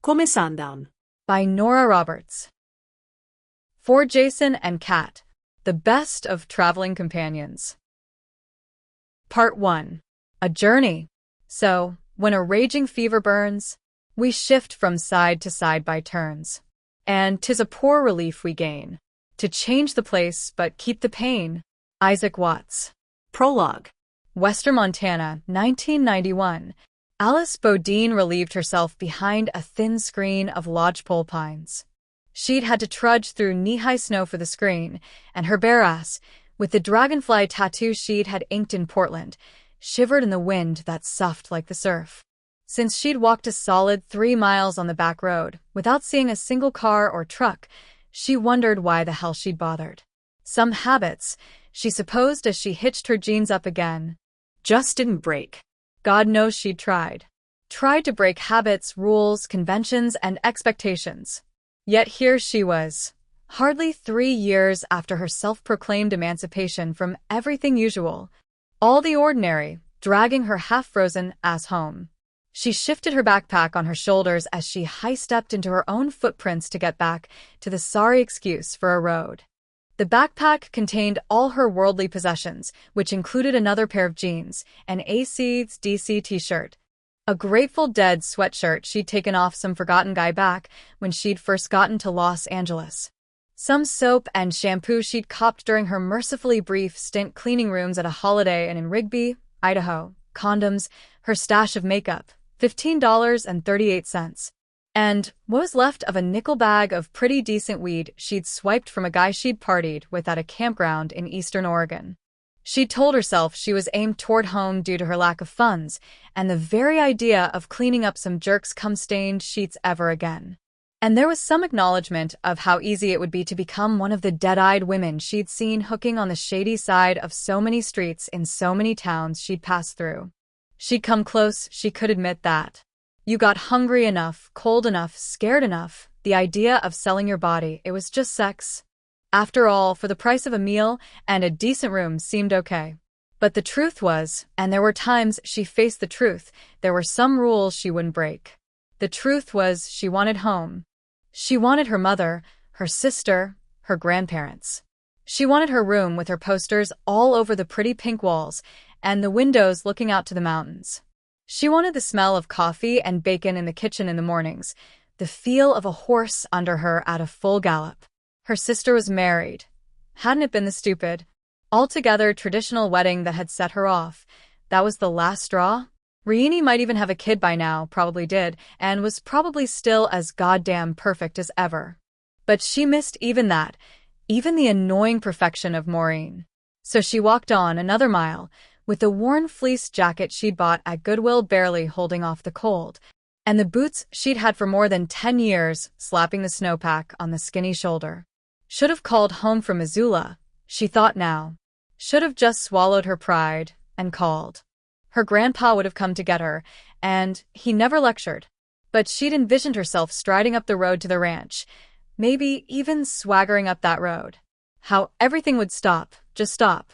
Come Sundown. By Nora Roberts. For Jason and Kat, the best of traveling companions. Part 1. A journey. So, when a raging fever burns, we shift from side to side by turns. And 'tis a poor relief we gain, to change the place but keep the pain. Isaac Watts. Prologue. Western Montana, 1991. Alice Bodine relieved herself behind a thin screen of lodgepole pines. She'd had to trudge through knee-high snow for the screen, and her bare ass, with the dragonfly tattoo she'd had inked in Portland, shivered in the wind that soughed like the surf. Since she'd walked a solid 3 miles on the back road, without seeing a single car or truck, she wondered why the hell she'd bothered. Some habits, she supposed as she hitched her jeans up again, just didn't break. God knows she'd tried. Tried to break habits, rules, conventions, and expectations. Yet here she was, hardly 3 years after her self-proclaimed emancipation from everything usual, all the ordinary, dragging her half-frozen ass home. She shifted her backpack on her shoulders as she high-stepped into her own footprints to get back to the sorry excuse for a road. The backpack contained all her worldly possessions, which included another pair of jeans, an AC/DC t-shirt, a Grateful Dead sweatshirt she'd taken off some forgotten guy back when she'd first gotten to Los Angeles, some soap and shampoo she'd copped during her mercifully brief stint cleaning rooms at a Holiday Inn in Rigby, Idaho, condoms, her stash of makeup, $15.38. And what was left of a nickel bag of pretty decent weed she'd swiped from a guy she'd partied with at a campground in eastern Oregon. She'd told herself she was aimed toward home due to her lack of funds, and the very idea of cleaning up some jerks-cum-stained sheets ever again. And there was some acknowledgement of how easy it would be to become one of the dead-eyed women she'd seen hooking on the shady side of so many streets in so many towns she'd passed through. She'd come close, she could admit that. You got hungry enough, cold enough, scared enough, the idea of selling your body, it was just sex. After all, for the price of a meal and a decent room seemed okay. But the truth was, and there were times she faced the truth, there were some rules she wouldn't break. The truth was she wanted home. She wanted her mother, her sister, her grandparents. She wanted her room with her posters all over the pretty pink walls and the windows looking out to the mountains. She wanted the smell of coffee and bacon in the kitchen in the mornings, the feel of a horse under her at a full gallop. Her sister was married. Hadn't it been the stupid, altogether traditional wedding that had set her off? That was the last straw? Rieni might even have a kid by now, probably did, and was probably still as goddamn perfect as ever. But she missed even that, even the annoying perfection of Maureen. So she walked on another mile, with the worn fleece jacket she'd bought at Goodwill barely holding off the cold, and the boots she'd had for more than 10 years slapping the snowpack on the skinny shoulder. Should have called home from Missoula, she thought now. Should have just swallowed her pride and called. Her grandpa would have come to get her, and he never lectured. But she'd envisioned herself striding up the road to the ranch, maybe even swaggering up that road. How everything would stop, just stop.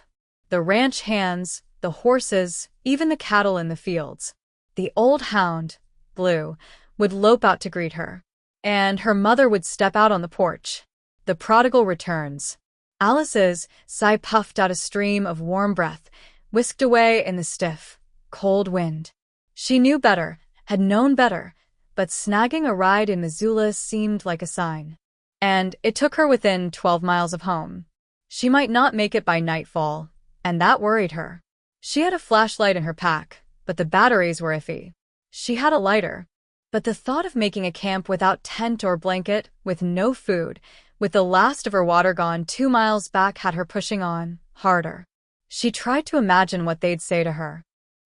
The ranch hands, the horses, even the cattle in the fields. The old hound, Blue, would lope out to greet her. And her mother would step out on the porch. The prodigal returns. Alice's sigh puffed out a stream of warm breath, whisked away in the stiff, cold wind. She knew better, had known better, but snagging a ride in Missoula seemed like a sign. And it took her within 12 miles of home. She might not make it by nightfall, and that worried her. She had a flashlight in her pack, but the batteries were iffy. She had a lighter, but the thought of making a camp without tent or blanket, with no food, with the last of her water gone 2 miles back had her pushing on, harder. She tried to imagine what they'd say to her.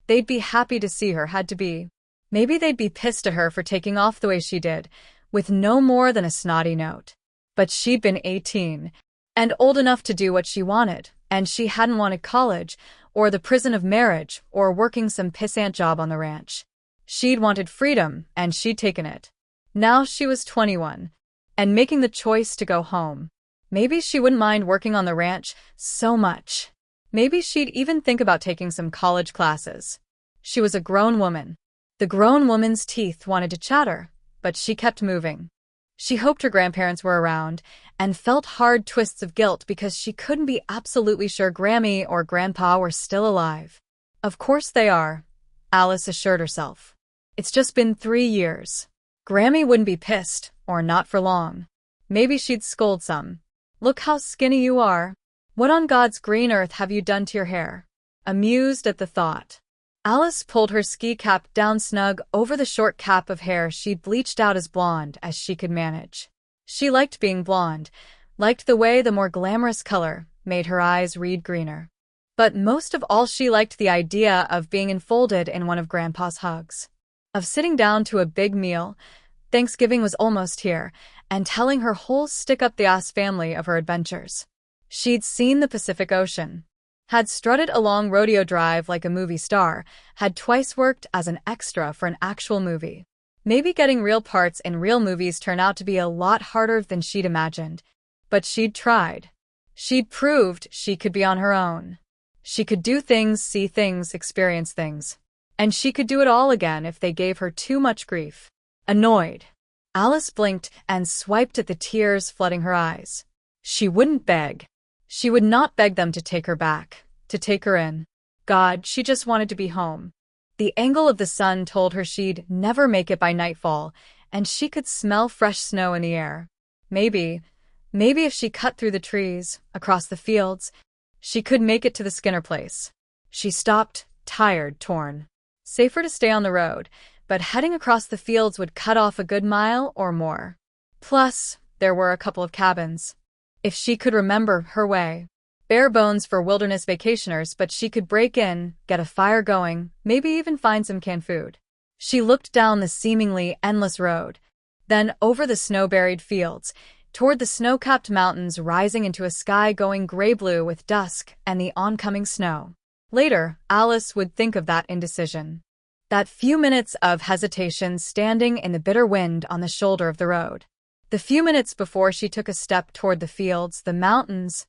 They'd be happy to see her, had to be. Maybe they'd be pissed at her for taking off the way she did, with no more than a snotty note. But she'd been 18, and old enough to do what she wanted, and she hadn't wanted college, or the prison of marriage, or working some pissant job on the ranch. She'd wanted freedom, and she'd taken it. Now she was 21, and making the choice to go home. Maybe she wouldn't mind working on the ranch so much. Maybe she'd even think about taking some college classes. She was a grown woman. The grown woman's teeth wanted to chatter, but she kept moving. She hoped her grandparents were around, and felt hard twists of guilt because she couldn't be absolutely sure Grammy or Grandpa were still alive. Of course they are, Alice assured herself. It's just been 3 years. Grammy wouldn't be pissed, or not for long. Maybe she'd scold some. Look how skinny you are. What on God's green earth have you done to your hair? Amused at the thought, Alice pulled her ski cap down snug over the short cap of hair she'd bleached out as blonde as she could manage. She liked being blonde, liked the way the more glamorous color made her eyes read greener. But most of all she liked the idea of being enfolded in one of Grandpa's hugs. Of sitting down to a big meal, Thanksgiving was almost here, and telling her whole stick-up-the-ass family of her adventures. She'd seen the Pacific Ocean, had strutted along Rodeo Drive like a movie star, had twice worked as an extra for an actual movie. Maybe getting real parts in real movies turned out to be a lot harder than she'd imagined, but she'd tried. She'd proved she could be on her own. She could do things, see things, experience things. And she could do it all again if they gave her too much grief. Annoyed, Alice blinked and swiped at the tears flooding her eyes. She wouldn't beg. She would not beg them to take her back, to take her in. God, she just wanted to be home. The angle of the sun told her she'd never make it by nightfall, and she could smell fresh snow in the air. Maybe if she cut through the trees, across the fields, she could make it to the Skinner place. She stopped, tired, torn. Safer to stay on the road, but heading across the fields would cut off a good mile or more. Plus, there were a couple of cabins. If she could remember her way. Bare bones for wilderness vacationers, but she could break in, get a fire going, maybe even find some canned food. She looked down the seemingly endless road, then over the snow-buried fields, toward the snow-capped mountains rising into a sky going gray-blue with dusk and the oncoming snow. Later, Alice would think of that indecision. That few minutes of hesitation standing in the bitter wind on the shoulder of the road. The few minutes before she took a step toward the fields, the mountains,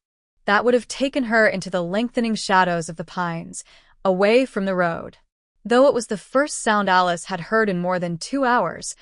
that would have taken her into the lengthening shadows of the pines, away from the road. Though it was the first sound Alice had heard in more than 2 hours,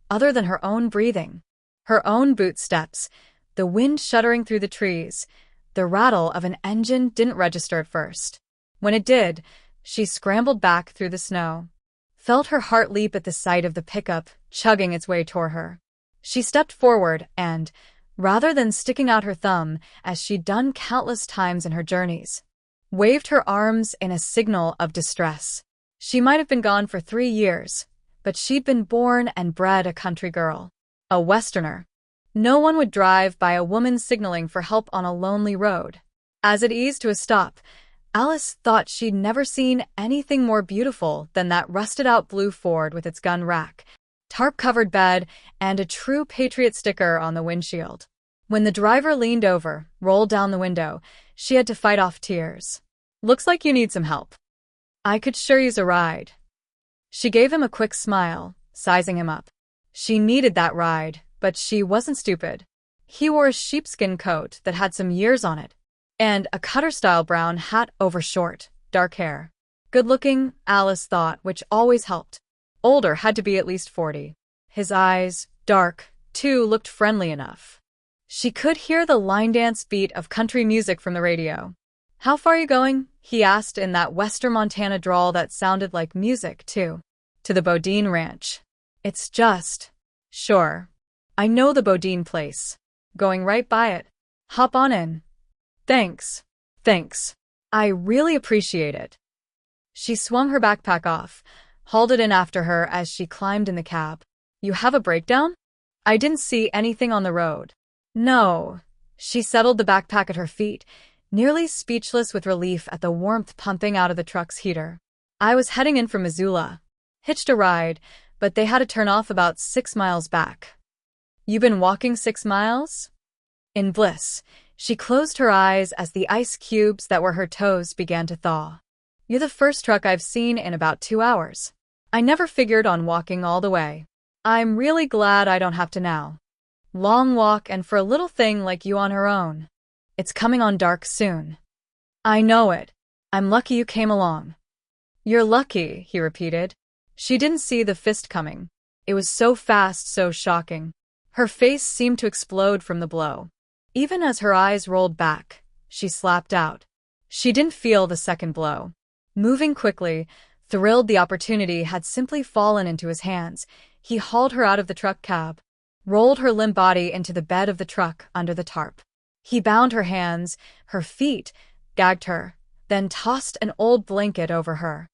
other than her own breathing, her own boot steps, the wind shuddering through the trees, the rattle of an engine didn't register at first. When it did, she scrambled back through the snow, felt her heart leap at the sight of the pickup chugging its way toward her. She stepped forward and, rather than sticking out her thumb, as she'd done countless times in her journeys, waved her arms in a signal of distress. She might have been gone for 3 years, but she'd been born and bred a country girl, a Westerner. No one would drive by a woman signaling for help on a lonely road. As it eased to a stop, Alice thought she'd never seen anything more beautiful than that rusted-out blue Ford with its gun rack, tarp-covered bed, and a true Patriot sticker on the windshield. When the driver leaned over, rolled down the window, she had to fight off tears. "Looks like you need some help. I could sure use a ride." She gave him a quick smile, sizing him up. She needed that ride, but she wasn't stupid. He wore a sheepskin coat that had some years on it, and a cutter-style brown hat over short, dark hair. Good-looking, Alice thought, which always helped. Older had to be at least 40. His eyes, dark, too, looked friendly enough. She could hear the line dance beat of country music from the radio. "How far are you going?" he asked in that Western Montana drawl that sounded like music, too. "To the Bodine Ranch." "It's just..." "Sure. I know the Bodine place. Going right by it. Hop on in." Thanks. I really appreciate it." She swung her backpack off, hauled it in after her as she climbed in the cab. "You have a breakdown?" "I didn't see anything on the road." "No." She settled the backpack at her feet, nearly speechless with relief at the warmth pumping out of the truck's heater. "I was heading in from Missoula. Hitched a ride, but they had to turn off about 6 miles back." "You been walking 6 miles?" In bliss, she closed her eyes as the ice cubes that were her toes began to thaw. "You're the first truck I've seen in about 2 hours. I never figured on walking all the way. I'm really glad I don't have to now. Long walk, and for a little thing like you on her own. It's coming on dark soon." "I know it. I'm lucky you came along." "You're lucky," he repeated. She didn't see the fist coming. It was so fast, so shocking. Her face seemed to explode from the blow. Even as her eyes rolled back, she slapped out. She didn't feel the second blow. Moving quickly, thrilled the opportunity had simply fallen into his hands, he hauled her out of the truck cab, rolled her limp body into the bed of the truck under the tarp. He bound her hands, her feet, gagged her, then tossed an old blanket over her.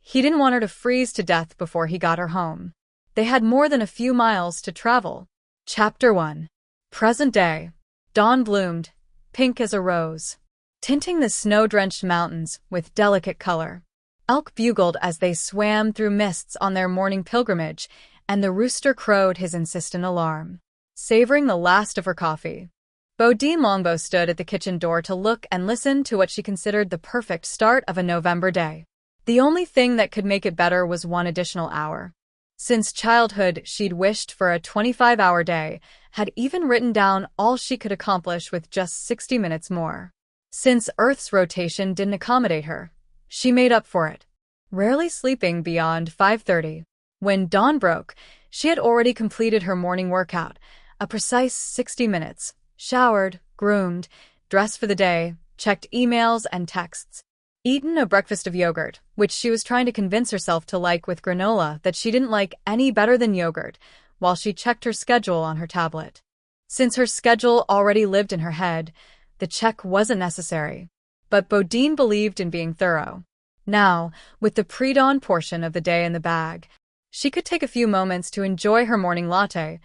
He didn't want her to freeze to death before he got her home. They had more than a few miles to travel. Chapter 1. Present day. Dawn bloomed, pink as a rose, tinting the snow-drenched mountains with delicate color. Elk bugled as they swam through mists on their morning pilgrimage, and the rooster crowed his insistent alarm. Savoring the last of her coffee, Bodine Longbow stood at the kitchen door to look and listen to what she considered the perfect start of a November day. The only thing that could make it better was one additional hour. Since childhood, she'd wished for a 25-hour day, had even written down all she could accomplish with just 60 minutes more. Since Earth's rotation didn't accommodate her, she made up for it, rarely sleeping beyond 5:30. When dawn broke, she had already completed her morning workout, a precise 60 minutes, showered, groomed, dressed for the day, checked emails and texts, eaten a breakfast of yogurt, which she was trying to convince herself to like with granola that she didn't like any better than yogurt, while she checked her schedule on her tablet. Since her schedule already lived in her head, the check wasn't necessary. But Bodine believed in being thorough. Now, with the pre-dawn portion of the day in the bag, she could take a few moments to enjoy her morning latte,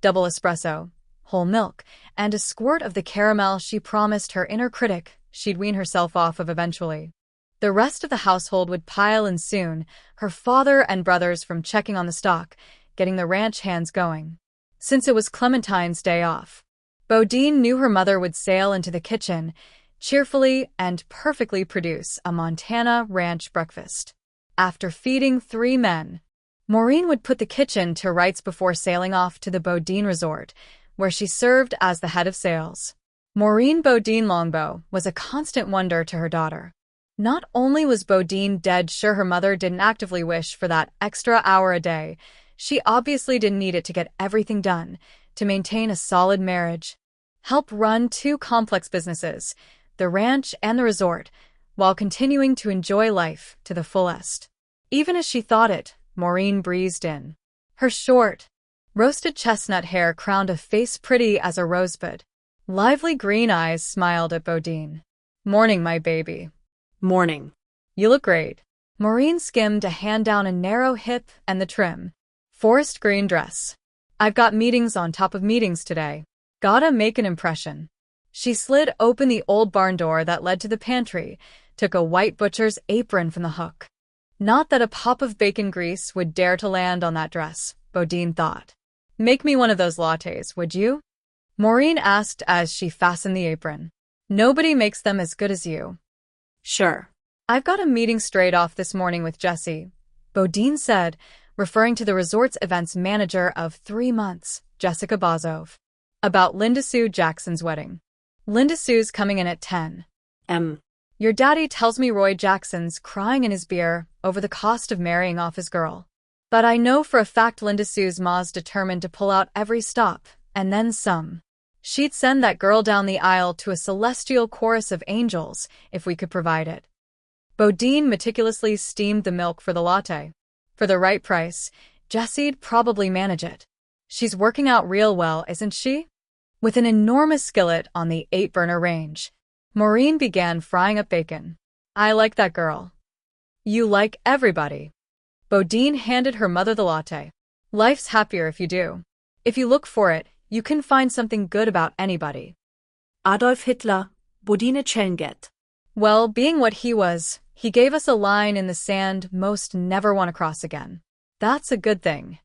double espresso, whole milk, and a squirt of the caramel she promised her inner critic she'd wean herself off of eventually. The rest of the household would pile in soon, her father and brothers from checking on the stock, getting the ranch hands going. Since it was Clementine's day off, Bodine knew her mother would sail into the kitchen, cheerfully and perfectly produce a Montana ranch breakfast. After feeding 3 men, Maureen would put the kitchen to rights before sailing off to the Bodine Resort, where she served as the head of sales. Maureen Bodine Longbow was a constant wonder to her daughter. Not only was Bodine dead sure her mother didn't actively wish for that extra hour a day, she obviously didn't need it to get everything done, to maintain a solid marriage, help run 2 complex businesses, the ranch and the resort, while continuing to enjoy life to the fullest. Even as she thought it, Maureen breezed in. Her short, roasted chestnut hair crowned a face pretty as a rosebud. Lively green eyes smiled at Bodine. "Morning, my baby." Morning. "You look great." Maureen skimmed a hand down a narrow hip and the trim, forest green dress. "I've got meetings on top of meetings today. Gotta make an impression." She slid open the old barn door that led to the pantry, took a white butcher's apron from the hook. Not that a pop of bacon grease would dare to land on that dress, Bodine thought. "Make me one of those lattes, would you?" Maureen asked as she fastened the apron. "Nobody makes them as good as you." Sure. "I've got a meeting straight off this morning with Jessie," Bodine said, referring to the resort's events manager of 3 months, Jessica Bozov, about Linda Sue Jackson's wedding. "Linda Sue's coming in at 10. Your daddy tells me Roy Jackson's crying in his beer over the cost of marrying off his girl. But I know for a fact Linda Sue's ma's determined to pull out every stop, and then some. She'd send that girl down the aisle to a celestial chorus of angels if we could provide it." Bodine meticulously steamed the milk for the latte. For the right price, Jessie'd probably manage it. "She's working out real well, isn't she?" With an enormous skillet on the 8-burner range, Maureen began frying up bacon. "I like that girl." "You like everybody." Bodine handed her mother the latte. "Life's happier if you do. If you look for it, you can find something good about anybody." Adolf Hitler, Bodine Chellenget. Well, being what he was, he gave us a line in the sand most never want to cross again. That's a good thing.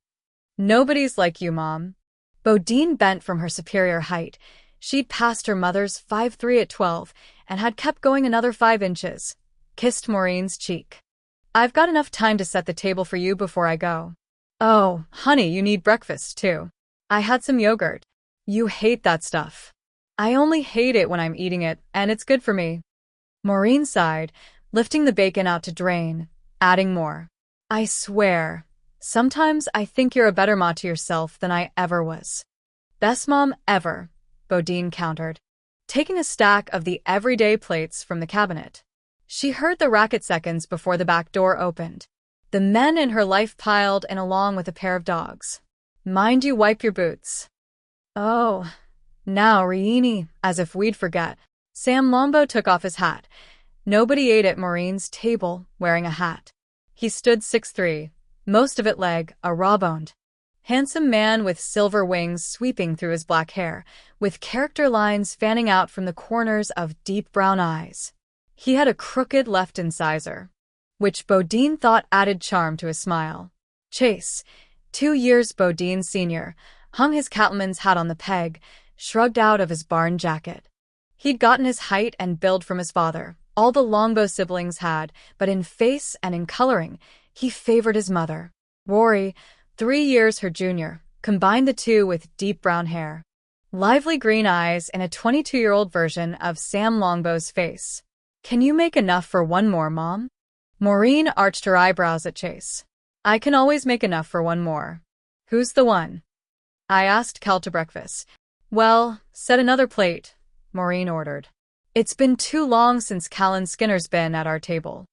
"Nobody's like you, Mom." Bodine bent from her superior height. She'd passed her mother's 5'3" at 12 and had kept going another 5 inches. Kissed Maureen's cheek. "I've got enough time to set the table for you before I go." "Oh, honey, you need breakfast, too." "I had some yogurt." "You hate that stuff." "I only hate it when I'm eating it, and it's good for me." Maureen sighed, lifting the bacon out to drain, adding more. "I swear, Sometimes I think you're a better ma to yourself than I ever was. Best mom ever, Bodine countered, taking a stack of the everyday plates from the cabinet. She heard the racket seconds before the back door opened. The men in her life piled in along with a pair of dogs. Mind you wipe your boots. Oh, now, Riini, as if we'd forget. Sam Lombo took off his hat. Nobody ate at Maureen's table wearing a hat. He stood 6'3", most of it leg, a raw-boned. Handsome man with silver wings sweeping through his black hair, with character lines fanning out from the corners of deep brown eyes. He had a crooked left incisor, which Bodine thought added charm to his smile. Chase, 2 years Bodine's senior, hung his cattleman's hat on the peg, shrugged out of his barn jacket. He'd gotten his height and build from his father, all the Longbow siblings had, but in face and in coloring, he favored his mother. Rory, 3 years her junior, combined the two with deep brown hair. Lively green eyes and a 22-year-old version of Sam Longbow's face. Can you make enough for one more, Mom? Maureen arched her eyebrows at Chase. I can always make enough for one more. Who's the one? I asked Cal to breakfast. Well, set another plate, Maureen ordered. It's been too long since Callan Skinner's been at our table.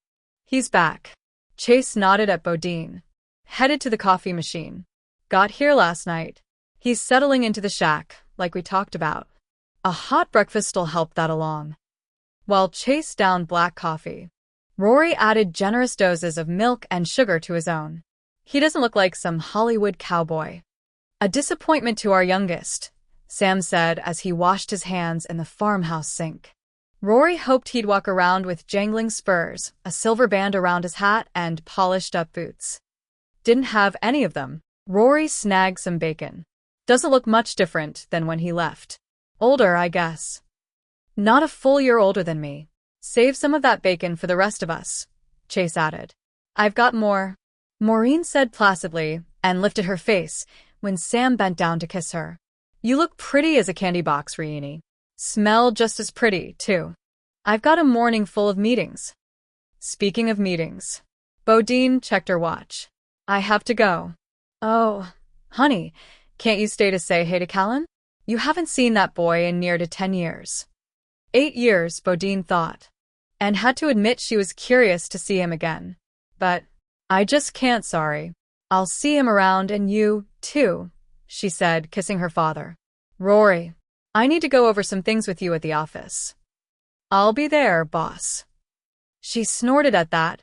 He's back. Chase nodded at Bodine. Headed to the coffee machine. Got here last night. He's settling into the shack, like we talked about. A hot breakfast'll help that along. While Chase downed black coffee, Rory added generous doses of milk and sugar to his own. He doesn't look like some Hollywood cowboy. A disappointment to our youngest, Sam said as he washed his hands in the farmhouse sink. Rory hoped he'd walk around with jangling spurs, a silver band around his hat, and polished-up boots. Didn't have any of them. Rory snagged some bacon. Doesn't look much different than when he left. Older, I guess. Not a full year older than me. Save some of that bacon for the rest of us, Chase added. I've got more, Maureen said placidly, and lifted her face when Sam bent down to kiss her. You look pretty as a candy box, Riini. Smell just as pretty, too. I've got a morning full of meetings. Speaking of meetings, Bodine checked her watch. I have to go. Oh, honey, can't you stay to say hey to Callan? You haven't seen that boy in near to 10 years. 8 years, Bodine thought, and had to admit she was curious to see him again. But I just can't, sorry. I'll see him around and you, too, she said, kissing her father. Rory, I need to go over some things with you at the office. I'll be there, boss. She snorted at that,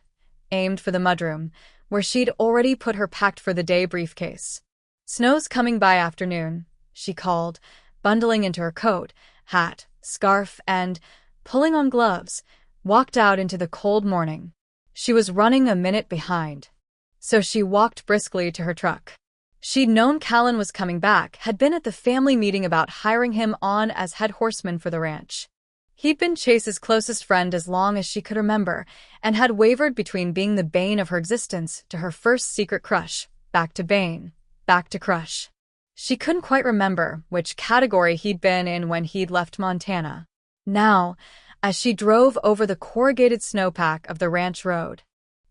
aimed for the mudroom, where she'd already put her packed-for-the-day briefcase. Snow's coming by afternoon, she called, bundling into her coat, hat, scarf, and, pulling on gloves, walked out into the cold morning. She was running a minute behind, so she walked briskly to her truck. She'd known Callan was coming back, had been at the family meeting about hiring him on as head horseman for the ranch. He'd been Chase's closest friend as long as she could remember, and had wavered between being the bane of her existence to her first secret crush, back to bane, back to crush. She couldn't quite remember which category he'd been in when he'd left Montana. Now, as she drove over the corrugated snowpack of the ranch road,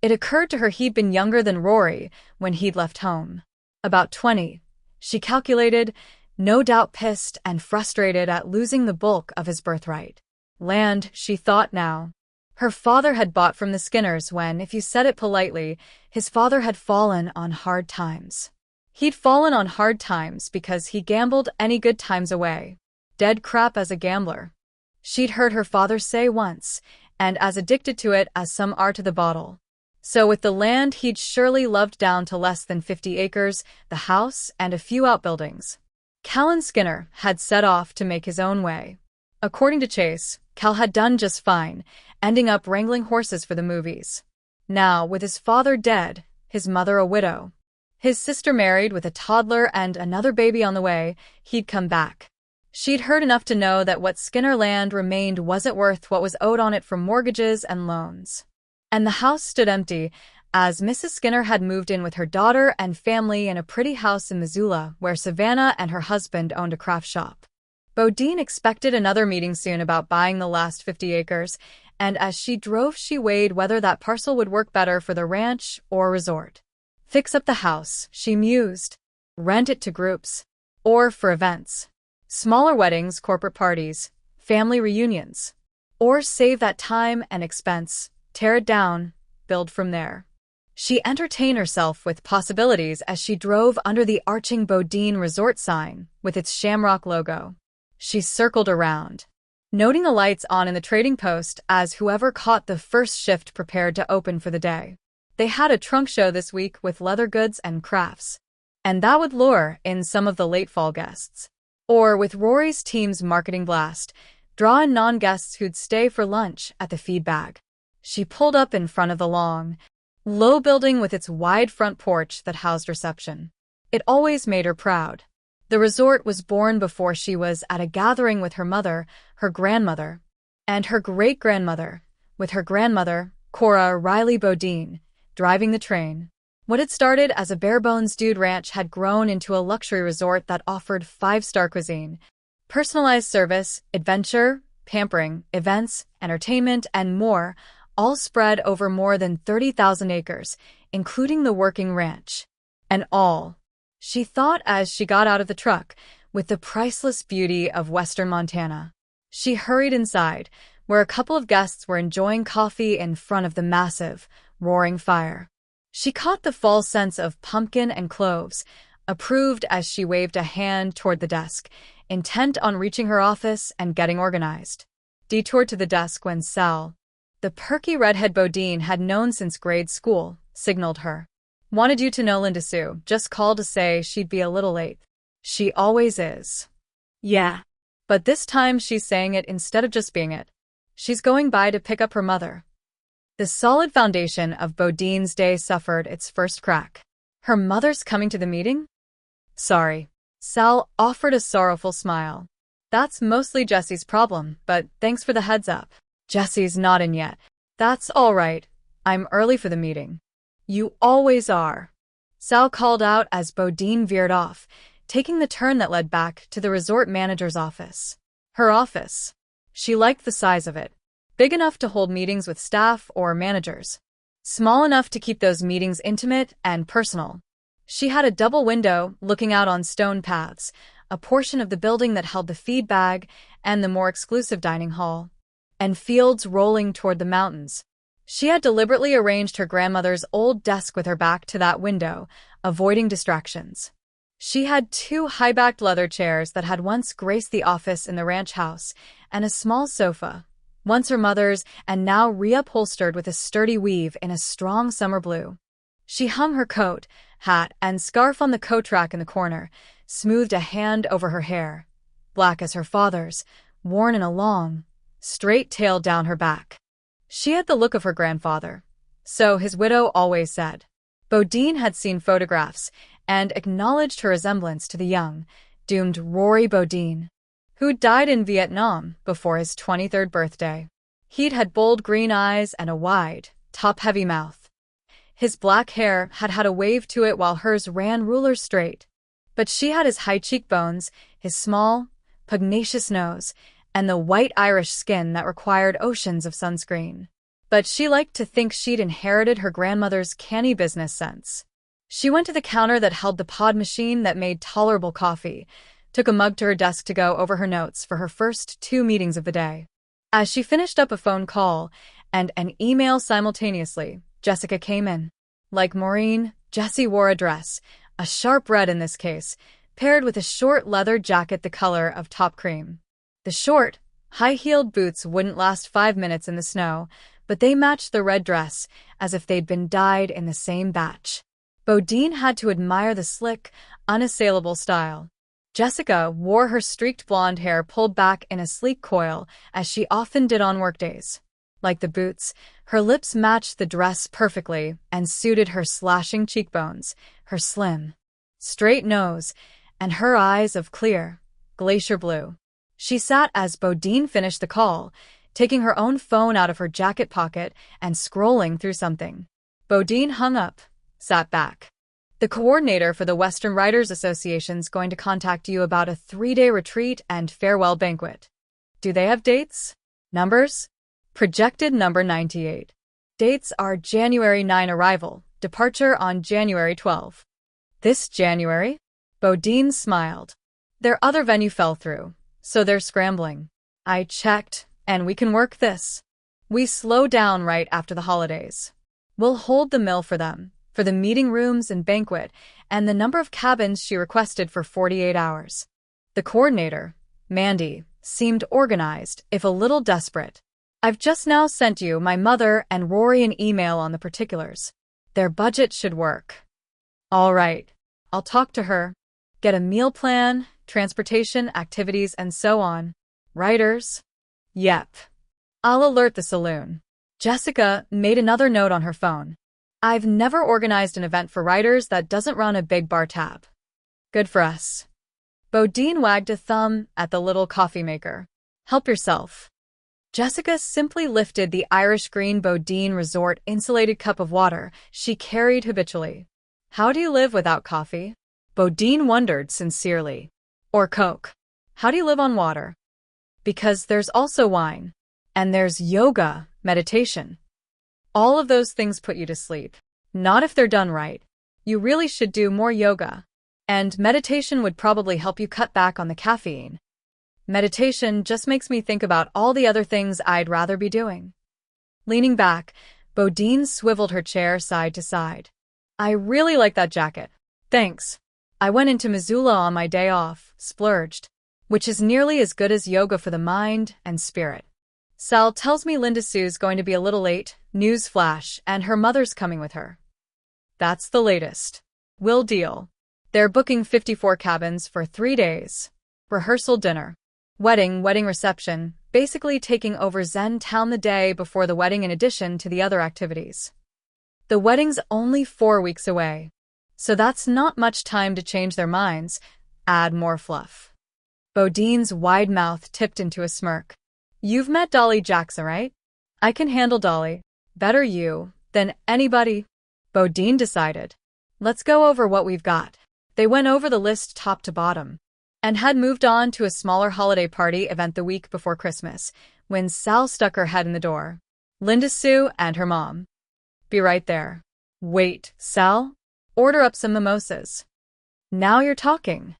it occurred to her he'd been younger than Rory when he'd left home. About 20, she calculated, no doubt pissed and frustrated at losing the bulk of his birthright. Land, she thought now. Her father had bought from the Skinners when, if you said it politely, his father had fallen on hard times. He'd fallen on hard times because he gambled any good times away. Dead crap as a gambler. She'd heard her father say once, and as addicted to it as some are to the bottle. So with the land he'd surely loved down to less than 50 acres, the house, and a few outbuildings, Callan Skinner had set off to make his own way. According to Chase, Cal had done just fine, ending up wrangling horses for the movies. Now, with his father dead, his mother a widow, his sister married with a toddler and another baby on the way, he'd come back. She'd heard enough to know that what Skinner land remained wasn't worth what was owed on it from mortgages and loans. And the house stood empty, as Mrs. Skinner had moved in with her daughter and family in a pretty house in Missoula where Savannah and her husband owned a craft shop. Bodine expected another meeting soon about buying the last 50 acres, and as she drove she weighed whether that parcel would work better for the ranch or resort. Fix up the house, she mused. Rent it to groups. Or for events. Smaller weddings, corporate parties, family reunions. Or save that time and expense, tear it down, build from there. She entertained herself with possibilities as she drove under the arching Bodine Resort sign with its shamrock logo. She circled around, noting the lights on in the trading post as whoever caught the first shift prepared to open for the day. They had a trunk show this week with leather goods and crafts, and that would lure in some of the late fall guests. Or with Rory's team's marketing blast, draw in non-guests who'd stay for lunch at the feed bag. She pulled up in front of the long, low building with its wide front porch that housed reception. It always made her proud. The resort was born before she was at a gathering with her mother, her grandmother, and her great-grandmother, with her grandmother, Cora Riley Bodine, driving the train. What had started as a bare-bones dude ranch had grown into a luxury resort that offered 5-star cuisine, personalized service, adventure, pampering, events, entertainment, and more, all spread over more than 30,000 acres, including the working ranch. And all, she thought as she got out of the truck, with the priceless beauty of western Montana. She hurried inside, where a couple of guests were enjoying coffee in front of the massive, roaring fire. She caught the fall scents of pumpkin and cloves, approved as she waved a hand toward the desk, intent on reaching her office and getting organized. Detoured to the desk when Sal, the perky redhead Bodine had known since grade school, signaled her. Wanted you to know, Linda Sue, just called to say she'd be a little late. She always is. Yeah. But this time she's saying it instead of just being it. She's going by to pick up her mother. The solid foundation of Bodine's day suffered its first crack. Her mother's coming to the meeting? Sorry. Sal offered a sorrowful smile. That's mostly Jesse's problem, but thanks for the heads up. Jesse's not in yet. That's all right. I'm early for the meeting. You always are. Sal called out as Bodine veered off, taking the turn that led back to the resort manager's office. Her office. She liked the size of it. Big enough to hold meetings with staff or managers. Small enough to keep those meetings intimate and personal. She had a double window looking out on stone paths, a portion of the building that held the feed bag and the more exclusive dining hall, and fields rolling toward the mountains. She had deliberately arranged her grandmother's old desk with her back to that window, avoiding distractions. She had 2 high-backed leather chairs that had once graced the office in the ranch house, and a small sofa, once her mother's and now reupholstered with a sturdy weave in a strong summer blue. She hung her coat, hat, and scarf on the coat rack in the corner, smoothed a hand over her hair, black as her father's, worn in a long, straight tail down her back. She had the look of her grandfather, so his widow always said. Bodine had seen photographs and acknowledged her resemblance to the young, doomed Rory Bodine, who died in Vietnam before his 23rd birthday. He'd had bold green eyes and a wide, top-heavy mouth. His black hair had had a wave to it while hers ran ruler straight. But she had his high cheekbones, his small, pugnacious nose, and the white Irish skin that required oceans of sunscreen. But she liked to think she'd inherited her grandmother's canny business sense. She went to the counter that held the pod machine that made tolerable coffee, took a mug to her desk to go over her notes for her first 2 meetings of the day. As she finished up a phone call and an email simultaneously, Jessica came in. Like Maureen, Jessie wore a dress, a sharp red in this case, paired with a short leather jacket the color of top cream. The short, high-heeled boots wouldn't last 5 minutes in the snow, but they matched the red dress as if they'd been dyed in the same batch. Bodine had to admire the slick, unassailable style. Jessica wore her streaked blonde hair pulled back in a sleek coil, as she often did on workdays. Like the boots, her lips matched the dress perfectly and suited her slashing cheekbones, her slim, straight nose, and her eyes of clear, glacier blue. She sat as Bodine finished the call, taking her own phone out of her jacket pocket and scrolling through something. Bodine hung up, sat back. The coordinator for the Western Writers Association's going to contact you about a 3-day retreat and farewell banquet. Do they have dates? Numbers? Projected number 98. Dates are January 9 arrival, Departure on January 12. This January? Bodine smiled. Their other venue fell through, so they're scrambling. I checked, and we can work this. We slow down right after the holidays. We'll hold the mill for them, for the meeting rooms and banquet, and the number of cabins she requested for 48 hours. The coordinator, Mandy, seemed organized, if a little desperate. I've just now sent you, my mother, and Rory an email on the particulars. Their budget should work. All right, I'll talk to her. Get a meal plan, transportation, activities, and so on. Writers? Yep. I'll alert the saloon. Jessica made another note on her phone. I've never organized an event for writers that doesn't run a big bar tab. Good for us. Bodine wagged a thumb at the little coffee maker. Help yourself. Jessica simply lifted the Irish Green Bodine Resort insulated cup of water she carried habitually. How do you live without coffee? Bodine wondered sincerely. Or Coke. How do you live on water? Because there's also wine. And there's yoga, meditation. All of those things put you to sleep. Not if they're done right. You really should do more yoga. And meditation would probably help you cut back on the caffeine. Meditation just makes me think about all the other things I'd rather be doing. Leaning back, Bodine swiveled her chair side to side. I really like that jacket. Thanks. I went into Missoula on my day off, splurged, which is nearly as good as yoga for the mind and spirit. Sal tells me Linda Sue's going to be a little late, news flash, and her mother's coming with her. That's the latest. We'll deal. They're booking 54 cabins for 3 days. Rehearsal dinner. Wedding reception, basically taking over Zen Town the day before the wedding in addition to the other activities. The wedding's only 4 weeks away, so that's not much time to change their minds, add more fluff. Bodine's wide mouth tipped into a smirk. You've met Dolly Jackson, right? I can handle Dolly. Better you than anybody. Bodine decided. Let's go over what we've got. They went over the list top to bottom, and had moved on to a smaller holiday party event the week before Christmas, when Sal stuck her head in the door. Linda Sue and her mom. Be right there. Wait, Sal? Order up some mimosas. Now you're talking.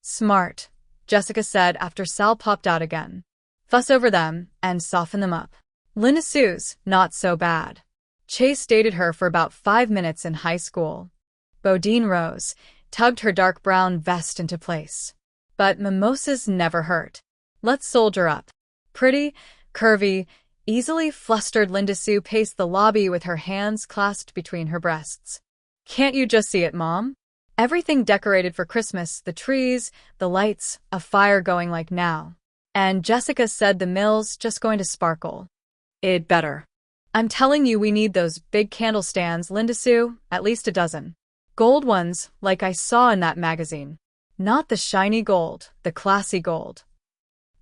Smart, Jessica said after Sal popped out again. Fuss over them and soften them up. Linda Sue's not so bad. Chase dated her for about 5 minutes in high school. Bodine rose, tugged her dark brown vest into place. But mimosas never hurt. Let's soldier up. Pretty, curvy, easily flustered Linda Sue paced the lobby with her hands clasped between her breasts. Can't you just see it, Mom? Everything decorated for Christmas, the trees, the lights, a fire going like now. And Jessica said the mill's just going to sparkle. It better. I'm telling you we need those big candle stands, Linda Sue, at least a dozen. Gold ones, like I saw in that magazine. Not the shiny gold, the classy gold.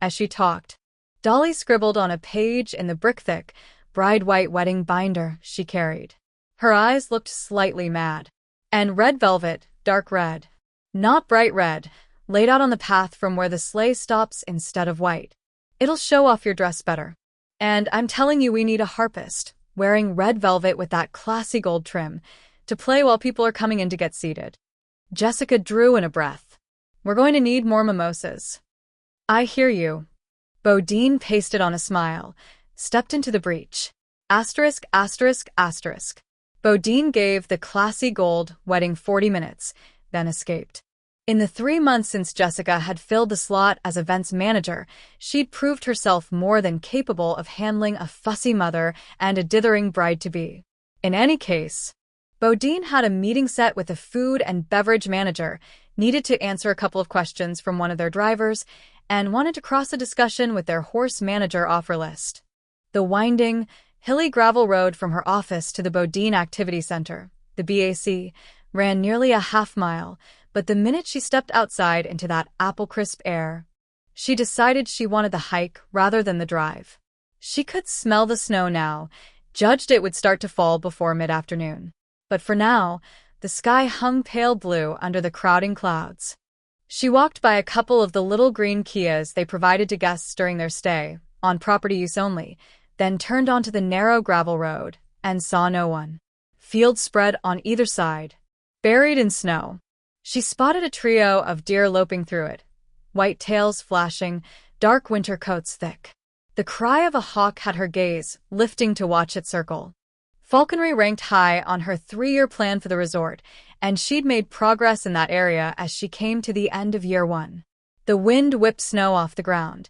As she talked, Dolly scribbled on a page in the brick-thick, bride-white wedding binder she carried. Her eyes looked slightly mad. And red velvet, dark red. Not bright red, laid out on the path from where the sleigh stops instead of white. It'll show off your dress better. And I'm telling you we need a harpist, wearing red velvet with that classy gold trim, to play while people are coming in to get seated. Jessica drew in a breath. We're going to need more mimosas. I hear you. Bodine pasted on a smile, stepped into the breach. Asterisk, asterisk, asterisk. Bodine gave the classy gold wedding 40 minutes, then escaped. In the 3 months since Jessica had filled the slot as events manager, she'd proved herself more than capable of handling a fussy mother and a dithering bride-to-be. In any case, Bodine had a meeting set with the food and beverage manager, needed to answer a couple of questions from one of their drivers, and wanted to cross a discussion with their horse manager offer list. The winding, hilly gravel road from her office to the Bodine Activity Center, the BAC, ran nearly a half-mile, but the minute she stepped outside into that apple-crisp air, she decided she wanted the hike rather than the drive. She could smell the snow now, judged it would start to fall before mid-afternoon. But for now, the sky hung pale blue under the crowding clouds. She walked by a couple of the little green Kias they provided to guests during their stay, on property use only, then turned onto the narrow gravel road, and saw no one. fields spread on either side, buried in snow. She spotted a trio of deer loping through it, white tails flashing, dark winter coats thick. The cry of a hawk had her gaze, lifting to watch it circle. Falconry ranked high on her 3-year plan for the resort, and she'd made progress in that area as she came to the end of year 1. The wind whipped snow off the ground,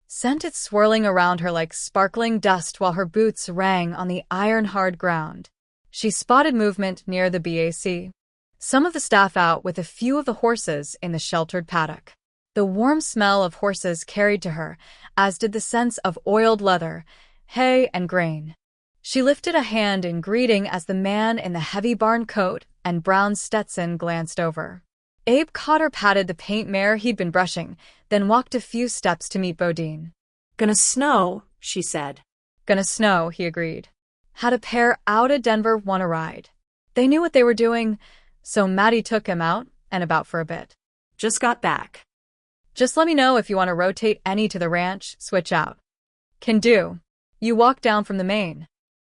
sent it swirling around her like sparkling dust while her boots rang on the iron-hard ground. She spotted movement near the BAC. Some of the staff out with a few of the horses in the sheltered paddock. The warm smell of horses carried to her, as did the sense of oiled leather, hay, and grain. She lifted a hand in greeting as the man in the heavy barn coat and brown Stetson glanced over. Abe Cotter patted the paint mare he'd been brushing, then walked a few steps to meet Bodine. Gonna snow, she said. Gonna snow, he agreed. Had a pair out of Denver want a ride. They knew what they were doing, so Maddie took him out and about for a bit. Just got back. Just let me know if you want to rotate any to the ranch, switch out. Can do. You walk down from the main.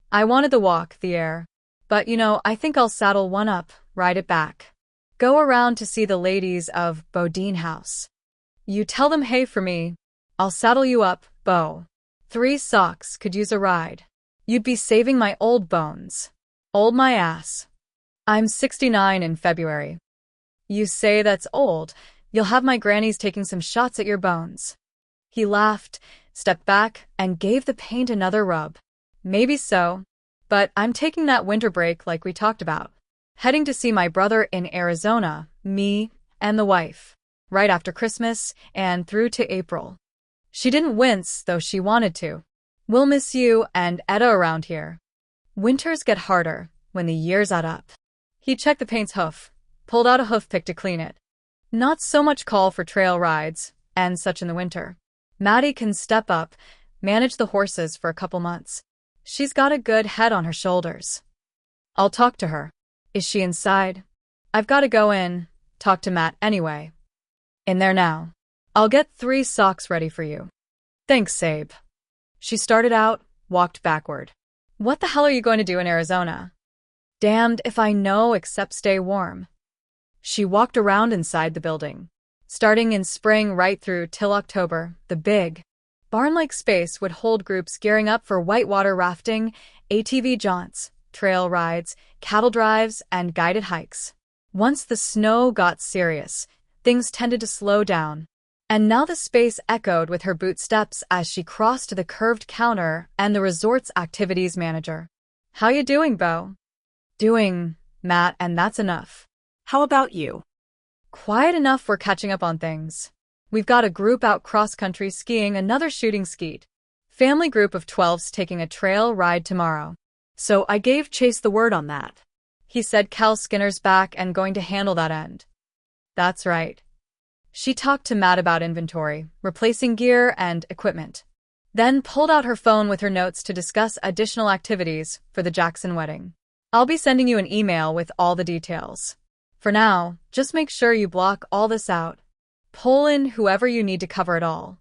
I wanted the walk, the air. But I think I'll saddle one up, ride it back. Go around to see the ladies of Bodine House. You tell them hey for me. I'll saddle you up, Bo. 3 socks could use a ride. You'd be saving my old bones. Old my ass. I'm 69 in February. You say that's old. You'll have my grannies taking some shots at your bones. He laughed, stepped back, and gave the paint another rub. Maybe so, but I'm taking that winter break like we talked about. Heading to see my brother in Arizona, me and the wife, right after Christmas and through to April. She didn't wince, though she wanted to. We'll miss you and Etta around here. Winters get harder when the years add up. He checked the paint's hoof, pulled out a hoof pick to clean it. Not so much call for trail rides and such in the winter. Maddie can step up, manage the horses for a couple months. She's got a good head on her shoulders. I'll talk to her. Is she inside? I've got to go in, talk to Matt anyway. In there now. I'll get 3 socks ready for you. Thanks, Abe. She started out, walked backward. What the hell are you going to do in Arizona? Damned if I know except stay warm. She walked around inside the building. Starting in spring right through till October, the big, barn-like space would hold groups gearing up for whitewater rafting, ATV jaunts, trail rides, cattle drives, and guided hikes. Once the snow got serious, things tended to slow down. And now the space echoed with her bootsteps as she crossed to the curved counter and the resort's activities manager. How you doing, Bo? Doing, Matt, and that's enough. How about you? Quiet enough we're catching up on things. We've got a group out cross-country skiing, another shooting skeet. Family group of 12s taking a trail ride tomorrow. So I gave Chase the word on that. He said Cal Skinner's back and going to handle that end. That's right. She talked to Matt about inventory, replacing gear and equipment. Then pulled out her phone with her notes to discuss additional activities for the Jackson wedding. I'll be sending you an email with all the details. For now, just make sure you block all this out. Pull in whoever you need to cover it all.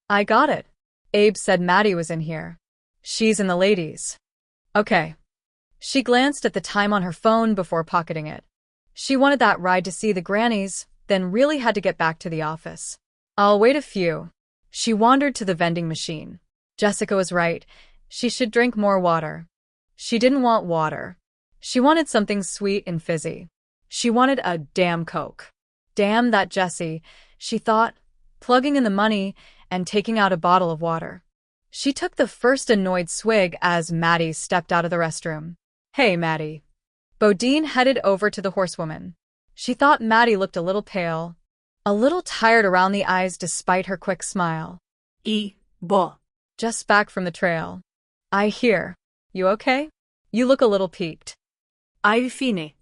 I got it. Abe said Maddie was in here. She's in the ladies. Okay. She glanced at the time on her phone before pocketing it. She wanted that ride to see the grannies, then really had to get back to the office. I'll wait a few. She wandered to the vending machine. Jessica was right. She should drink more water. She didn't want water. She wanted something sweet and fizzy. She wanted a damn Coke. Damn that Jessie, she thought, plugging in the money and taking out a bottle of water. She took the first annoyed swig as Maddie stepped out of the restroom. Hey, Maddie. Bodine headed over to the horsewoman. She thought Maddie looked a little pale, a little tired around the eyes despite her quick smile. Bo. Just back from the trail. I hear. You okay? You look a little peaked. I fine.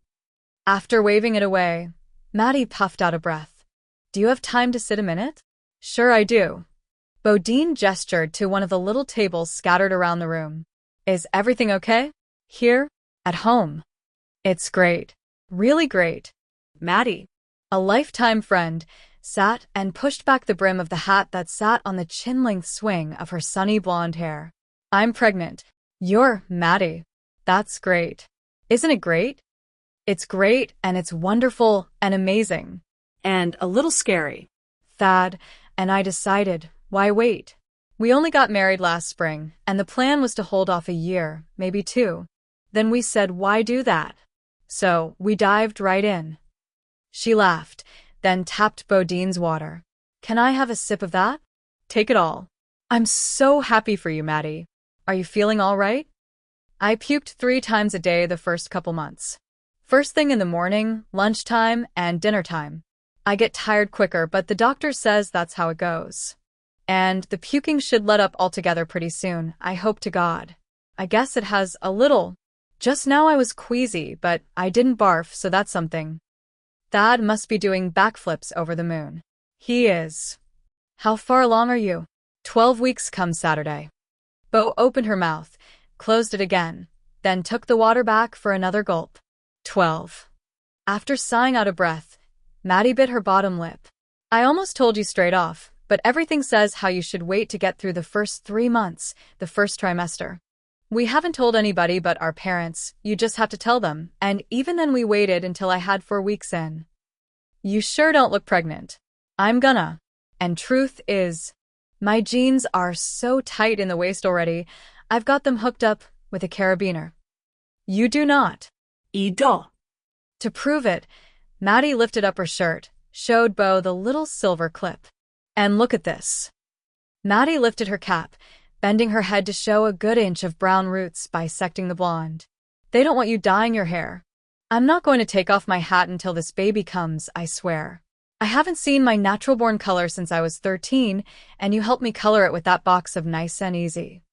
After waving it away, Maddie puffed out a breath. Do you have time to sit a minute? Sure I do. Bodine gestured to one of the little tables scattered around the room. Is everything okay? Here? At home? It's great. Really great. Maddie, a lifetime friend, sat and pushed back the brim of the hat that sat on the chin-length swing of her sunny blonde hair. I'm pregnant. You're Maddie. That's great. Isn't it great? It's great, and it's wonderful and amazing. And a little scary. Thad and I decided, why wait? We only got married last spring, and the plan was to hold off a year, maybe 2. Then we said, why do that? So we dived right in. She laughed, then tapped Bodine's water. Can I have a sip of that? Take it all. I'm so happy for you, Maddie. Are you feeling all right? I puked 3 times a day the first couple months. First thing in the morning, lunchtime, and dinner time. I get tired quicker, but the doctor says that's how it goes. And the puking should let up altogether pretty soon, I hope to God. I guess it has a little. Just now I was queasy, but I didn't barf, so that's something. Thad must be doing backflips over the moon. He is. How far along are you? 12 weeks come Saturday. Bo opened her mouth, closed it again, then took the water back for another gulp. 12. After sighing out a breath, Maddie bit her bottom lip. I almost told you straight off, but everything says how you should wait to get through the first 3 months, the first trimester. We haven't told anybody but our parents, you just have to tell them, and even then we waited until I had 4 weeks in. You sure don't look pregnant. I'm gonna. And truth is, my jeans are so tight in the waist already, I've got them hooked up with a carabiner. You do not. Ido. To prove it, Maddie lifted up her shirt, showed Bo the little silver clip. And look at this. Maddie lifted her cap, bending her head to show a good inch of brown roots bisecting the blonde. They don't want you dyeing your hair. I'm not going to take off my hat until this baby comes, I swear. I haven't seen my natural-born color since I was 13, and you helped me color it with that box of Nice and Easy.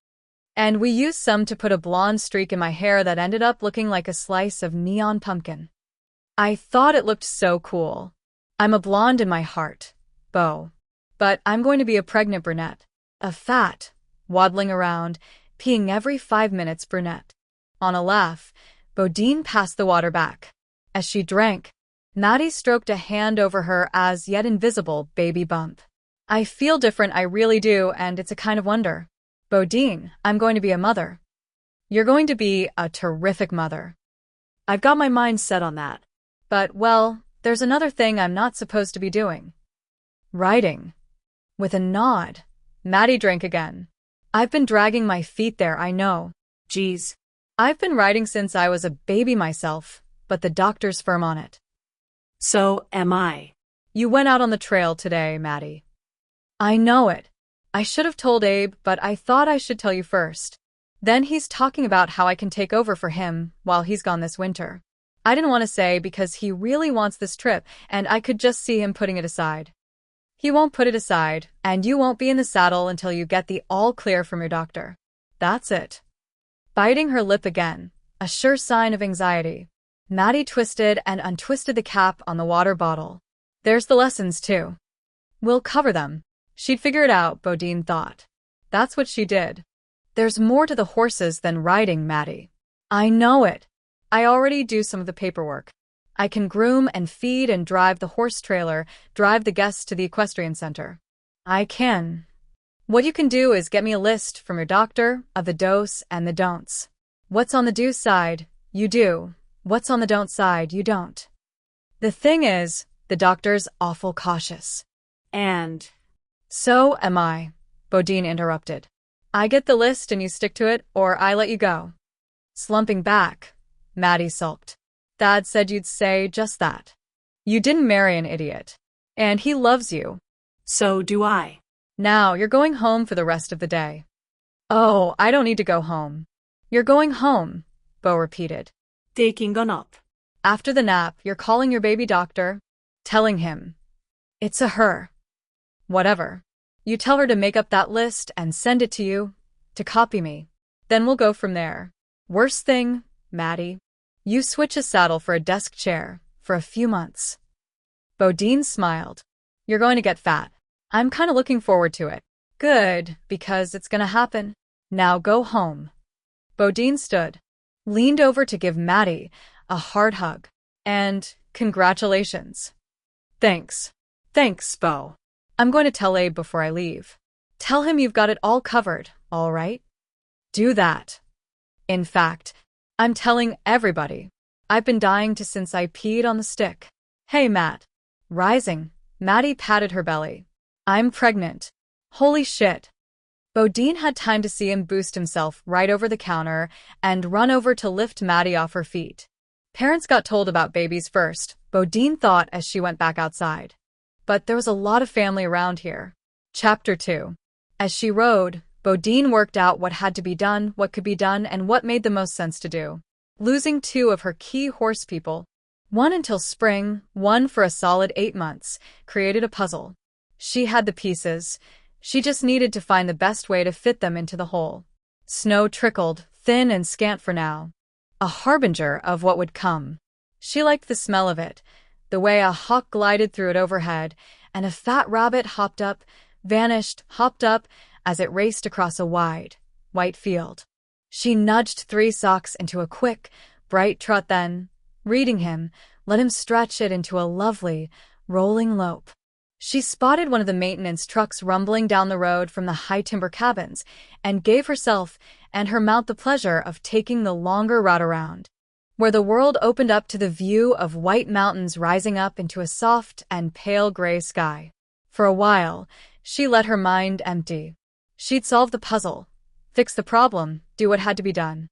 And we used some to put a blonde streak in my hair that ended up looking like a slice of neon pumpkin. I thought it looked so cool. I'm a blonde in my heart, Bo. But I'm going to be a pregnant brunette. A fat, waddling around, peeing every 5 minutes brunette. On a laugh, Bodine passed the water back. As she drank, Maddie stroked a hand over her as yet invisible baby bump. I feel different, I really do, and it's a kind of wonder. Bodine, I'm going to be a mother. You're going to be a terrific mother. I've got my mind set on that. But, well, there's another thing I'm not supposed to be doing. Writing. With a nod, Maddie drank again. I've been dragging my feet there, I know. Geez. I've been writing since I was a baby myself, but the doctor's firm on it. So am I. You went out on the trail today, Maddie. I know it. I should have told Abe, but I thought I should tell you first. Then he's talking about how I can take over for him while he's gone this winter. I didn't want to say because he really wants this trip, and I could just see him putting it aside. He won't put it aside, and you won't be in the saddle until you get the all clear from your doctor. That's it. Biting her lip again, a sure sign of anxiety, Maddie twisted and untwisted the cap on the water bottle. There's the lessons, too. We'll cover them. She'd figure it out, Bodine thought. That's what she did. There's more to the horses than riding, Maddie. I know it. I already do some of the paperwork. I can groom and feed and drive the horse trailer, drive the guests to the equestrian center. I can. What you can do is get me a list from your doctor of the dos and the don'ts. What's on the do side, you do. What's on the don't side, you don't. The thing is, the doctor's awful cautious. And so am I, Bodine interrupted. I get the list and you stick to it, or I let you go. Slumping back, Maddie sulked. Dad said you'd say just that. You didn't marry an idiot. And he loves you. So do I. Now you're going home for the rest of the day. Oh, I don't need to go home. You're going home, Bo repeated. Taking a nap. After the nap, you're calling your baby doctor, telling him. It's a her. Whatever. You tell her to make up that list and send it to you, to copy me. Then we'll go from there. Worst thing, Maddie, you switch a saddle for a desk chair for a few months. Bodine smiled. You're going to get fat. I'm kind of looking forward to it. Good, because it's going to happen. Now go home. Bodine stood, leaned over to give Maddie a hard hug. And congratulations. Thanks. Thanks, Bo. I'm going to tell Abe before I leave. Tell him you've got it all covered, all right? Do that. In fact, I'm telling everybody. I've been dying to since I peed on the stick. Hey, Matt. Rising, Maddie patted her belly. I'm pregnant. Holy shit. Bodine had time to see him boost himself right over the counter and run over to lift Maddie off her feet. Parents got told about babies first, Bodine thought as she went back outside. But there was a lot of family around here. Chapter 2. As she rode, Bodine worked out what had to be done, what could be done, and what made the most sense to do. Losing 2 of her key horse people, one until spring, one for a solid 8 months, created a puzzle. She had the pieces. She just needed to find the best way to fit them into the hole. Snow trickled, thin and scant for now, a harbinger of what would come. She liked the smell of it, the way a hawk glided through it overhead, and a fat rabbit hopped up, vanished, hopped up, as it raced across a wide, white field. She nudged 3 socks into a quick, bright trot then, reading him, let him stretch it into a lovely, rolling lope. She spotted one of the maintenance trucks rumbling down the road from the high timber cabins and gave herself and her mount the pleasure of taking the longer route around, where the world opened up to the view of white mountains rising up into a soft and pale gray sky. For a while, she let her mind empty. She'd solve the puzzle, fix the problem, do what had to be done.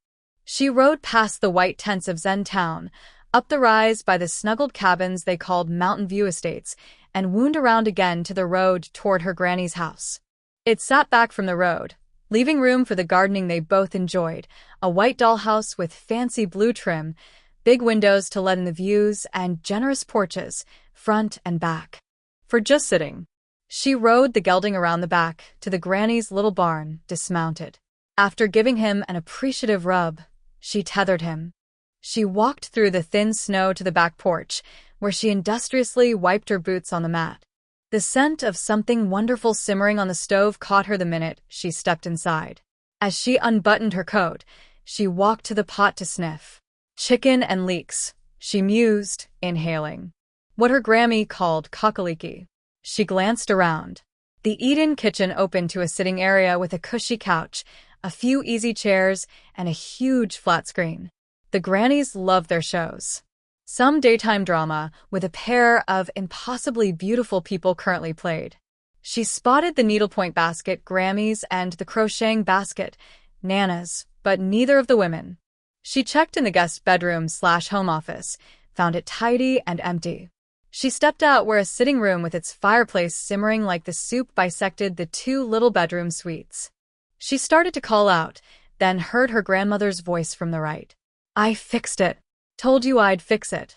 She rode past the white tents of Zen Town, up the rise by the snuggled cabins they called Mountain View Estates, and wound around again to the road toward her granny's house. It sat back from the road, leaving room for the gardening they both enjoyed, a white dollhouse with fancy blue trim, big windows to let in the views, and generous porches, front and back, for just sitting. She rode the gelding around the back to the granny's little barn, dismounted. After giving him an appreciative rub, she tethered him. She walked through the thin snow to the back porch, where she industriously wiped her boots on the mat. The scent of something wonderful simmering on the stove caught her the minute she stepped inside. As she unbuttoned her coat, she walked to the pot to sniff. Chicken and leeks, she mused, inhaling. What her Grammy called cockaliki. She glanced around. The eat-in kitchen opened to a sitting area with a cushy couch, a few easy chairs, and a huge flat screen. The grannies loved their shows. Some daytime drama with a pair of impossibly beautiful people currently played. She spotted the needlepoint basket, Grammys, and the crocheting basket, Nana's, but neither of the women. She checked in the guest bedroom/home office, found it tidy and empty. She stepped out where a sitting room with its fireplace simmering like the soup bisected the 2 little bedroom suites. She started to call out, then heard her grandmother's voice from the right. I fixed it. Told you I'd fix it.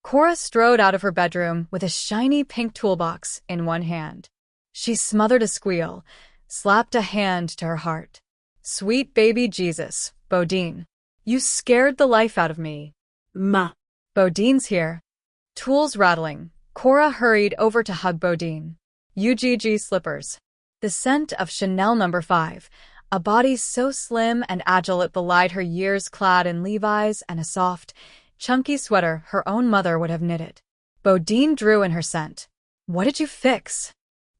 Cora strode out of her bedroom with a shiny pink toolbox in one hand. She smothered a squeal, slapped a hand to her heart. Sweet baby Jesus, Bodine. You scared the life out of me. Ma. Bodine's here. Tools rattling, Cora hurried over to hug Bodine. UGG slippers. The scent of Chanel No. 5, a body so slim and agile it belied her years clad in Levi's and a soft, chunky sweater her own mother would have knitted. Bodine drew in her scent. What did you fix?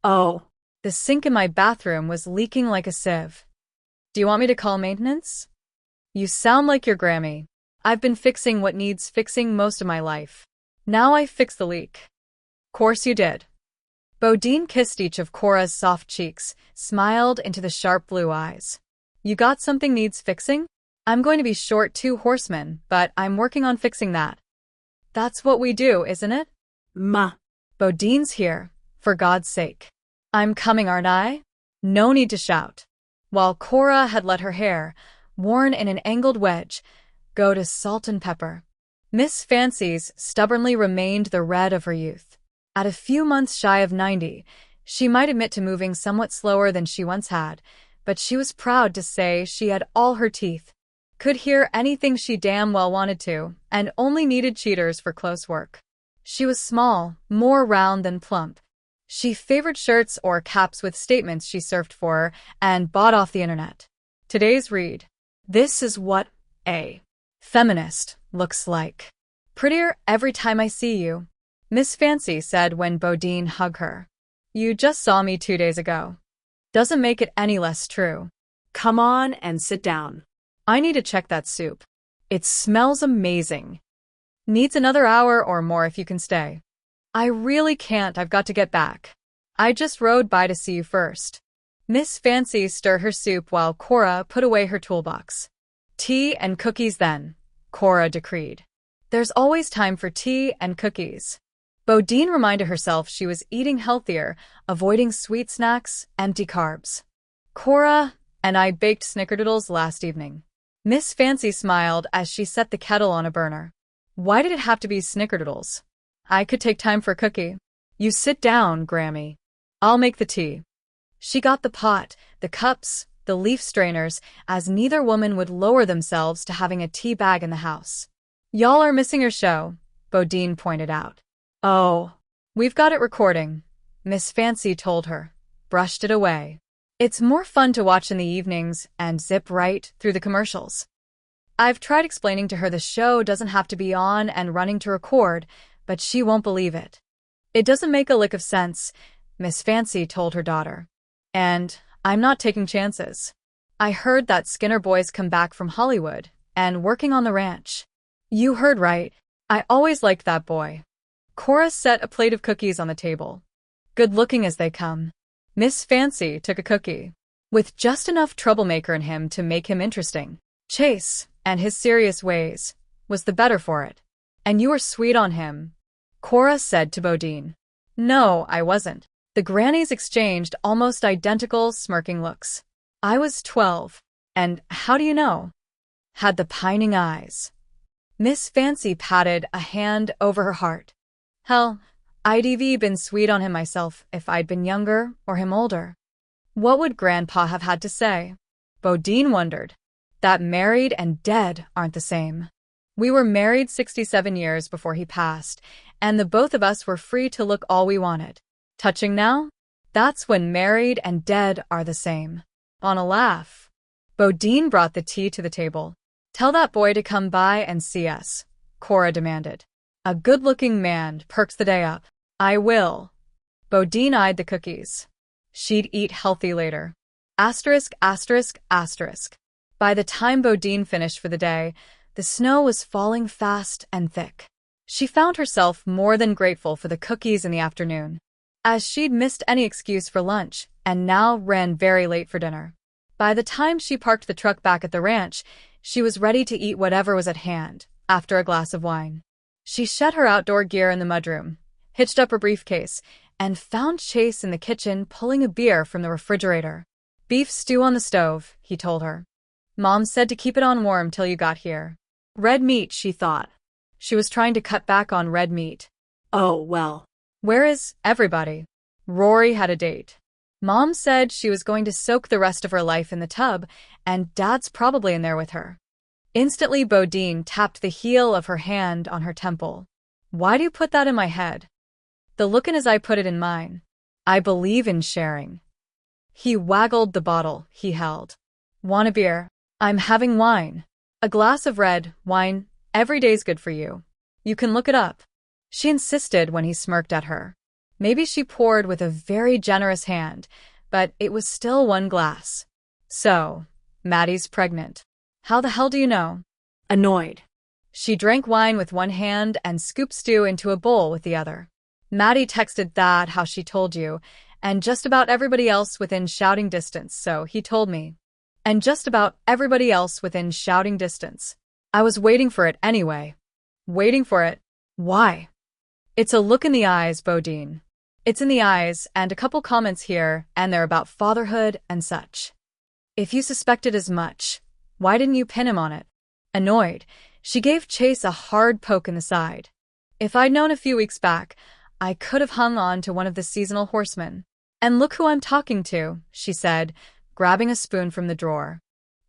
Oh. The sink in my bathroom was leaking like a sieve. Do you want me to call maintenance? You sound like your Grammy. I've been fixing what needs fixing most of my life. Now I fix the leak. Course you did. Bodine kissed each of Cora's soft cheeks, smiled into the sharp blue eyes. You got something needs fixing? I'm going to be short 2 horsemen, but I'm working on fixing that. That's what we do, isn't it? Ma. Bodine's here, for God's sake. I'm coming, aren't I? No need to shout. While Cora had let her hair, worn in an angled wedge, go to salt and pepper. Miss Fancy's stubbornly remained the red of her youth. At a few months shy of 90, she might admit to moving somewhat slower than she once had, but she was proud to say she had all her teeth, could hear anything she damn well wanted to, and only needed cheaters for close work. She was small, more round than plump. She favored shirts or caps with statements she surfed for and bought off the internet. Today's read. This is what a feminist looks like. Prettier every time I see you, Miss Fancy said when Bodine hugged her. You just saw me 2 days ago. Doesn't make it any less true. Come on and sit down. I need to check that soup. It smells amazing. Needs another hour or more if you can stay. I really can't, I've got to get back. I just rode by to see you first. Miss Fancy stirred her soup while Cora put away her toolbox. Tea and cookies then, Cora decreed. There's always time for tea and cookies. Bodine reminded herself she was eating healthier, avoiding sweet snacks, empty carbs. Cora and I baked snickerdoodles last evening. Miss Fancy smiled as she set the kettle on a burner. Why did it have to be snickerdoodles? I could take time for a cookie. You sit down, Grammy. I'll make the tea. She got the pot, the cups, the leaf strainers, as neither woman would lower themselves to having a tea bag in the house. Y'all are missing your show, Bodine pointed out. Oh, we've got it recording, Miss Fancy told her, brushed it away. It's more fun to watch in the evenings and zip right through the commercials. I've tried explaining to her the show doesn't have to be on and running to record, but she won't believe it. It doesn't make a lick of sense, Miss Fancy told her daughter. And I'm not taking chances. I heard that Skinner boy's come back from Hollywood and working on the ranch. You heard right. I always liked that boy. Cora set a plate of cookies on the table. Good looking as they come. Miss Fancy took a cookie. With just enough troublemaker in him to make him interesting. Chase, and his serious ways, was the better for it. And you were sweet on him, Cora said to Bodine. No, I wasn't. The grannies exchanged almost identical smirking looks. I was 12. And how do you know? Had the pining eyes. Miss Fancy patted a hand over her heart. Hell, I'd even been sweet on him myself if I'd been younger or him older. What would Grandpa have had to say? Bodine wondered. That married and dead aren't the same. We were married 67 years before he passed, and the both of us were free to look all we wanted. Touching now? That's when married and dead are the same. On a laugh. Bodine brought the tea to the table. Tell that boy to come by and see us, Cora demanded. A good-looking man perks the day up. I will. Bodine eyed the cookies. She'd eat healthy later. Asterisk, asterisk, asterisk. By the time Bodine finished for the day, the snow was falling fast and thick. She found herself more than grateful for the cookies in the afternoon, as she'd missed any excuse for lunch and now ran very late for dinner. By the time she parked the truck back at the ranch, she was ready to eat whatever was at hand, after a glass of wine. She shed her outdoor gear in the mudroom, hitched up her briefcase, and found Chase in the kitchen pulling a beer from the refrigerator. Beef stew on the stove, he told her. Mom said to keep it on warm till you got here. Red meat, she thought. She was trying to cut back on red meat. Oh, well. Where is everybody? Rory had a date. Mom said she was going to soak the rest of her life in the tub, and Dad's probably in there with her. Instantly, Bodine tapped the heel of her hand on her temple. Why do you put that in my head? The look in his eye put it in mine. I believe in sharing. He waggled the bottle he held. Want a beer? I'm having wine. A glass of red wine. Every day's good for you. You can look it up. She insisted when he smirked at her. Maybe she poured with a very generous hand, but it was still one glass. So, Maddie's pregnant. How the hell do you know? Annoyed. She drank wine with one hand and scooped stew into a bowl with the other. Maddie texted that how she told you, and just about everybody else within shouting distance, so he told me. And just about everybody else within shouting distance. I was waiting for it anyway. Waiting for it? Why? It's a look in the eyes, Bodine. It's in the eyes, and a couple comments here, and they're about fatherhood and such. If you suspected as much, why didn't you pin him on it? Annoyed, she gave Chase a hard poke in the side. If I'd known a few weeks back, I could have hung on to one of the seasonal horsemen. And look who I'm talking to, she said, grabbing a spoon from the drawer.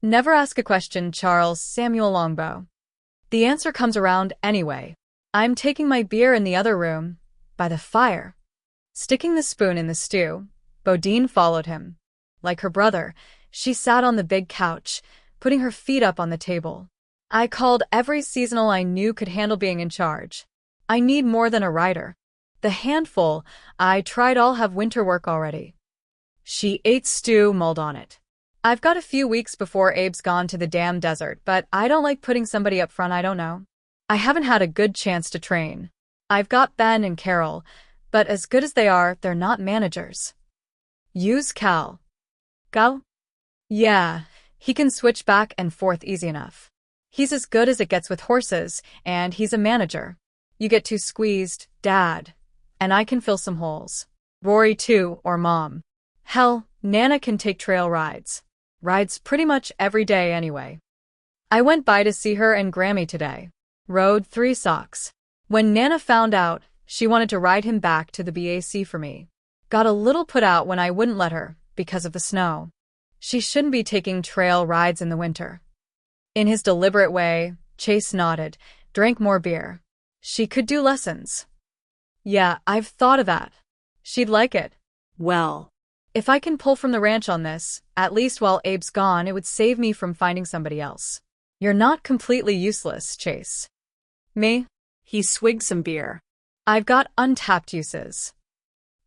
Never ask a question, Charles Samuel Longbow. The answer comes around anyway. I'm taking my beer in the other room, by the fire. Sticking the spoon in the stew, Bodine followed him. Like her brother, she sat on the big couch, putting her feet up on the table. I called every seasonal I knew could handle being in charge. I need more than a writer. The handful I tried all have winter work already. She ate stew, mulled on it. I've got a few weeks before Abe's gone to the damn desert, but I don't like putting somebody up front I don't know. I haven't had a good chance to train. I've got Ben and Carol, but as good as they are, they're not managers. Use Cal. Cal? Yeah, he can switch back and forth easy enough. He's as good as it gets with horses, and he's a manager. You get too squeezed, Dad. And I can fill some holes. Rory too, or Mom. Hell, Nana can take trail rides. Rides pretty much every day anyway. I went by to see her and Grammy today. Rode 3 socks. When Nana found out, she wanted to ride him back to the BAC for me. Got a little put out when I wouldn't let her, because of the snow. She shouldn't be taking trail rides in the winter. In his deliberate way, Chase nodded, drank more beer. She could do lessons. Yeah, I've thought of that. She'd like it. Well, if I can pull from the ranch on this, at least while Abe's gone, it would save me from finding somebody else. You're not completely useless, Chase. Me? he swigged some beer. I've got untapped uses.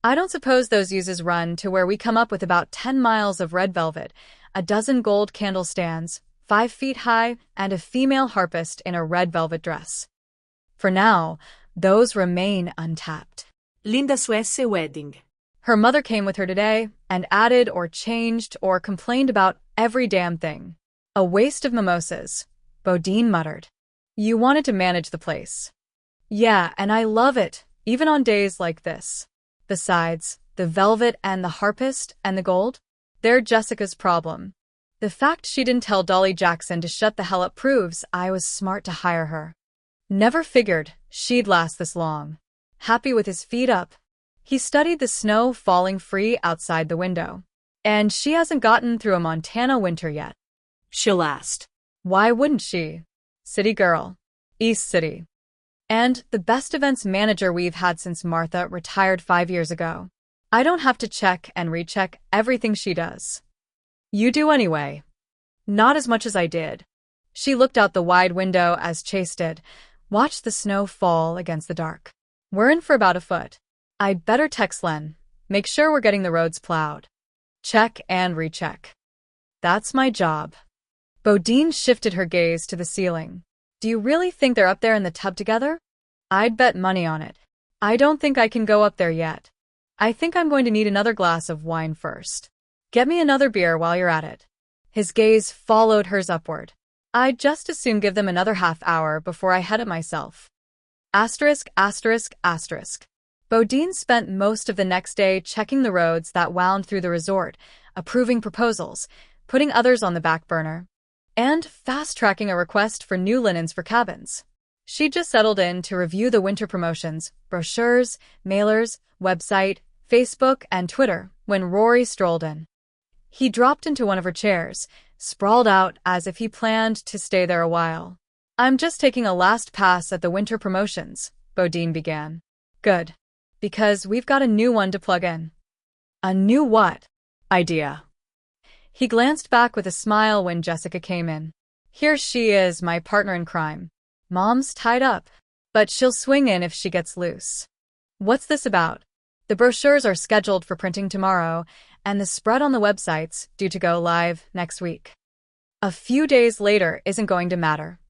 I don't suppose those uses run to where we come up with about 10 miles of red velvet, a dozen gold candle stands, 5 feet high, and a female harpist in a red velvet dress. For now, those remain untapped. Linda Suesse wedding. Her mother came with her today and added or changed or complained about every damn thing. A waste of mimosas, Bodine muttered. You wanted to manage the place. Yeah, and I love it, even on days like this. Besides, the velvet and the harpist and the gold? They're Jessica's problem. The fact she didn't tell Dolly Jackson to shut the hell up proves I was smart to hire her. Never figured she'd last this long. Happy with his feet up, he studied the snow falling free outside the window. And she hasn't gotten through a Montana winter yet. She'll last. Why wouldn't she? City girl. East City. And the best events manager we've had since Martha retired 5 years ago. I don't have to check and recheck everything she does. You do anyway. Not as much as I did. She looked out the wide window as Chase did, watched the snow fall against the dark. We're in for about a foot. I'd better text Len. Make sure we're getting the roads plowed. Check and recheck. That's my job. Bodine shifted her gaze to the ceiling. Do you really think they're up there in the tub together? I'd bet money on it. I don't think I can go up there yet. I think I'm going to need another glass of wine first. Get me another beer while you're at it. His gaze followed hers upward. I'd just as soon give them another half hour before I head it myself. Asterisk, asterisk, asterisk. Bodine spent most of the next day checking the roads that wound through the resort, approving proposals, putting others on the back burner, and fast-tracking a request for new linens for cabins. She just settled in to review the winter promotions, brochures, mailers, website, Facebook, and Twitter when Rory strolled in. He dropped into one of her chairs, sprawled out as if he planned to stay there a while. I'm just taking a last pass at the winter promotions, Bodine began. Good. Because we've got a new one to plug in. A new what? Idea. He glanced back with a smile when Jessica came in. Here she is, my partner in crime. Mom's tied up, but she'll swing in if she gets loose. What's this about? The brochures are scheduled for printing tomorrow, and the spread on the website's due to go live next week. A few days later isn't going to matter.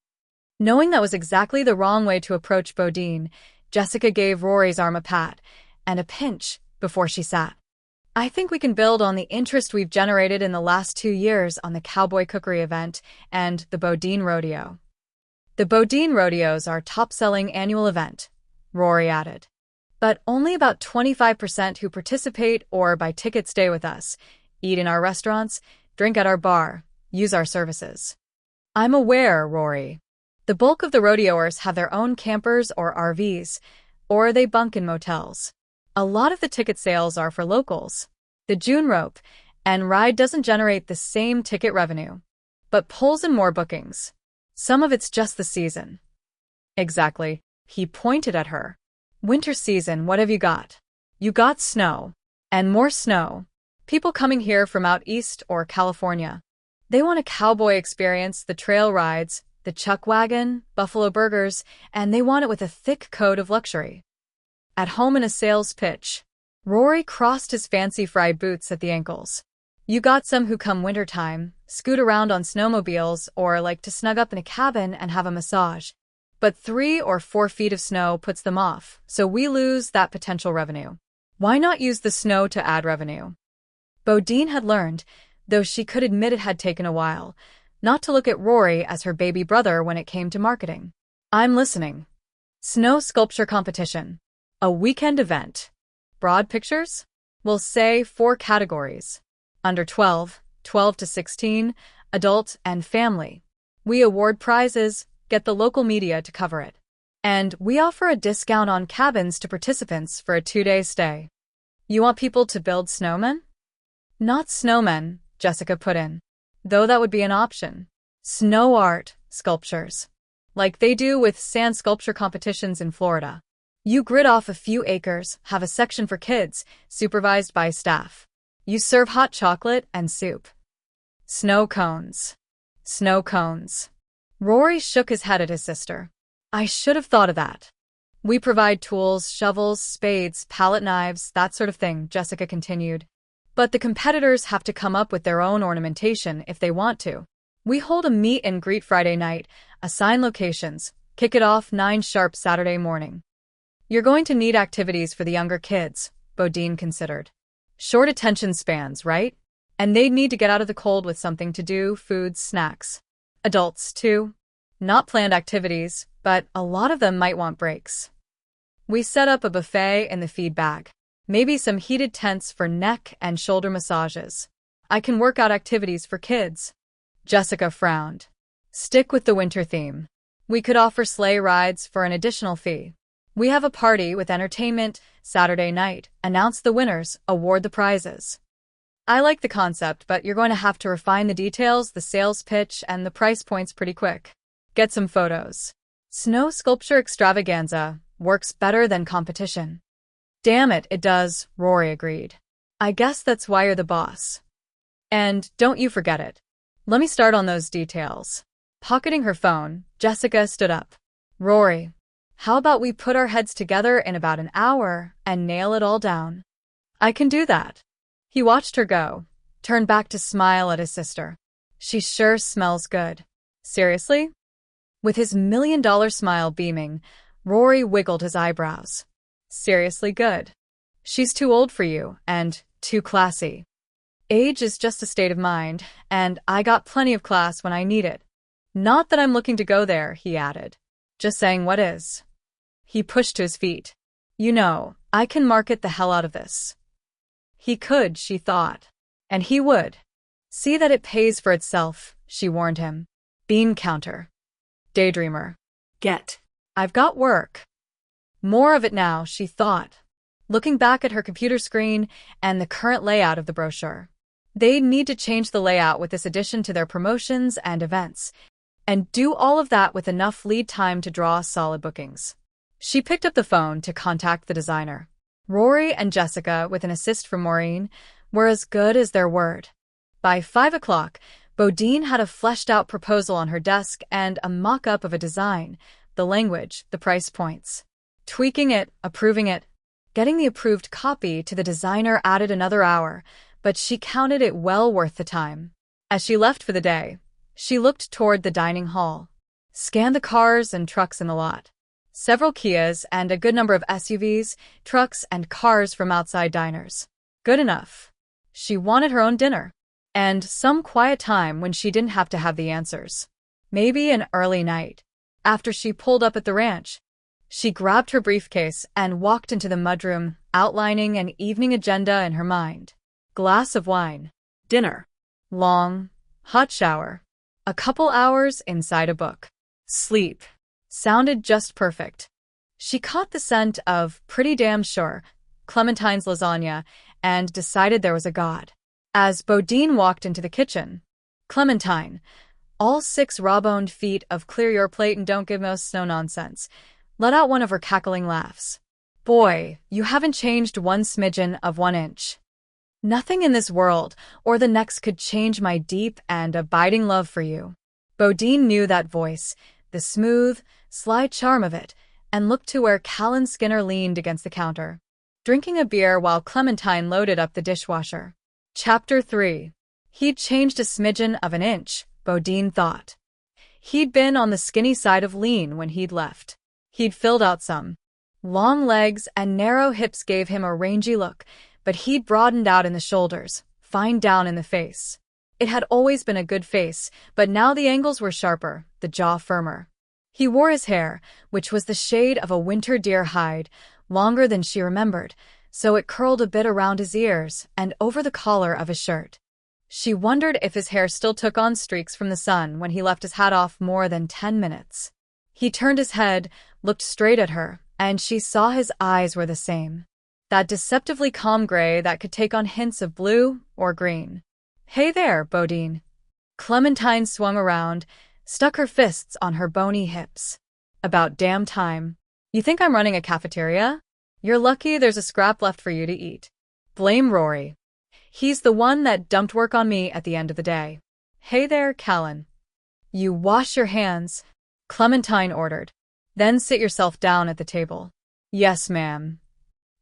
Knowing that was exactly the wrong way to approach Bodine, Jessica gave Rory's arm a pat and a pinch before she sat. I think we can build on the interest we've generated in the last 2 years on the Cowboy Cookery event and the Bodine Rodeo. The Bodine Rodeo's our top-selling annual event, Rory added. But only about 25% who participate or buy tickets stay with us, eat in our restaurants, drink at our bar, use our services. I'm aware, Rory. The bulk of the rodeoers have their own campers or RVs, or they bunk in motels. A lot of the ticket sales are for locals. The June rope and ride doesn't generate the same ticket revenue, but pulls in more bookings. Some of it's just the season. Exactly. He pointed at her. Winter season, what have you got? You got snow. And more snow. People coming here from out east or California. They want a cowboy experience, the trail rides, the chuck wagon, buffalo burgers, and they want it with a thick coat of luxury. At home in a sales pitch, Rory crossed his fancy fried boots at the ankles. You got some who come wintertime, scoot around on snowmobiles, or like to snug up in a cabin and have a massage. But 3 or 4 feet of snow puts them off, so we lose that potential revenue. Why not use the snow to add revenue? Bodine had learned, though she could admit it had taken a while, not to look at Rory as her baby brother when it came to marketing. I'm listening. Snow sculpture competition. A weekend event. Broad pictures? We'll say 4 categories. Under 12, 12 to 16, adult, and family. We award prizes, get the local media to cover it. And we offer a discount on cabins to participants for a 2-day stay. You want people to build snowmen? Not snowmen, Jessica put in. Though that would be an option. Snow art, sculptures. Like they do with sand sculpture competitions in Florida. You grid off a few acres, have a section for kids, supervised by staff. You serve hot chocolate and soup. Snow cones. Snow cones. Rory shook his head at his sister. I should have thought of that. We provide tools, shovels, spades, palette knives, that sort of thing, Jessica continued. But the competitors have to come up with their own ornamentation if they want to. We hold a meet and greet Friday night, assign locations, kick it off 9 sharp Saturday morning. You're going to need activities for the younger kids, Bodine considered. Short attention spans, right? And they'd need to get out of the cold with something to do, foods, snacks. Adults, too. Not planned activities, but a lot of them might want breaks. We set up a buffet in the feed bag. Maybe some heated tents for neck and shoulder massages. I can work out activities for kids. Jessica frowned. Stick with the winter theme. We could offer sleigh rides for an additional fee. We have a party with entertainment Saturday night, announce the winners, award the prizes. I like the concept, but you're going to have to refine the details, the sales pitch, and the price points pretty quick. Get some photos. Snow sculpture extravaganza works better than competition. Damn it, it does, Rory agreed. I guess that's why you're the boss. And don't you forget it. Let me start on those details. Pocketing her phone, Jessica stood up. Rory, how about we put our heads together in about an hour and nail it all down? I can do that. He watched her go, turned back to smile at his sister. She sure smells good. Seriously? With his $1,000,000 smile beaming, Rory wiggled his eyebrows. Seriously good. She's too old for you, and too classy. Age is just a state of mind, and I got plenty of class when I need it. Not that I'm looking to go there, he added. Just saying what is. He pushed to his feet. You know, I can market the hell out of this. He could, she thought. And he would. See that it pays for itself, she warned him. Bean counter. Daydreamer. Get. I've got work. More of it now, she thought, looking back at her computer screen and the current layout of the brochure. They'd need to change the layout with this addition to their promotions and events, and do all of that with enough lead time to draw solid bookings. She picked up the phone to contact the designer. Rory and Jessica, with an assist from Maureen, were as good as their word. By 5 o'clock, Bodine had a fleshed-out proposal on her desk and a mock-up of a design, the language, the price points. Tweaking it, approving it. Getting the approved copy to the designer added another hour, but she counted it well worth the time. As she left for the day, she looked toward the dining hall, scanned the cars and trucks in the lot. Several Kias and a good number of SUVs, trucks, and cars from outside diners. Good enough. She wanted her own dinner. And some quiet time when she didn't have to have the answers. Maybe an early night. After she pulled up at the ranch, she grabbed her briefcase and walked into the mudroom, outlining an evening agenda in her mind. Glass of wine. Dinner. Long, hot shower. A couple hours inside a book. Sleep. Sounded just perfect. She caught the scent of Pretty Damn Sure, Clementine's lasagna, and decided there was a god. As Bodine walked into the kitchen, Clementine, all 6 raw-boned feet of clear your plate and don't give most no nonsense, let out one of her cackling laughs. Boy, you haven't changed one smidgen of 1 inch. Nothing in this world or the next could change my deep and abiding love for you. Bodine knew that voice, the smooth, sly charm of it, and looked to where Callan Skinner leaned against the counter, drinking a beer while Clementine loaded up the dishwasher. Chapter 3 He'd changed a smidgen of an inch, Bodine thought. He'd been on the skinny side of lean when he'd left. He'd filled out some. Long legs and narrow hips gave him a rangy look, but he'd broadened out in the shoulders, fine down in the face. It had always been a good face, but now the angles were sharper, the jaw firmer. He wore his hair, which was the shade of a winter deer hide, longer than she remembered, so it curled a bit around his ears and over the collar of his shirt. She wondered if his hair still took on streaks from the sun when he left his hat off more than 10 minutes. He turned his head, looked straight at her, and she saw his eyes were the same. That deceptively calm gray that could take on hints of blue or green. "Hey there, Bodine." Clementine swung around, stuck her fists on her bony hips. "About damn time. You think I'm running a cafeteria? You're lucky there's a scrap left for you to eat. Blame Rory. He's the one that dumped work on me at the end of the day. Hey there, Callan. You wash your hands," Clementine ordered. "Then sit yourself down at the table." "Yes, ma'am."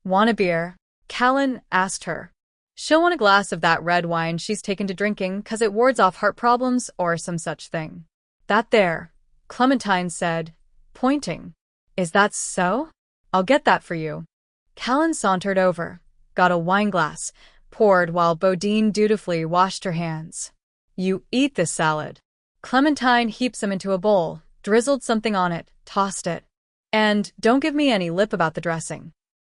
"Want a beer?" Callan asked her. "She'll want a glass of that red wine she's taken to drinking 'cause it wards off heart problems or some such thing." "That there," Clementine said, pointing. "Is that so? I'll get that for you." Callan sauntered over, got a wineglass, poured while Bodine dutifully washed her hands. "You eat this salad." Clementine heaped some into a bowl, drizzled something on it, tossed it. "And don't give me any lip about the dressing."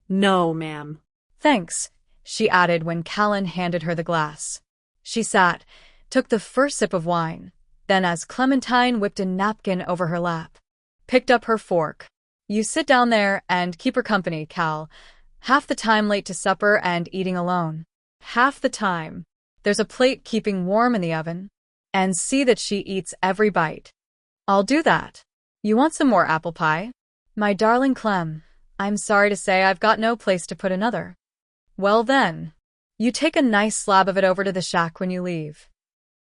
No, ma'am. "Thanks," she added when Callan handed her the glass. She sat, took the first sip of wine, then as Clementine whipped a napkin over her lap, picked up her fork. "You sit down there and keep her company, Cal. Half the time late to supper and eating alone. Half the time. There's a plate keeping warm in the oven. And see that she eats every bite." "I'll do that. You want some more apple pie?" "My darling Clem, I'm sorry to say I've got no place to put another." "Well then, you take a nice slab of it over to the shack when you leave."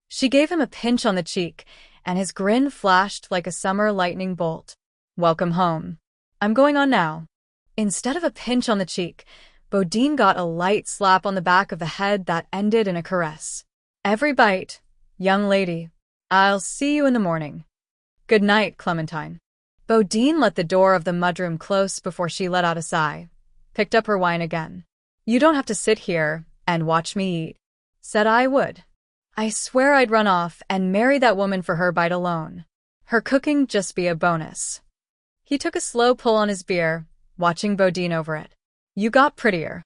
She gave him a pinch on the cheek, and his grin flashed like a summer lightning bolt. "Welcome home. I'm going on now." Instead of a pinch on the cheek, Bodine got a light slap on the back of the head that ended in a caress. "Every bite, young lady. I'll see you in the morning." "Good night, Clementine." Bodine let the door of the mudroom close before she let out a sigh, picked up her wine again. "You don't have to sit here and watch me eat." "Said I would. I swear I'd run off and marry that woman for her bite alone. Her cooking just be a bonus." He took a slow pull on his beer, watching Bodine over it. "You got prettier."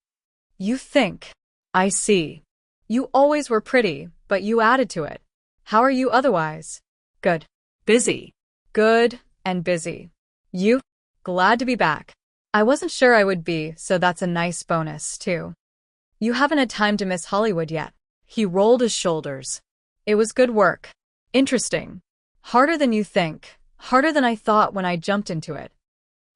"You think. I see. You always were pretty, but you added to it. How are you otherwise?" "Good." Busy. "Good and busy. You?" "Glad to be back. I wasn't sure I would be, so that's a nice bonus, too." "You haven't had time to miss Hollywood yet." He rolled his shoulders. "It was good work. Interesting. Harder than you think. Harder than I thought when I jumped into it."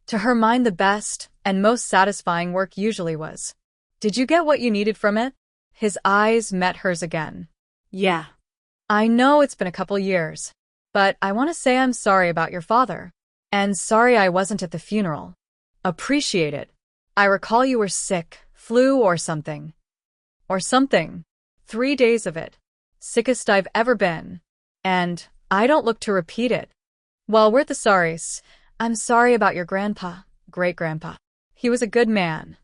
To her mind, the best and most satisfying work usually was. "Did you get what you needed from it?" His eyes met hers again. Yeah. "I know it's been a couple years, but I want to say I'm sorry about your father. And sorry I wasn't at the funeral. Appreciate it. I recall you were sick, flu or something. Or something. 3 days of it. Sickest I've ever been. And I don't look to repeat it. Well, we're the sorries. I'm sorry about your grandpa, great-grandpa. He was a good man."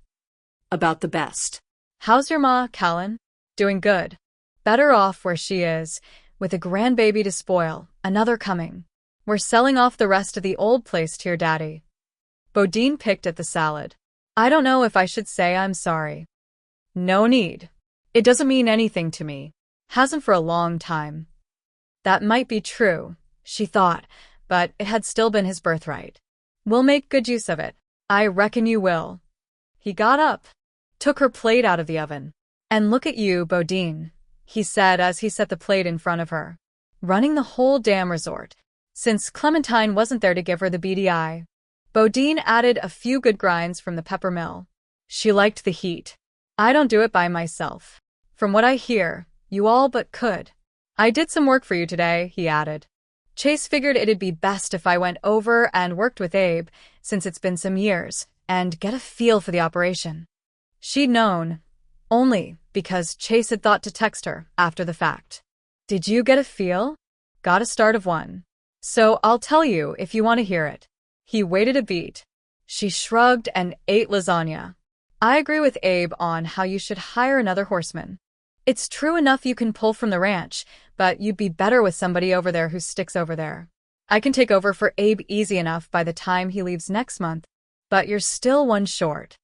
About the best. "How's your ma, Callan?" "Doing good. Better off where she is, with a grandbaby to spoil, another coming. We're selling off the rest of the old place to your daddy." Bodine picked at the salad. "I don't know if I should say I'm sorry." "No need. It doesn't mean anything to me. Hasn't for a long time." That might be true, she thought, but it had still been his birthright. "We'll make good use of it. I reckon you will." He got up, took her plate out of the oven. "And look at you, Bodine," he said as he set the plate in front of her. "Running the whole damn resort." Since Clementine wasn't there to give her the beady eye, Bodine added a few good grinds from the pepper mill. She liked the heat. "I don't do it by myself. From what I hear, you all but could. I did some work for you today," he added. "Chase figured it'd be best if I went over and worked with Abe, since it's been some years, and get a feel for the operation." She'd known. Only, because Chase had thought to text her after the fact. Did you get a feel? Got a start of one. So I'll tell you if you want to hear it. He waited a beat. She shrugged and ate lasagna. I agree with Abe on how you should hire another horseman. It's true enough you can pull from the ranch, but you'd be better with somebody over there who sticks over there. I can take over for Abe easy enough by the time he leaves next month, but you're still one short.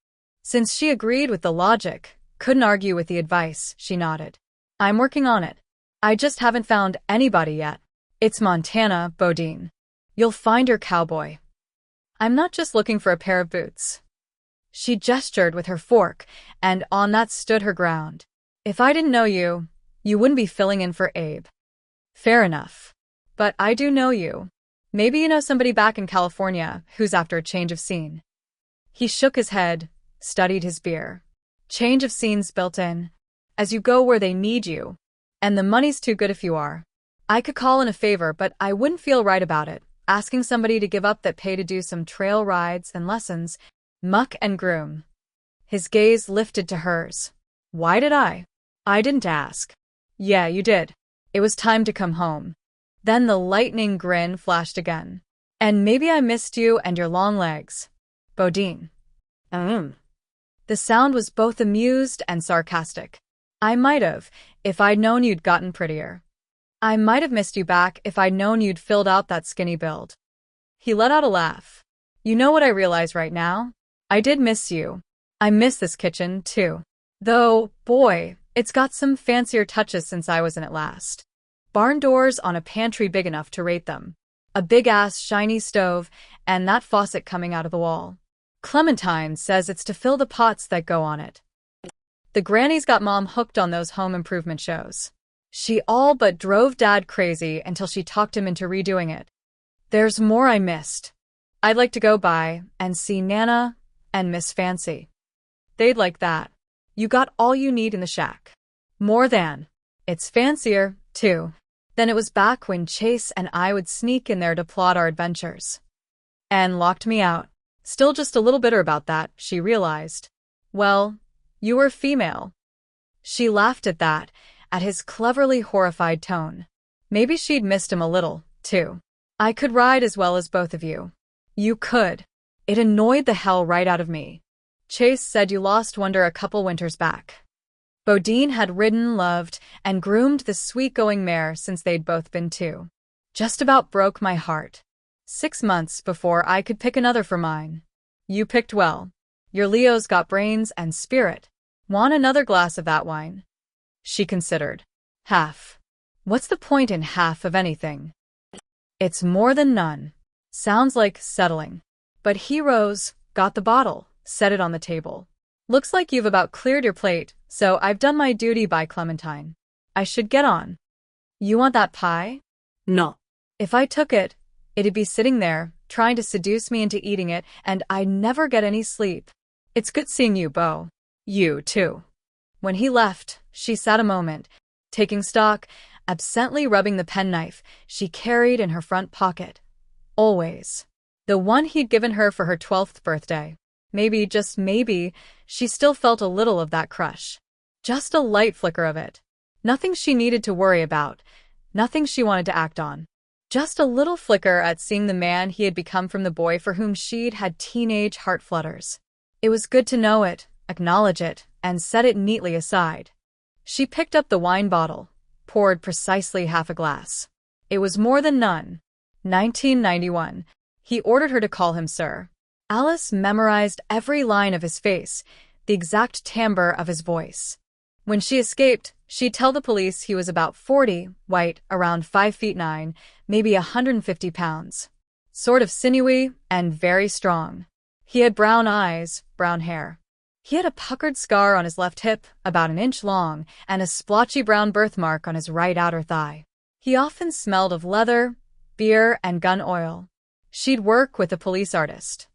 Since she agreed with the logic, couldn't argue with the advice, she nodded. I'm working on it. I just haven't found anybody yet. It's Montana, Bodine. You'll find your cowboy. I'm not just looking for a pair of boots. She gestured with her fork, and on that stood her ground. If I didn't know you, you wouldn't be filling in for Abe. Fair enough. But I do know you. Maybe you know somebody back in California who's after a change of scene. He shook his head, studied his beer. Change of scene's built in. As you go where they need you. And the money's too good if you are. I could call in a favor, but I wouldn't feel right about it. Asking somebody to give up that pay to do some trail rides and lessons, muck and groom. His gaze lifted to hers. Why did I? I didn't ask. Yeah, you did. It was time to come home. Then the lightning grin flashed again. And maybe I missed you and your long legs. Bodine. The sound was both amused and sarcastic. I might have, if I'd known you'd gotten prettier. I might have missed you back if I'd known you'd filled out that skinny build. He let out a laugh. You know what I realize right now? I did miss you. I miss this kitchen, too. Though, boy, it's got some fancier touches since I was in it last. Barn doors on a pantry big enough to rate them. A big-ass shiny stove, and that faucet coming out of the wall. Clementine says it's to fill the pots that go on it. The granny's got Mom hooked on those home improvement shows. She all but drove Dad crazy until she talked him into redoing it. There's more I missed. I'd like to go by and see Nana and Miss Fancy. They'd like that. You got all you need in the shack. More than. It's fancier, too. Then it was back when Chase and I would sneak in there to plot our adventures. And locked me out. Still just a little bitter about that, she realized. Well, you were female. She laughed at that, at his cleverly horrified tone. Maybe she'd missed him a little, too. I could ride as well as both of you. You could. It annoyed the hell right out of me. Chase said you lost Wonder a couple winters back. Bodine had ridden, loved, and groomed the sweet-going mare since they'd both been two. Just about broke my heart. 6 months before I could pick another for mine. You picked well. Your Leo's got brains and spirit. Want another glass of that wine? She considered. Half. What's the point in half of anything? It's more than none. Sounds like settling. But he rose, got the bottle, set it on the table. Looks like you've about cleared your plate, so I've done my duty by Clementine. I should get on. You want that pie? No. If I took it, it'd be sitting there, trying to seduce me into eating it, and I'd never get any sleep. It's good seeing you, Beau. You, too. When he left, she sat a moment, taking stock, absently rubbing the penknife she carried in her front pocket. Always. The one he'd given her for her 12th birthday. Maybe, just maybe, she still felt a little of that crush. Just a light flicker of it. Nothing she needed to worry about. Nothing she wanted to act on. Just a little flicker at seeing the man he had become from the boy for whom she'd had teenage heart flutters. It was good to know it, acknowledge it, and set it neatly aside. She picked up the wine bottle, poured precisely half a glass. It was more than none. 1991. He ordered her to call him sir. Alice memorized every line of his face, the exact timbre of his voice. When she escaped, she'd tell the police he was about 40, white, around 5'9", maybe 150 pounds. Sort of sinewy and very strong. He had brown eyes, brown hair. He had a puckered scar on his left hip, about 1 inch long, and a splotchy brown birthmark on his right outer thigh. He often smelled of leather, beer, and gun oil. She'd work with a police artist.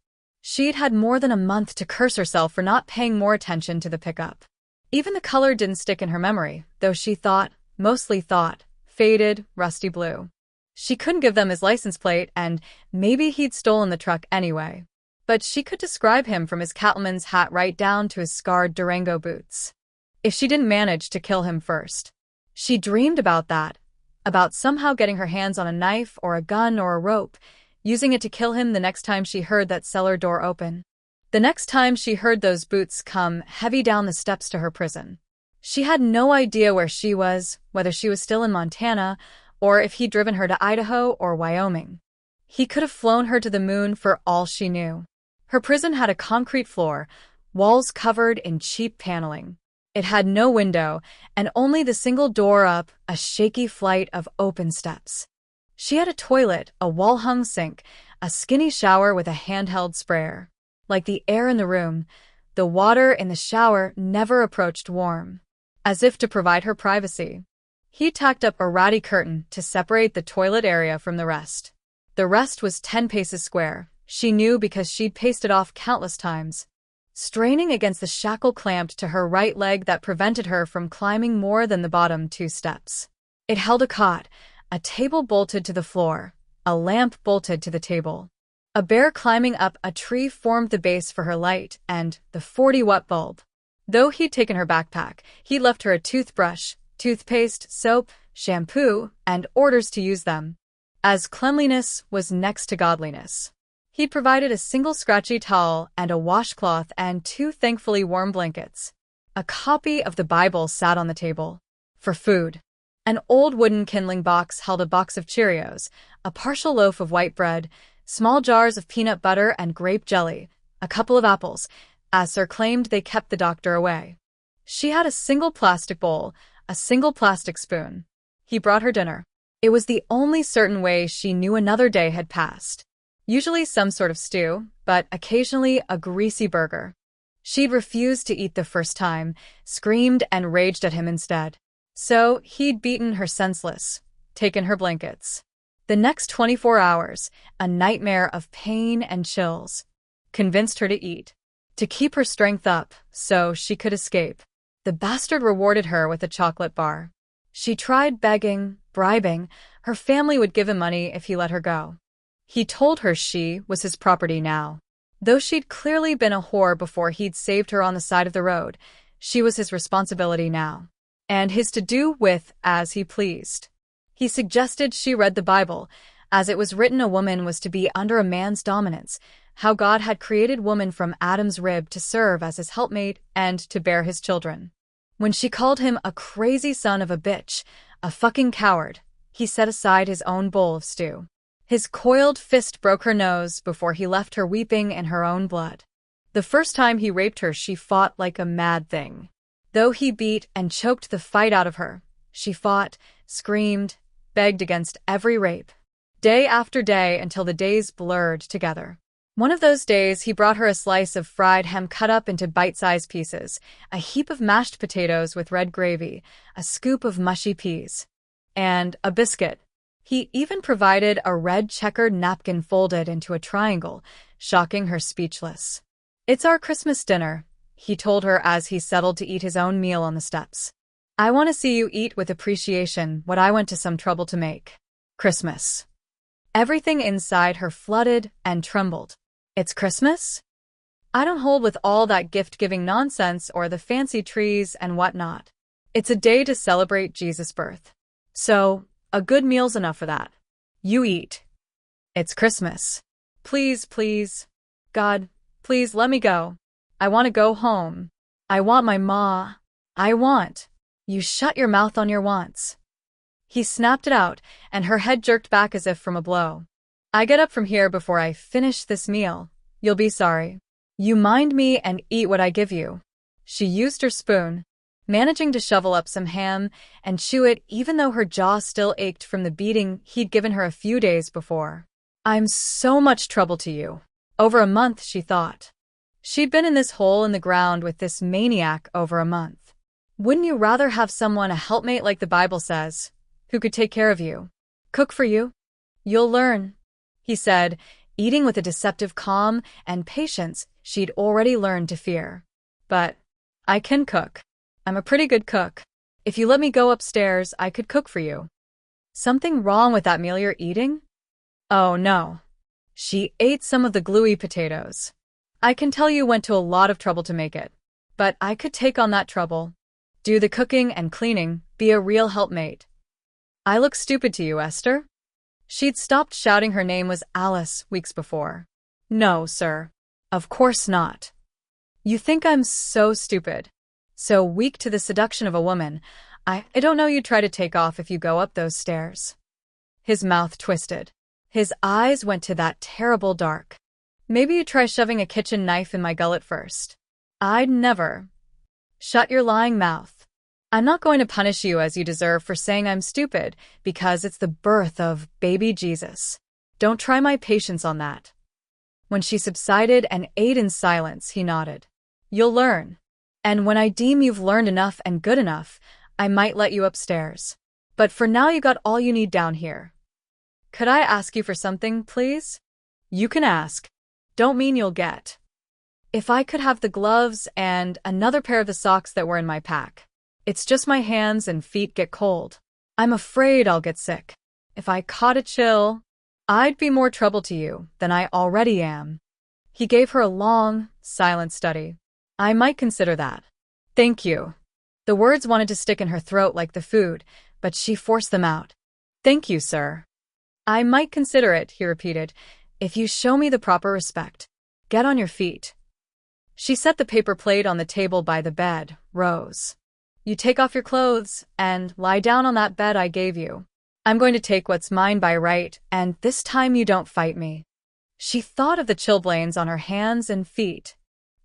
She'd had more than a month to curse herself for not paying more attention to the pickup. Even the color didn't stick in her memory, though she thought, mostly thought, faded, rusty blue. She couldn't give them his license plate, and maybe he'd stolen the truck anyway. But she could describe him from his cattleman's hat right down to his scarred Durango boots. if she didn't manage to kill him first. She dreamed about that, about somehow getting her hands on a knife or a gun or a rope, using it to kill him the next time she heard that cellar door open. The next time she heard those boots come heavy down the steps to her prison. She had no idea where she was, whether she was still in Montana, or if he'd driven her to Idaho or Wyoming. He could have flown her to the moon for all she knew. Her prison had a concrete floor, walls covered in cheap paneling. It had no window, and only the single door up a shaky flight of open steps. She had a toilet, a wall-hung sink, a skinny shower with a handheld sprayer. Like the air in the room, the water in the shower never approached warm, as if to provide her privacy. He tacked up a ratty curtain to separate the toilet area from the rest. The rest was 10 paces square, she knew because she'd paced it off countless times. Straining against the shackle clamped to her right leg that prevented her from climbing more than the bottom 2 steps. It held a cot, a table bolted to the floor, a lamp bolted to the table. A bear climbing up a tree formed the base for her light and the 40-watt bulb. Though he'd taken her backpack, he'd left her a toothbrush, toothpaste, soap, shampoo, and orders to use them, as cleanliness was next to godliness. He'd provided a single scratchy towel and a washcloth and 2 thankfully warm blankets. A copy of the Bible sat on the table. For food, an old wooden kindling box held a box of Cheerios, a partial loaf of white bread, small jars of peanut butter and grape jelly, a couple of apples, as Sir claimed they kept the doctor away. She had a single plastic bowl, a single plastic spoon. He brought her dinner. It was the only certain way she knew another day had passed. Usually some sort of stew, but occasionally a greasy burger. She'd refused to eat the first time, screamed and raged at him instead. So he'd beaten her senseless, taken her blankets. The next 24 hours, a nightmare of pain and chills, convinced her to eat, to keep her strength up so she could escape. The bastard rewarded her with a chocolate bar. She tried begging, bribing, her family would give him money if he let her go. He told her she was his property now. Though she'd clearly been a whore before he'd saved her on the side of the road, she was his responsibility now, and his to do with as he pleased. He suggested she read the Bible, as it was written a woman was to be under a man's dominance, how God had created woman from Adam's rib to serve as his helpmate and to bear his children. When she called him a crazy son of a bitch, a fucking coward, he set aside his own bowl of stew. His coiled fist broke her nose before he left her weeping in her own blood. The first time he raped her, she fought like a mad thing. Though he beat and choked the fight out of her, she fought, screamed, begged against every rape. Day after day until the days blurred together. One of those days, he brought her a slice of fried ham cut up into bite-sized pieces, a heap of mashed potatoes with red gravy, a scoop of mushy peas, and a biscuit. He even provided a red checkered napkin folded into a triangle, shocking her speechless. "It's our Christmas dinner," he told her as he settled to eat his own meal on the steps. "I want to see you eat with appreciation what I went to some trouble to make. Christmas." Everything inside her flooded and trembled. "It's Christmas? I don't hold with all that gift-giving nonsense or the fancy trees and whatnot. It's a day to celebrate Jesus' birth. So, a good meal's enough for that. You eat. It's Christmas. Please, please. God, please let me go. I want to go home. I want my ma. I want." "You shut your mouth on your wants." He snapped it out, and her head jerked back as if from a blow. "I get up from here before I finish this meal. You'll be sorry. You mind me and eat what I give you." She used her spoon, managing to shovel up some ham and chew it even though her jaw still ached from the beating he'd given her a few days before. "I'm so much trouble to you." Over a month, she thought. She'd been in this hole in the ground with this maniac over a month. Wouldn't you rather have someone, a helpmate like the Bible says, who could take care of you, cook for you? "You'll learn," he said, eating with a deceptive calm and patience she'd already learned to fear. "But I can cook. I'm a pretty good cook. If you let me go upstairs, I could cook for you." "Something wrong with that meal you're eating?" "Oh, no." She ate some of the gluey potatoes. "I can tell you went to a lot of trouble to make it. But I could take on that trouble. Do the cooking and cleaning, be a real helpmate. I look stupid to you, Esther? She'd stopped shouting her name was Alice weeks before. No, sir. Of course not. You think I'm so stupid, so weak to the seduction of a woman. I don't know you'd try to take off if you go up those stairs. His mouth twisted. His eyes went to that terrible dark. Maybe you try shoving a kitchen knife in my gullet first. I'd never. Shut your lying mouth. I'm not going to punish you as you deserve for saying I'm stupid, because it's the birth of baby Jesus. Don't try my patience on that. When she subsided and ate in silence, he nodded. You'll learn. And when I deem you've learned enough and good enough, I might let you upstairs. But for now you got all you need down here. Could I ask you for something, please? You can ask. Don't mean you'll get. If I could have the gloves and another pair of the socks that were in my pack. It's just my hands and feet get cold. I'm afraid I'll get sick. If I caught a chill, I'd be more trouble to you than I already am. He gave her a long, silent study. I might consider that. Thank you. The words wanted to stick in her throat like the food, but she forced them out. Thank you, sir. I might consider it, he repeated, if you show me the proper respect. Get on your feet. She set the paper plate on the table by the bed, rose. You take off your clothes and lie down on that bed I gave you. I'm going to take what's mine by right, and this time you don't fight me. She thought of the chilblains on her hands and feet.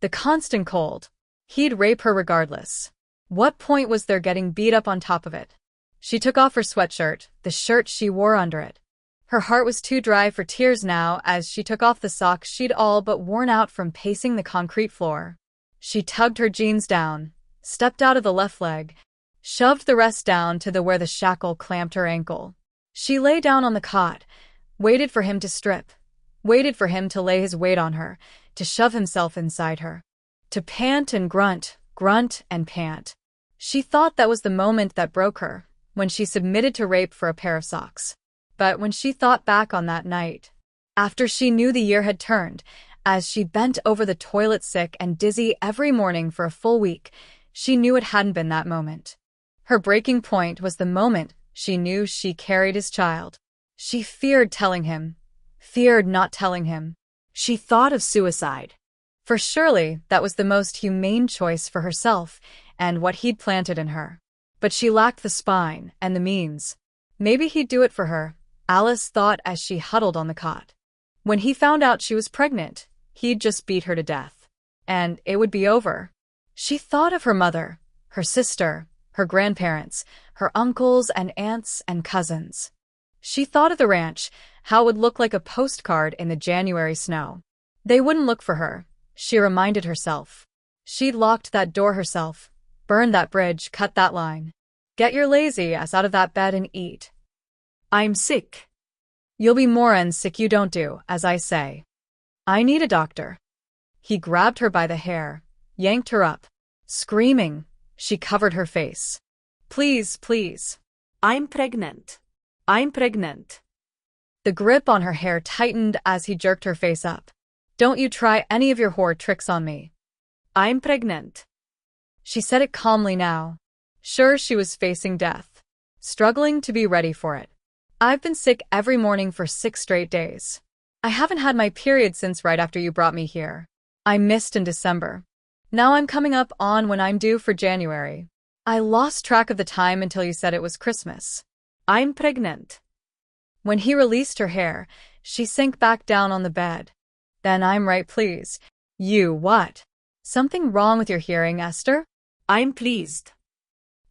The constant cold. He'd rape her regardless. What point was there getting beat up on top of it? She took off her sweatshirt, the shirt she wore under it. Her heart was too dry for tears now as she took off the socks she'd all but worn out from pacing the concrete floor. She tugged her jeans down, stepped out of the left leg, shoved the rest down to where the shackle clamped her ankle. She lay down on the cot, waited for him to strip, waited for him to lay his weight on her, to shove himself inside her, to pant and grunt, grunt and pant. She thought that was the moment that broke her, when she submitted to rape for a pair of socks. But when she thought back on that night, after she knew the year had turned, as she bent over the toilet sick and dizzy every morning for a full week, she knew it hadn't been that moment. Her breaking point was the moment she knew she carried his child. She feared telling him, feared not telling him. She thought of suicide. For surely that was the most humane choice for herself and what he'd planted in her. But she lacked the spine and the means. Maybe he'd do it for her, Alice thought as she huddled on the cot. When he found out she was pregnant, he'd just beat her to death. And it would be over. She thought of her mother, her sister, her grandparents, her uncles and aunts and cousins. She thought of the ranch, how it would look like a postcard in the January snow. They wouldn't look for her, she reminded herself. She'd locked that door herself, burned that bridge, cut that line. Get your lazy ass out of that bed and eat. I'm sick. You'll be more'n sick you don't do, as I say. I need a doctor. He grabbed her by the hair, yanked her up. Screaming, she covered her face. Please, please. I'm pregnant. I'm pregnant. The grip on her hair tightened as he jerked her face up. Don't you try any of your whore tricks on me. I'm pregnant. She said it calmly now, sure she was facing death, struggling to be ready for it. I've been sick every morning for 6 straight days. I haven't had my period since right after you brought me here. I missed in December. Now I'm coming up on when I'm due for January. I lost track of the time until you said it was Christmas. I'm pregnant. When he released her hair, she sank back down on the bed. Then I'm right, please. You what? Something wrong with your hearing, Esther? I'm pleased.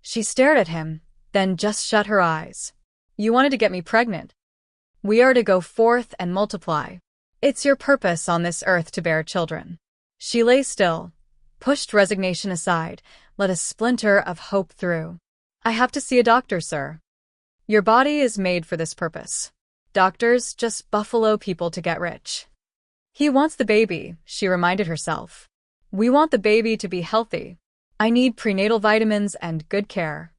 She stared at him, then just shut her eyes. You wanted to get me pregnant. We are to go forth and multiply. It's your purpose on this earth to bear children. She lay still, pushed resignation aside, let a splinter of hope through. I have to see a doctor, sir. Your body is made for this purpose. Doctors just buffalo people to get rich. He wants the baby, she reminded herself. We want the baby to be healthy. I need prenatal vitamins and good care.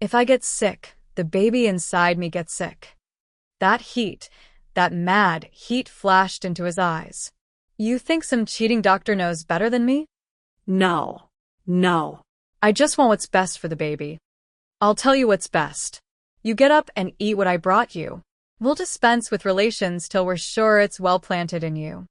If I get sick, the baby inside me gets sick. That heat, that mad heat flashed into his eyes. You think some cheating doctor knows better than me? No. I just want what's best for the baby. I'll tell you what's best. You get up and eat what I brought you. We'll dispense with relations till we're sure it's well planted in you.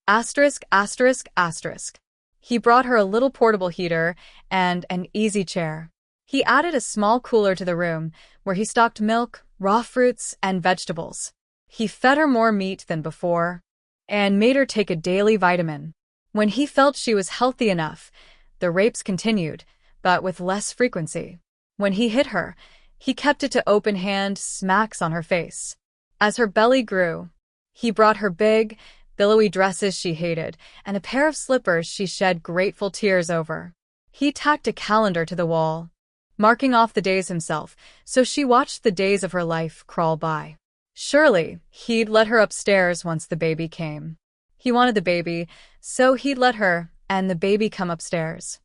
Asterisk, asterisk, asterisk. He brought her a little portable heater and an easy chair. He added a small cooler to the room, where he stocked milk, raw fruits, and vegetables. He fed her more meat than before, and made her take a daily vitamin. When he felt she was healthy enough, the rapes continued, but with less frequency. When he hit her, he kept it to open hand smacks on her face. As her belly grew, he brought her big, billowy dresses she hated and a pair of slippers she shed grateful tears over. He tacked a calendar to the wall, marking off the days himself, so she watched the days of her life crawl by. Surely, he'd let her upstairs once the baby came. He wanted the baby, so he'd let her and the baby come upstairs.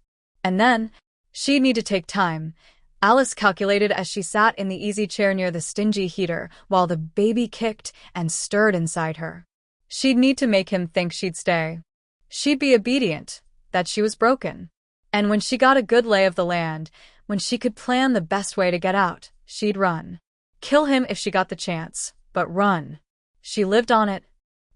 And then, she'd need to take time, Alice calculated as she sat in the easy chair near the stingy heater while the baby kicked and stirred inside her. She'd need to make him think she'd stay. She'd be obedient, that she was broken. And when she got a good lay of the land, when she could plan the best way to get out, she'd run. Kill him if she got the chance, but run. She lived on it.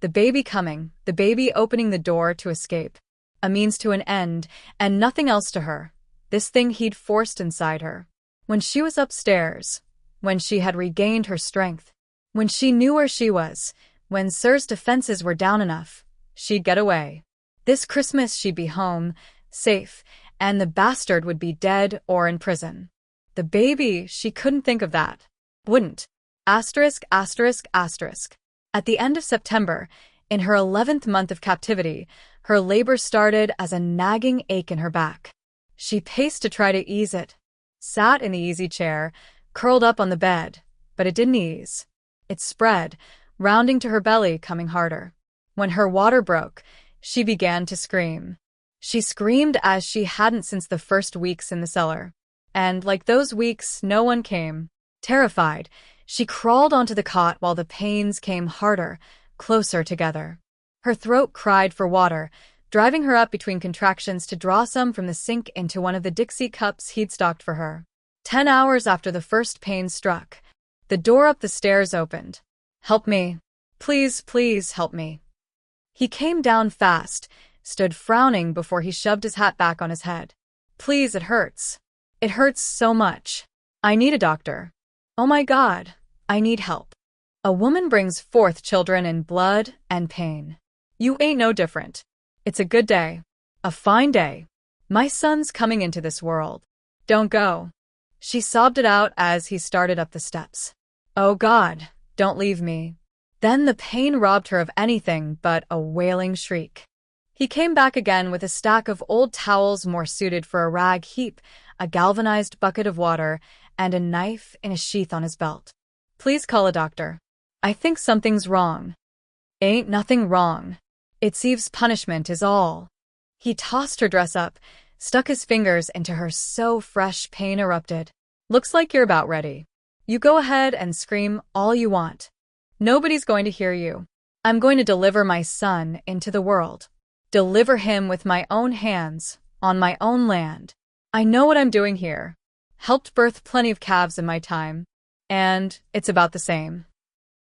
The baby coming, the baby opening the door to escape. A means to an end, and nothing else to her. This thing he'd forced inside her. When she was upstairs, when she had regained her strength, when she knew where she was, when Sir's defenses were down enough, she'd get away. This Christmas she'd be home, safe, and the bastard would be dead or in prison. The baby, she couldn't think of that. Wouldn't. Asterisk, asterisk, asterisk. At the end of September, in her 11th month of captivity, her labor started as a nagging ache in her back. She paced to try to ease it, sat in the easy chair, curled up on the bed, but it didn't ease. It spread, rounding to her belly, coming harder. When her water broke, she began to scream. She screamed as she hadn't since the first weeks in the cellar. And like those weeks, no one came. Terrified, she crawled onto the cot while the pains came harder, closer together. Her throat cried for water, driving her up between contractions to draw some from the sink into one of the Dixie cups he'd stocked for her. 10 hours after the first pain struck, the door up the stairs opened. "Help me. Please, please help me." He came down fast, stood frowning before he shoved his hat back on his head. "Please, it hurts. It hurts so much. I need a doctor. Oh my God, I need help. A woman brings forth children in blood and pain. You ain't no different. It's a good day. A fine day. My son's coming into this world. Don't go." She sobbed it out as he started up the steps. "Oh God, don't leave me." Then the pain robbed her of anything but a wailing shriek. He came back again with a stack of old towels more suited for a rag heap, a galvanized bucket of water, and a knife in a sheath on his belt. "Please call a doctor. I think something's wrong." "Ain't nothing wrong. It's Eve's punishment is all." He tossed her dress up, stuck his fingers into her so fresh pain erupted. "Looks like you're about ready. You go ahead and scream all you want. Nobody's going to hear you. I'm going to deliver my son into the world. Deliver him with my own hands, on my own land. I know what I'm doing here. Helped birth plenty of calves in my time. And it's about the same."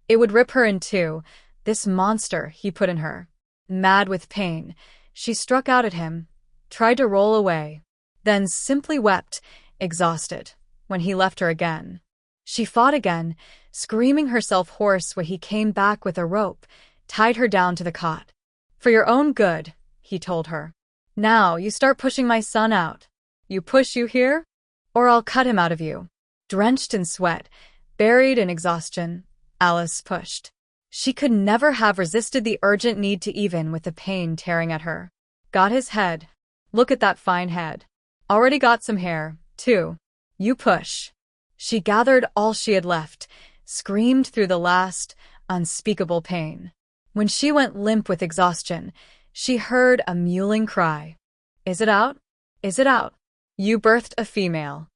It would rip her in two, this monster he put in her. Mad with pain, she struck out at him, tried to roll away, then simply wept, exhausted, when he left her again. She fought again, screaming herself hoarse when he came back with a rope, tied her down to the cot. "For your own good," he told her. "Now you start pushing my son out. You push, you hear? Or I'll cut him out of you." Drenched in sweat, buried in exhaustion, Alice pushed. She could never have resisted the urgent need to even with the pain tearing at her. "Got his head. Look at that fine head. Already got some hair, too. You push." She gathered all she had left, screamed through the last, unspeakable pain. When she went limp with exhaustion, she heard a mewling cry. "Is it out? Is it out? You birthed a female."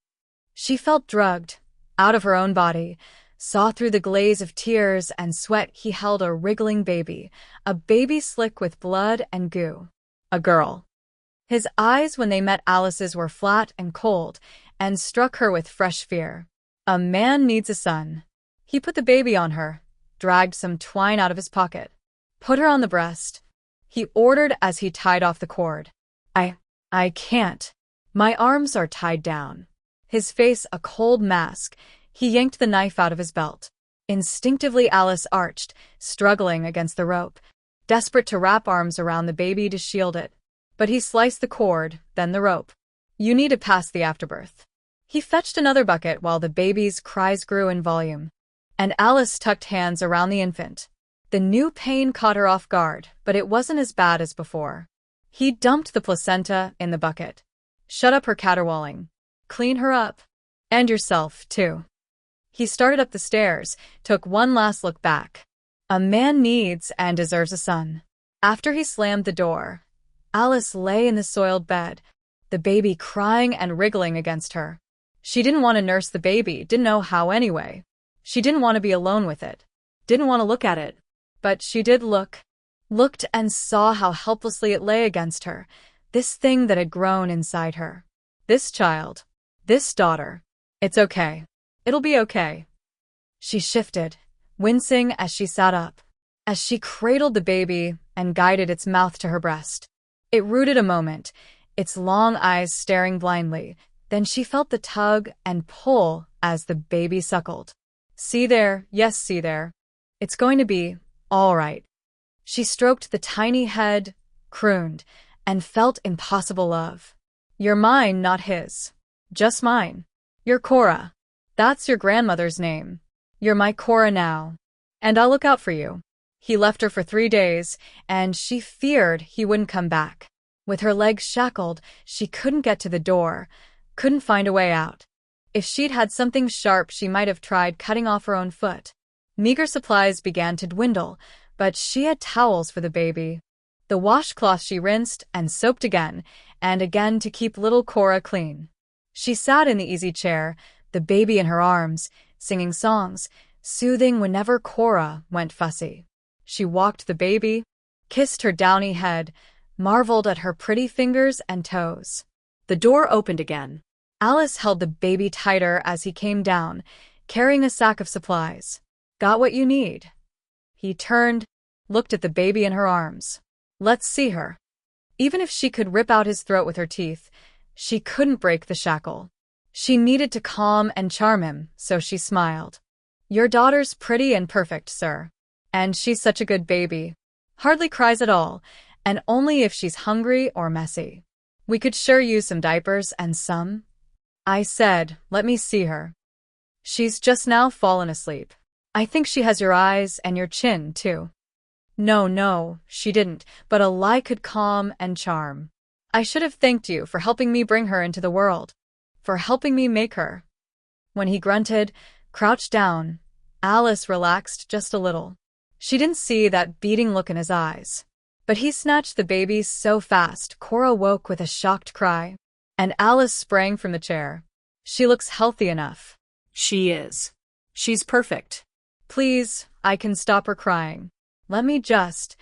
She felt drugged, out of her own body, saw through the glaze of tears and sweat he held a wriggling baby, a baby slick with blood and goo. A girl. His eyes when they met Alice's were flat and cold and struck her with fresh fear. A man needs a son. He put the baby on her, dragged some twine out of his pocket, put her on the breast. He ordered as he tied off the cord. I can't. My arms are tied down. His face a cold mask, he yanked the knife out of his belt. Instinctively Alice arched, struggling against the rope, desperate to wrap arms around the baby to shield it. But he sliced the cord, then the rope. You need to pass the afterbirth. He fetched another bucket while the baby's cries grew in volume. And Alice tucked hands around the infant. The new pain caught her off guard, but it wasn't as bad as before. He dumped the placenta in the bucket. Shut up her caterwauling. Clean her up. And yourself, too. He started up the stairs, took one last look back. A man needs and deserves a son. After he slammed the door, Alice lay in the soiled bed, the baby crying and wriggling against her. She didn't want to nurse the baby, didn't know how anyway. She didn't want to be alone with it, didn't want to look at it. But she did look. Looked and saw how helplessly it lay against her, this thing that had grown inside her. This child. This daughter. It's okay. It'll be okay. She shifted, wincing as she sat up, as she cradled the baby and guided its mouth to her breast. It rooted a moment, its long eyes staring blindly. Then she felt the tug and pull as the baby suckled. See there, yes, see there. It's going to be all right. She stroked the tiny head, crooned, and felt impossible love. You're mine, not his. Just mine. You're Cora. That's your grandmother's name. You're my Cora now. And I'll look out for you. He left her for 3 days, and she feared he wouldn't come back. With her legs shackled, she couldn't get to the door, couldn't find a way out. If she'd had something sharp, she might have tried cutting off her own foot. Meager supplies began to dwindle, but she had towels for the baby. The washcloth she rinsed and soaped again and again to keep little Cora clean. She sat in the easy chair, the baby in her arms, singing songs, soothing whenever Cora went fussy. She walked the baby, kissed her downy head, marveled at her pretty fingers and toes. The door opened again. Alice held the baby tighter as he came down, carrying a sack of supplies. Got what you need. He turned, looked at the baby in her arms. Let's see her. Even if she could rip out his throat with her teeth, she couldn't break the shackle. She needed to calm and charm him, so she smiled. Your daughter's pretty and perfect, sir. And she's such a good baby. Hardly cries at all, and only if she's hungry or messy. We could sure use some diapers and some. I said, let me see her. She's just now fallen asleep. I think she has your eyes and your chin, too. No, she didn't, but a lie could calm and charm. I should have thanked you for helping me bring her into the world, for helping me make her. When he grunted, crouched down, Alice relaxed just a little. She didn't see that beating look in his eyes. But he snatched the baby so fast, Cora woke with a shocked cry. And Alice sprang from the chair. She looks healthy enough. She is. She's perfect. Please, I can stop her crying. Let me just.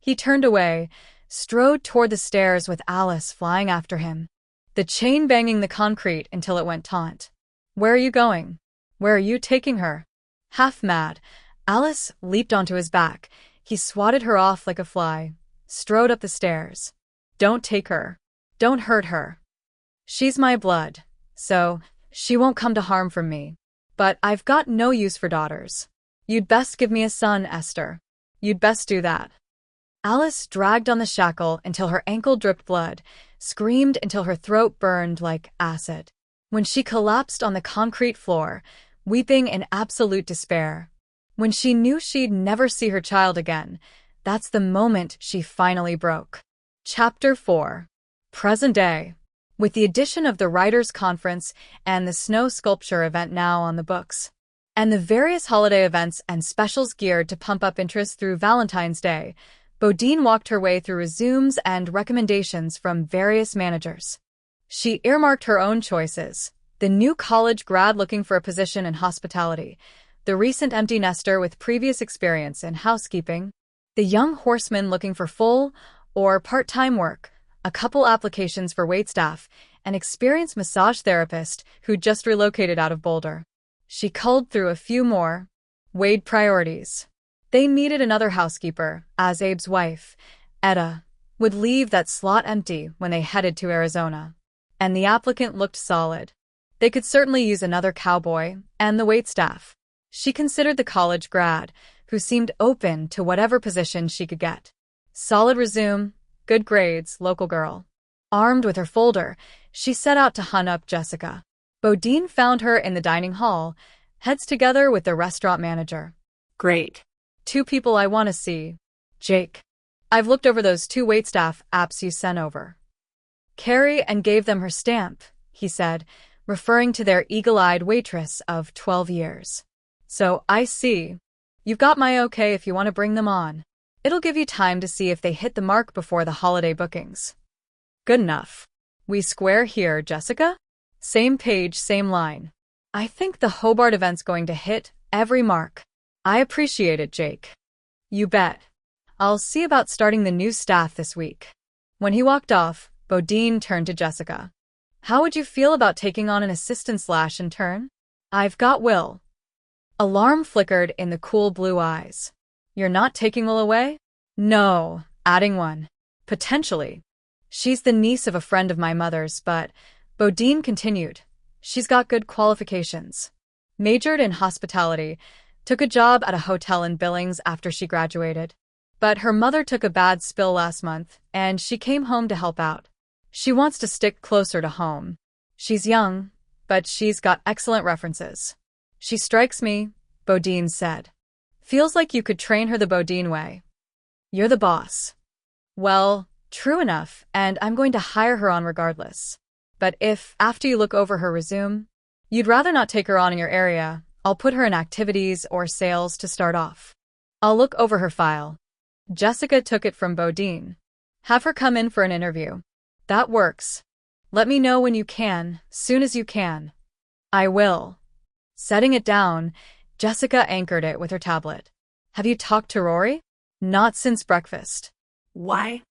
He turned away, strode toward the stairs with Alice flying after him, the chain banging the concrete until it went taut. Where are you going? Where are you taking her? Half mad, Alice leaped onto his back. He swatted her off like a fly, strode up the stairs. Don't take her. Don't hurt her. She's my blood, so she won't come to harm from me. But I've got no use for daughters. You'd best give me a son, Esther. You'd best do that. Alice dragged on the shackle until her ankle dripped blood, screamed until her throat burned like acid. When she collapsed on the concrete floor, weeping in absolute despair. When she knew she'd never see her child again, that's the moment she finally broke. Chapter 4. Present Day. With the addition of the Writers' Conference and the snow sculpture event now on the books, and the various holiday events and specials geared to pump up interest through Valentine's Day, Bodine walked her way through resumes and recommendations from various managers. She earmarked her own choices: the new college grad looking for a position in hospitality, the recent empty nester with previous experience in housekeeping, the young horseman looking for full or part-time work, a couple applications for waitstaff, an experienced massage therapist who just relocated out of Boulder. She culled through a few more. Weighed priorities. They needed another housekeeper, as Abe's wife, Etta, would leave that slot empty when they headed to Arizona. And the applicant looked solid. They could certainly use another cowboy and the waitstaff. She considered the college grad, who seemed open to whatever position she could get. Solid resume, good grades, local girl. Armed with her folder, she set out to hunt up Jessica. Bodine found her in the dining hall, heads together with the restaurant manager. Great. 2 people I want to see. Jake. I've looked over those 2 waitstaff apps you sent over. Carrie and gave them her stamp, he said, referring to their eagle-eyed waitress of 12 years. So, I see. You've got my okay if you want to bring them on. It'll give you time to see if they hit the mark before the holiday bookings. Good enough. We square here, Jessica? Same page, same line. I think the Hobart event's going to hit every mark. I appreciate it, Jake. You bet. I'll see about starting the new staff this week. When he walked off, Bodine turned to Jessica. How would you feel about taking on an assistant/intern? I've got Will. Alarm flickered in the cool blue eyes. You're not taking Will away? No, adding one. Potentially. She's the niece of a friend of my mother's, but, Bodine continued, she's got good qualifications. Majored in hospitality, took a job at a hotel in Billings after she graduated. But her mother took a bad spill last month, and she came home to help out. She wants to stick closer to home. She's young, but she's got excellent references. She strikes me, Bodine said. Feels like you could train her the Bodine way. You're the boss. Well, true enough, and I'm going to hire her on regardless. But if, after you look over her resume, you'd rather not take her on in your area, I'll put her in activities or sales to start off. I'll look over her file. Jessica took it from Bodine. Have her come in for an interview. That works. Let me know when you can, soon as you can. I will. Setting it down, Jessica anchored it with her tablet. Have you talked to Rory? Not since breakfast. Why?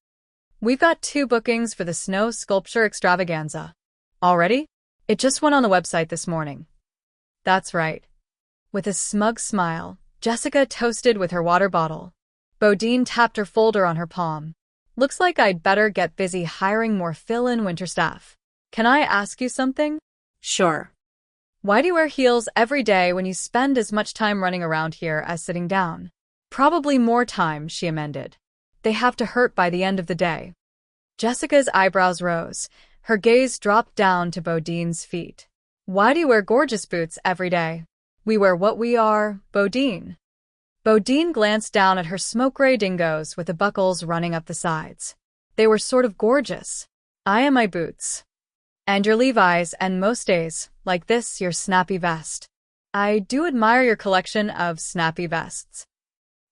We've got 2 bookings for the snow sculpture extravaganza. Already? It just went on the website this morning. That's right. With a smug smile, Jessica toasted with her water bottle. Bodine tapped her folder on her palm. Looks like I'd better get busy hiring more fill-in winter staff. Can I ask you something? Sure. Why do you wear heels every day when you spend as much time running around here as sitting down? Probably more time, she amended. They have to hurt by the end of the day. Jessica's eyebrows rose. Her gaze dropped down to Bodine's feet. Why do you wear gorgeous boots every day? We wear what we are, Bodine. Bodine glanced down at her smoke-gray dingoes with the buckles running up the sides. They were sort of gorgeous. I am my boots. And your Levi's, and most days, like this, your snappy vest. I do admire your collection of snappy vests.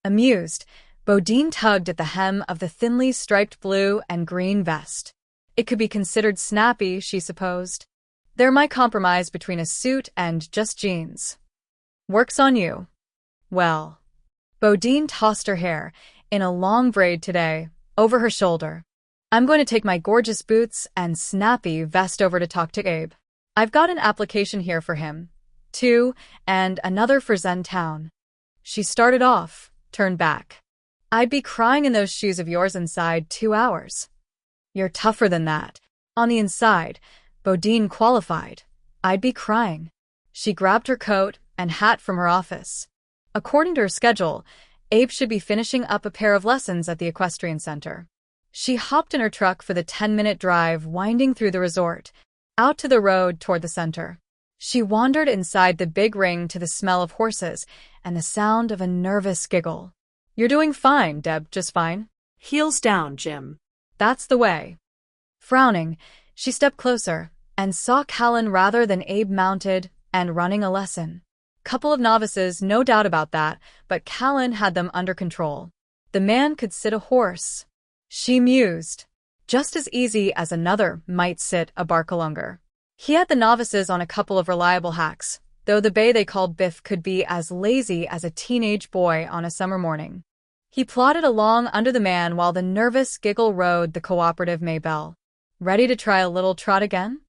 Amused, Bodine tugged at the hem of the thinly striped blue and green vest. It could be considered snappy, she supposed. They're my compromise between a suit and just jeans. Works on you. Well. Bodine tossed her hair, in a long braid today, over her shoulder. I'm going to take my gorgeous boots and snappy vest over to talk to Abe. I've got an application here for him, too, and another for Sundown. She started off, turned back. I'd be crying in those shoes of yours inside 2 hours. You're tougher than that. On the inside, Bodine qualified. I'd be crying. She grabbed her coat and hat from her office. According to her schedule, Abe should be finishing up a pair of lessons at the equestrian center. She hopped in her truck for the 10-minute drive winding through the resort, out to the road toward the center. She wandered inside the big ring to the smell of horses and the sound of a nervous giggle. You're doing fine, Deb, just fine. Heels down, Jim. That's the way. Frowning, she stepped closer and saw Callan rather than Abe mounted and running a lesson. Couple of novices, no doubt about that, but Callan had them under control. The man could sit a horse. She mused. Just as easy as another might sit a barcalungar. He had the novices on a couple of reliable hacks, though the bay they called Biff could be as lazy as a teenage boy on a summer morning. He plodded along under the man while the nervous giggle rode the cooperative Maybelle. Ready to try a little trot again?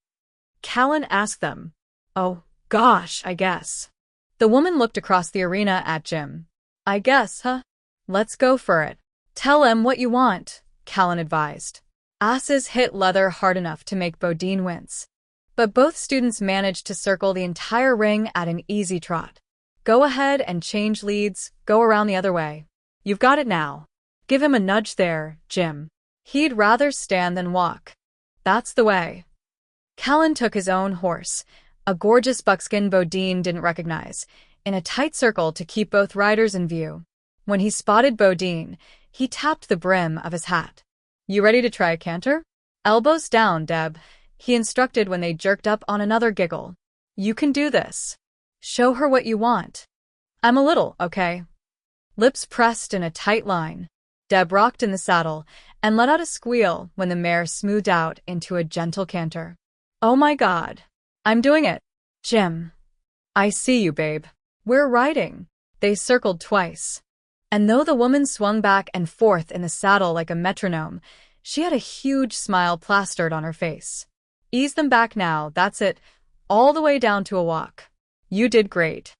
Callan asked them. Oh, gosh, I guess. The woman looked across the arena at Jim. I guess, huh? Let's go for it. Tell him what you want, Callan advised. Asses hit leather hard enough to make Bodine wince. But both students managed to circle the entire ring at an easy trot. Go ahead and change leads, go around the other way. You've got it now. Give him a nudge there, Jim. He'd rather stand than walk. That's the way. Callan took his own horse, a gorgeous buckskin Bodine didn't recognize, in a tight circle to keep both riders in view. When he spotted Bodine, he tapped the brim of his hat. You ready to try a canter? Elbows down, Deb, he instructed when they jerked up on another giggle. You can do this. Show her what you want. I'm a little, okay? Lips pressed in a tight line. Deb rocked in the saddle and let out a squeal when the mare smoothed out into a gentle canter. Oh my God. I'm doing it. Jim. I see you, babe. We're riding. They circled twice. And though the woman swung back and forth in the saddle like a metronome, she had a huge smile plastered on her face. Ease them back now, that's it, all the way down to a walk. You did great.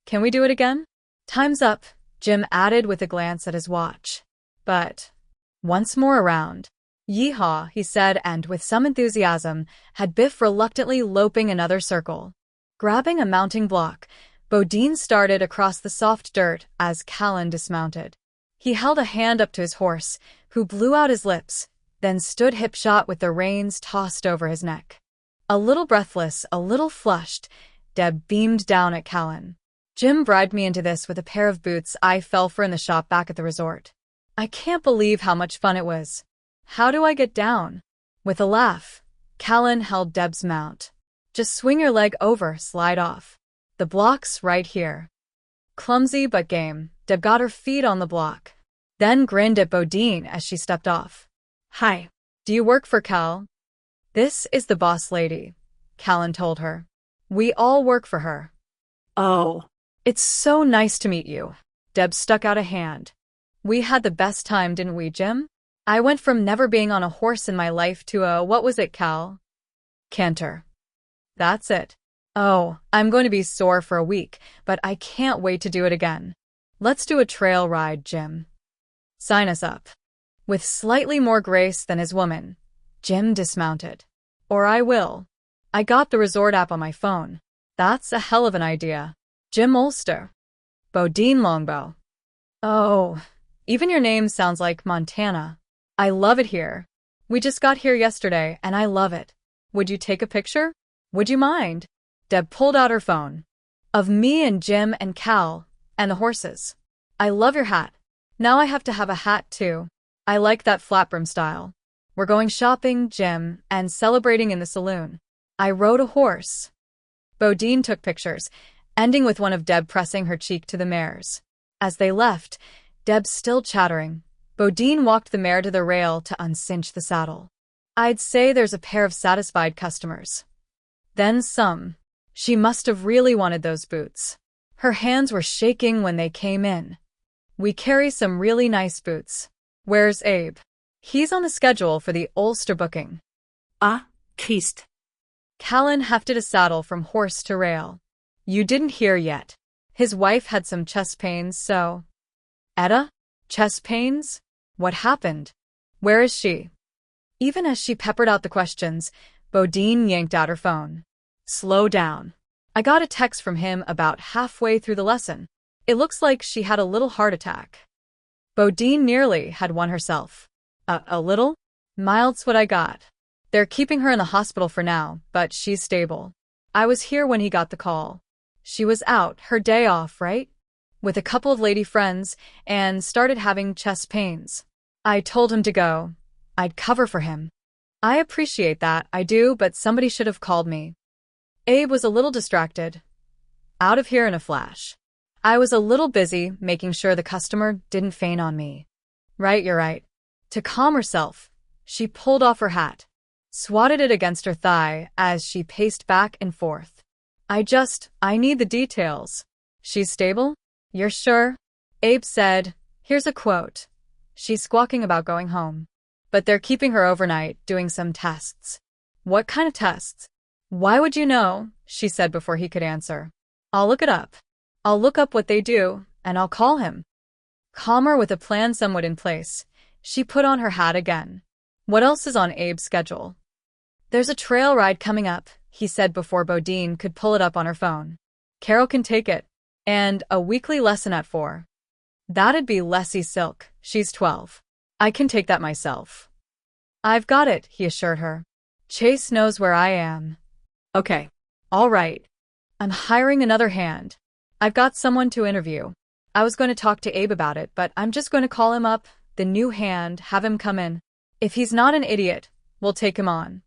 Can we do it again? Time's up, Jim added with a glance at his watch. But once more around. Yeehaw, he said, and with some enthusiasm, had Biff reluctantly loping another circle. Grabbing a mounting block, Bodine started across the soft dirt as Callan dismounted. He held a hand up to his horse, who blew out his lips, then stood hip-shot with the reins tossed over his neck. A little breathless, a little flushed, Deb beamed down at Callan. Jim bribed me into this with a pair of boots I fell for in the shop back at the resort. I can't believe how much fun it was. How do I get down? With a laugh, Callan held Deb's mount. Just swing your leg over, slide off. The block's right here. Clumsy but game, Deb got her feet on the block. Then grinned at Bodine as she stepped off. Hi. Do you work for Cal? This is the boss lady, Callan told her. We all work for her. Oh. It's so nice to meet you. Deb stuck out a hand. We had the best time, didn't we, Jim? I went from never being on a horse in my life to a, what was it, Cal? Canter. That's it. Oh, I'm going to be sore for a week, but I can't wait to do it again. Let's do a trail ride, Jim. Sign us up. With slightly more grace than his woman, Jim dismounted. Or I will. I got the resort app on my phone. That's a hell of an idea. Jim Ulster. Bodine Longbow. Oh, even your name sounds like Montana. I love it here. We just got here yesterday, and I love it. Would you take a picture? Would you mind? Deb pulled out her phone. Of me and Jim and Cal, and the horses. I love your hat. Now I have to have a hat too. I like that flat brim style. We're going shopping, Jim, and celebrating in the saloon. I rode a horse. Bodine took pictures, ending with one of Deb pressing her cheek to the mare's. As they left, Deb still chattering, Bodine walked the mare to the rail to uncinch the saddle. I'd say there's a pair of satisfied customers. Then some. She must have really wanted those boots. Her hands were shaking when they came in. We carry some really nice boots. Where's Abe? He's on the schedule for the Ulster booking. Kist. Callan hefted a saddle from horse to rail. You didn't hear yet. His wife had some chest pains, so... Etta? Chest pains? What happened? Where is she? Even as she peppered out the questions, Bodine yanked out her phone. Slow down. I got a text from him about halfway through the lesson. It looks like she had a little heart attack. Bodine nearly had one herself. A little? Mild's what I got. They're keeping her in the hospital for now, but she's stable. I was here when he got the call. She was out, her day off, right? With a couple of lady friends, and started having chest pains. I told him to go. I'd cover for him. I appreciate that, I do, but somebody should have called me. Abe was a little distracted. Out of here in a flash. I was a little busy making sure the customer didn't faint on me. Right, you're right. To calm herself, she pulled off her hat, swatted it against her thigh as she paced back and forth. I need the details. She's stable? You're sure? Abe said, Here's a quote. She's squawking about going home. But they're keeping her overnight, doing some tests. What kind of tests? Why would you know? She said before he could answer. I'll look it up. I'll look up what they do, and I'll call him. Calmer, with a plan somewhat in place, she put on her hat again. What else is on Abe's schedule? There's a trail ride coming up, he said before Bodine could pull it up on her phone. Carol can take it. And a weekly lesson at 4. That'd be Leslie Silk. She's 12. I can take that myself. I've got it, he assured her. Chase knows where I am. Okay. All right. I'm hiring another hand. I've got someone to interview. I was going to talk to Abe about it, but I'm just going to call him up, the new hand, have him come in. If he's not an idiot, we'll take him on.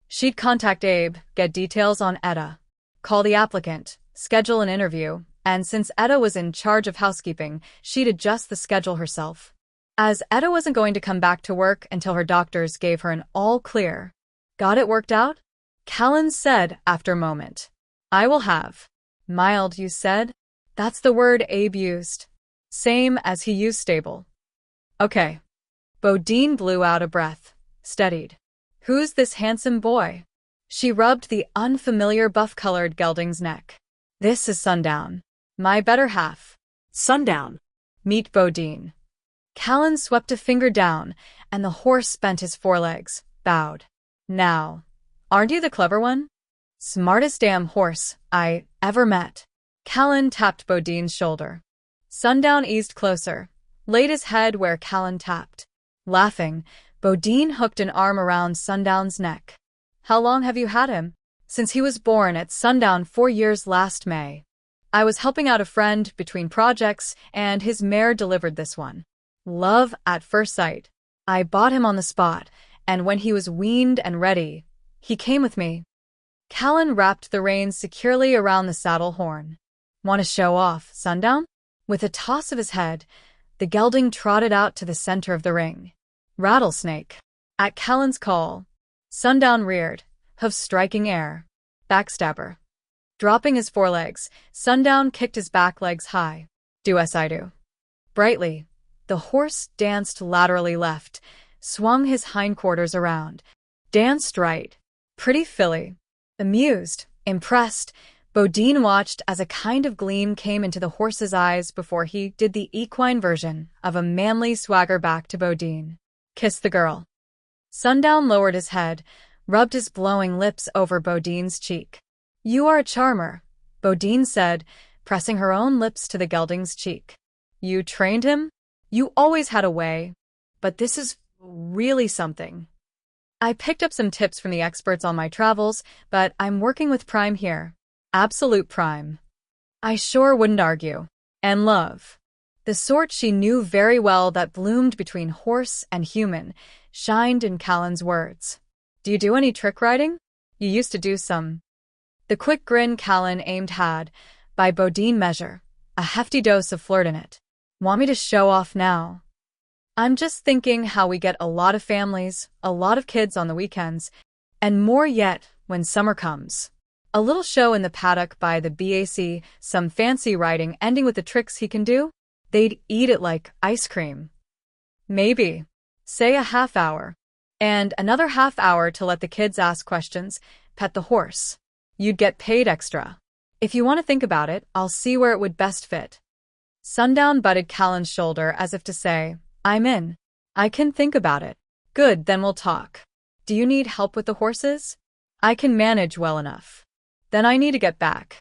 She'd contact Abe, get details on Etta, call the applicant, schedule an interview, and since Etta was in charge of housekeeping, she'd adjust the schedule herself. As Etta wasn't going to come back to work until her doctors gave her an all-clear. Got it worked out? Callan said after a moment. I will have. Mild, you said? That's the word Abe used. Same as he used stable. Okay. Bodine blew out a breath, steadied. Who's this handsome boy? She rubbed the unfamiliar buff-colored gelding's neck. This is Sundown. My better half. Sundown. Meet Bodine. Callan swept a finger down, and the horse bent his forelegs, bowed. Now, aren't you the clever one? Smartest damn horse I ever met. Callan tapped Bodine's shoulder. Sundown eased closer, laid his head where Callan tapped. Laughing, Bodine hooked an arm around Sundown's neck. How long have you had him? Since he was born at Sundown 4 years last May. I was helping out a friend between projects, and his mare delivered this one. Love at first sight. I bought him on the spot, and when he was weaned and ready, he came with me. Callan wrapped the reins securely around the saddle horn. Want to show off, Sundown? With a toss of his head, the gelding trotted out to the center of the ring. Rattlesnake. At Callan's call, Sundown reared, hoofs striking air. Backstabber. Dropping his forelegs, Sundown kicked his back legs high. Do as I do. Brightly, the horse danced laterally left, swung his hindquarters around, danced right. Pretty filly. Amused, impressed, Bodine watched as a kind of gleam came into the horse's eyes before he did the equine version of a manly swagger back to Bodine. Kiss the girl. Sundown lowered his head, rubbed his glowing lips over Bodine's cheek. You are a charmer, Bodine said, pressing her own lips to the gelding's cheek. You trained him? You always had a way. But this is really something. I picked up some tips from the experts on my travels, but I'm working with Prime here. Absolute Prime. I sure wouldn't argue. And love. The sort she knew very well that bloomed between horse and human, shined in Callan's words. Do you do any trick riding? You used to do some. The quick grin Callan aimed had, by Bodine measure, a hefty dose of flirt in it. Want me to show off now? I'm just thinking how we get a lot of families, a lot of kids on the weekends, and more yet when summer comes. A little show in the paddock by the BAC, some fancy riding ending with the tricks he can do? They'd eat it like ice cream. Maybe. Say a half hour. And another half hour to let the kids ask questions, pet the horse. You'd get paid extra. If you want to think about it, I'll see where it would best fit. Sundown butted Callan's shoulder as if to say, I'm in. I can think about it. Good, then we'll talk. Do you need help with the horses? I can manage well enough. Then I need to get back.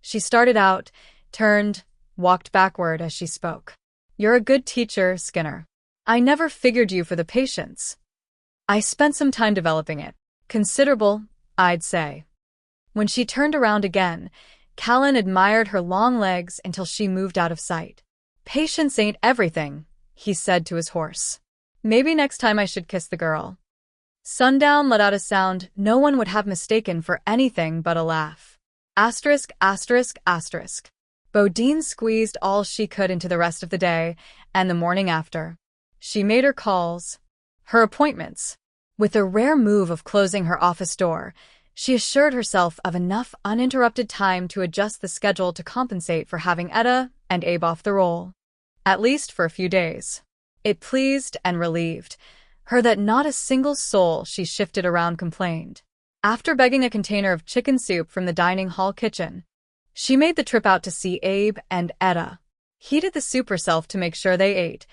She started out, turned, walked backward as she spoke. You're a good teacher, Skinner. I never figured you for the patience. I spent some time developing it. Considerable, I'd say. When she turned around again, Callan admired her long legs until she moved out of sight. Patience ain't everything, he said to his horse. Maybe next time I should kiss the girl. Sundown let out a sound no one would have mistaken for anything but a laugh. Asterisk, asterisk, asterisk. Bodine squeezed all she could into the rest of the day and the morning after. She made her calls, her appointments. With a rare move of closing her office door, she assured herself of enough uninterrupted time to adjust the schedule to compensate for having Etta and Abe off the roll. at least for a few days. It pleased and relieved her that not a single soul she shifted around complained. After begging a container of chicken soup from the dining hall kitchen, she made the trip out to see Abe and Etta. Heated the soup herself to make sure they ate,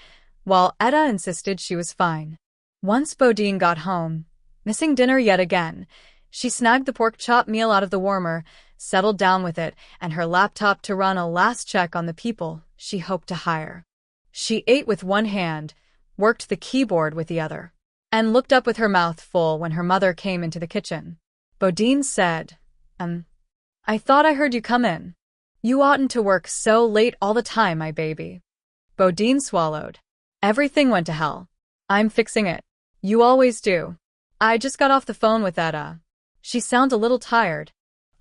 while Etta insisted she was fine. Once Bodine got home, missing dinner yet again, she snagged the pork chop meal out of the warmer, settled down with it and her laptop to run a last check on the people she hoped to hire. She ate with one hand, worked the keyboard with the other, and looked up with her mouth full when her mother came into the kitchen. Bodine said, I thought I heard you come in. You oughtn't to work so late all the time, my baby. Bodine swallowed. Everything went to hell. I'm fixing it. You always do. I just got off the phone with Etta. She sounds a little tired,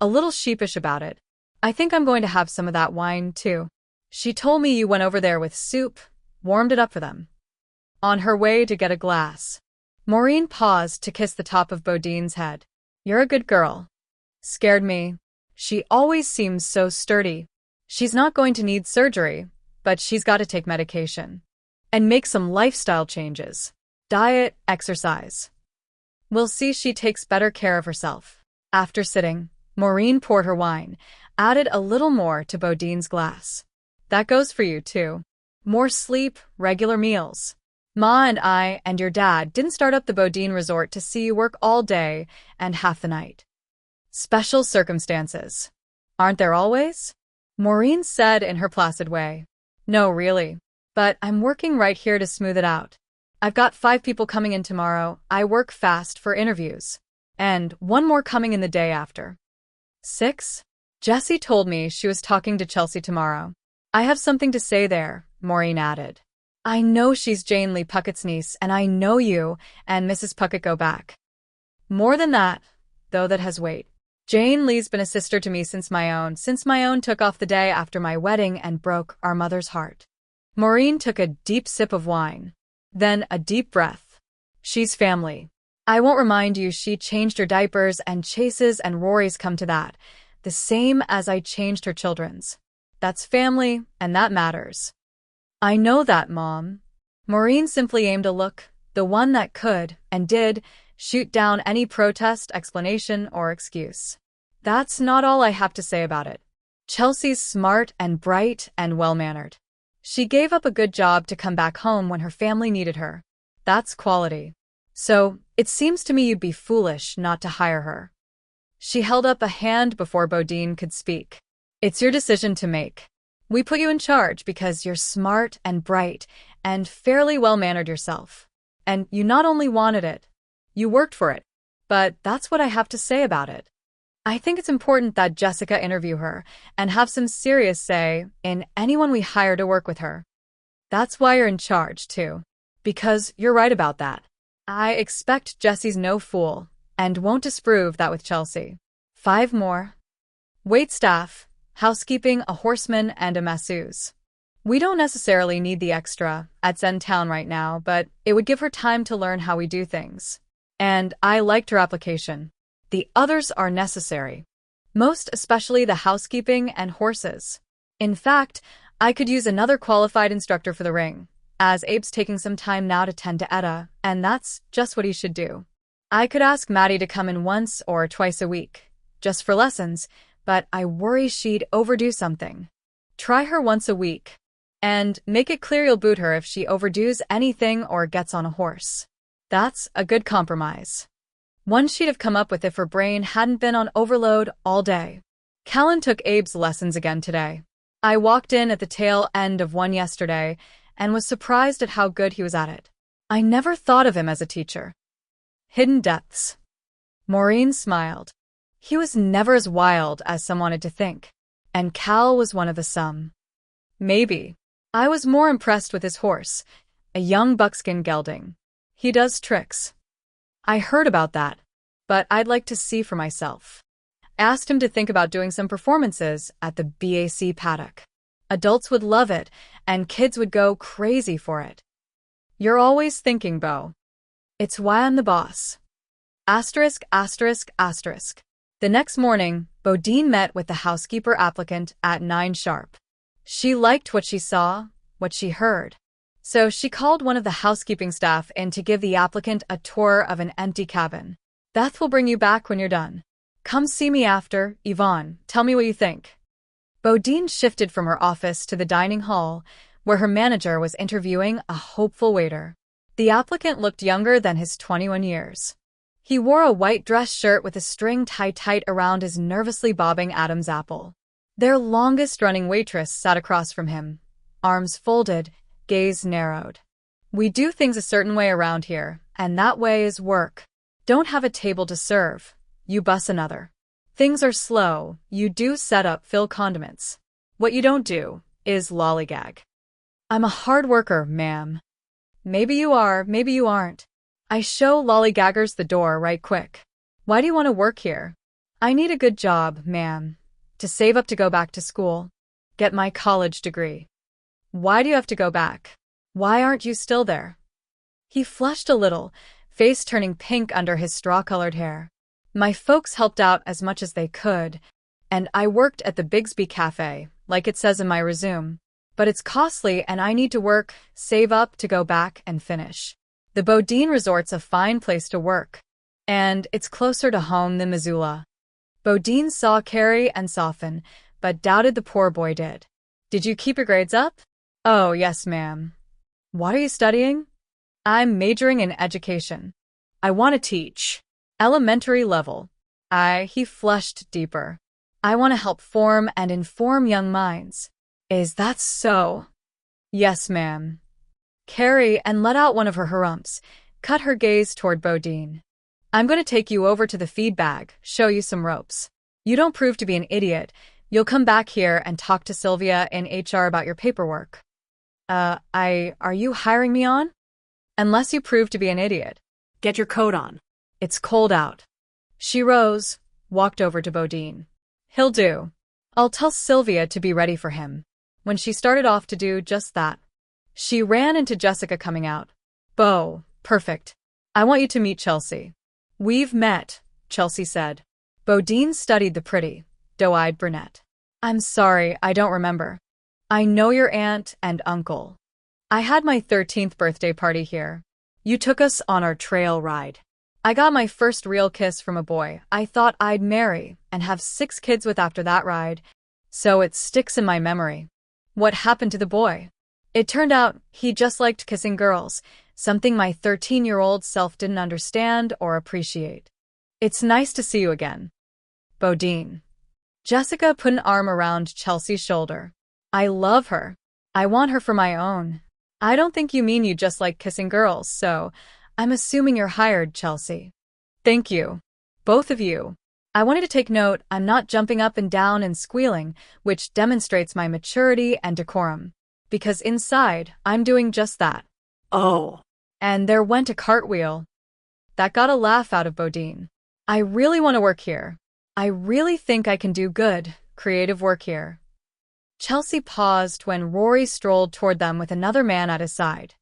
a little sheepish about it. I think I'm going to have some of that wine, too. She told me you went over there with soup, warmed it up for them. On her way to get a glass, Maureen paused to kiss the top of Bodine's head. You're a good girl. Scared me. She always seems so sturdy. She's not going to need surgery, but she's got to take medication. And make some lifestyle changes. Diet, exercise. We'll see she takes better care of herself. After sitting, Maureen poured her wine, added a little more to Bodine's glass. That goes for you, too. More sleep, regular meals. Ma and I and your dad didn't start up the Bodine resort to see you work all day and half the night. Special circumstances. Aren't there always? Maureen said in her placid way. No, really. But I'm working right here to smooth it out. I've got 5 people coming in tomorrow. I work fast for interviews. And 1 more coming in the day after. 6? Jessie told me she was talking to Chelsea tomorrow. I have something to say there, Maureen added. I know she's Jane Lee Puckett's niece, and I know you and Mrs. Puckett go back. More than that, though that has weight. Jane Lee's been a sister to me since my own took off the day after my wedding and broke our mother's heart. Maureen took a deep sip of wine. Then a deep breath. She's family. I won't remind you she changed her diapers and Chase's and Rory's come to that. The same as I changed her children's. That's family, and that matters. I know that, Mom. Maureen simply aimed a look, the one that could, and did, shoot down any protest, explanation, or excuse. That's not all I have to say about it. Chelsea's smart and bright and well-mannered. She gave up a good job to come back home when her family needed her. That's quality. So, it seems to me you'd be foolish not to hire her. She held up a hand before Bodine could speak. It's your decision to make. We put you in charge because you're smart and bright and fairly well-mannered yourself. And you not only wanted it, you worked for it. But that's what I have to say about it. I think it's important that Jessica interview her and have some serious say in anyone we hire to work with her. That's why you're in charge, too. Because you're right about that. I expect Jessie's no fool and won't disprove that with Chelsea. 5 more. Waitstaff, housekeeping, a horseman, and a masseuse. We don't necessarily need the extra at Sundown right now, but it would give her time to learn how we do things. And I liked her application. The others are necessary. Most especially the housekeeping and horses. In fact, I could use another qualified instructor for the ring, as Abe's taking some time now to tend to Etta, and that's just what he should do. I could ask Maddie to come in once or twice a week, just for lessons, but I worry she'd overdo something. Try her once a week, and make it clear you'll boot her if she overdoes anything or gets on a horse. That's a good compromise. One she'd have come up with if her brain hadn't been on overload all day. Callan took Abe's lessons again today. I walked in at the tail end of one yesterday and was surprised at how good he was at it. I never thought of him as a teacher. Hidden depths. Maureen smiled. He was never as wild as some wanted to think, and Cal was one of the some. Maybe. I was more impressed with his horse, a young buckskin gelding. He does tricks. I heard about that, but I'd like to see for myself. I asked him to think about doing some performances at the BAC paddock. Adults would love it, and kids would go crazy for it. You're always thinking, Beau. It's why I'm the boss. Asterisk, asterisk, asterisk. The next morning, Bodine met with the housekeeper applicant at 9 sharp. She liked what she saw, what she heard. So she called one of the housekeeping staff in to give the applicant a tour of an empty cabin. Beth will bring you back when you're done. Come see me after, Yvonne. Tell me what you think. Bodine shifted from her office to the dining hall, where her manager was interviewing a hopeful waiter. The applicant looked younger than his 21 years. He wore a white dress shirt with a string tied tight around his nervously bobbing Adam's apple. Their longest-running waitress sat across from him, arms folded, gaze narrowed. We do things a certain way around here, and that way is work. Don't have a table to serve. You bus another. Things are slow. You do set up, fill condiments. What you don't do is lollygag. I'm a hard worker, ma'am. Maybe you are, maybe you aren't. I show lollygaggers the door right quick. Why do you want to work here? I need a good job, ma'am. To save up to go back to school. Get my college degree. Why do you have to go back? Why aren't you still there? He flushed a little, face turning pink under his straw-colored hair. My folks helped out as much as they could, and I worked at the Bigsby Cafe, like it says in my resume. But it's costly and I need to work, save up to go back and finish. The Bodine Resort's a fine place to work, and it's closer to home than Missoula. Bodine saw Carrie and soften, but doubted the poor boy did. Did you keep your grades up? Oh, yes, ma'am. What are you studying? I'm majoring in education. I want to teach. Elementary level. He flushed deeper. I want to help form and inform young minds. Is that so? Yes, ma'am. Carrie and let out one of her harumphs, cut her gaze toward Bodine. I'm going to take you over to the feed bag, show you some ropes. You don't prove to be an idiot, you'll come back here and talk to Sylvia in HR about your paperwork. Are you hiring me on? Unless you prove to be an idiot. Get your coat on. It's cold out. She rose, walked over to Bodine. He'll do. I'll tell Sylvia to be ready for him. When she started off to do just that, she ran into Jessica coming out. Bo, perfect. I want you to meet Chelsea. We've met, Chelsea said. Bodine studied the pretty, doe-eyed brunette. I'm sorry, I don't remember. I know your aunt and uncle. I had my 13th birthday party here. You took us on our trail ride. I got my first real kiss from a boy I thought I'd marry and have 6 kids with after that ride, so it sticks in my memory. What happened to the boy? It turned out he just liked kissing girls, something my 13-year-old self didn't understand or appreciate. It's nice to see you again. Bodine. Jessica put an arm around Chelsea's shoulder. I love her. I want her for my own. I don't think you mean you just like kissing girls, so I'm assuming you're hired, Chelsea. Thank you. Both of you. I wanted to take note I'm not jumping up and down and squealing, which demonstrates my maturity and decorum. Because inside, I'm doing just that. Oh. And there went a cartwheel. That got a laugh out of Bodine. I really want to work here. I really think I can do good, creative work here. Chelsea paused when Rory strolled toward them with another man at his side.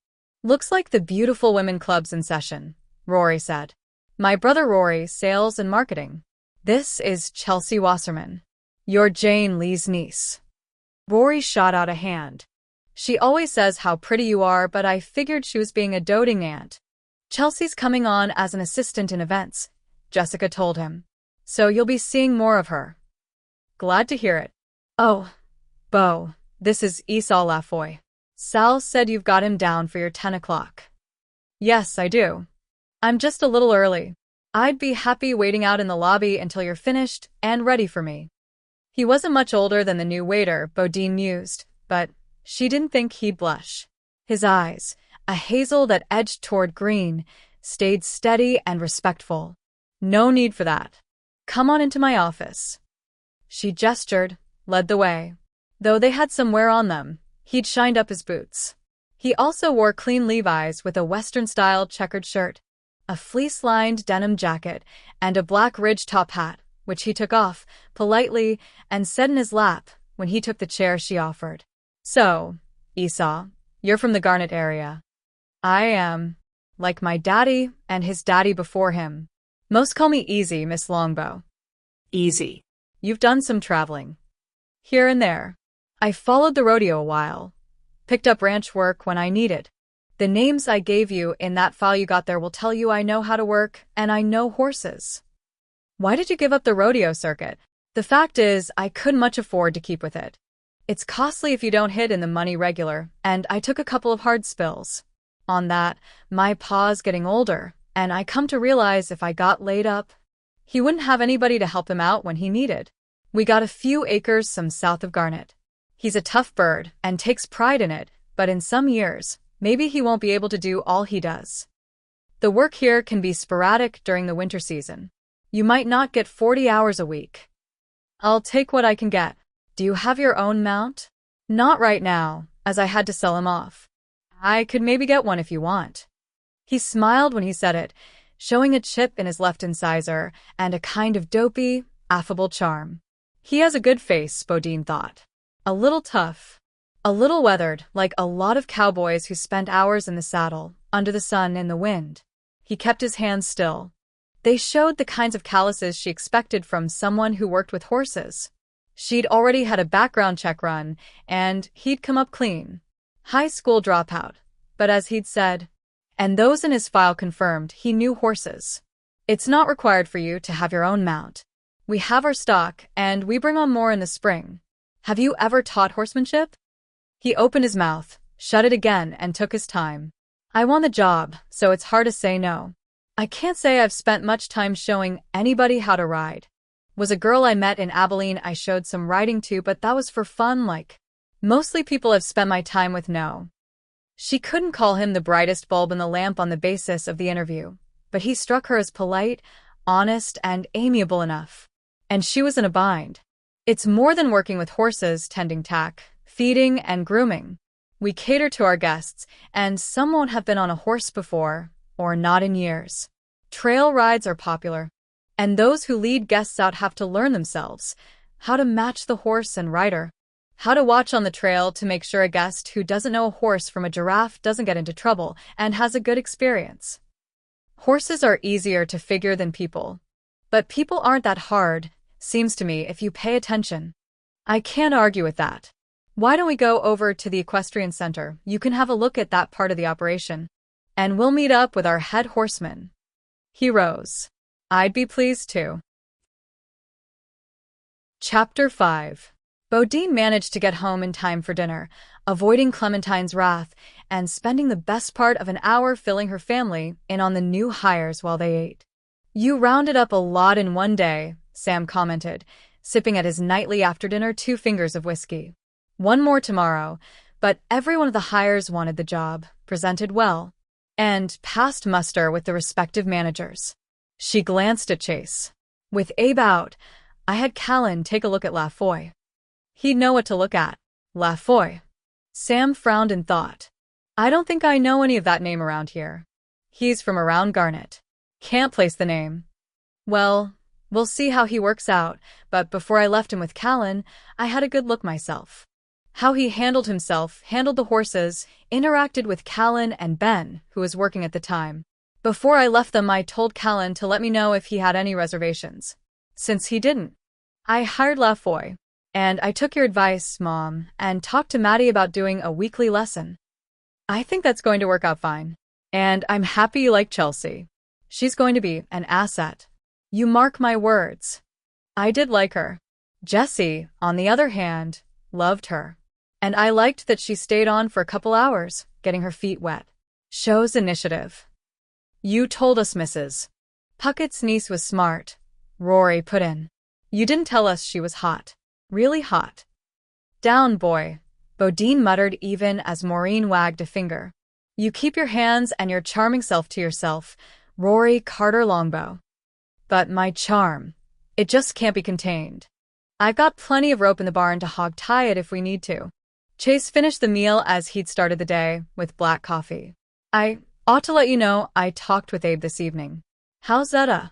Looks like the Beautiful Women Club's in session, Rory said. My brother Rory, sales and marketing. This is Chelsea Wasserman. You're Jane Lee's niece. Rory shot out a hand. She always says how pretty you are, but I figured she was being a doting aunt. Chelsea's coming on as an assistant in events, Jessica told him. So you'll be seeing more of her. Glad to hear it. Oh, Bo, this is Esau Lafoy. Sal said you've got him down for your 10 o'clock. Yes, I do. I'm just a little early. I'd be happy waiting out in the lobby until you're finished and ready for me. He wasn't much older than the new waiter, Bodine mused, but she didn't think he'd blush. His eyes, a hazel that edged toward green, stayed steady and respectful. No need for that. Come on into my office. She gestured, led the way. Though they had some wear on them, he'd shined up his boots. He also wore clean Levi's with a Western-style checkered shirt, a fleece-lined denim jacket, and a black ridge top hat, which he took off, politely, and set in his lap when he took the chair she offered. So, Esau, you're from the Garnet area. I am. Like my daddy and his daddy before him. Most call me Easy, Miss Longbow. Easy. You've done some traveling. Here and there. I followed the rodeo a while. Picked up ranch work when I needed. The names I gave you in that file you got there will tell you I know how to work and I know horses. Why did you give up the rodeo circuit? The fact is, I couldn't much afford to keep with it. It's costly if you don't hit in the money regular, and I took a couple of hard spills. On that, my pa's getting older, and I come to realize if I got laid up, he wouldn't have anybody to help him out when he needed. We got a few acres some south of Garnet. He's a tough bird and takes pride in it, but in some years, maybe he won't be able to do all he does. The work here can be sporadic during the winter season. You might not get 40 hours a week. I'll take what I can get. Do you have your own mount? Not right now, as I had to sell him off. I could maybe get one if you want. He smiled when he said it, showing a chip in his left incisor and a kind of dopey, affable charm. He has a good face, Bodine thought. A little tough. A little weathered, like a lot of cowboys who spent hours in the saddle, under the sun and the wind. He kept his hands still. They showed the kinds of calluses she expected from someone who worked with horses. She'd already had a background check run, and he'd come up clean. High school dropout. But as he'd said, and those in his file confirmed, he knew horses. It's not required for you to have your own mount. We have our stock, and we bring on more in the spring. Have you ever taught horsemanship? He opened his mouth, shut it again, and took his time. I want the job, so it's hard to say no. I can't say I've spent much time showing anybody how to ride. Was a girl I met in Abilene I showed some riding to, but that was for fun, like. Mostly people I've spent my time with know. She couldn't call him the brightest bulb in the lamp on the basis of the interview, but he struck her as polite, honest, and amiable enough. And she was in a bind. It's more than working with horses, tending tack, feeding, and grooming. We cater to our guests, and some won't have been on a horse before, or not in years. Trail rides are popular, and those who lead guests out have to learn themselves how to match the horse and rider, how to watch on the trail to make sure a guest who doesn't know a horse from a giraffe doesn't get into trouble and has a good experience. Horses are easier to figure than people, but people aren't that hard, seems to me, if you pay attention. I can't argue with that. Why don't we go over to the equestrian center? You can have a look at that part of the operation, and we'll meet up with our head horseman. He rose. I'd be pleased to. Chapter 5. Bodine managed to get home in time for dinner, avoiding Clementine's wrath, and spending the best part of an hour filling her family in on the new hires while they ate. You rounded up a lot in one day, Sam commented, sipping at his nightly after-dinner 2 fingers of whiskey. One more tomorrow, but every one of the hires wanted the job, presented well, and passed muster with the respective managers. She glanced at Chase. With Abe out, I had Callan take a look at Lafoy. He'd know what to look at. Lafoy. Sam frowned in thought. I don't think I know any of that name around here. He's from around Garnet. Can't place the name. Well, we'll see how he works out, but before I left him with Callan, I had a good look myself. How he handled himself, handled the horses, interacted with Callan and Ben, who was working at the time. Before I left them, I told Callan to let me know if he had any reservations. Since he didn't, I hired Lafoy. And I took your advice, Mom, and talked to Maddie about doing a weekly lesson. I think that's going to work out fine. And I'm happy you like Chelsea. She's going to be an asset. You mark my words. I did like her. Jessie, on the other hand, loved her. And I liked that she stayed on for a couple hours, getting her feet wet. Shows initiative. You told us, Mrs. Puckett's niece was smart, Rory put in. You didn't tell us she was hot. Really hot. Down, boy, Bodine muttered even as Maureen wagged a finger. You keep your hands and your charming self to yourself, Rory Carter Longbow. But my charm, it just can't be contained. I've got plenty of rope in the barn to hog-tie it if we need to. Chase finished the meal as he'd started the day, with black coffee. I ought to let you know I talked with Abe this evening. How's Etta?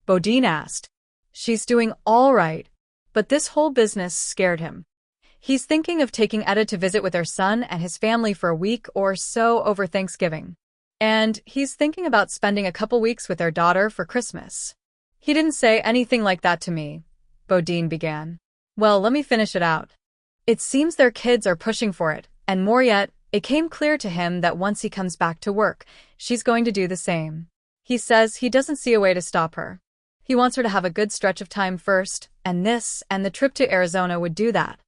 Bodine asked. She's doing all right. But this whole business scared him. He's thinking of taking Etta to visit with her son and his family for a week or so over Thanksgiving. And he's thinking about spending a couple weeks with their daughter for Christmas. He didn't say anything like that to me, Bodine began. Well, let me finish it out. It seems their kids are pushing for it, And more yet, it came clear to him that once he comes back to work, she's going to do the same. He says he doesn't see a way to stop her. He wants her to have a good stretch of time first, and this and the trip to Arizona would do that.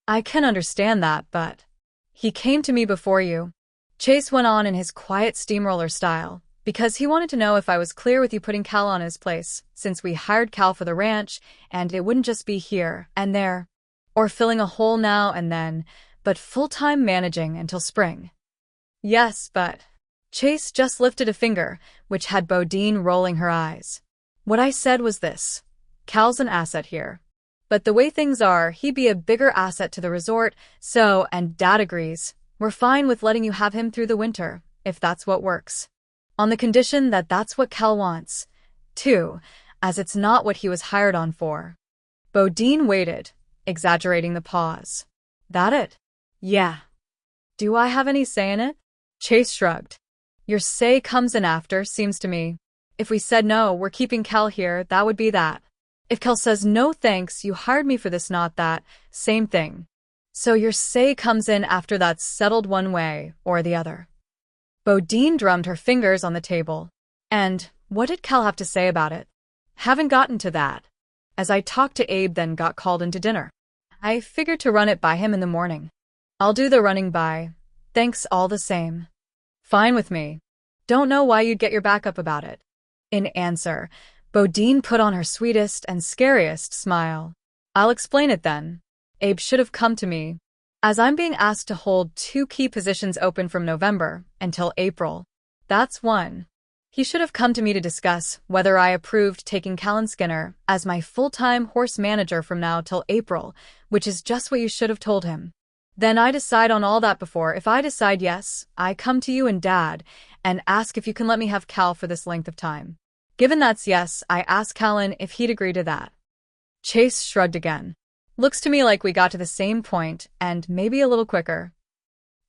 I can understand that, but he came to me before you. Chase went on in his quiet steamroller style, because he wanted to know if I was clear with you putting Cal on his place, since we hired Cal for the ranch, and it wouldn't just be here and there, or filling a hole now and then, but full-time managing until spring. Yes, but Chase just lifted a finger, which had Bodine rolling her eyes. What I said was this: Cal's an asset here. But the way things are, he'd be a bigger asset to the resort, so, and Dad agrees, we're fine with letting you have him through the winter, if that's what works. On the condition that that's what Cal wants, too, as it's not what he was hired on for. Bodine waited, exaggerating the pause. That it? Yeah. Do I have any say in it? Chase shrugged. Your say comes in after, seems to me. If we said no, we're keeping Cal here, that would be that. If Cal says no thanks, you hired me for this, not that, same thing. So your say comes in after that's settled one way or the other. Bodine drummed her fingers on the table. And what did Cal have to say about it? Haven't gotten to that. As I talked to Abe, then got called into dinner. I figured to run it by him in the morning. I'll do the running by. Thanks all the same. Fine with me. Don't know why you'd get your back up about it. In answer, Bodine put on her sweetest and scariest smile. I'll explain it then. Abe should have come to me, as I'm being asked to hold 2 key positions open from November until April. That's one. He should have come to me to discuss whether I approved taking Callan Skinner as my full-time horse manager from now till April, which is just what you should have told him. Then I decide on all that before. If I decide yes, I come to you and Dad and ask if you can let me have Cal for this length of time. Given that's yes, I ask Callan if he'd agree to that. Chase shrugged again. Looks to me like we got to the same point, and maybe a little quicker.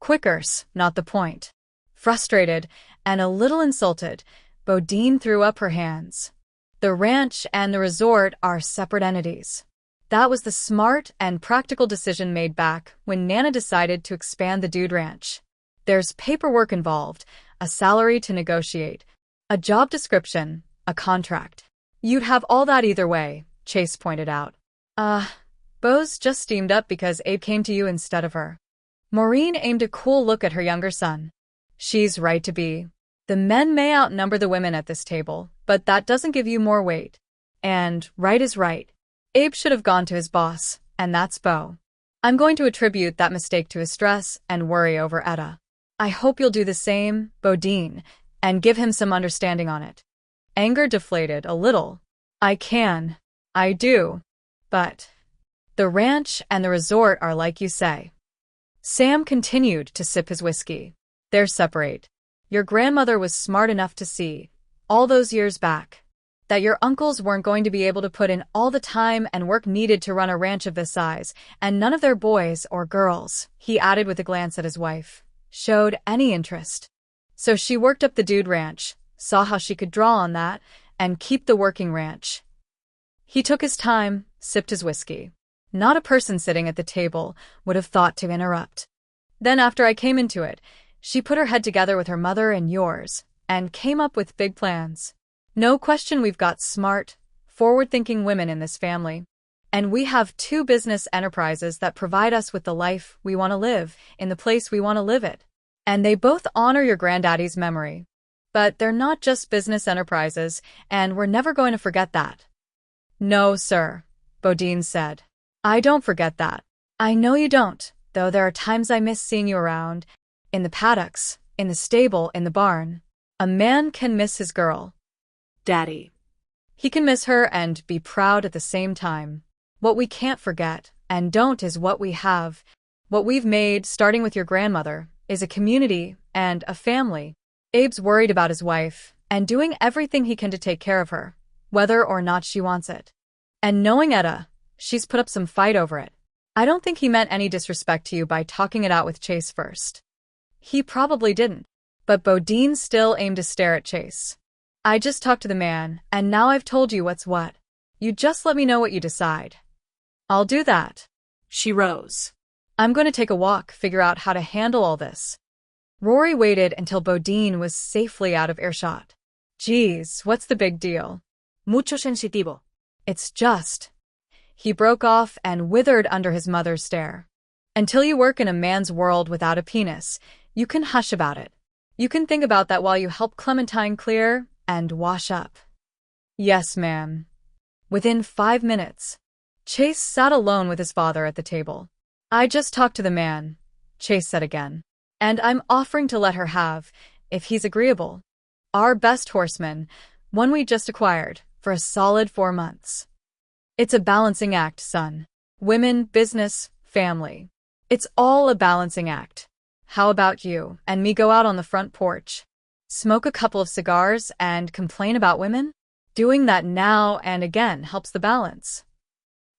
Quicker's not the point. Frustrated and a little insulted, Bodine threw up her hands. The ranch and the resort are separate entities. That was the smart and practical decision made back when Nana decided to expand the Dude Ranch. There's paperwork involved, a salary to negotiate, a job description, a contract. You'd have all that either way, Chase pointed out. Bo's just steamed up because Abe came to you instead of her. Maureen aimed a cool look at her younger son. She's right to be. The men may outnumber the women at this table, but that doesn't give you more weight. And right is right. Abe should have gone to his boss, and that's Bo. I'm going to attribute that mistake to his stress and worry over Etta. I hope you'll do the same, Bodine, and give him some understanding on it. Anger deflated a little. I do. But the ranch and the resort are like you say. Sam continued to sip his whiskey. They're separate. Your grandmother was smart enough to see, all those years back, that your uncles weren't going to be able to put in all the time and work needed to run a ranch of this size, and none of their boys or girls, he added with a glance at his wife, showed any interest. So she worked up the Dude Ranch, saw how she could draw on that, and keep the working ranch. He took his time, sipped his whiskey. Not a person sitting at the table would have thought to interrupt. Then after I came into it, she put her head together with her mother and yours, and came up with big plans. No question we've got smart, forward-thinking women in this family. And we have 2 business enterprises that provide us with the life we want to live, in the place we want to live it. And they both honor your granddaddy's memory. But they're not just business enterprises, and we're never going to forget that. No, sir, Bodine said. I don't forget that. I know you don't, though there are times I miss seeing you around. In the paddocks, in the stable, in the barn. A man can miss his girl. Daddy. He can miss her and be proud at the same time. What we can't forget, and don't, is what we have. What we've made, starting with your grandmother, is a community and a family. Abe's worried about his wife, and doing everything he can to take care of her, whether or not she wants it. And knowing Etta, she's put up some fight over it. I don't think he meant any disrespect to you by talking it out with Chase first. He probably didn't. But Bodine still aimed to stare at Chase. I just talked to the man, and now I've told you what's what. You just let me know what you decide. I'll do that. She rose. I'm going to take a walk, figure out how to handle all this. Rory waited until Bodine was safely out of earshot. Geez, what's the big deal? Mucho sensitivo. It's just. He broke off and withered under his mother's stare. Until you work in a man's world without a penis, you can hush about it. You can think about that while you help Clementine clear and wash up. Yes, ma'am. Within 5 minutes, Chase sat alone with his father at the table. I just talked to the man, Chase said again, and I'm offering to let her have, if he's agreeable, our best horseman, one we just acquired, for a solid 4 months. It's a balancing act, son. Women, business, family. It's all a balancing act. How about you and me go out on the front porch, smoke a couple of cigars, and complain about women? Doing that now and again helps the balance.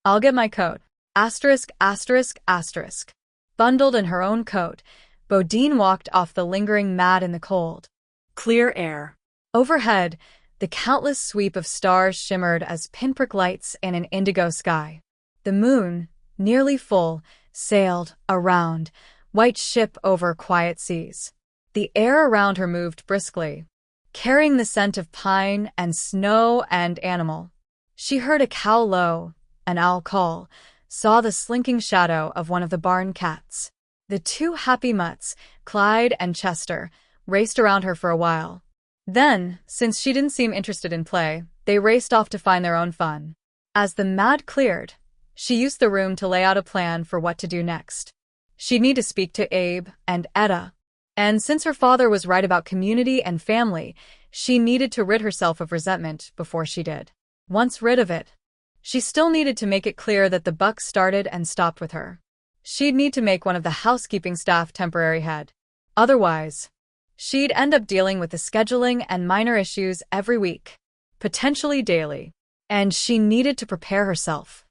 I'll get my coat. Asterisk, asterisk, asterisk. Bundled in her own coat, Bodine walked off the lingering mat in the cold. Clear air. Overhead, the countless sweep of stars shimmered as pinprick lights in an indigo sky. The moon, nearly full, sailed, a round, white ship over quiet seas. The air around her moved briskly, carrying the scent of pine and snow and animal. She heard a cow low, an owl call, saw the slinking shadow of one of the barn cats. The 2 happy mutts, Clyde and Chester, raced around her for a while. Then, since she didn't seem interested in play, they raced off to find their own fun. As the mad cleared, she used the room to lay out a plan for what to do next. She'd need to speak to Abe and Etta. And since her father was right about community and family, she needed to rid herself of resentment before she did. Once rid of it, she still needed to make it clear that the buck started and stopped with her. She'd need to make one of the housekeeping staff temporary head. Otherwise, she'd end up dealing with the scheduling and minor issues every week, potentially daily. And she needed to prepare herself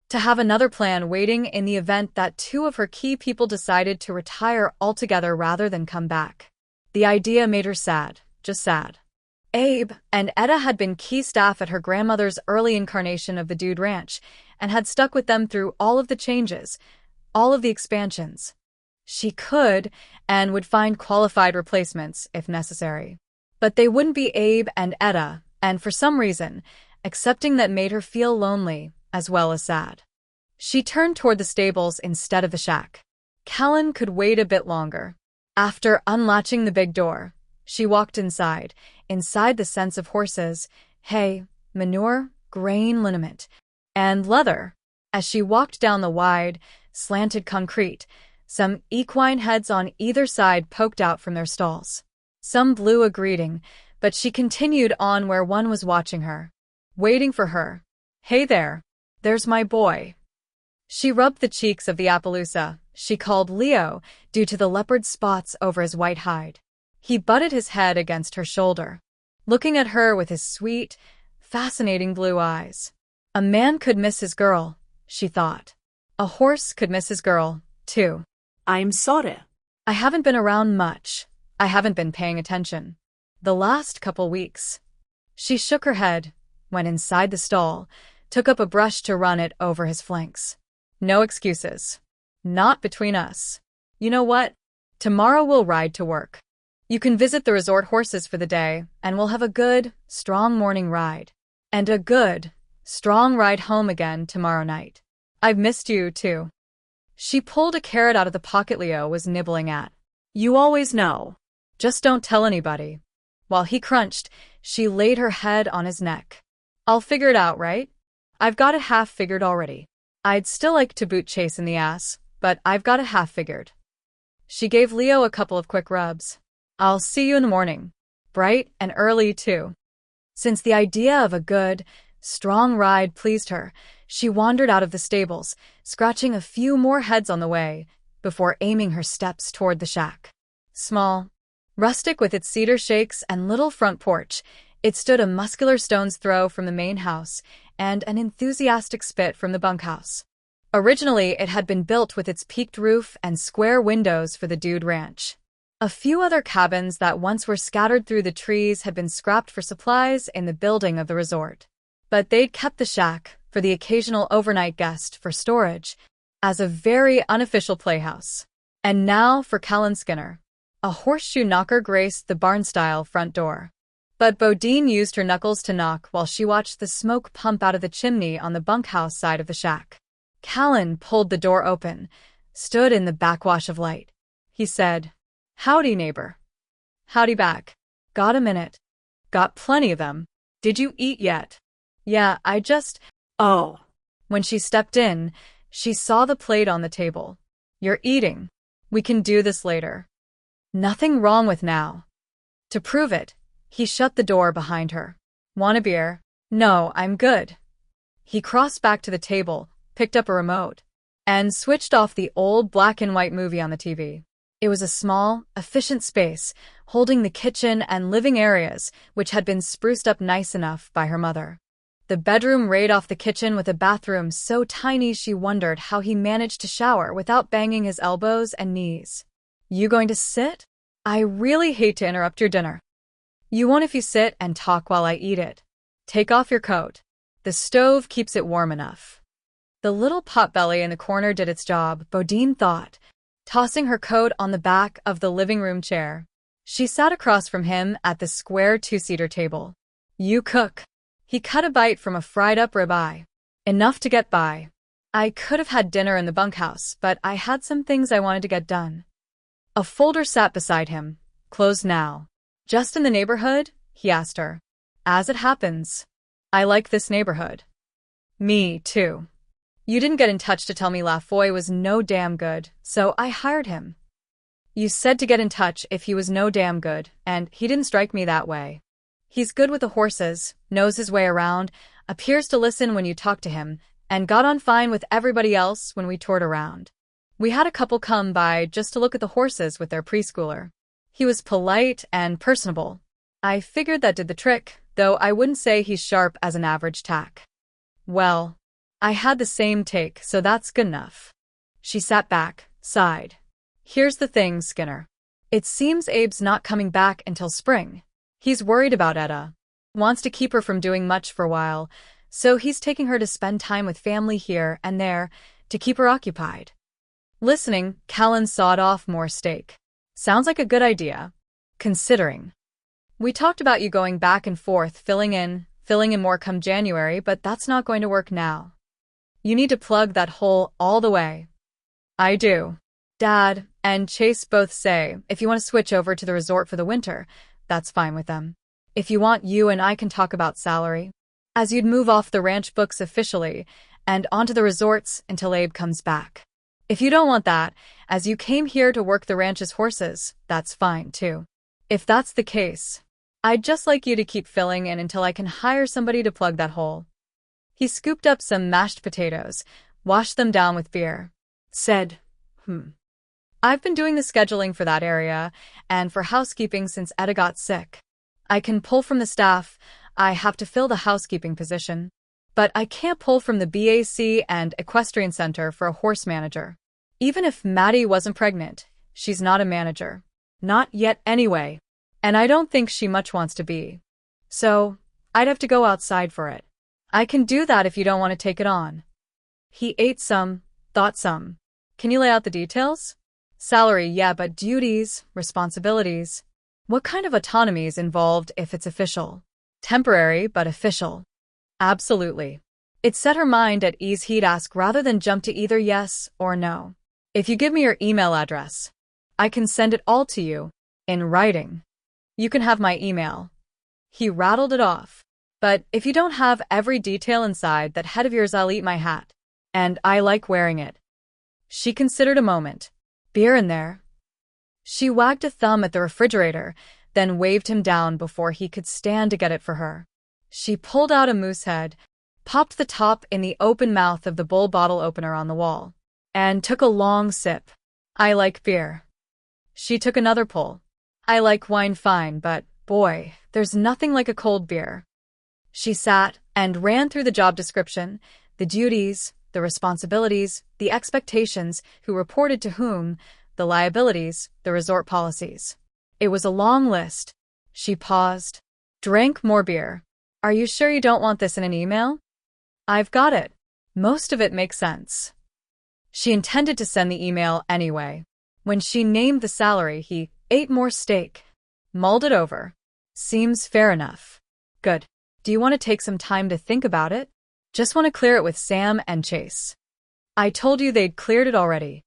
to have another plan waiting in the event that 2 of her key people decided to retire altogether rather than come back. The idea made her sad, just sad. Abe and Etta had been key staff at her grandmother's early incarnation of the Dude Ranch and had stuck with them through all of the changes, all of the expansions. She could and would find qualified replacements if necessary. But they wouldn't be Abe and Etta, and for some reason, accepting that made her feel lonely as well as sad. She turned toward the stables instead of the shack. Callan could wait a bit longer. After unlatching the big door, she walked inside the scents of horses, hay, manure, grain, liniment, and leather. As she walked down the wide, slanted concrete, some equine heads on either side poked out from their stalls. Some blew a greeting, but she continued on where one was watching her, waiting for her. Hey there, there's my boy. She rubbed the cheeks of the Appaloosa, she called Leo, due to the leopard spots over his white hide. He butted his head against her shoulder, looking at her with his sweet, fascinating blue eyes. A man could miss his girl, she thought. A horse could miss his girl, too. I'm sorry. I haven't been around much. I haven't been paying attention. The last couple weeks. She shook her head, went inside the stall, took up a brush to run it over his flanks. No excuses. Not between us. You know what? Tomorrow we'll ride to work. You can visit the resort horses for the day, and we'll have a good, strong morning ride. And a good, strong ride home again tomorrow night. I've missed you, too. She pulled a carrot out of the pocket Leo was nibbling at. You always know. Just don't tell anybody. While he crunched, she laid her head on his neck. I'll figure it out, right? I've got it half figured already. I'd still like to boot Chase in the ass, but I've got it half figured. She gave Leo a couple of quick rubs. I'll see you in the morning. Bright and early, too. Since the idea of a good, strong ride pleased her, she wandered out of the stables, scratching a few more heads on the way, before aiming her steps toward the shack. Small, rustic with its cedar shakes and little front porch, it stood a muscular stone's throw from the main house and an enthusiastic spit from the bunkhouse. Originally, it had been built with its peaked roof and square windows for the Dude Ranch. A few other cabins that once were scattered through the trees had been scrapped for supplies in the building of the resort. But they'd kept the shack, for the occasional overnight guest, for storage, as a very unofficial playhouse. And now for Callan Skinner. A horseshoe knocker graced the barn-style front door. But Bodine used her knuckles to knock while she watched the smoke pump out of the chimney on the bunkhouse side of the shack. Callan pulled the door open, stood in the backwash of light. He said, "Howdy, neighbor." "Howdy back. Got a minute?" "Got plenty of them. Did you eat yet?" "Yeah, I just—" Oh. When she stepped in, she saw the plate on the table. "You're eating. We can do this later." Nothing wrong with now. To prove it, he shut the door behind her. "Want a beer?" "No, I'm good." He crossed back to the table, picked up a remote, and switched off the old black and white movie on the TV. It was a small, efficient space, holding the kitchen and living areas, which had been spruced up nice enough by her mother. The bedroom rayed off the kitchen with a bathroom so tiny she wondered how he managed to shower without banging his elbows and knees. "You going to sit?" "I really hate to interrupt your dinner." "You won't if you sit and talk while I eat it. Take off your coat. The stove keeps it warm enough." The little potbelly in the corner did its job, Bodine thought, tossing her coat on the back of the living room chair. She sat across from him at the square two-seater table. "You cook." He cut a bite from a fried-up ribeye. "Enough to get by. I could have had dinner in the bunkhouse, but I had some things I wanted to get done." A folder sat beside him, closed now. "Just in the neighborhood?" he asked her. "As it happens. I like this neighborhood." "Me, too. You didn't get in touch to tell me LaFoy was no damn good, so I hired him." "You said to get in touch if he was no damn good, and he didn't strike me that way. He's good with the horses, knows his way around, appears to listen when you talk to him, and got on fine with everybody else when we toured around. We had a couple come by just to look at the horses with their preschooler. He was polite and personable. I figured that did the trick, though I wouldn't say he's sharp as an average tack." "Well, I had the same take, so that's good enough." She sat back, sighed. "Here's the thing, Skinner. It seems Abe's not coming back until spring. He's worried about Etta. Wants to keep her from doing much for a while, so he's taking her to spend time with family here and there to keep her occupied." Listening, Callan sawed off more steak. "Sounds like a good idea, considering. We talked about you going back and forth, filling in more come January, but that's not going to work now. You need to plug that hole all the way." "I do. Dad and Chase both say if you want to switch over to the resort for the winter, that's fine with them. If you want, you and I can talk about salary, as you'd move off the ranch books officially and onto the resorts until Abe comes back. If you don't want that, as you came here to work the ranch's horses, that's fine too. If that's the case, I'd just like you to keep filling in until I can hire somebody to plug that hole." He scooped up some mashed potatoes, washed them down with beer, said, "I've been doing the scheduling for that area and for housekeeping since Etta got sick. I can pull from the staff. I have to fill the housekeeping position. But I can't pull from the BAC and Equestrian Center for a horse manager. Even if Maddie wasn't pregnant, she's not a manager. Not yet anyway. And I don't think she much wants to be. So, I'd have to go outside for it. I can do that if you don't want to take it on." He ate some, thought some. "Can you lay out the details?" "Salary, yeah, but duties, responsibilities. What kind of autonomy is involved if it's official?" "Temporary, but official." "Absolutely." It set her mind at ease he'd ask rather than jump to either yes or no. "If you give me your email address, I can send it all to you, in writing. You can have my email." He rattled it off. "But if you don't have every detail inside that head of yours, I'll eat my hat. And I like wearing it." She considered a moment. "Beer in there?" She wagged a thumb at the refrigerator, then waved him down before he could stand to get it for her. She pulled out a moose head, popped the top in the open mouth of the bull bottle opener on the wall, and took a long sip. "I like beer." She took another pull. "I like wine fine, but, boy, there's nothing like a cold beer." She sat and ran through the job description, the duties, the responsibilities, the expectations, who reported to whom, the liabilities, the resort policies. It was a long list. She paused, drank more beer. "Are you sure you don't want this in an email?" "I've got it. Most of it makes sense." She intended to send the email anyway. When she named the salary, he ate more steak. Mulled it over. Seems fair enough. Good. Do you want to take some time to think about it? Just want to clear it with Sam and Chase. I told you they'd cleared it already.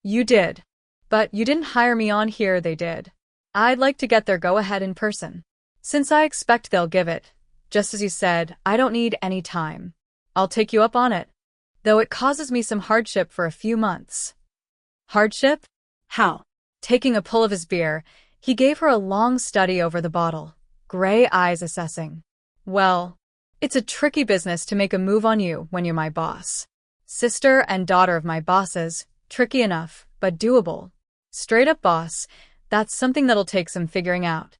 You did. But you didn't hire me on here, they did. I'd like to get their go-ahead in person. Since I expect they'll give it, just as you said, I don't need any time. I'll take you up on it. Though it causes me some hardship for a few months. Hardship? How? Taking a pull of his beer, he gave her a long study over the bottle, gray eyes assessing. Well, it's a tricky business to make a move on you when you're my boss. Sister and daughter of my bosses, tricky enough, but doable. Straight up boss, that's something that'll take some figuring out.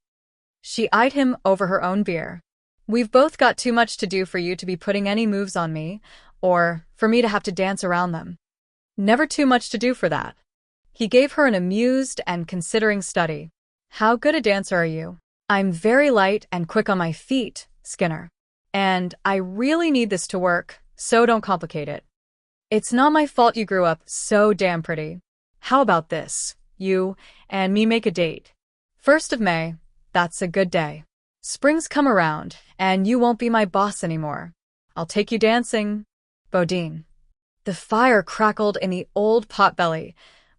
She eyed him over her own beer. We've both got too much to do for you to be putting any moves on me, or for me to have to dance around them. Never too much to do for that. He gave her an amused and considering study. How good a dancer are you? I'm very light and quick on my feet, Skinner. And I really need this to work, so don't complicate it. It's not my fault you grew up so damn pretty. How about this? You and me make a date. 1st of May, that's a good day. Spring's come around, and you won't be my boss anymore. I'll take you dancing. Bodine. The fire crackled in the old potbelly,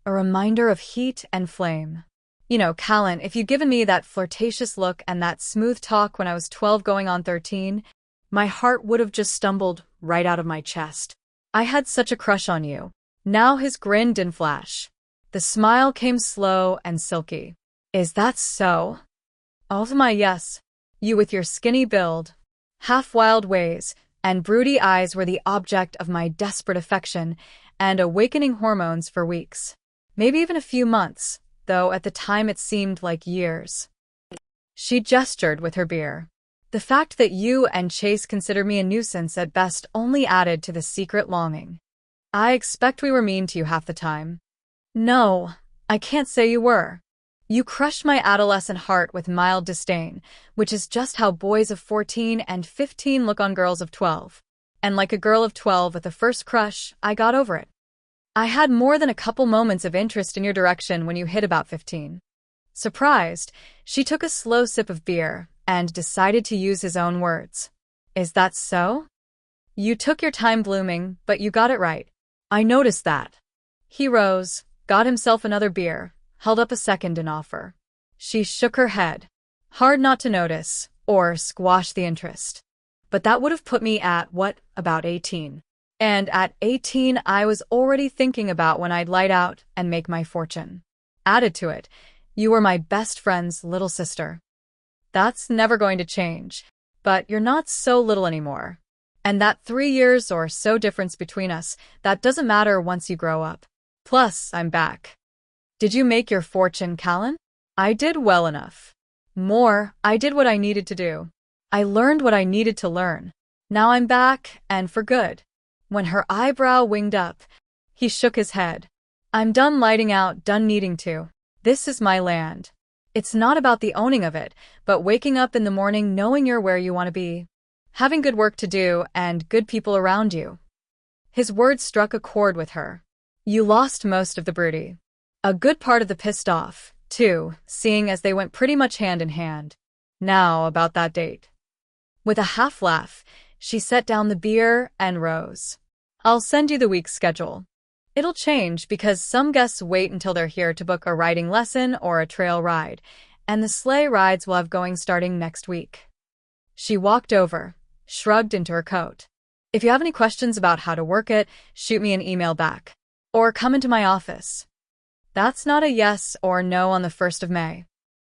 a reminder of heat and flame. You know, Callan, if you'd given me that flirtatious look and that smooth talk when I was 12 going on 13, my heart would have just stumbled right out of my chest. I had such a crush on you. Now his grin didn't flash. The smile came slow and silky. Is that so? Oh my yes. You with your skinny build, half-wild ways, and broody eyes were the object of my desperate affection and awakening hormones for weeks. Maybe even a few months, though at the time it seemed like years. She gestured with her beer. The fact that you and Chase consider me a nuisance at best only added to the secret longing. I expect we were mean to you half the time. No, I can't say you were. You crushed my adolescent heart with mild disdain, which is just how boys of 14 and 15 look on girls of 12. And like a girl of 12 with a first crush, I got over it. I had more than a couple moments of interest in your direction when you hit about 15. Surprised, she took a slow sip of beer and decided to use his own words. Is that so? You took your time blooming, but you got it right. I noticed that. He rose, got himself another beer, held up a second in offer. She shook her head. Hard not to notice, or squash the interest. But that would have put me at, what, about 18. And at 18 I was already thinking about when I'd light out and make my fortune. Added to it, you were my best friend's little sister. That's never going to change. But you're not so little anymore. And that 3 years or so difference between us, that doesn't matter once you grow up. Plus, I'm back. Did you make your fortune, Callan? I did well enough. More, I did what I needed to do. I learned what I needed to learn. Now I'm back, and for good. When her eyebrow winged up, he shook his head. I'm done lighting out, done needing to. This is my land. It's not about the owning of it, but waking up in the morning knowing you're where you want to be. Having good work to do and good people around you. His words struck a chord with her. You lost most of the broody. A good part of the pissed off, too, seeing as they went pretty much hand in hand. Now, about that date. With a half laugh, she set down the beer and rose. I'll send you the week's schedule. It'll change because some guests wait until they're here to book a riding lesson or a trail ride, and the sleigh rides will have going starting next week. She walked over, shrugged into her coat. If you have any questions about how to work it, shoot me an email back. Or come into my office. That's not a yes or no on the 1st of May.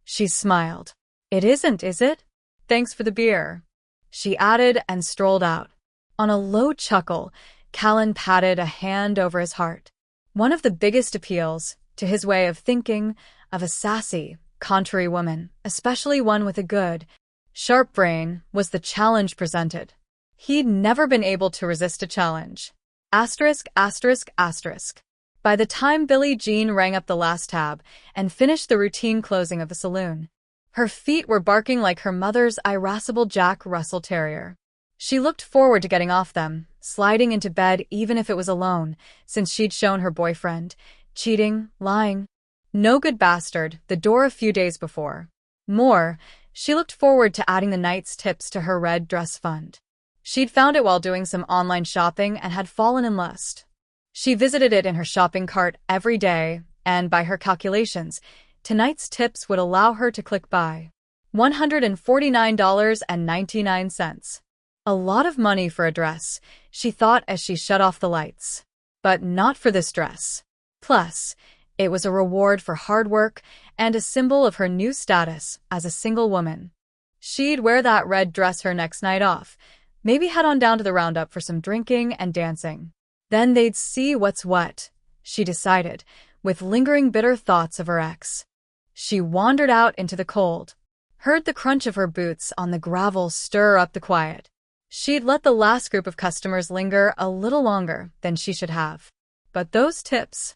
She smiled. It isn't, is it? Thanks for the beer. She added and strolled out. On a low chuckle, Callan patted a hand over his heart. One of the biggest appeals to his way of thinking of a sassy, contrary woman, especially one with a good, sharp brain, was the challenge presented. He'd never been able to resist a challenge. Asterisk, asterisk, asterisk. By the time Billie Jean rang up the last tab and finished the routine closing of the saloon, her feet were barking like her mother's irascible Jack Russell Terrier. She looked forward to getting off them, sliding into bed even if it was alone, since she'd shown her boyfriend, cheating, lying. No good bastard, the door a few days before. More, she looked forward to adding the night's tips to her red dress fund. She'd found it while doing some online shopping and had fallen in lust. She visited it in her shopping cart every day, and by her calculations, tonight's tips would allow her to click buy. $149.99. A lot of money for a dress, she thought as she shut off the lights. But not for this dress. Plus, it was a reward for hard work and a symbol of her new status as a single woman. She'd wear that red dress her next night off, maybe head on down to the Roundup for some drinking and dancing. Then they'd see what's what, she decided, with lingering bitter thoughts of her ex. She wandered out into the cold, heard the crunch of her boots on the gravel stir up the quiet. She'd let the last group of customers linger a little longer than she should have. But those tips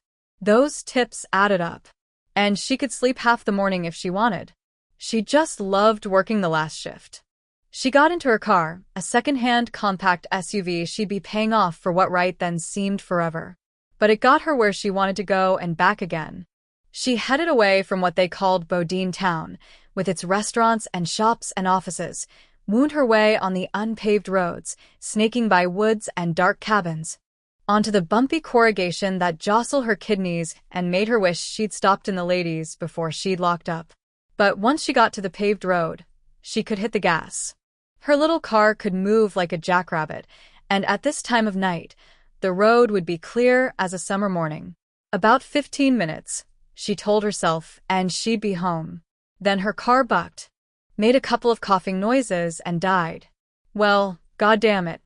added up. And she could sleep half the morning if she wanted. She just loved working the last shift. She got into her car, a second-hand compact SUV she'd be paying off for what right then seemed forever. But it got her where she wanted to go and back again. She headed away from what they called Bodine Town, with its restaurants and shops and offices, wound her way on the unpaved roads, snaking by woods and dark cabins, onto the bumpy corrugation that jostled her kidneys and made her wish she'd stopped in the ladies before she'd locked up. But once she got to the paved road, she could hit the gas. Her little car could move like a jackrabbit, and at this time of night, the road would be clear as a summer morning. About 15 minutes, she told herself, and she'd be home. Then her car bucked, made a couple of coughing noises, and died. Well, God damn it.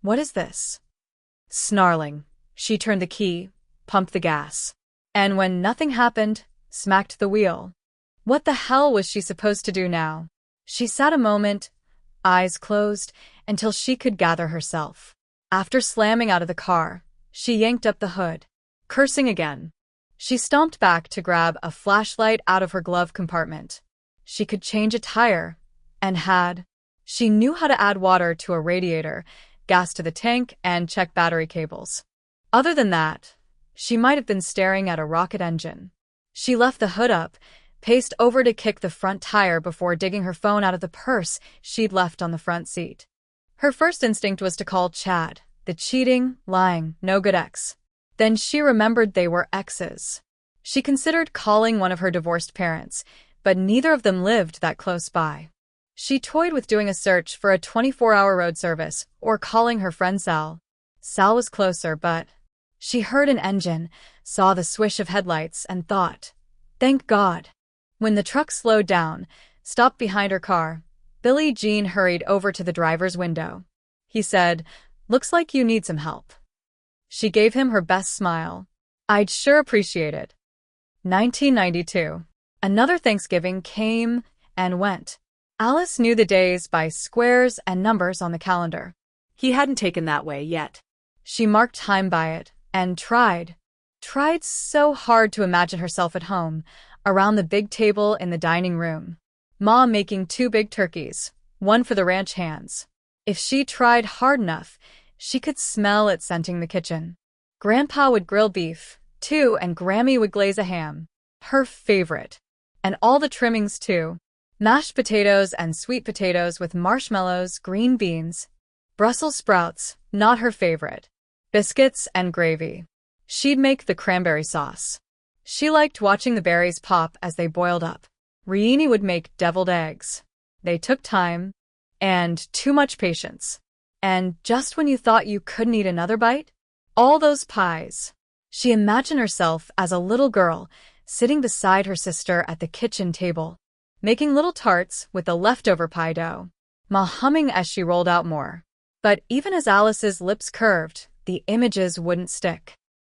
What is this? Snarling, she turned the key, pumped the gas. And when nothing happened, smacked the wheel. What the hell was she supposed to do now? She sat a moment, eyes closed, until she could gather herself. After slamming out of the car, she yanked up the hood, cursing again. She stomped back to grab a flashlight out of her glove compartment. She could change a tire, and had. She knew how to add water to a radiator, gas to the tank, and check battery cables. Other than that, she might have been staring at a rocket engine. She left the hood up, paced over to kick the front tire before digging her phone out of the purse she'd left on the front seat. Her first instinct was to call Chad, the cheating, lying, no-good ex. Then she remembered they were exes. She considered calling one of her divorced parents, but neither of them lived that close by. She toyed with doing a search for a 24-hour road service or calling her friend Sal. Sal was closer, but she heard an engine, saw the swish of headlights, and thought, thank God. When the truck slowed down, stopped behind her car, Billie Jean hurried over to the driver's window. He said, looks like you need some help. She gave him her best smile. I'd sure appreciate it. 1992. Another Thanksgiving came and went. Alice knew the days by squares and numbers on the calendar. He hadn't taken that way yet. She marked time by it and tried so hard to imagine herself at home, around the big table in the dining room. Ma making 2 big turkeys, one for the ranch hands. If she tried hard enough, she could smell it scenting the kitchen. Grandpa would grill beef, too, and Grammy would glaze a ham. Her favorite. And all the trimmings, too. Mashed potatoes and sweet potatoes with marshmallows, green beans. Brussels sprouts, not her favorite. Biscuits and gravy. She'd make the cranberry sauce. She liked watching the berries pop as they boiled up. Rieni would make deviled eggs. They took time and too much patience. And just when you thought you couldn't eat another bite, all those pies. She imagined herself as a little girl, sitting beside her sister at the kitchen table, making little tarts with the leftover pie dough, Ma humming as she rolled out more. But even as Alice's lips curved, the images wouldn't stick.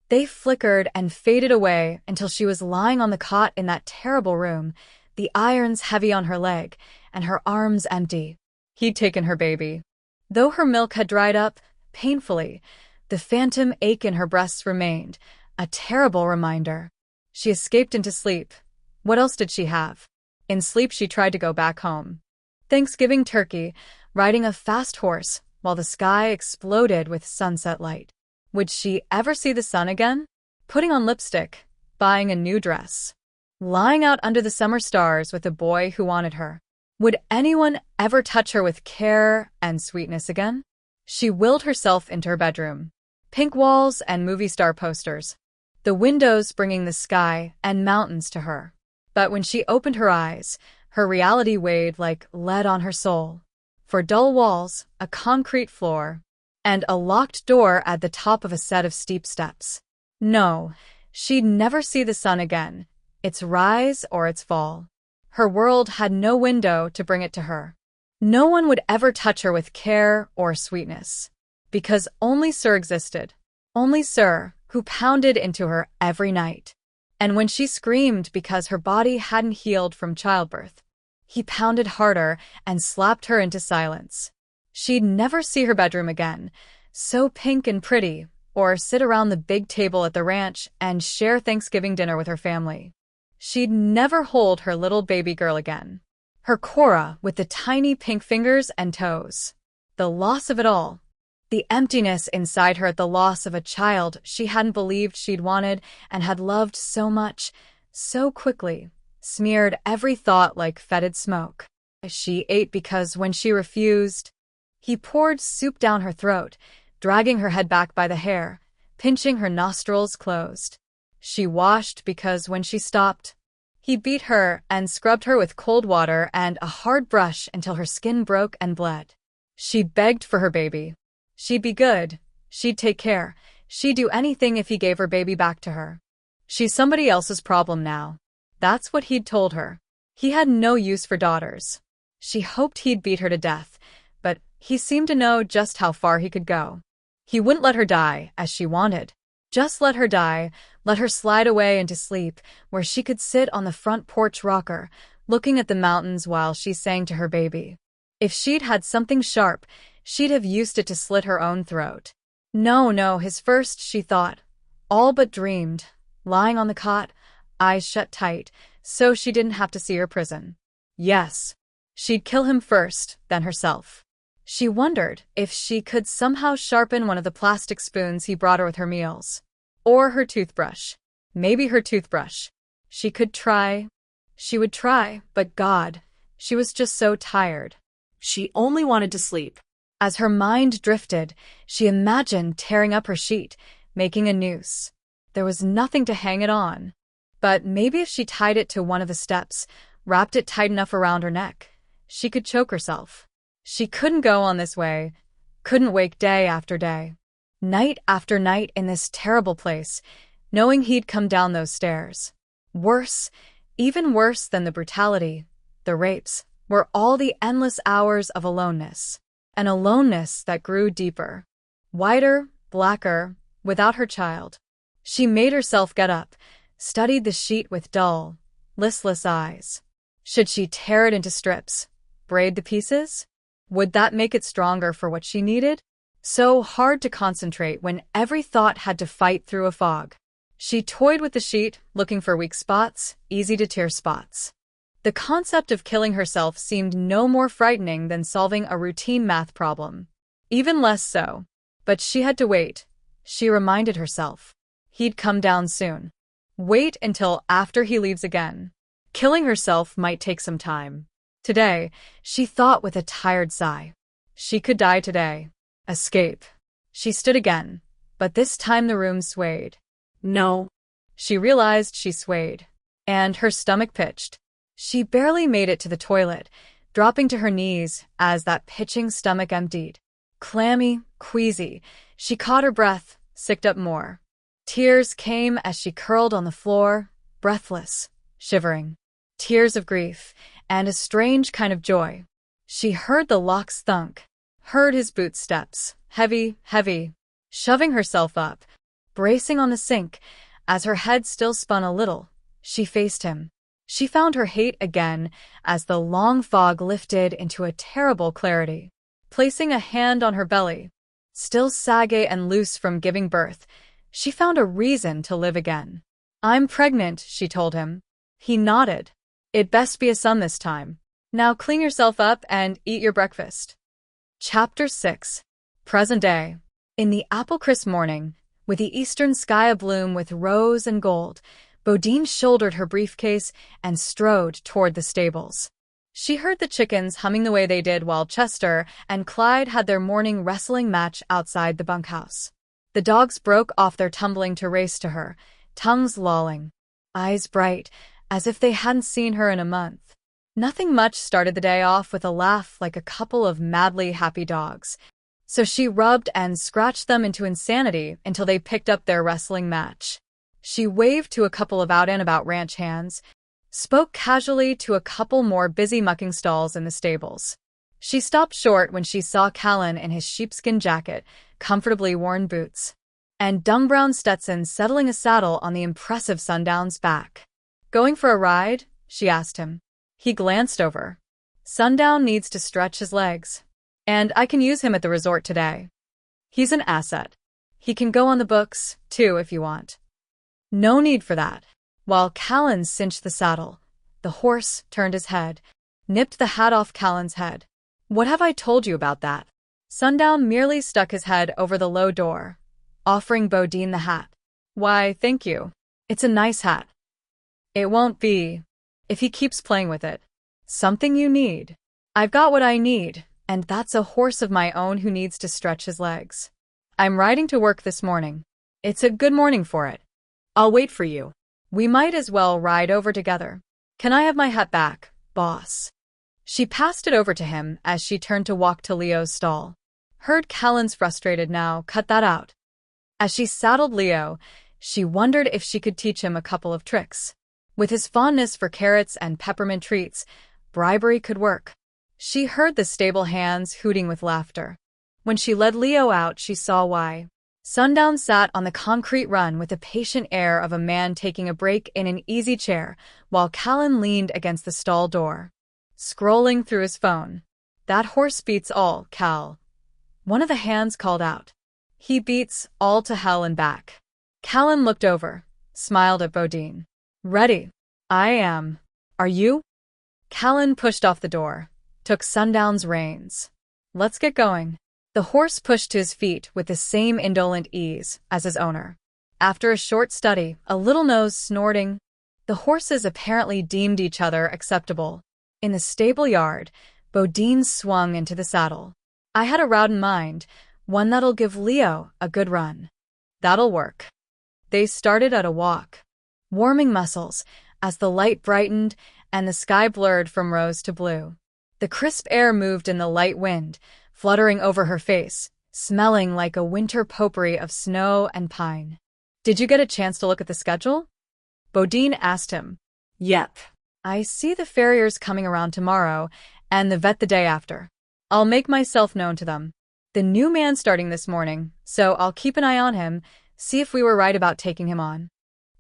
They flickered and faded away until she was lying on the cot in that terrible room, the irons heavy on her leg, and her arms empty. He'd taken her baby. Though her milk had dried up, painfully, the phantom ache in her breasts remained, a terrible reminder. She escaped into sleep. What else did she have? In sleep she tried to go back home. Thanksgiving turkey, riding a fast horse while the sky exploded with sunset light. Would she ever see the sun again? Putting on lipstick, buying a new dress, lying out under the summer stars with a boy who wanted her. Would anyone ever touch her with care and sweetness again? She willed herself into her bedroom. Pink walls and movie star posters. The windows bringing the sky and mountains to her. But when she opened her eyes, her reality weighed like lead on her soul. For dull walls, a concrete floor, and a locked door at the top of a set of steep steps. No, she'd never see the sun again, its rise or its fall. Her world had no window to bring it to her. No one would ever touch her with care or sweetness. Because only Sir existed. Only Sir, who pounded into her every night. And when she screamed because her body hadn't healed from childbirth, he pounded harder and slapped her into silence. She'd never see her bedroom again, so pink and pretty, or sit around the big table at the ranch and share Thanksgiving dinner with her family. She'd never hold her little baby girl again. Her Cora with the tiny pink fingers and toes. The loss of it all. The emptiness inside her at the loss of a child she hadn't believed she'd wanted and had loved so much, so quickly, smeared every thought like fetid smoke. She ate because when she refused, he poured soup down her throat, dragging her head back by the hair, pinching her nostrils closed. She washed because when she stopped, he beat her and scrubbed her with cold water and a hard brush until her skin broke and bled. She begged for her baby. She'd be good. She'd take care. She'd do anything if he gave her baby back to her. She's somebody else's problem now. That's what he'd told her. He had no use for daughters. She hoped he'd beat her to death, but he seemed to know just how far he could go. He wouldn't let her die as she wanted. Just let her die, let her slide away into sleep, where she could sit on the front porch rocker, looking at the mountains while she sang to her baby. If she'd had something sharp, she'd have used it to slit her own throat. No, his first, she thought. All but dreamed, lying on the cot, eyes shut tight, so she didn't have to see her prison. Yes, she'd kill him first, then herself. She wondered if she could somehow sharpen one of the plastic spoons he brought her with her meals. Or her toothbrush. Maybe her toothbrush. She could try. She would try, but God, she was just so tired. She only wanted to sleep. As her mind drifted, she imagined tearing up her sheet, making a noose. There was nothing to hang it on. But maybe if she tied it to one of the steps, wrapped it tight enough around her neck, she could choke herself. She couldn't go on this way, couldn't wake day after day, night after night in this terrible place, knowing he'd come down those stairs. Worse, even worse than the brutality, the rapes, were all the endless hours of aloneness. An aloneness that grew deeper, wider, blacker, without her child. She made herself get up, studied the sheet with dull, listless eyes. Should she tear it into strips, braid the pieces? Would that make it stronger for what she needed? So hard to concentrate when every thought had to fight through a fog. She toyed with the sheet, looking for weak spots, easy-to-tear spots. The concept of killing herself seemed no more frightening than solving a routine math problem. Even less so. But she had to wait. She reminded herself. He'd come down soon. Wait until after he leaves again. Killing herself might take some time. Today, she thought with a tired sigh. She could die today. Escape. She stood again, but this time the room swayed. No. She realized she swayed, and her stomach pitched. She barely made it to the toilet, dropping to her knees as that pitching stomach emptied. Clammy, queasy, she caught her breath, sicked up more. Tears came as she curled on the floor, breathless, shivering. Tears of grief, and a strange kind of joy. She heard the locks thunk, heard his boot steps, heavy, heavy, shoving herself up, bracing on the sink. As her head still spun a little, she faced him. She found her hate again as the long fog lifted into a terrible clarity. Placing a hand on her belly, still saggy and loose from giving birth, she found a reason to live again. "I'm pregnant," she told him. He nodded. "It best be a son this time. Now clean yourself up and eat your breakfast." Chapter 6. Present Day. In the apple-crisp morning, with the eastern sky abloom with rose and gold, Bodine shouldered her briefcase and strode toward the stables. She heard the chickens humming the way they did while Chester and Clyde had their morning wrestling match outside the bunkhouse. The dogs broke off their tumbling to race to her, tongues lolling, eyes bright, as if they hadn't seen her in a month. Nothing much started the day off with a laugh like a couple of madly happy dogs, so she rubbed and scratched them into insanity until they picked up their wrestling match. She waved to a couple of out-and-about ranch hands, spoke casually to a couple more busy mucking stalls in the stables. She stopped short when she saw Callan in his sheepskin jacket, comfortably worn boots, and dung-brown Stetson settling a saddle on the impressive Sundown's back. "Going for a ride?" she asked him. He glanced over. "Sundown needs to stretch his legs, and I can use him at the resort today. He's an asset. He can go on the books, too, if you want." "No need for that." While Callan cinched the saddle, the horse turned his head, nipped the hat off Callan's head. "What have I told you about that?" Sundown merely stuck his head over the low door, offering Bodine the hat. "Why, thank you. It's a nice hat." "It won't be, if he keeps playing with it. Something you need." "I've got what I need, and that's a horse of my own who needs to stretch his legs. I'm riding to work this morning. It's a good morning for it." I'll wait for you. "We might as well ride over together. Can I have my hat back, boss?" She passed it over to him as she turned to walk to Leo's stall. Heard Callan's frustrated now, cut that out. As she saddled Leo, she wondered if she could teach him a couple of tricks. With his fondness for carrots and peppermint treats, bribery could work. She heard the stable hands hooting with laughter. When she led Leo out, she saw why. Sundown sat on the concrete run with the patient air of a man taking a break in an easy chair, while Callan leaned against the stall door, scrolling through his phone. "That horse beats all, Cal," one of the hands called out. "He beats all to hell and back." Callan looked over, smiled at Bodine. "Ready." "I am. Are you?" Callan pushed off the door, took Sundown's reins. "Let's get going." The horse pushed to his feet with the same indolent ease as his owner. After a short study, a little nose snorting, the horses apparently deemed each other acceptable. In the stable yard, Bodine swung into the saddle. "I had a route in mind, one that'll give Leo a good run." "That'll work." They started at a walk, warming muscles as the light brightened and the sky blurred from rose to blue. The crisp air moved in the light wind, fluttering over her face, smelling like a winter potpourri of snow and pine. "Did you get a chance to look at the schedule?" Bodine asked him. Yep. "I see the farriers coming around tomorrow and the vet the day after. I'll make myself known to them. The new man starting this morning, so I'll keep an eye on him, see if we were right about taking him on.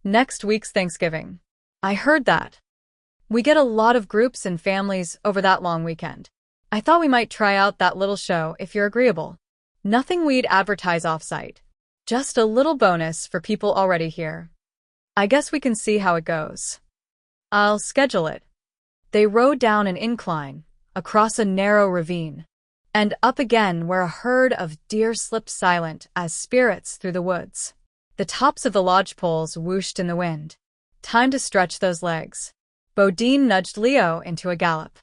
Next week's Thanksgiving." "I heard that. We get a lot of groups and families over that long weekend. I thought we might try out that little show if you're agreeable. Nothing we'd advertise off-site. Just a little bonus for people already here. I guess we can see how it goes." "I'll schedule it." They rode down an incline, across a narrow ravine, and up again where a herd of deer slipped silent as spirits through the woods. The tops of the lodge poles whooshed in the wind. Time to stretch those legs. Bodine nudged Leo into a gallop.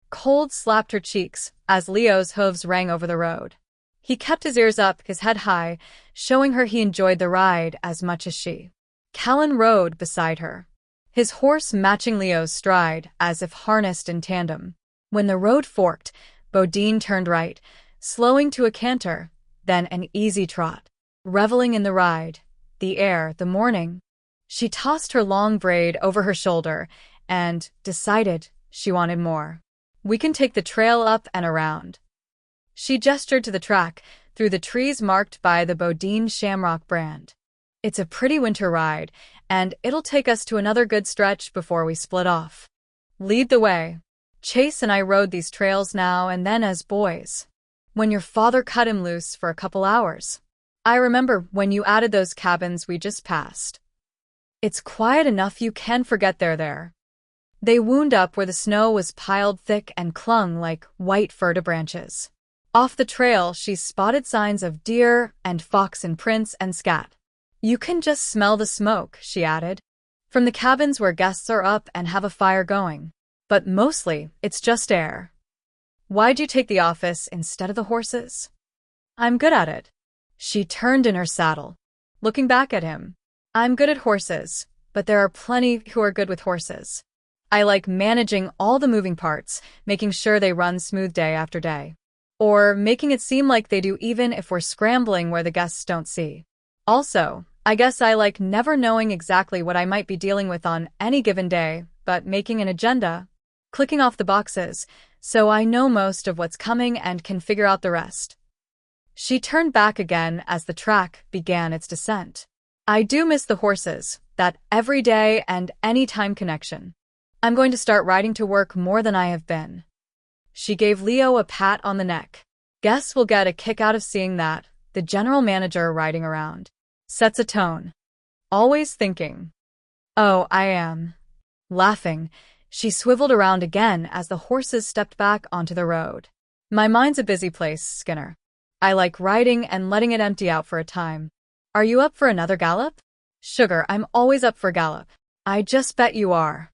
Cold slapped her cheeks as Leo's hooves rang over the road. He kept his ears up, his head high, showing her he enjoyed the ride as much as she. Callan rode beside her, his horse matching Leo's stride as if harnessed in tandem. When the road forked, Bodine turned right, slowing to a canter, then an easy trot, reveling in the ride, the air, the morning. She tossed her long braid over her shoulder and decided she wanted more. "We can take the trail up and around." She gestured to the track through the trees marked by the Bodine Shamrock brand. "It's a pretty winter ride, and it'll take us to another good stretch before we split off. Lead the way." "Chase and I rode these trails now and then as boys, when your father cut him loose for a couple hours. I remember when you added those cabins we just passed. It's quiet enough you can forget they're there." They wound up where the snow was piled thick and clung like white fur to branches. Off the trail, she spotted signs of deer and fox and prints and scat. You can just smell the smoke, she added, from the cabins where guests are up and have a fire going. But mostly, it's just air. Why'd you take the office instead of the horses? I'm good at it. She turned in her saddle, looking back at him. I'm good at horses, but there are plenty who are good with horses. I like managing all the moving parts, making sure they run smooth day after day. Or making it seem like they do even if we're scrambling where the guests don't see. Also, I guess I like never knowing exactly what I might be dealing with on any given day, but making an agenda, clicking off the boxes, so I know most of what's coming and can figure out the rest. She turned back again as the track began its descent. I do miss the horses, that everyday and anytime connection. I'm going to start riding to work more than I have been. She gave Leo a pat on the neck. Guests will get a kick out of seeing that, the general manager riding around. Sets a tone. Always thinking. Oh, I am. Laughing, she swiveled around again as the horses stepped back onto the road. My mind's a busy place, Skinner. I like riding and letting it empty out for a time. Are you up for another gallop? Sugar, I'm always up for a gallop. I just bet you are.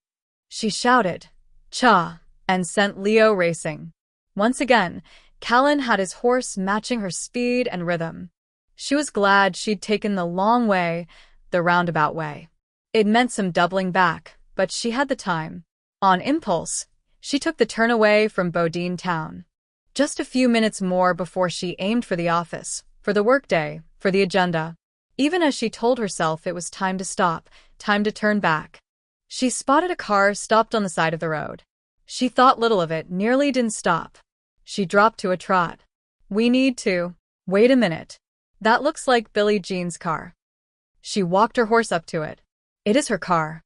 She shouted, "Cha," and sent Leo racing. Once again, Callan had his horse matching her speed and rhythm. She was glad she'd taken the long way, the roundabout way. It meant some doubling back, but she had the time. On impulse, she took the turn away from Bodine town. Just a few minutes more before she aimed for the office, for the workday, for the agenda. Even as she told herself it was time to stop, time to turn back. She spotted a car stopped on the side of the road. She thought little of it, nearly didn't stop. She dropped to a trot. We need to. Wait a minute. That looks like Billie Jean's car. She walked her horse up to it. It is her car.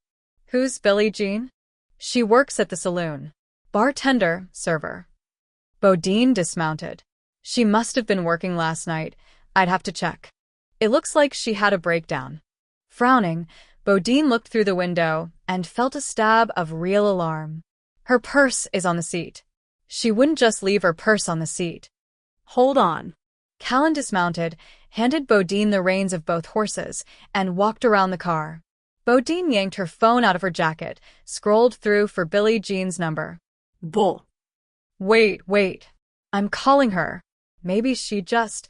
Who's Billie Jean? She works at the saloon. Bartender, server. Bodine dismounted. She must have been working last night. I'd have to check. It looks like she had a breakdown. Frowning, Bodine looked through the window and felt a stab of real alarm. Her purse is on the seat. She wouldn't just leave her purse on the seat. Hold on. Callan dismounted, handed Bodine the reins of both horses, and walked around the car. Bodine yanked her phone out of her jacket, scrolled through for Billie Jean's number. Bull. Wait. I'm calling her. Maybe she just...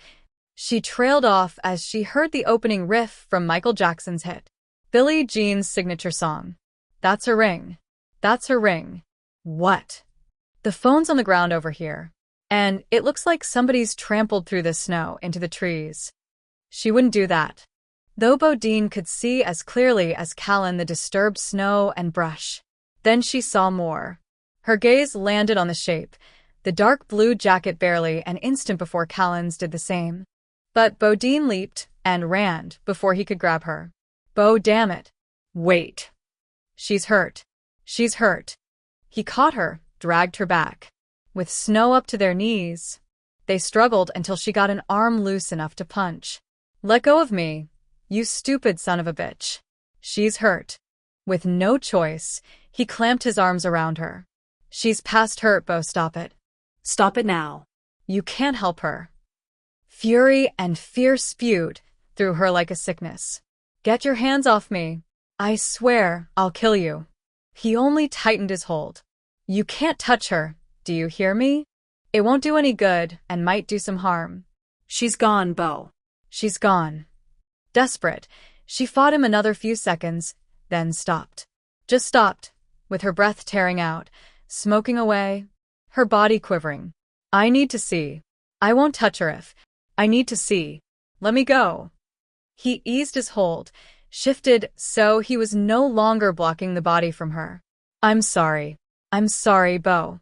She trailed off as she heard the opening riff from Michael Jackson's hit. Billie Jean's signature song. That's her ring. That's her ring. What? The phone's on the ground over here. And it looks like somebody's trampled through the snow into the trees. She wouldn't do that. Though Bodine could see as clearly as Callan the disturbed snow and brush. Then she saw more. Her gaze landed on the shape, the dark blue jacket barely an instant before Callan's did the same. But Bodine leaped and ran before he could grab her. Bo, damn it. Wait. She's hurt. She's hurt. He caught her, dragged her back. With snow up to their knees, they struggled until she got an arm loose enough to punch. Let go of me, you stupid son of a bitch. She's hurt. With no choice, he clamped his arms around her. She's past hurt, Bo, stop it. Stop it now. You can't help her. Fury and fear spewed through her like a sickness. Get your hands off me. I swear I'll kill you. He only tightened his hold. You can't touch her. Do you hear me? It won't do any good and might do some harm. She's gone, Bo. She's gone. Desperate, she fought him another few seconds, then stopped. Just stopped, with her breath tearing out, smoking away, her body quivering. I need to see. I won't touch her if. I need to see. Let me go. He eased his hold, shifted so he was no longer blocking the body from her. I'm sorry, Bo.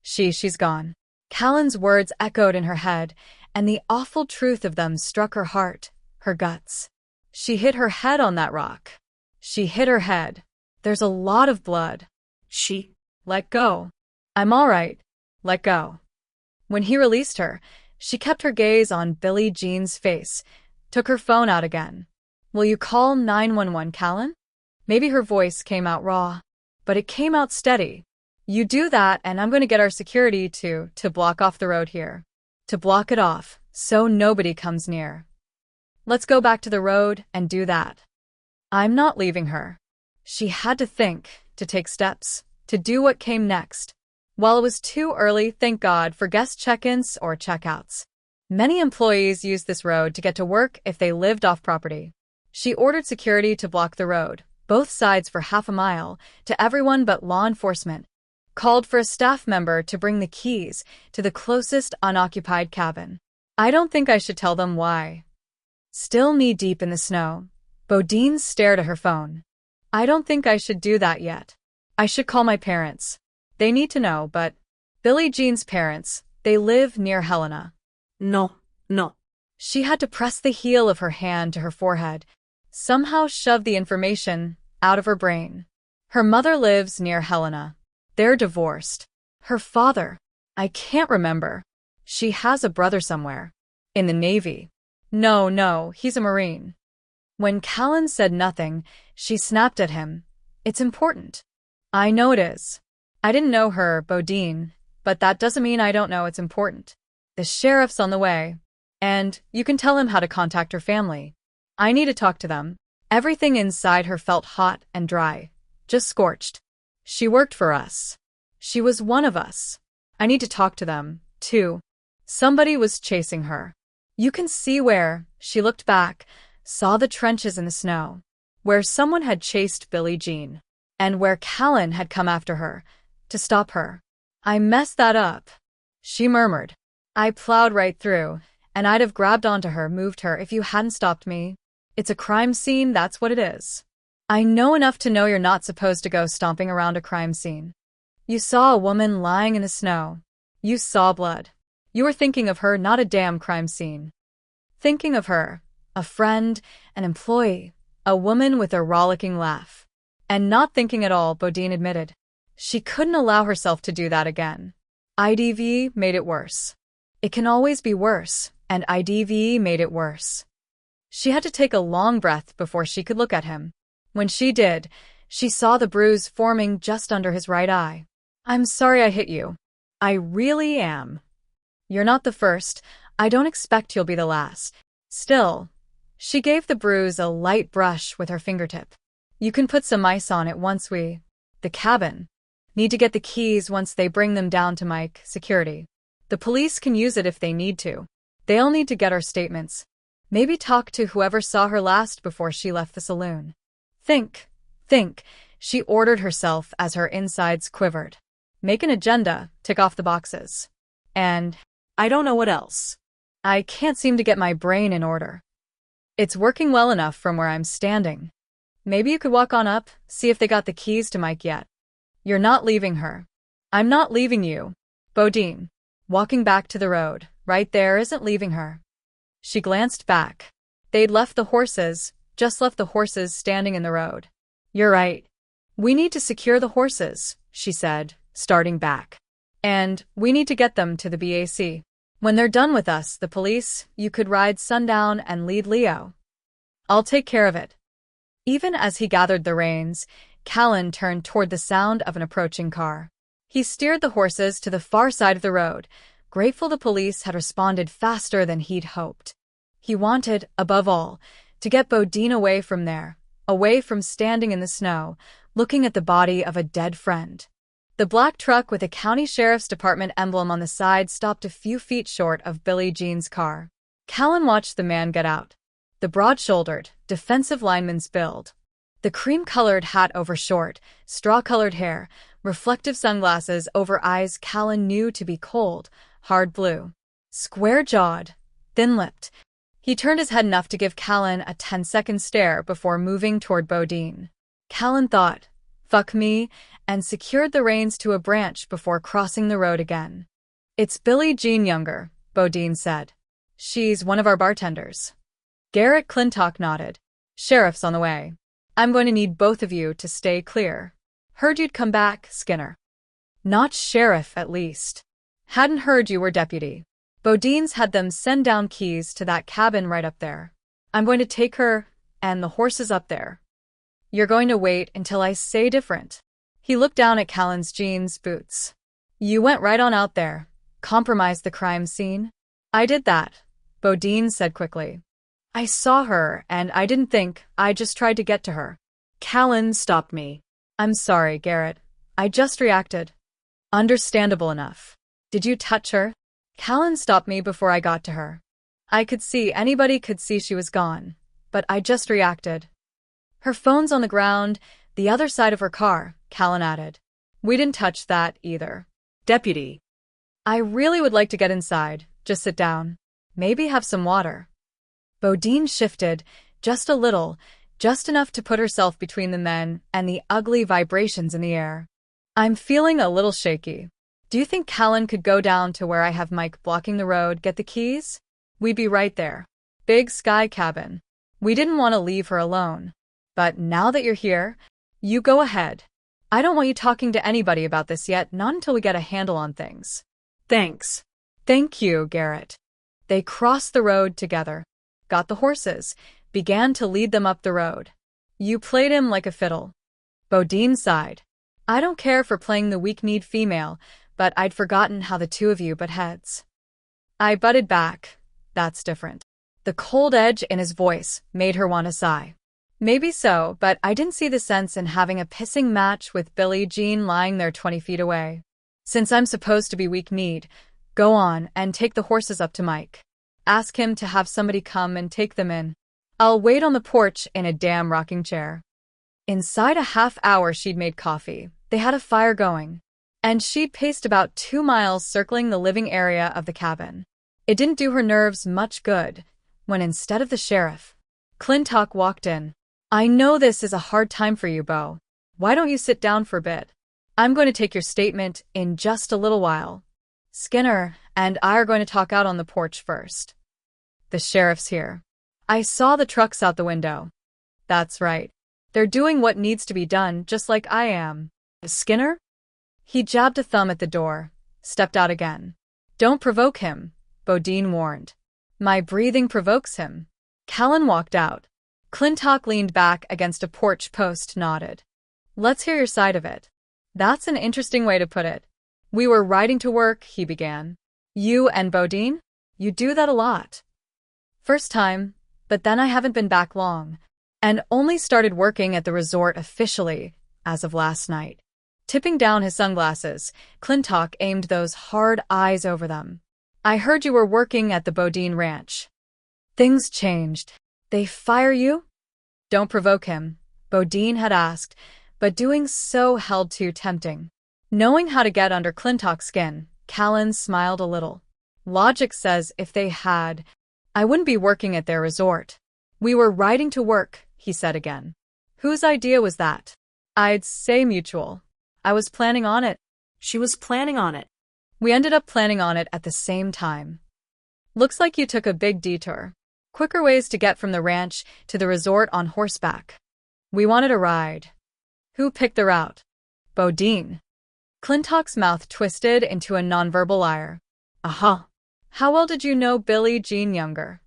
She's gone. Callan's words echoed in her head, and the awful truth of them struck her heart, her guts. She hit her head on that rock. She hit her head. There's a lot of blood. Let go. I'm all right. Let go. When he released her, she kept her gaze on Billie Jean's face, took her phone out again. Will you call 911, Callan? Maybe her voice came out raw, but it came out steady. You do that and I'm going to get our security to block off the road here. to block it off, so nobody comes near. Let's go back to the road and do that. I'm not leaving her. She had to think, to take steps, to do what came next. While it was too early, thank God, for guest check-ins or check-outs. Many employees used this road to get to work if they lived off property. She ordered security to block the road, both sides for half a mile, to everyone but law enforcement. Called for a staff member to bring the keys to the closest unoccupied cabin. I don't think I should tell them why. Still knee-deep in the snow, Bodine stared at her phone. I don't think I should do that yet. I should call my parents. They need to know, but Billie Jean's parents, they live near Helena. No. She had to press the heel of her hand to her forehead, somehow shove the information out of her brain. Her mother lives near Helena. They're divorced. Her father, I can't remember. She has a brother somewhere. In the Navy. No, he's a Marine. When Callan said nothing, she snapped at him. It's important. I know it is. I didn't know her, Bodine, but that doesn't mean I don't know it's important. The sheriff's on the way. And you can tell him how to contact her family. I need to talk to them. Everything inside her felt hot and dry. Just scorched. She worked for us. She was one of us. I need to talk to them, too. Somebody was chasing her. You can see where. She looked back, saw the trenches in the snow, where someone had chased Billie Jean, and where Callan had come after her, to stop her. I messed that up, she murmured. I plowed right through, and I'd have grabbed onto her, moved her if you hadn't stopped me. It's a crime scene, that's what it is. I know enough to know you're not supposed to go stomping around a crime scene. You saw a woman lying in the snow. You saw blood. You were thinking of her, not a damn crime scene. Thinking of her, a friend, an employee, a woman with a rollicking laugh. And not thinking at all, Bodine admitted. She couldn't allow herself to do that again. IDV made it worse. It can always be worse, and IDV made it worse. She had to take a long breath before she could look at him. When she did, she saw the bruise forming just under his right eye. I'm sorry I hit you. I really am. You're not the first. I don't expect you'll be the last. Still, she gave the bruise a light brush with her fingertip. You can put some ice on it once the cabin, need to get the keys once they bring them down to Mike, security. The police can use it if they need to. They'll need to get our statements. Maybe talk to whoever saw her last before she left the saloon. Think, she ordered herself as her insides quivered. Make an agenda, tick off the boxes. And I don't know what else. I can't seem to get my brain in order. It's working well enough from where I'm standing. Maybe you could walk on up, see if they got the keys to Mike yet. You're not leaving her. I'm not leaving you. Bodine, walking back to the road, right there, isn't leaving her. She glanced back. They'd left the horses, just left the horses standing in the road. You're right. We need to secure the horses, she said, starting back. And we need to get them to the BAC. When they're done with us, the police, you could ride Sundown and lead Leo. I'll take care of it. Even as he gathered the reins, Callan turned toward the sound of an approaching car. He steered the horses to the far side of the road, grateful the police had responded faster than he'd hoped. He wanted, above all, to get Bodine away from there, away from standing in the snow, looking at the body of a dead friend. The black truck with a county sheriff's department emblem on the side stopped a few feet short of Billie Jean's car. Callan watched the man get out. The broad-shouldered, defensive lineman's build. The cream-colored hat over short, straw-colored hair, reflective sunglasses over eyes Callan knew to be cold, hard blue. Square-jawed, thin-lipped. He turned his head enough to give Callan a 10-second stare before moving toward Bodine. Callan thought, fuck me, and secured the reins to a branch before crossing the road again. It's Billie Jean Younger, Bodine said. She's one of our bartenders. Garrett Clintock nodded. Sheriff's on the way. I'm going to need both of you to stay clear. Heard you'd come back, Skinner. Not sheriff, at least. Hadn't heard you were deputy. Bodine's had them send down keys to that cabin right up there. I'm going to take her and the horses up there. You're going to wait until I say different. He looked down at Callan's jeans boots. You went right on out there, compromised the crime scene. I did that, Bodine said quickly. I saw her, and I didn't think, I just tried to get to her. Callan stopped me. I'm sorry, Garrett. I just reacted. Understandable enough. Did you touch her? Callan stopped me before I got to her. Anybody could see she was gone, but I just reacted. Her phone's on the ground, the other side of her car, Callan added. We didn't touch that either. Deputy. I really would like to get inside, just sit down. Maybe have some water. Bodine shifted, just a little, just enough to put herself between the men and the ugly vibrations in the air. I'm feeling a little shaky. Do you think Callan could go down to where I have Mike blocking the road, get the keys? We'd be right there. Big sky cabin. We didn't want to leave her alone. But now that you're here, you go ahead. I don't want you talking to anybody about this yet, not until we get a handle on things. Thanks. Thank you, Garrett. They crossed the road together, got the horses, began to lead them up the road. You played him like a fiddle. Bodine sighed. I don't care for playing the weak-kneed female, but I'd forgotten how the two of you butt heads. I butted back. That's different. The cold edge in his voice made her want to sigh. Maybe so, but I didn't see the sense in having a pissing match with Billie Jean lying there 20 feet away. Since I'm supposed to be weak-kneed, go on and take the horses up to Mike. Ask him to have somebody come and take them in. I'll wait on the porch in a damn rocking chair. Inside a half hour she'd made coffee. They had a fire going. And she'd paced about 2 miles circling the living area of the cabin. It didn't do her nerves much good when instead of the sheriff, Clintock walked in. I know this is a hard time for you, Bo. Why don't you sit down for a bit? I'm going to take your statement in just a little while. Skinner and I are going to talk out on the porch first. The sheriff's here. I saw the trucks out the window. That's right. They're doing what needs to be done, just like I am. Skinner? He jabbed a thumb at the door, stepped out again. Don't provoke him, Bodine warned. My breathing provokes him. Callan walked out. Clintock leaned back against a porch post, nodded. Let's hear your side of it. That's an interesting way to put it. We were riding to work, he began. You and Bodine? You do that a lot. First time, but then I haven't been back long, and only started working at the resort officially as of last night. Tipping down his sunglasses, Clintock aimed those hard eyes over them. I heard you were working at the Bodine Ranch. Things changed. They fire you? Don't provoke him, Bodine had asked, but doing so held too tempting. Knowing how to get under Clintock's skin, Callan smiled a little. Logic says if they had, I wouldn't be working at their resort. We were riding to work, he said again. Whose idea was that? I'd say mutual. I was planning on it. She was planning on it. We ended up planning on it at the same time. Looks like you took a big detour. Quicker ways to get from the ranch to the resort on horseback. We wanted a ride. Who picked the route? Bodine. Clintock's mouth twisted into a nonverbal ire. Aha. How well did you know Billie Jean Younger?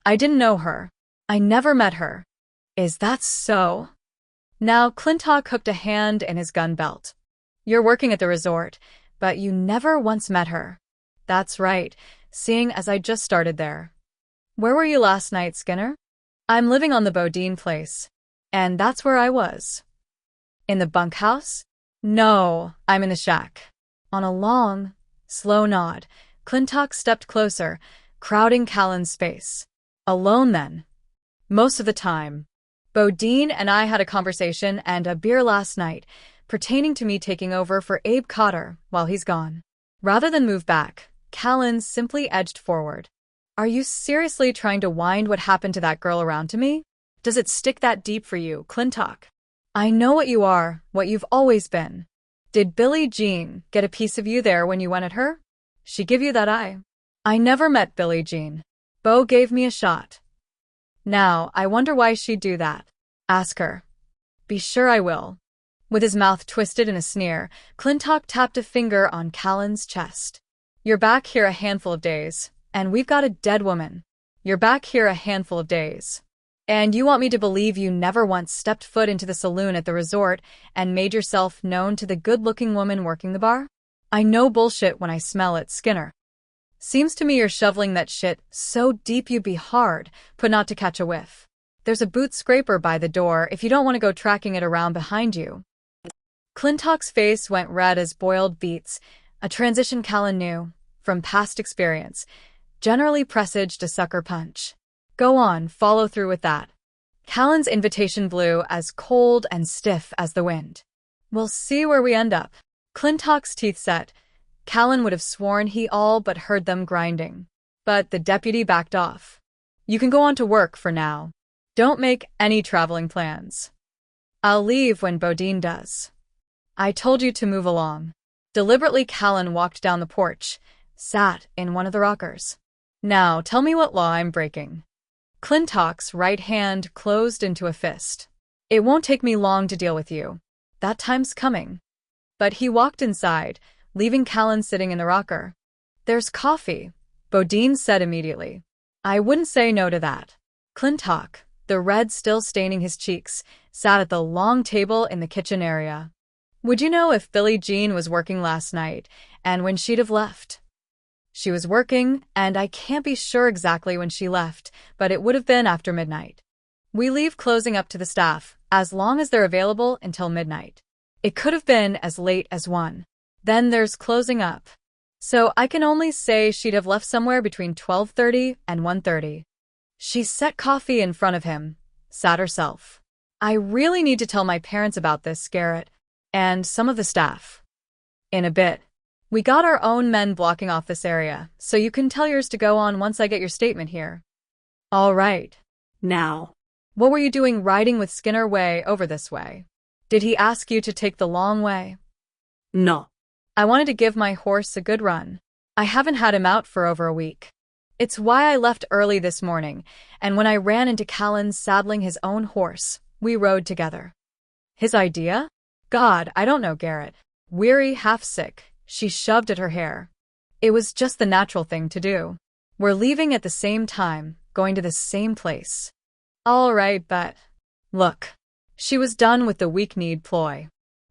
I didn't know her. I never met her. Is that so? Now Clintock hooked a hand in his gun belt. You're working at the resort, but you never once met her. That's right, seeing as I just started there. Where were you last night, Skinner? I'm living on the Bodine place. And that's where I was. In the bunkhouse? No, I'm in the shack. On a long, slow nod, Clintock stepped closer, crowding Callan's space. Alone then? Most of the time. Bodine and I had a conversation and a beer last night, pertaining to me taking over for Abe Cotter while he's gone. Rather than move back, Callan simply edged forward. Are you seriously trying to wind what happened to that girl around to me? Does it stick that deep for you, Clintock? I know what you are, what you've always been. Did Billie Jean get a piece of you there when you went at her? She give you that eye? I never met Billie Jean. Bo gave me a shot. Now, I wonder why she'd do that. Ask her. Be sure I will. With his mouth twisted in a sneer, Clintock tapped a finger on Callan's chest. You're back here a handful of days, and we've got a dead woman. You're back here a handful of days. And you want me to believe you never once stepped foot into the saloon at the resort and made yourself known to the good-looking woman working the bar? I know bullshit when I smell it, Skinner. Seems to me you're shoveling that shit so deep you'd be hard, put not to catch a whiff. There's a boot scraper by the door if you don't want to go tracking it around behind you. Clintock's face went red as boiled beets, a transition Callan knew, from past experience, generally presaged a sucker punch. Go on, follow through with that. Callan's invitation blew as cold and stiff as the wind. We'll see where we end up. Clintock's teeth set. Callan would have sworn he all but heard them grinding. But the deputy backed off. You can go on to work for now. Don't make any traveling plans. I'll leave when Bodine does. I told you to move along. Deliberately, Callan walked down the porch, sat in one of the rockers. Now, tell me what law I'm breaking. Clintock's right hand closed into a fist. It won't take me long to deal with you. That time's coming. But he walked inside, leaving Callan sitting in the rocker. There's coffee, Bodine said immediately. I wouldn't say no to that. Clintock, the red still staining his cheeks, sat at the long table in the kitchen area. Would you know if Billie Jean was working last night, and when she'd have left? She was working, and I can't be sure exactly when she left, but it would have been after midnight. We leave closing up to the staff, as long as they're available until midnight. It could have been as late as 1. Then there's closing up. So I can only say she'd have left somewhere between 12:30 and 1:30. She set coffee in front of him, sat herself. I really need to tell my parents about this, Garrett. And some of the staff. In a bit. We got our own men blocking off this area, so you can tell yours to go on once I get your statement here. All right. Now. What were you doing riding with Skinner way over this way? Did he ask you to take the long way? No. I wanted to give my horse a good run. I haven't had him out for over a week. It's why I left early this morning, and when I ran into Callan saddling his own horse, we rode together. His idea? God, I don't know, Garrett. Weary, half sick, she shoved at her hair. It was just the natural thing to do. We're leaving at the same time, going to the same place. All right, but... Look. She was done with the weak-kneed ploy.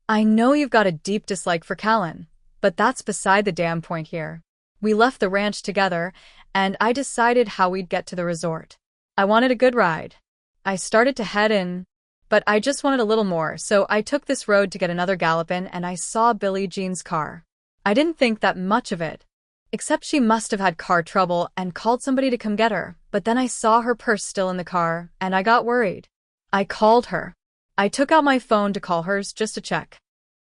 I know you've got a deep dislike for Callan, but that's beside the damn point here. We left the ranch together, and I decided how we'd get to the resort. I wanted a good ride. I started to head in, but I just wanted a little more, so I took this road to get another gallop in, and I saw Billie Jean's car. I didn't think that much of it, except she must have had car trouble and called somebody to come get her, but then I saw her purse still in the car, and I got worried. I called her. I took out my phone to call hers just to check.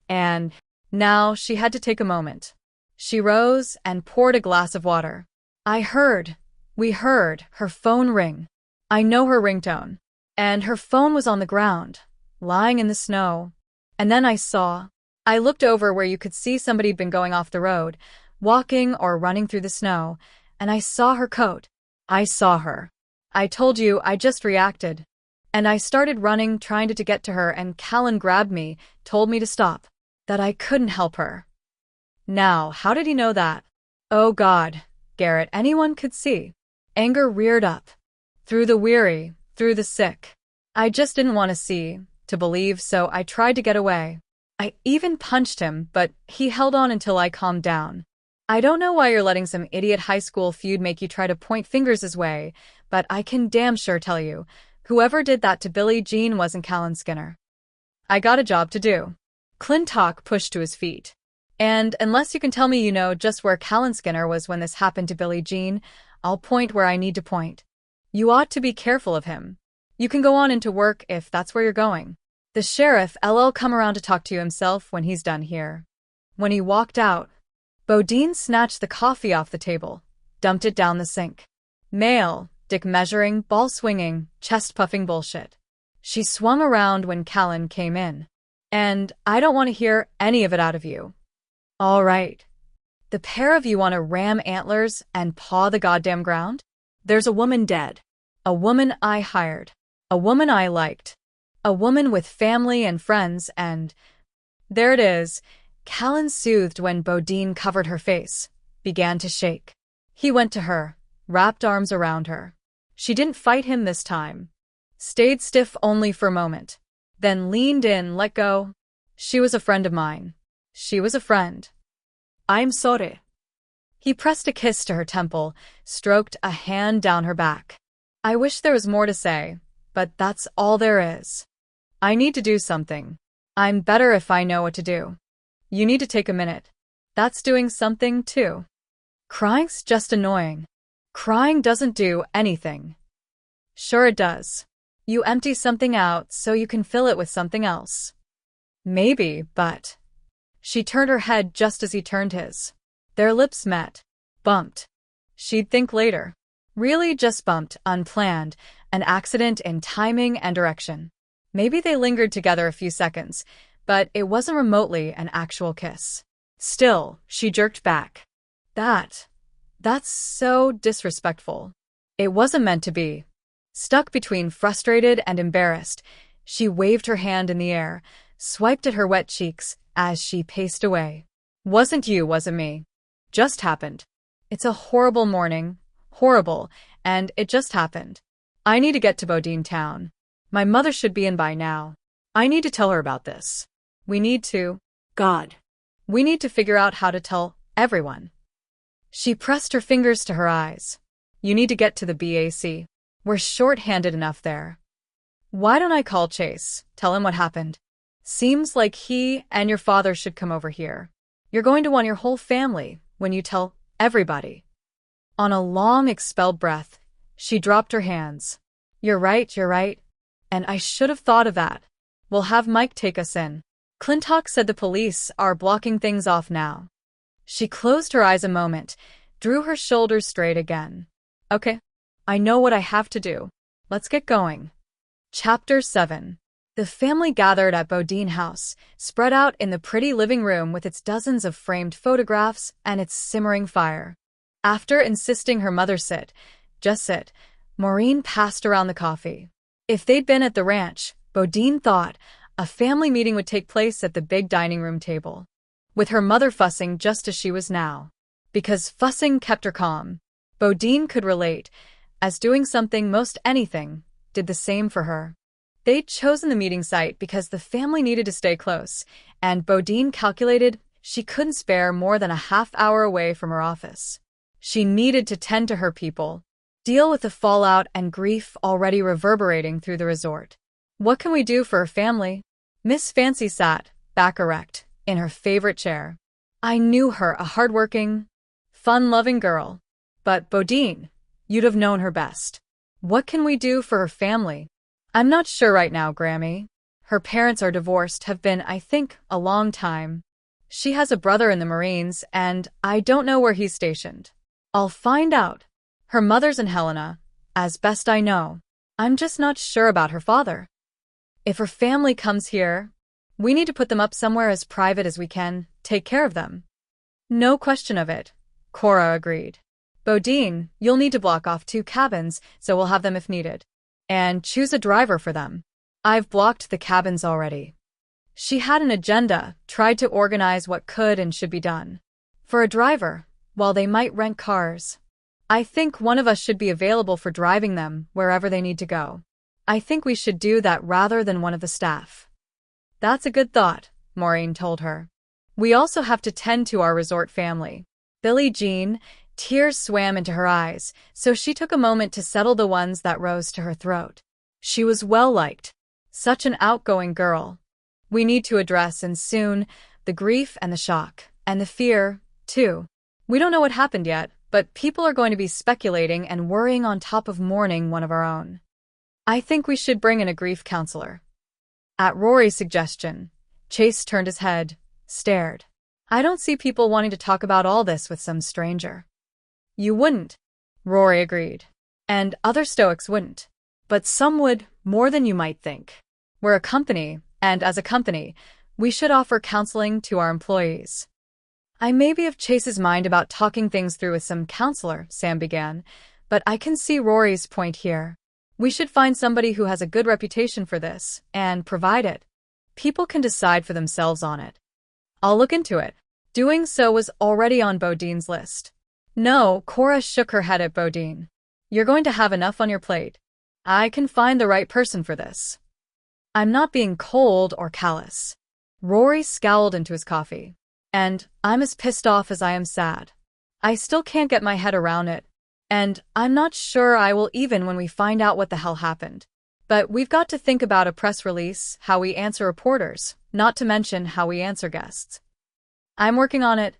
And now she had to take a moment. She rose and poured a glass of water. We heard her phone ring. I know her ringtone. And her phone was on the ground, lying in the snow. And then I looked over where you could see somebody'd been going off the road, walking or running through the snow, and I saw her coat. I saw her. I told you, I just reacted. And I started running, trying to get to her, and Callan grabbed me, told me to stop, that I couldn't help her. Now, how did he know that? Oh God, Garrett, anyone could see. Anger reared up. Through the weary, through the sick. I just didn't want to see, to believe, so I tried to get away. I even punched him, but he held on until I calmed down. I don't know why you're letting some idiot high school feud make you try to point fingers his way, but I can damn sure tell you, whoever did that to Billie Jean wasn't Callan Skinner. I got a job to do. Clintock pushed to his feet. And unless you can tell me you know just where Callan Skinner was when this happened to Billie Jean, I'll point where I need to point. You ought to be careful of him. You can go on into work if that's where you're going. The sheriff LL come around to talk to you himself when he's done here. When he walked out, Bodine snatched the coffee off the table, dumped it down the sink. Male, dick measuring, ball swinging, chest puffing bullshit. She swung around when Callan came in. And I don't want to hear any of it out of you. All right. The pair of you want to ram antlers and paw the goddamn ground? There's a woman dead. A woman I hired. A woman I liked. A woman with family and friends, and... There it is. Callan soothed when Bodine covered her face, began to shake. He went to her, wrapped arms around her. She didn't fight him this time. Stayed stiff only for a moment. Then leaned in, let go. She was a friend of mine. She was a friend. I'm sorry. He pressed a kiss to her temple, stroked a hand down her back. I wish there was more to say, but that's all there is. I need to do something. I'm better if I know what to do. You need to take a minute. That's doing something, too. Crying's just annoying. Crying doesn't do anything. Sure it does. You empty something out so you can fill it with something else. Maybe, but... She turned her head just as he turned his. Their lips met. Bumped. She'd think later. Really just bumped, unplanned, an accident in timing and direction. Maybe they lingered together a few seconds, but it wasn't remotely an actual kiss. Still, she jerked back. That's so disrespectful. It wasn't meant to be. Stuck between frustrated and embarrassed, she waved her hand in the air, swiped at her wet cheeks as she paced away. Wasn't you, wasn't me. Just happened. It's a horrible morning. Horrible, and it just happened. I need to get to Bodine Town. My mother should be in by now. I need to tell her about this. We need to... God. We need to figure out how to tell everyone. She pressed her fingers to her eyes. You need to get to the BAC. We're short-handed enough there. Why don't I call Chase, tell him what happened? Seems like he and your father should come over here. You're going to want your whole family when you tell everybody. On a long expelled breath, she dropped her hands. You're right, and I should have thought of that. We'll have Mike take us in. Clintock said the police are blocking things off now. She closed her eyes a moment, drew her shoulders straight again. Okay, I know what I have to do. Let's get going. Chapter 7. The family gathered at Bodine House, spread out in the pretty living room with its dozens of framed photographs and its simmering fire. After insisting her mother just sit, Maureen passed around the coffee. If they'd been at the ranch, Bodine thought, a family meeting would take place at the big dining room table, with her mother fussing just as she was now. Because fussing kept her calm. Bodine could relate, as doing something, most anything, did the same for her. They'd chosen the meeting site because the family needed to stay close, and Bodine calculated she couldn't spare more than a half hour away from her office. She needed to tend to her people, deal with the fallout and grief already reverberating through the resort. What can we do for her family? Miss Fancy sat, back erect, in her favorite chair. I knew her a hardworking, fun-loving girl. But Bodine, you'd have known her best. What can we do for her family? I'm not sure right now, Grammy. Her parents are divorced, have been, I think, a long time. She has a brother in the Marines, and I don't know where he's stationed. I'll find out. Her mother's in Helena, as best I know. I'm just not sure about her father. If her family comes here, we need to put them up somewhere as private as we can, take care of them. No question of it, Cora agreed. Bodine, you'll need to block off 2 cabins, so we'll have them if needed. And choose a driver for them. I've blocked the cabins already. She had an agenda, tried to organize what could and should be done. For a driver, while they might rent cars, I think one of us should be available for driving them wherever they need to go. I think we should do that rather than one of the staff. That's a good thought, Maureen told her. We also have to tend to our resort family. Billie Jean, tears swam into her eyes, so she took a moment to settle the ones that rose to her throat. She was well-liked. Such an outgoing girl. We need to address, and soon, the grief and the shock, and the fear, too. We don't know what happened yet, but people are going to be speculating and worrying on top of mourning one of our own. I think we should bring in a grief counselor. At Rory's suggestion, Chase turned his head, stared. I don't see people wanting to talk about all this with some stranger. You wouldn't, Rory agreed. And other Stoics wouldn't. But some would, more than you might think. We're a company, and as a company, we should offer counseling to our employees. I may be of Chase's mind about talking things through with some counselor, Sam began, but I can see Rory's point here. We should find somebody who has a good reputation for this, and provide it. People can decide for themselves on it. I'll look into it. Doing so was already on Bodine's list. No, Cora shook her head at Bodine. You're going to have enough on your plate. I can find the right person for this. I'm not being cold or callous. Rory scowled into his coffee. And I'm as pissed off as I am sad. I still can't get my head around it. And I'm not sure I will even when we find out what the hell happened. But we've got to think about a press release, how we answer reporters, not to mention how we answer guests. I'm working on it,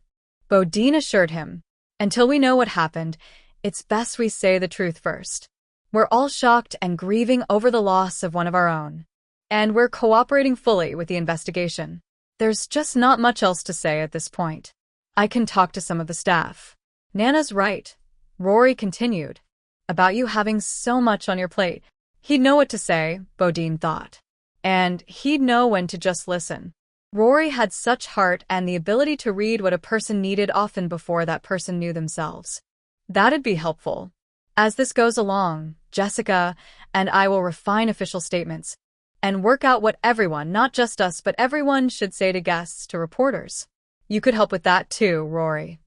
Bodine assured him. Until we know what happened, it's best we say the truth first. We're all shocked and grieving over the loss of one of our own. And we're cooperating fully with the investigation. There's just not much else to say at this point. I can talk to some of the staff. Nana's right, Rory continued, about you having so much on your plate. He'd know what to say, Bodine thought. And he'd know when to just listen. Rory had such heart and the ability to read what a person needed often before that person knew themselves. That'd be helpful. As this goes along, Jessica and I will refine official statements and work out what everyone, not just us but everyone, should say to guests, to reporters. You could help with that too, Rory.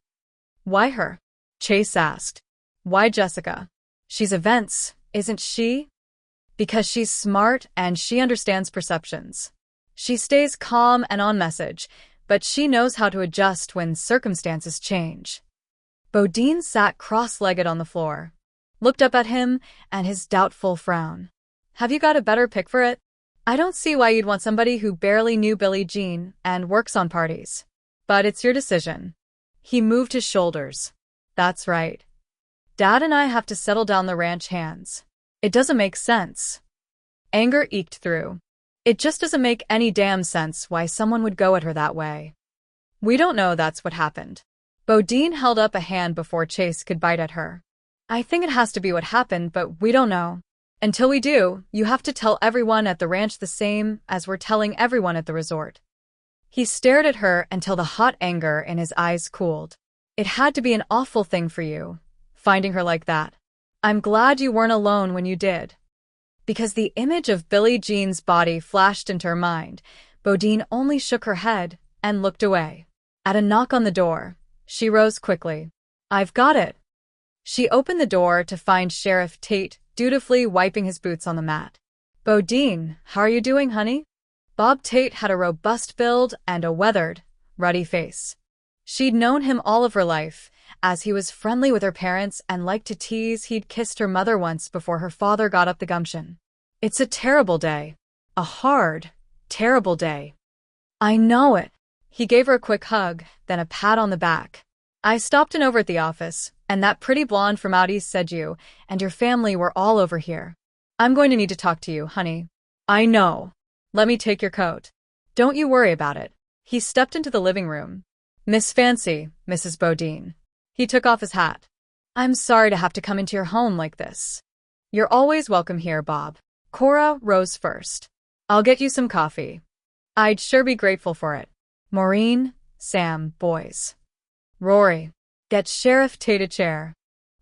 Why her? Chase asked. Why Jessica? She's events, isn't she? Because she's smart and she understands perceptions. She stays calm and on message, but she knows how to adjust when circumstances change. Bodine sat cross-legged on the floor, looked up at him and his doubtful frown. Have you got a better pick for it? I don't see why you'd want somebody who barely knew Billie Jean and works on parties. But it's your decision. He moved his shoulders. That's right. Dad and I have to settle down the ranch hands. It doesn't make sense. Anger eked through. It just doesn't make any damn sense why someone would go at her that way. We don't know that's what happened. Bodine held up a hand before Chase could bite at her. I think it has to be what happened, but we don't know. Until we do, you have to tell everyone at the ranch the same as we're telling everyone at the resort. He stared at her until the hot anger in his eyes cooled. It had to be an awful thing for you, finding her like that. I'm glad you weren't alone when you did. Because the image of Billie Jean's body flashed into her mind, Bodine only shook her head and looked away. At a knock on the door, she rose quickly. I've got it. She opened the door to find Sheriff Tate dutifully wiping his boots on the mat. Bodine, how are you doing, honey? Bob Tate had a robust build and a weathered, ruddy face. She'd known him all of her life, as he was friendly with her parents and liked to tease. He'd kissed her mother once before her father got up the gumption. It's a terrible day. A hard, terrible day. I know it. He gave her a quick hug, then a pat on the back. I stopped in over at the office, and that pretty blonde from out east said you and your family were all over here. I'm going to need to talk to you, honey. I know. Let me take your coat. Don't you worry about it. He stepped into the living room. Miss Fancy, Mrs. Bodine. He took off his hat. I'm sorry to have to come into your home like this. You're always welcome here, Bob. Cora rose first. I'll get you some coffee. I'd sure be grateful for it. Maureen, Sam, boys. Rory, get Sheriff Tate a chair.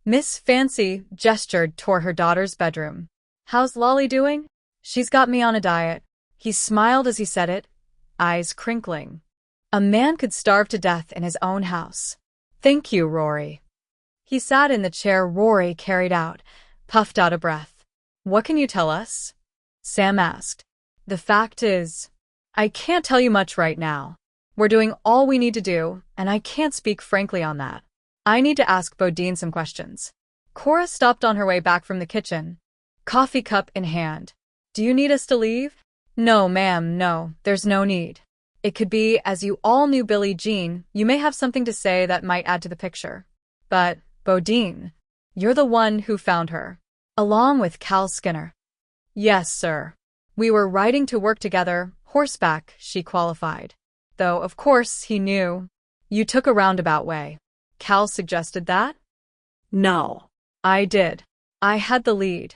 Miss Fancy gestured toward her daughter's bedroom. How's Lolly doing? She's got me on a diet. He smiled as he said it, eyes crinkling. A man could starve to death in his own house. Thank you, Rory. He sat in the chair Rory carried out, puffed out of breath. What can you tell us? Sam asked. The fact is, I can't tell you much right now. We're doing all we need to do, and I can't speak frankly on that. I need to ask Bodine some questions. Cora stopped on her way back from the kitchen, coffee cup in hand. Do you need us to leave? No, ma'am, no, there's no need. It could be, as you all knew Billie Jean, you may have something to say that might add to the picture. But, Bodine, you're the one who found her, along with Cal Skinner. Yes, sir. We were riding to work together, horseback, she qualified. Though, of course, he knew. You took a roundabout way. Cal suggested that? No. I did. I had the lead.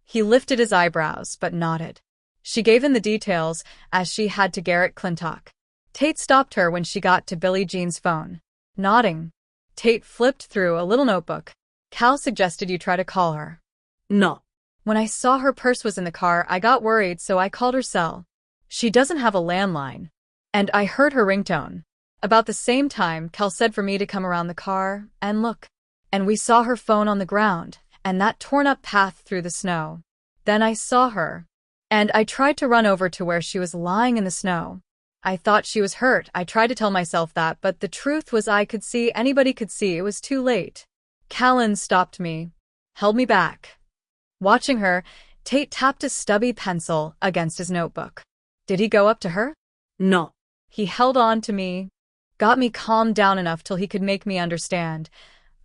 He lifted his eyebrows, but nodded. She gave him the details, as she had to Garrett Clintock. Tate stopped her when she got to Billie Jean's phone. Nodding. Tate flipped through a little notebook. Cal suggested you try to call her. No. When I saw her purse was in the car, I got worried, so I called her cell. She doesn't have a landline. And I heard her ringtone. About the same time, Cal said for me to come around the car and look. And we saw her phone on the ground, and that torn-up path through the snow. Then I saw her. And I tried to run over to where she was lying in the snow. I thought she was hurt. I tried to tell myself that, but the truth was anybody could see, it was too late. Callan stopped me, held me back. Watching her, Tate tapped his stubby pencil against his notebook. Did he go up to her? No. He held on to me, got me calmed down enough till he could make me understand.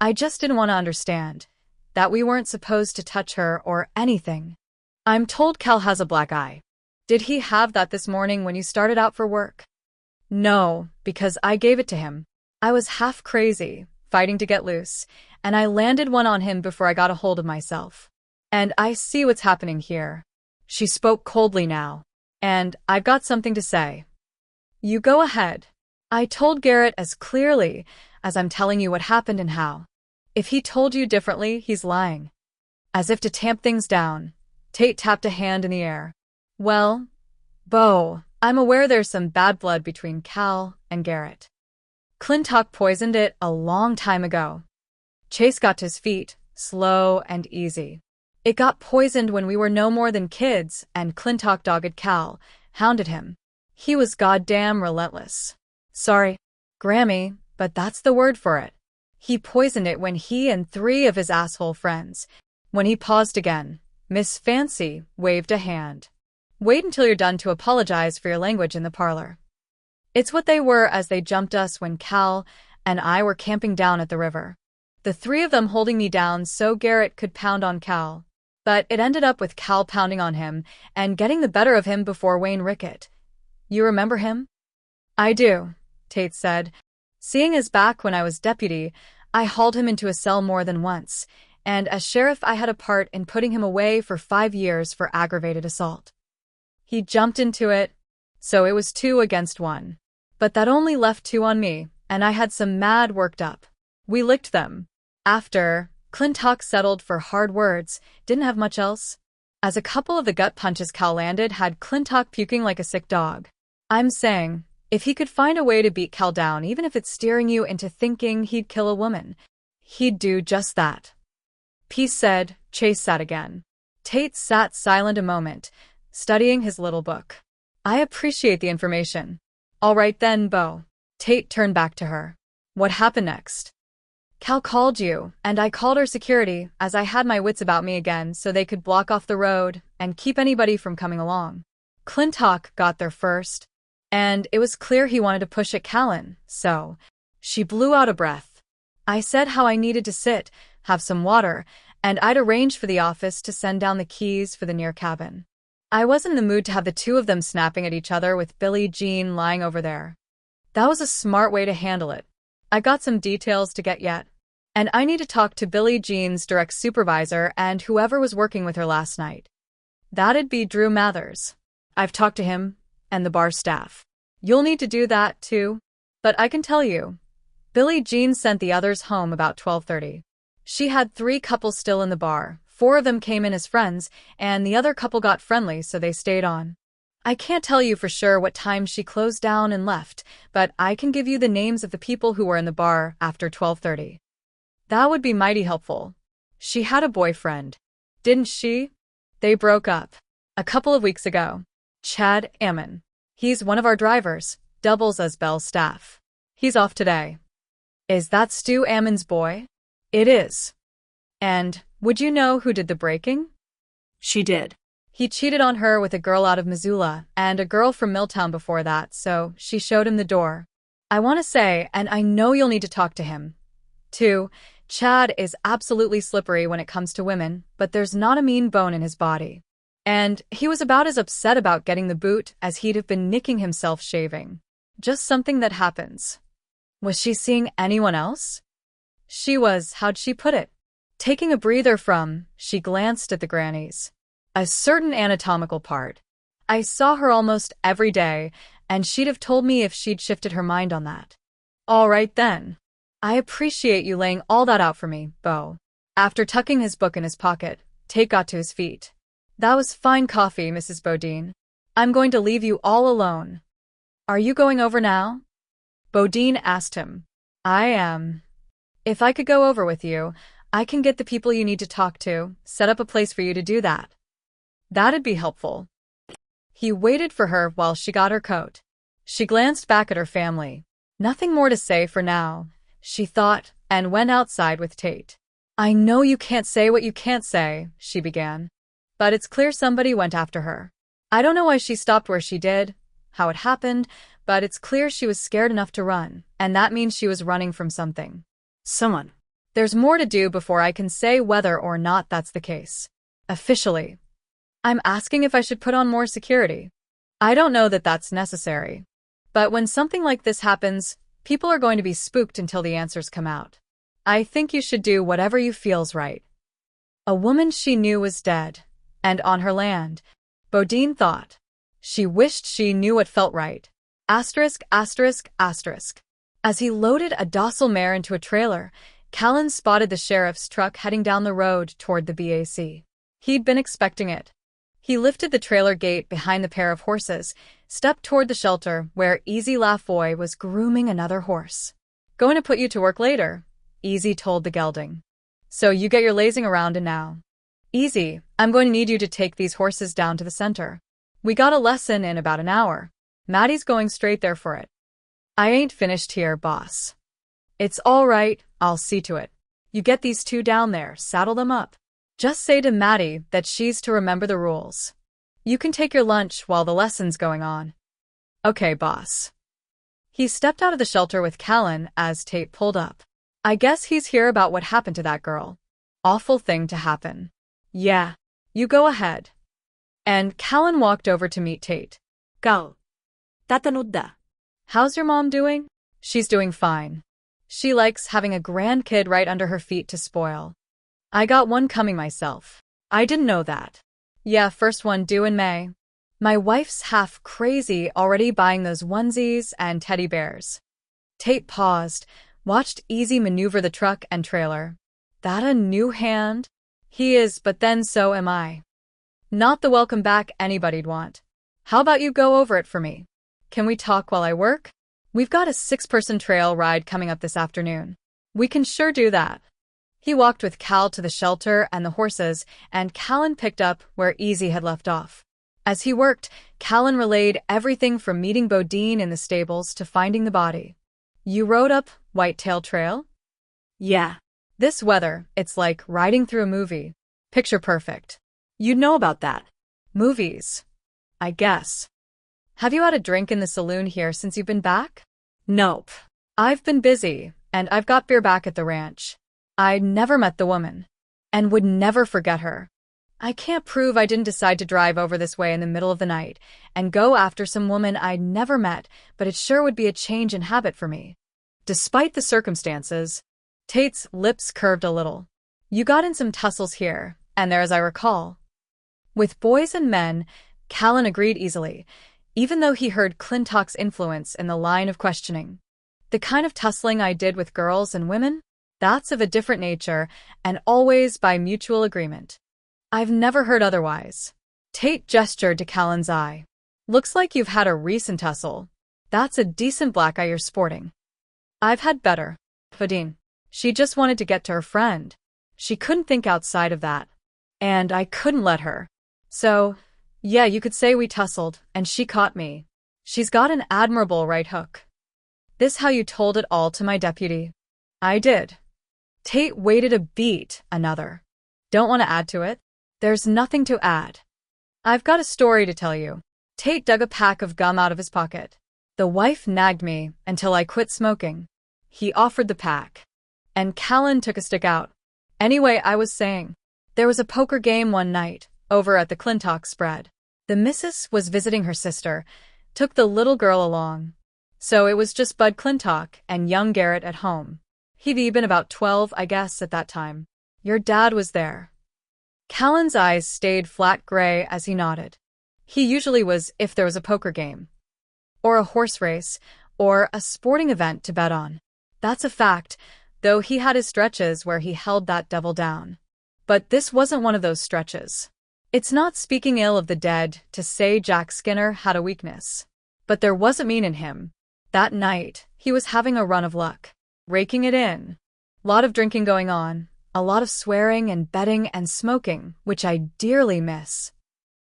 I just didn't want to understand that we weren't supposed to touch her or anything. I'm told Cal has a black eye. Did he have that this morning when you started out for work? No, because I gave it to him. I was half crazy, fighting to get loose, and I landed one on him before I got a hold of myself. And I see what's happening here. She spoke coldly now. And I've got something to say. You go ahead. I told Garrett as clearly as I'm telling you what happened and how. If he told you differently, he's lying. As if to tamp things down, Tate tapped a hand in the air. Well, Bo, I'm aware there's some bad blood between Cal and Garrett. Clintock poisoned it a long time ago. Chase got to his feet, slow and easy. It got poisoned when we were no more than kids, and Clintock dogged Cal, hounded him. He was goddamn relentless. Sorry, Grammy, but that's the word for it. He poisoned it when he and 3 of his asshole friends. When he paused again, Miss Fancy waved a hand. Wait until you're done to apologize for your language in the parlor. It's what they were as they jumped us when Cal and I were camping down at the river. The 3 of them holding me down so Garrett could pound on Cal. But it ended up with Cal pounding on him and getting the better of him before Wayne Rickett. You remember him? I do, Tate said. Seeing his back when I was deputy, I hauled him into a cell more than once, and as sheriff I had a part in putting him away for 5 years for aggravated assault. He jumped into it, so it was 2 against 1. But that only left 2 on me, and I had some mad worked up. We licked them. After, Clintock settled for hard words, didn't have much else. As a couple of the gut punches Cal landed had Clintock puking like a sick dog. I'm saying, if he could find a way to beat Cal down, even if it's steering you into thinking he'd kill a woman, he'd do just that. Peace said. Chase sat again. Tate sat silent a moment, studying his little book. I appreciate the information. All right then, Bo. Tate turned back to her. What happened next? Cal called you, and I called our security as I had my wits about me again so they could block off the road and keep anybody from coming along. Clintock got there first, and it was clear he wanted to push at Callan, so she blew out a breath. I said how I needed to sit, have some water, and I'd arranged for the office to send down the keys for the near cabin. I wasn't in the mood to have the 2 of them snapping at each other with Billie Jean lying over there. That was a smart way to handle it. I got some details to get yet, and I need to talk to Billie Jean's direct supervisor and whoever was working with her last night. That'd be Drew Mathers. I've talked to him and the bar staff. You'll need to do that too, but I can tell you, Billie Jean sent the others home about 12:30. She had 3 couples still in the bar. 4 of them came in as friends, and the other couple got friendly, so they stayed on. I can't tell you for sure what time she closed down and left, but I can give you the names of the people who were in the bar after 12:30. That would be mighty helpful. She had a boyfriend, didn't she? They broke up a couple of weeks ago. Chad Ammon. He's one of our drivers, doubles as Belle's staff. He's off today. Is that Stu Ammon's boy? It is. And would you know who did the breaking? She did. He cheated on her with a girl out of Missoula and a girl from Milltown before that, so she showed him the door. I want to say, and I know you'll need to talk to him, too, Chad is absolutely slippery when it comes to women, but there's not a mean bone in his body. And he was about as upset about getting the boot as he'd have been nicking himself shaving. Just something that happens. Was she seeing anyone else? She was, how'd she put it? Taking a breather from, she glanced at the grannies. A certain anatomical part. I saw her almost every day, and she'd have told me if she'd shifted her mind on that. All right then. I appreciate you laying all that out for me, Bo. After tucking his book in his pocket, Tate got to his feet. That was fine coffee, Mrs. Bodine. I'm going to leave you all alone. Are you going over now? Bodine asked him. I am. If I could go over with you, I can get the people you need to talk to, set up a place for you to do that. That'd be helpful. He waited for her while she got her coat. She glanced back at her family. Nothing more to say for now, she thought, and went outside with Tate. I know you can't say what you can't say, she began. But it's clear somebody went after her. I don't know why she stopped where she did, how it happened, but it's clear she was scared enough to run, and that means she was running from something. Someone. There's more to do before I can say whether or not that's the case. Officially. I'm asking if I should put on more security. I don't know that that's necessary. But when something like this happens, people are going to be spooked until the answers come out. I think you should do whatever you feel's right. A woman she knew was dead, and on her land, Bodine thought. She wished she knew what felt right. Asterisk, asterisk, asterisk. As he loaded a docile mare into a trailer, Callan spotted the sheriff's truck heading down the road toward the BAC. He'd been expecting it. He lifted the trailer gate behind the pair of horses, stepped toward the shelter where Easy Lafoy was grooming another horse. Going to put you to work later, Easy told the gelding. So you get your lazing around and now. Easy, I'm going to need you to take these horses down to the center. We got a lesson in about an hour. Maddie's going straight there for it. I ain't finished here, boss. It's all right, I'll see to it. You get these two down there, saddle them up. Just say to Maddie that she's to remember the rules. You can take your lunch while the lesson's going on. Okay, boss. He stepped out of the shelter with Callan as Tate pulled up. I guess he's here about what happened to that girl. Awful thing to happen. Yeah, you go ahead. And Callan walked over to meet Tate. Gal. Tatanod da. How's your mom doing? She's doing fine. She likes having a grandkid right under her feet to spoil. I got one coming myself. I didn't know that. Yeah, first one due in May. My wife's half crazy already buying those onesies and teddy bears. Tate paused, watched Easy maneuver the truck and trailer. That a new hand? He is, but then so am I. Not the welcome back anybody'd want. How about you go over it for me? Can we talk while I work? We've got a 6-person trail ride coming up this afternoon. We can sure do that. He walked with Cal to the shelter and the horses, and Callan picked up where Easy had left off. As he worked, Callan relayed everything from meeting Bodine in the stables to finding the body. You rode up Whitetail Trail? Yeah. This weather, it's like riding through a movie. Picture perfect. You'd know about that. Movies. I guess. Have you had a drink in the saloon here since you've been back? Nope. I've been busy, and I've got beer back at the ranch. I never met the woman, and would never forget her. I can't prove I didn't decide to drive over this way in the middle of the night and go after some woman I'd never met, but it sure would be a change in habit for me. Despite the circumstances, Tate's lips curved a little. You got in some tussles here, and there as I recall. With boys and men, Callan agreed easily, even though he heard Clintock's influence in the line of questioning. The kind of tussling I did with girls and women? That's of a different nature, and always by mutual agreement. I've never heard otherwise. Tate gestured to Callan's eye. Looks like you've had a recent tussle. That's a decent black eye you're sporting. I've had better. Bodine. She just wanted to get to her friend. She couldn't think outside of that. And I couldn't let her. So, yeah, you could say we tussled, and she caught me. She's got an admirable right hook. This how you told it all to my deputy? I did. Tate waited a beat, another. Don't want to add to it? There's nothing to add. I've got a story to tell you. Tate dug a pack of gum out of his pocket. The wife nagged me until I quit smoking. He offered the pack. And Callan took a stick out. Anyway, I was saying. There was a poker game one night, over at the Clintock spread. The missus was visiting her sister, took the little girl along. So it was just Bud Clintock and young Garrett at home. He'd been about 12, I guess, at that time. Your dad was there. Callan's eyes stayed flat gray as he nodded. He usually was if there was a poker game. Or a horse race, or a sporting event to bet on. That's a fact, though he had his stretches where he held that devil down. But this wasn't one of those stretches. It's not speaking ill of the dead to say Jack Skinner had a weakness. But there wasn't mean in him. That night, he was having a run of luck. Raking it in. Lot of drinking going on. A lot of swearing and betting and smoking, which I dearly miss.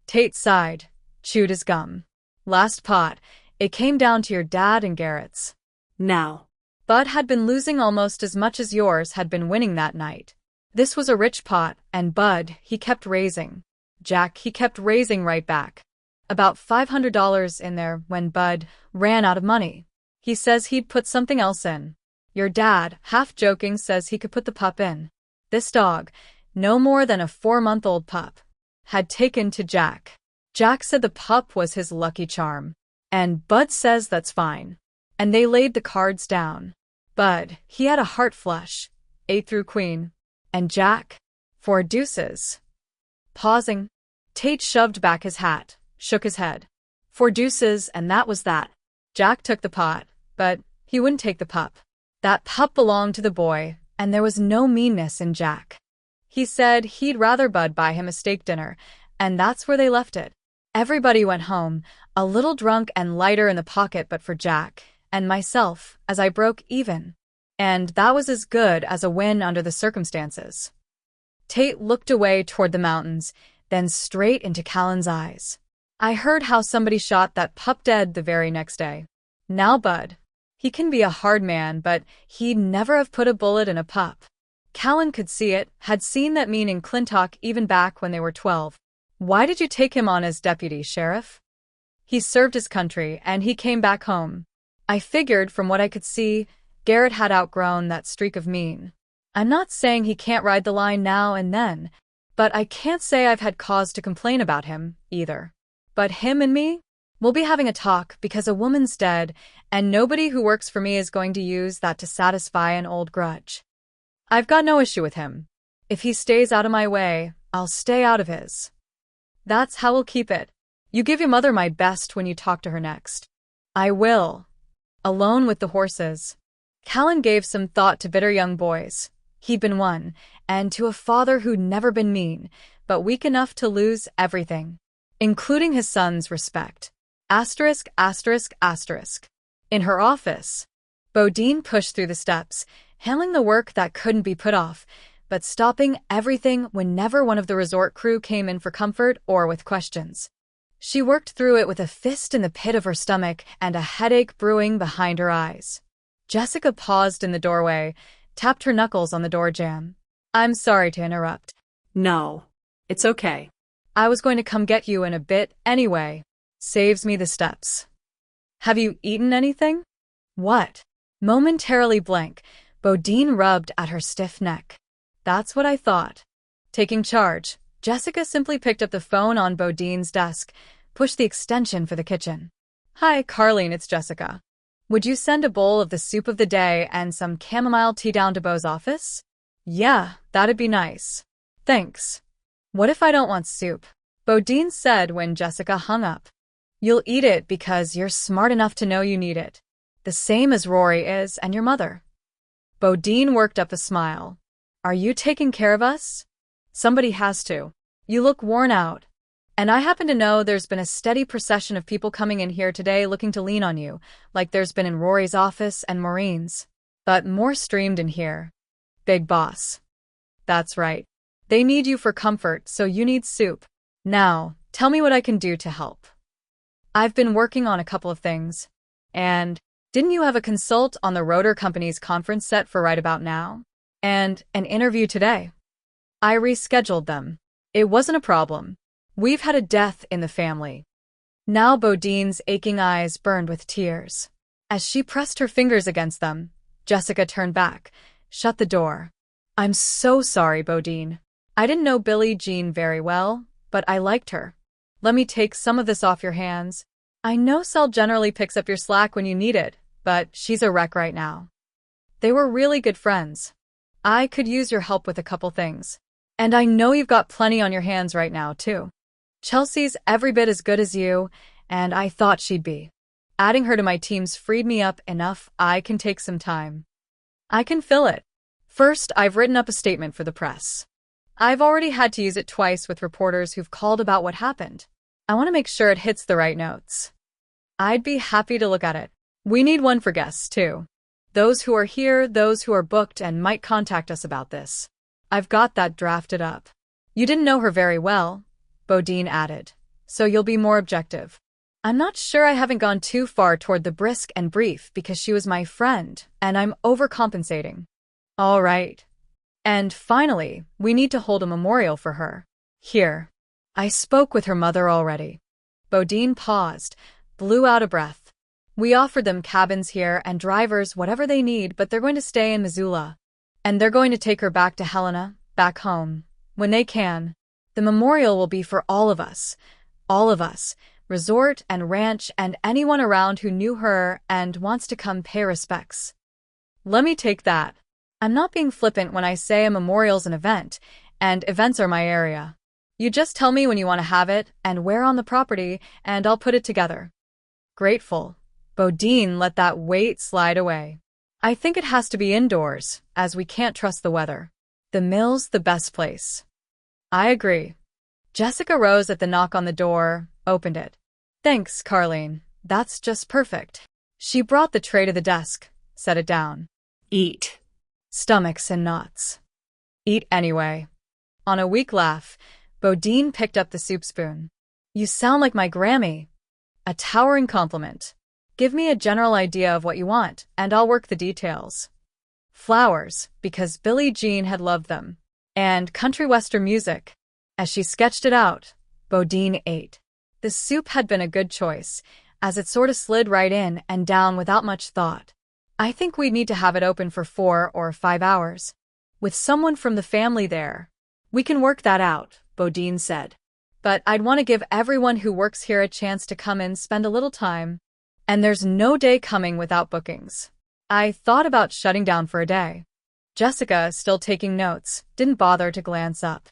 Tate sighed, chewed his gum. Last pot, It came down to your dad and Garrett's. Now. Bud had been losing almost as much as yours had been winning that night. This was a rich pot, and Bud, he kept raising. Jack, he kept raising right back. About $500 in there when Bud ran out of money. He says he'd put something else in. Your dad, half joking, says he could put the pup in. This dog, no more than a 4-month-old pup, had taken to Jack. Jack said the pup was his lucky charm. And Bud says that's fine. And they laid the cards down. Bud, he had a heart flush. 8 through queen. And Jack, 4 deuces. Pausing, Tate shoved back his hat, shook his head. 4 deuces, and that was that. Jack took the pot, but he wouldn't take the pup. That pup belonged to the boy, and there was no meanness in Jack. He said he'd rather Bud buy him a steak dinner, and that's where they left it. Everybody went home, a little drunk and lighter in the pocket but for Jack and myself, as I broke even. And that was as good as a win under the circumstances. Tate looked away toward the mountains, then straight into Callan's eyes. I heard how somebody shot that pup dead the very next day. Now Bud, he can be a hard man, but he'd never have put a bullet in a pup. Callan could see it, had seen that mean in Clintock even back when they were 12. Why did you take him on as deputy sheriff? He served his country, and he came back home. I figured, from what I could see, Garrett had outgrown that streak of mean. I'm not saying he can't ride the line now and then, but I can't say I've had cause to complain about him, either. But him and me? We'll be having a talk because a woman's dead, and nobody who works for me is going to use that to satisfy an old grudge. I've got no issue with him. If he stays out of my way, I'll stay out of his. That's how we'll keep it. You give your mother my best when you talk to her next. I will. Alone with the horses. Callan gave some thought to bitter young boys. He'd been one, and to a father who'd never been mean, but weak enough to lose everything, including his son's respect. Asterisk, asterisk, asterisk. In her office, Bodine pushed through the steps, handling the work that couldn't be put off, but stopping everything whenever one of the resort crew came in for comfort or with questions. She worked through it with a fist in the pit of her stomach and a headache brewing behind her eyes. Jessica paused in the doorway, tapped her knuckles on the door jamb. I'm sorry to interrupt. No. It's okay. I was going to come get you in a bit anyway. Saves me the steps. Have you eaten anything? What? Momentarily blank, Bodine rubbed at her stiff neck. That's what I thought. Taking charge, Jessica simply picked up the phone on Bodine's desk, pushed the extension for the kitchen. Hi, Carlene, it's Jessica. Would you send a bowl of the soup of the day and some chamomile tea down to Beau's office? Yeah, that'd be nice. Thanks. What if I don't want soup? Bodine said when Jessica hung up. You'll eat it because you're smart enough to know you need it. The same as Rory is and your mother. Bodine worked up a smile. Are you taking care of us? Somebody has to. You look worn out. And I happen to know there's been a steady procession of people coming in here today looking to lean on you, like there's been in Rory's office and Maureen's. But more streamed in here. Big boss. That's right. They need you for comfort, so you need soup. Now, tell me what I can do to help. I've been working on a couple of things. And didn't you have a consult on the Rotor Company's conference set for right about now? And an interview today? I rescheduled them. It wasn't a problem. We've had a death in the family. Now Bodine's aching eyes burned with tears. As she pressed her fingers against them, Jessica turned back, shut the door. I'm so sorry, Bodine. I didn't know Billie Jean very well, but I liked her. Let me take some of this off your hands. I know Sel generally picks up your slack when you need it, but she's a wreck right now. They were really good friends. I could use your help with a couple things. And I know you've got plenty on your hands right now, too. Chelsea's every bit as good as you, and I thought she'd be. Adding her to my team's freed me up enough I can take some time. I can fill it. First, I've written up a statement for the press. I've already had to use it twice with reporters who've called about what happened. I want to make sure it hits the right notes. I'd be happy to look at it. We need one for guests, too. Those who are here, those who are booked and might contact us about this. I've got that drafted up. You didn't know her very well, Bodine added, so you'll be more objective. I'm not sure I haven't gone too far toward the brisk and brief because she was my friend, and I'm overcompensating. All right. And finally, we need to hold a memorial for her. Here. I spoke with her mother already. Bodine paused, blew out a breath. We offered them cabins here and drivers, whatever they need, but they're going to stay in Missoula. And they're going to take her back to Helena, back home, when they can. The memorial will be for all of us, resort and ranch and anyone around who knew her and wants to come pay respects. Let me take that. I'm not being flippant when I say a memorial's an event, and events are my area. You just tell me when you want to have it and where on the property, and I'll put it together. Grateful. Bodine let that weight slide away. I think it has to be indoors, as we can't trust the weather. The mill's the best place. I agree. Jessica rose at the knock on the door, opened it. Thanks, Carlene. That's just perfect. She brought the tray to the desk, set it down. Eat. Stomachs in knots. Eat anyway. On a weak laugh, Bodine picked up the soup spoon. You sound like my Grammy. A towering compliment. Give me a general idea of what you want, and I'll work the details. Flowers, because Billie Jean had loved them. And country western music. As she sketched it out, Bodine ate. The soup had been a good choice, as it sort of slid right in and down without much thought. I think we'd need to have it open for 4 or 5 hours. With someone from the family there. We can work that out, Bodine said. But I'd want to give everyone who works here a chance to come and spend a little time. And there's no day coming without bookings. I thought about shutting down for a day. Jessica, still taking notes, didn't bother to glance up.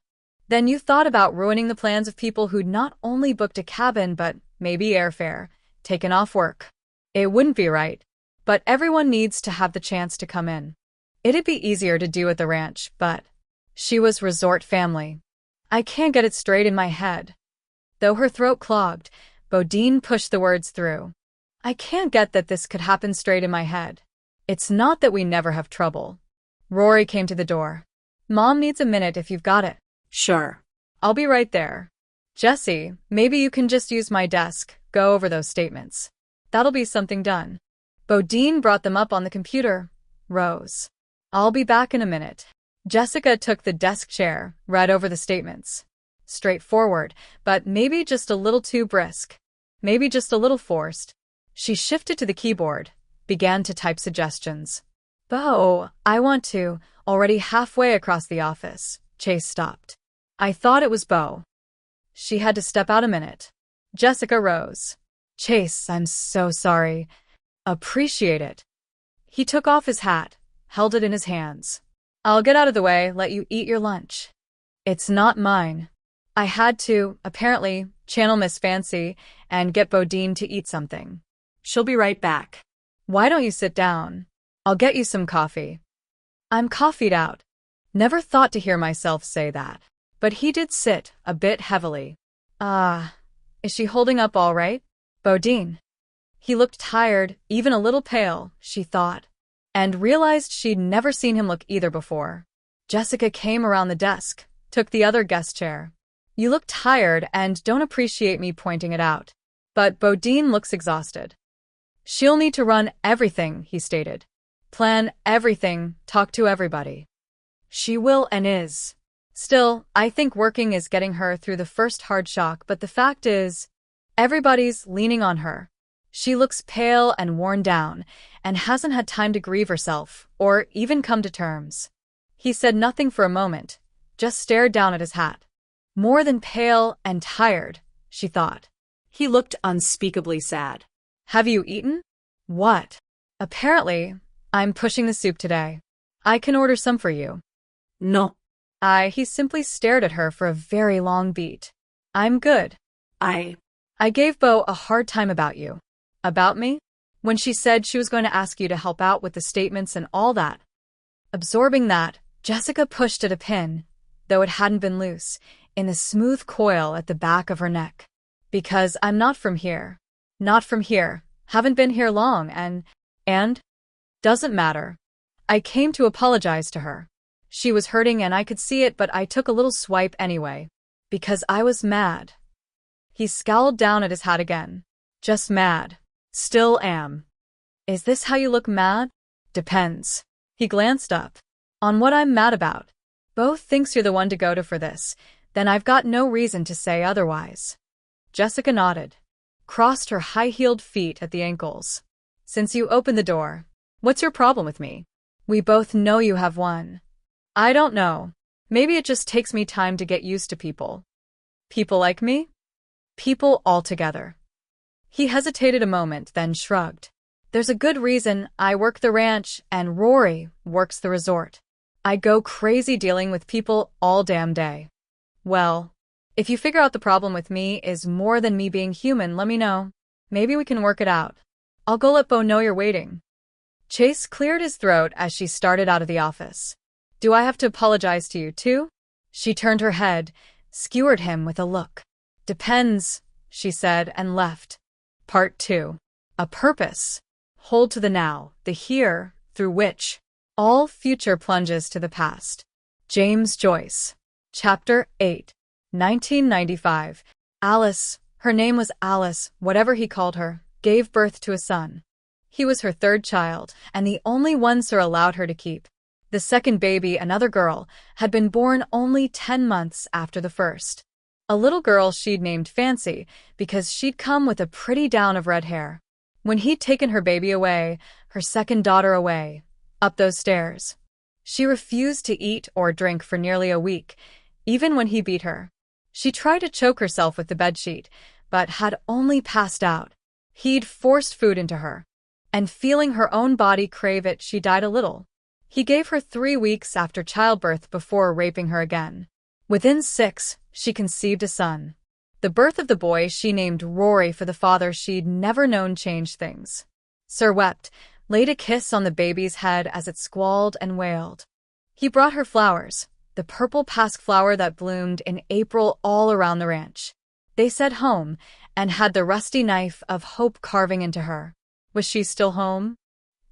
Then you thought about ruining the plans of people who'd not only booked a cabin but maybe airfare, taken off work. It wouldn't be right. But everyone needs to have the chance to come in. It'd be easier to do at the ranch, but she was resort family. I can't get it straight in my head. Though her throat clogged, Bodine pushed the words through. I can't get that this could happen straight in my head. It's not that we never have trouble. Rory came to the door. Mom needs a minute if you've got it. Sure. I'll be right there. Jessie, maybe you can just use my desk, go over those statements. That'll be something done. Bodine brought them up on the computer. Rose. I'll be back in a minute. Jessica took the desk chair, read over the statements. Straightforward, but maybe just a little too brisk. Maybe just a little forced. She shifted to the keyboard, began to type suggestions. Bo, I want to, already halfway across the office. Chase stopped. I thought it was Bo. She had to step out a minute. Jessica rose. Chase, I'm so sorry. Appreciate it. He took off his hat, held it in his hands. I'll get out of the way, let you eat your lunch. It's not mine. I had to, apparently, channel Miss Fancy and get Bodine to eat something. She'll be right back. Why don't you sit down? I'll get you some coffee. I'm coffeeed out. Never thought to hear myself say that. But he did sit, a bit heavily. Is she holding up all right? Bodine. He looked tired, even a little pale, she thought, and realized she'd never seen him look either before. Jessica came around the desk, took the other guest chair. You look tired and don't appreciate me pointing it out. But Bodine looks exhausted. She'll need to run everything, he stated. Plan everything, talk to everybody. She will and is. Still, I think working is getting her through the first hard shock, but the fact is, everybody's leaning on her. She looks pale and worn down, and hasn't had time to grieve herself, or even come to terms. He said nothing for a moment, just stared down at his hat. More than pale and tired, she thought. He looked unspeakably sad. Have you eaten? What? Apparently, I'm pushing the soup today. I can order some for you. No. He simply stared at her for a very long beat. I'm good. I gave Bo a hard time about you. About me? When she said she was going to ask you to help out with the statements and all that. Absorbing that, Jessica pushed at a pin, though it hadn't been loose, in a smooth coil at the back of her neck. Because I'm not from here. Not from here. Haven't been here long and? Doesn't matter. I came to apologize to her. She was hurting and I could see it, but I took a little swipe anyway. Because I was mad. He scowled down at his hat again. Just mad. Still am. Is this how you look mad? Depends. He glanced up. On what I'm mad about. Both thinks you're the one to go to for this, then I've got no reason to say otherwise. Jessica nodded. Crossed her high-heeled feet at the ankles. Since you opened the door, what's your problem with me? We both know you have one. I don't know. Maybe it just takes me time to get used to people. People like me? People altogether. He hesitated a moment, then shrugged. There's a good reason I work the ranch and Rory works the resort. I go crazy dealing with people all damn day. Well, if you figure out the problem with me is more than me being human, let me know. Maybe we can work it out. I'll go let Bo know you're waiting. Chase cleared his throat as she started out of the office. Do I have to apologize to you too? She turned her head, skewered him with a look. Depends, she said, and left. Part 2. A purpose. Hold to the now, the here, through which all future plunges to the past. James Joyce. Chapter 8. 1995. Alice, her name was Alice, whatever he called her, gave birth to a son. He was her third child, and the only one Sir allowed her to keep. The second baby, another girl, had been born only 10 months after the first. A little girl she'd named Fancy because she'd come with a pretty down of red hair. When he'd taken her baby away, her second daughter away, up those stairs, she refused to eat or drink for nearly a week, even when he beat her. She tried to choke herself with the bedsheet, but had only passed out. He'd forced food into her, and feeling her own body crave it, she died a little. He gave her 3 weeks after childbirth before raping her again. Within 6, she conceived a son. The birth of the boy she named Rory for the father she'd never known changed things. Sir wept, laid a kiss on the baby's head as it squalled and wailed. He brought her flowers, the purple pasque flower that bloomed in April all around the ranch. They said home, and had the rusty knife of hope carving into her. Was she still home?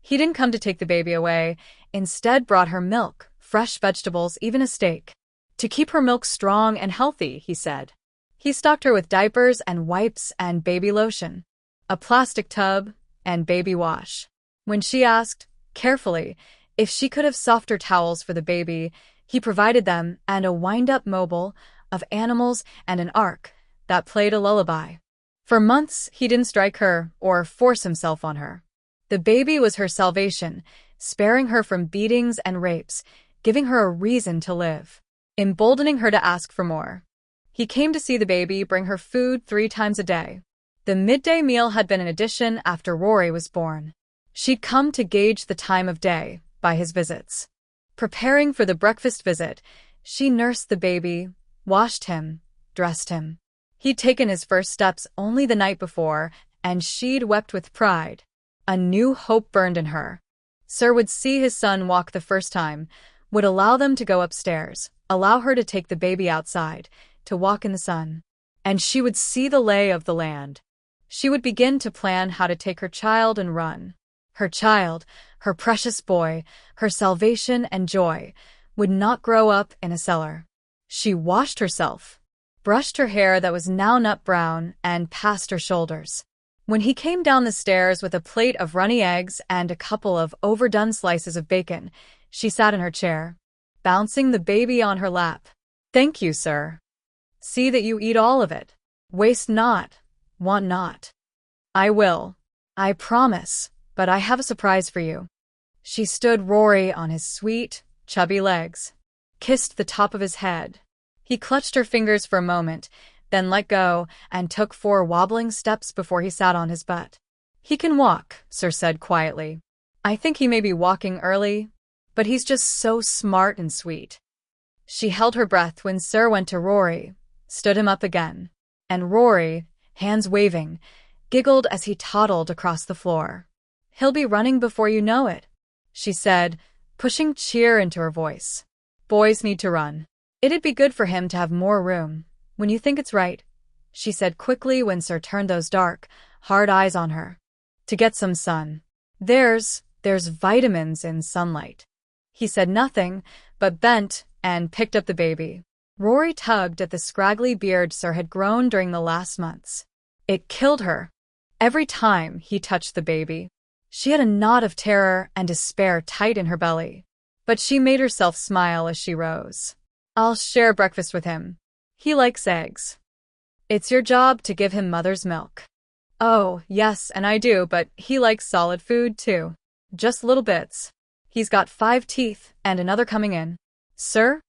He didn't come to take the baby away, instead brought her milk, fresh vegetables, even a steak. To keep her milk strong and healthy, he said. He stocked her with diapers and wipes and baby lotion, a plastic tub, and baby wash. When she asked, carefully, if she could have softer towels for the baby, he provided them and a wind-up mobile of animals and an ark that played a lullaby. For months, he didn't strike her or force himself on her. The baby was her salvation, sparing her from beatings and rapes, giving her a reason to live, emboldening her to ask for more. He came to see the baby, bring her food 3 times a day. The midday meal had been an addition after Rory was born. She'd come to gauge the time of day by his visits. Preparing for the breakfast visit, she nursed the baby, washed him, dressed him. He'd taken his first steps only the night before, and she'd wept with pride. A new hope burned in her. Sir would see his son walk the first time, would allow them to go upstairs, allow her to take the baby outside, to walk in the sun. And she would see the lay of the land. She would begin to plan how to take her child and run. Her child, her precious boy, her salvation and joy, would not grow up in a cellar. She washed herself, brushed her hair that was now nut brown, and passed her shoulders. When he came down the stairs with a plate of runny eggs and a couple of overdone slices of bacon, she sat in her chair, bouncing the baby on her lap. Thank you, sir. See that you eat all of it. Waste not, want not. I will. I promise, but I have a surprise for you. She stood Rory on his sweet, chubby legs, kissed the top of his head. He clutched her fingers for a moment, then let go and took 4 wobbling steps before he sat on his butt. He can walk, Sir said quietly. I think he may be walking early, but he's just so smart and sweet. She held her breath when Sir went to Rory, stood him up again, and Rory, hands waving, giggled as he toddled across the floor. He'll be running before you know it, she said, pushing cheer into her voice. Boys need to run. It'd be good for him to have more room, when you think it's right, she said quickly when Sir turned those dark, hard eyes on her. To get some sun. There's vitamins in sunlight. He said nothing, but bent and picked up the baby. Rory tugged at the scraggly beard Sir had grown during the last months. It killed her. every time he touched the baby. She had a knot of terror and despair tight in her belly. But she made herself smile as she rose. I'll share breakfast with him. He likes eggs. It's your job to give him mother's milk. Oh, yes, and I do, but he likes solid food, too. Just little bits. He's got 5 teeth and another coming in. Sir?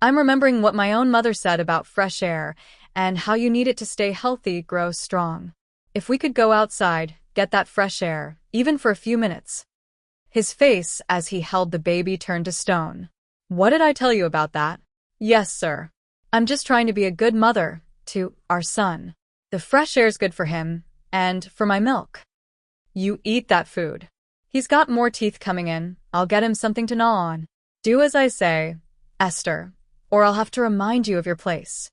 I'm remembering what my own mother said about fresh air and how you need it to stay healthy, grow strong. If we could go outside, get that fresh air, even for a few minutes. His face, as he held the baby, turned to stone. What did I tell you about that? Yes, sir. I'm just trying to be a good mother to our son. The fresh air's good for him, and for my milk. You eat that food. He's got more teeth coming in. I'll get him something to gnaw on. Do as I say, Esther, or I'll have to remind you of your place.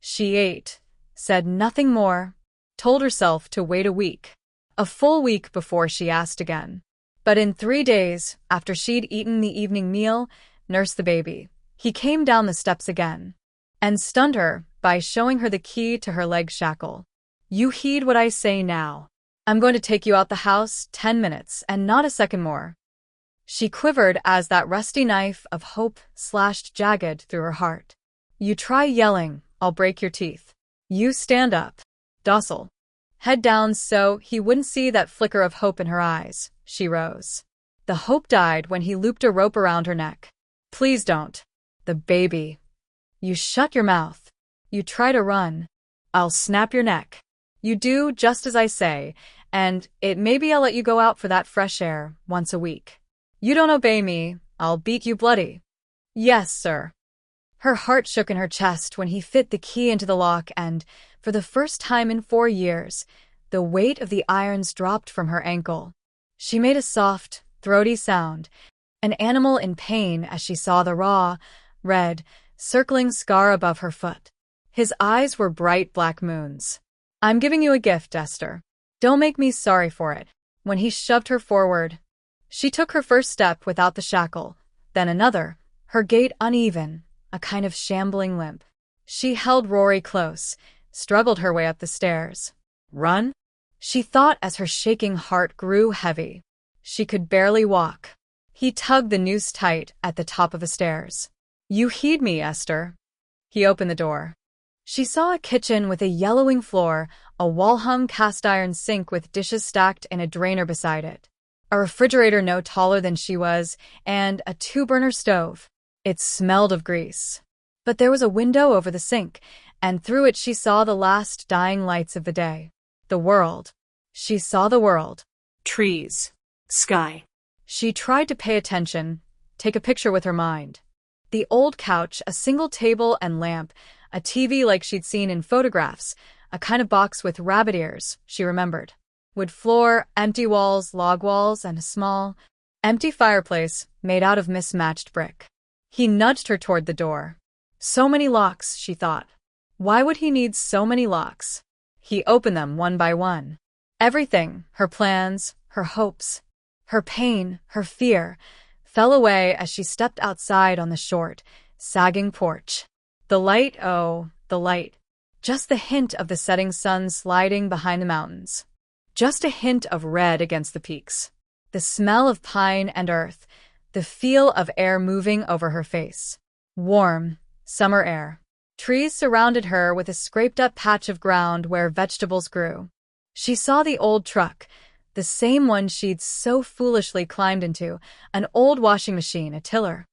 She ate, said nothing more, told herself to wait a week. A full week before she asked again. But in 3 days, after she'd eaten the evening meal, nursed the baby, he came down the steps again and stunned her by showing her the key to her leg shackle. You heed what I say now. I'm going to take you out the house 10 minutes and not a second more. She quivered as that rusty knife of hope slashed jagged through her heart. You try yelling, I'll break your teeth. You stand up. Docile. Head down so he wouldn't see that flicker of hope in her eyes. She rose. The hope died when he looped a rope around her neck. Please don't. The baby. You shut your mouth. You try to run. I'll snap your neck. You do just as I say, and maybe I'll let you go out for that fresh air once a week. You don't obey me, I'll beat you bloody. Yes, sir. Her heart shook in her chest when he fit the key into the lock and, for the first time in 4 years, the weight of the irons dropped from her ankle. She made a soft, throaty sound, an animal in pain as she saw the raw, red, circling scar above her foot. His eyes were bright black moons. I'm giving you a gift, Esther. Don't make me sorry for it. When he shoved her forward, she took her first step without the shackle, then another, her gait uneven, a kind of shambling limp. She held Rory close, struggled her way up the stairs. Run? She thought as her shaking heart grew heavy. She could barely walk. He tugged the noose tight at the top of the stairs. You heed me, Esther. He opened the door. She saw a kitchen with a yellowing floor, a wall-hung cast-iron sink with dishes stacked in a drainer beside it, a refrigerator no taller than she was, and a 2-burner stove. It smelled of grease. But there was a window over the sink, and through it she saw the last dying lights of the day. The world. She saw the world. Trees. Sky. She tried to pay attention, take a picture with her mind. The old couch, a single table and lamp, a TV like she'd seen in photographs, a kind of box with rabbit ears, she remembered. Wood floor, empty walls, log walls, and a small, empty fireplace made out of mismatched brick. He nudged her toward the door. So many locks, she thought. Why would he need so many locks? He opened them one by one. Everything, her plans, her hopes, her pain, her fear, fell away as she stepped outside on the short, sagging porch. The light, oh, the light. Just the hint of the setting sun sliding behind the mountains. Just a hint of red against the peaks. The smell of pine and earth, the feel of air moving over her face. Warm, summer air. Trees surrounded her with a scraped-up patch of ground where vegetables grew. She saw the old truck, the same one she'd so foolishly climbed into, an old washing machine, a tiller.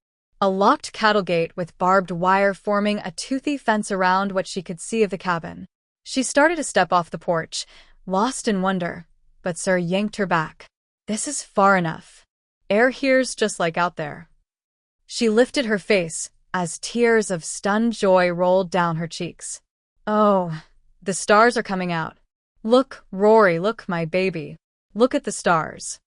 A locked cattle gate with barbed wire forming a toothy fence around what she could see of the cabin. She started to step off the porch, lost in wonder, but Sir yanked her back. This is far enough. Air here's just like out there. She lifted her face as tears of stunned joy rolled down her cheeks. Oh, the stars are coming out. Look, Rory, look, my baby. Look at the stars.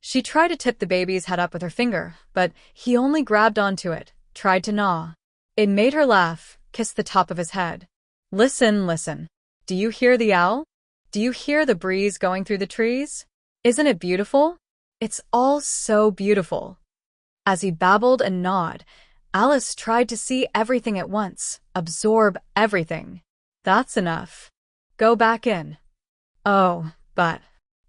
She tried to tip the baby's head up with her finger, but he only grabbed onto it, tried to gnaw. It made her laugh, kissed the top of his head. Listen, listen. Do you hear the owl? Do you hear the breeze going through the trees? Isn't it beautiful? It's all so beautiful. As he babbled and gnawed, Alice tried to see everything at once, absorb everything. That's enough. Go back in. Oh, But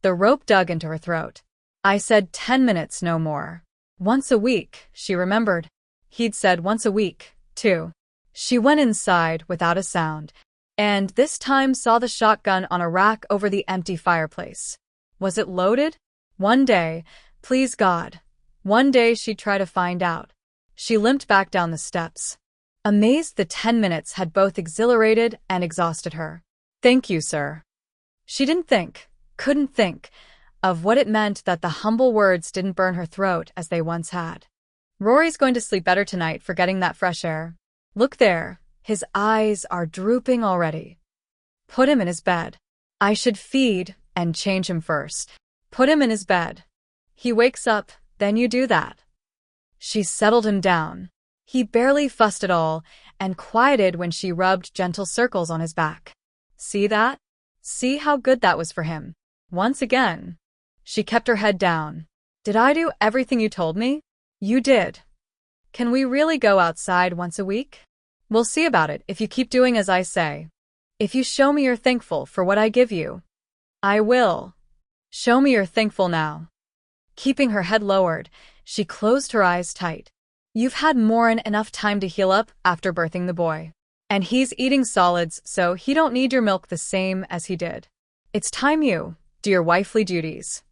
the rope dug into her throat. I said 10 minutes, no more. Once a week, she remembered. He'd said once a week, too. She went inside without a sound, and this time saw the shotgun on a rack over the empty fireplace. Was it loaded? One day, please God, one day she'd try to find out. She limped back down the steps. Amazed, the 10 minutes had both exhilarated and exhausted her. Thank you, sir. She couldn't think, of what it meant that the humble words didn't burn her throat as they once had. Rory's going to sleep better tonight for getting that fresh air. Look there, his eyes are drooping already. Put him in his bed. I should feed and change him first. Put him in his bed. He wakes up, then you do that. She settled him down. He barely fussed at all, and quieted when she rubbed gentle circles on his back. See that? See how good that was for him. Once again. She kept her head down. Did I do everything you told me? You did. Can we really go outside once a week? We'll see about it if you keep doing as I say. If you show me you're thankful for what I give you. I will. Show me you're thankful now. Keeping her head lowered, she closed her eyes tight. You've had more than enough time to heal up after birthing the boy. And he's eating solids, so he don't need your milk the same as he did. It's time you do your wifely duties.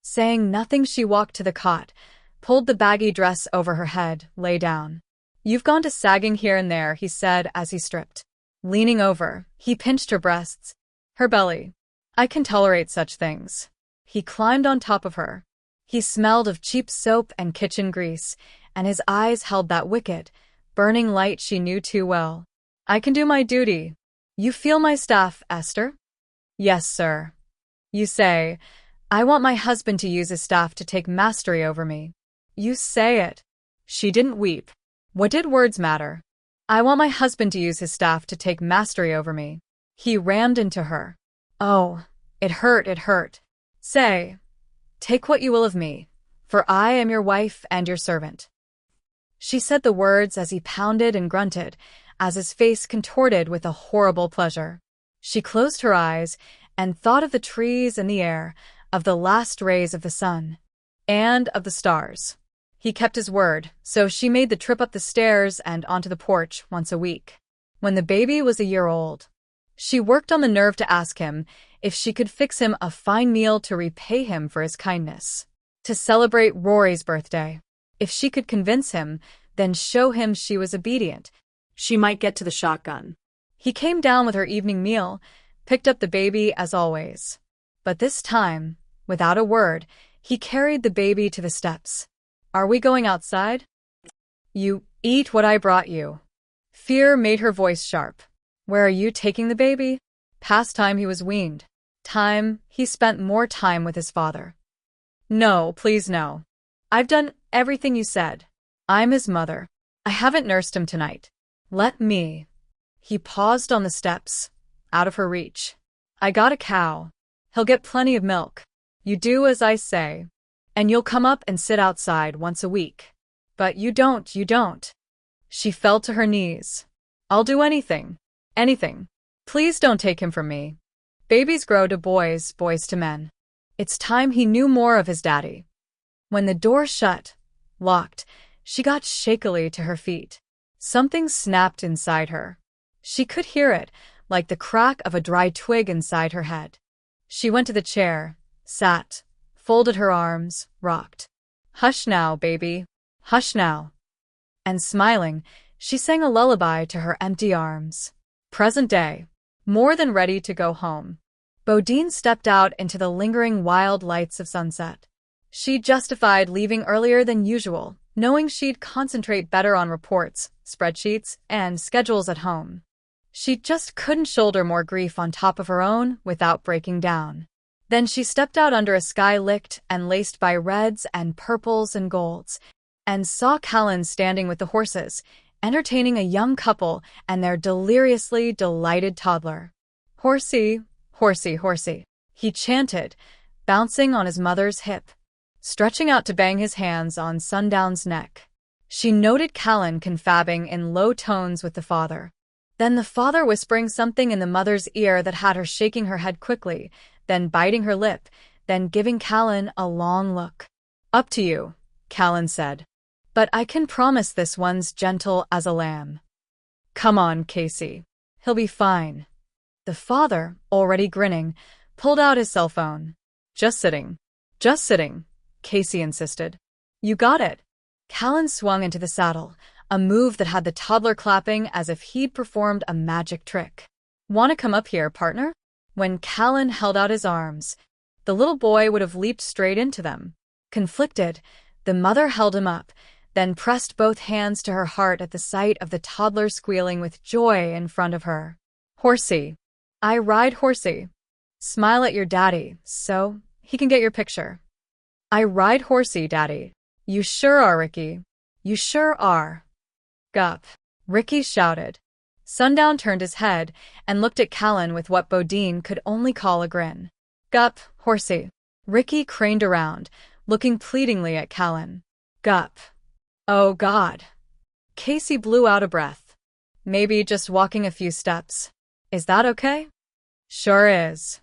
Saying nothing, she walked to the cot, pulled the baggy dress over her head, lay down. You've gone to sagging here and there, he said as he stripped. Leaning over, he pinched her breasts, her belly. I can tolerate such things. He climbed on top of her. He smelled of cheap soap and kitchen grease, and his eyes held that wicked, burning light she knew too well. I can do my duty. You feel my staff, Esther? Yes, sir. You say, I want my husband to use his staff to take mastery over me. You say it. She didn't weep. What did words matter? I want my husband to use his staff to take mastery over me. He rammed into her. Oh, it hurt. Say, take what you will of me, for I am your wife and your servant. She said the words as he pounded and grunted, as his face contorted with a horrible pleasure. She closed her eyes and thought of the trees and the air, of the last rays of the sun, and of the stars. He kept his word, so she made the trip up the stairs and onto the porch once a week. When the baby was a year old, she worked on the nerve to ask him if she could fix him a fine meal to repay him for his kindness. To celebrate Rory's birthday. If she could convince him, then show him she was obedient. She might get to the shotgun. He came down with her evening meal, picked up the baby as always. But this time, without a word, he carried the baby to the steps. Are we going outside? You eat what I brought you. Fear made her voice sharp. Where are you taking the baby? Past time he was weaned. Time he spent more time with his father. No, please no. I've done everything you said. I'm his mother. I haven't nursed him tonight. Let me. He paused on the steps, out of her reach. I got a cow. He'll get plenty of milk. You do as I say. And you'll come up and sit outside once a week. But you don't. She fell to her knees. I'll do anything. Anything. Please don't take him from me. Babies grow to boys, boys to men. It's time he knew more of his daddy. When the door shut, locked, she got shakily to her feet. Something snapped inside her. She could hear it, like the crack of a dry twig inside her head. She went to the chair, sat, folded her arms, rocked. Hush now, baby. Hush now. And smiling, she sang a lullaby to her empty arms. Present day. More than ready to go home. Bodine stepped out into the lingering wild lights of sunset. She justified leaving earlier than usual, knowing she'd concentrate better on reports, spreadsheets, and schedules at home. She just couldn't shoulder more grief on top of her own without breaking down. Then she stepped out under a sky licked and laced by reds and purples and golds, and saw Callan standing with the horses, entertaining a young couple and their deliriously delighted toddler. Horsey, horsey, horsey, he chanted, bouncing on his mother's hip, stretching out to bang his hands on Sundown's neck. She noted Callan confabbing in low tones with the father. Then the father whispering something in the mother's ear that had her shaking her head quickly, then biting her lip, then giving Callan a long look. Up to you, Callan said. But I can promise this one's gentle as a lamb. Come on, Casey. He'll be fine. The father, already grinning, pulled out his cell phone. Just sitting, Casey insisted. You got it. Callan swung into the saddle, a move that had the toddler clapping as if he'd performed a magic trick. Want to come up here, partner? When Callan held out his arms, the little boy would have leaped straight into them. Conflicted, the mother held him up, then pressed both hands to her heart at the sight of the toddler squealing with joy in front of her. Horsey. I ride Horsey. Smile at your daddy, so he can get your picture. I ride Horsey, Daddy. You sure are, Ricky. You sure are. Gup. Ricky shouted. Sundown turned his head and looked at Callan with what Bodine could only call a grin. Gup, Horsey. Ricky craned around, looking pleadingly at Callan. Gup. Oh, God. Casey blew out a breath. Maybe just walking a few steps. Is that okay? Sure is.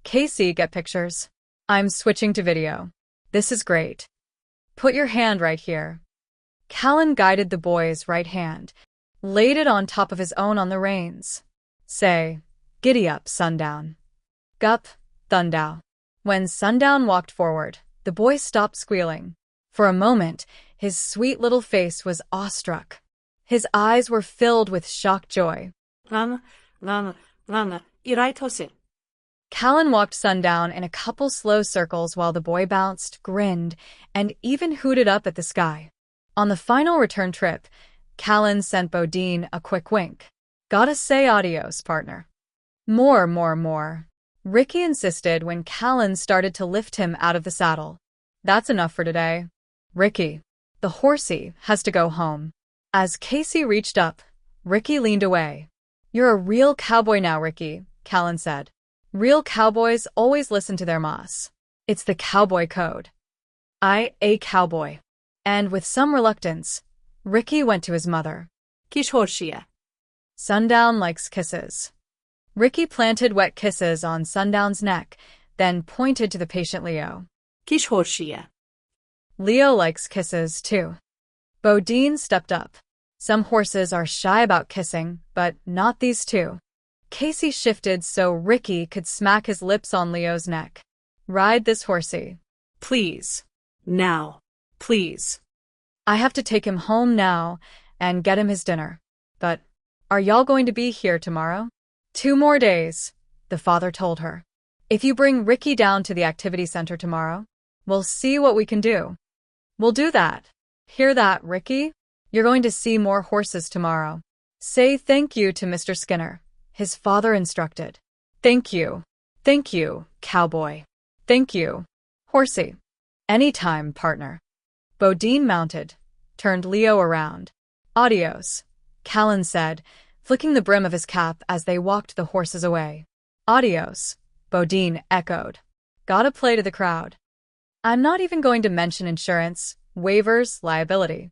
Casey, get pictures. I'm switching to video. This is great. Put your hand right here. Callan guided the boy's right hand, laid it on top of his own on the reins. Say, giddy up, Sundown. Gup, Thundow. When Sundown walked forward, the boy stopped squealing. For a moment, his sweet little face was awestruck. His eyes were filled with shocked joy. Callan walked Sundown in a couple slow circles while the boy bounced, grinned, and even hooted up at the sky. On the final return trip, Callan sent Bodine a quick wink. Gotta say adios, partner. More. Ricky insisted when Callan started to lift him out of the saddle. That's enough for today. Ricky, the horsey, has to go home. As Casey reached up, Ricky leaned away. You're a real cowboy now, Ricky, Callan said. Real cowboys always listen to their mas. It's the cowboy code. A cowboy. And with some reluctance, Ricky went to his mother. Kish horshiya. Sundown likes kisses. Ricky planted wet kisses on Sundown's neck, then pointed to the patient Leo. Kish horshiya. Leo likes kisses, too. Bodine stepped up. Some horses are shy about kissing, but not these two. Casey shifted so Ricky could smack his lips on Leo's neck. Ride this horsey. Please. Now. Please. I have to take him home now and get him his dinner. But are y'all going to be here tomorrow? 2 more days, the father told her. If you bring Ricky down to the activity center tomorrow, we'll see what we can do. We'll do that. Hear that, Ricky? You're going to see more horses tomorrow. Say thank you to Mr. Skinner, his father instructed. Thank you, cowboy. Thank you, horsey. Anytime, partner. Bodine mounted, turned Leo around. Adios, Callan said, flicking the brim of his cap as they walked the horses away. Adios, Bodine echoed. Gotta play to the crowd. I'm not even going to mention insurance, waivers, liability.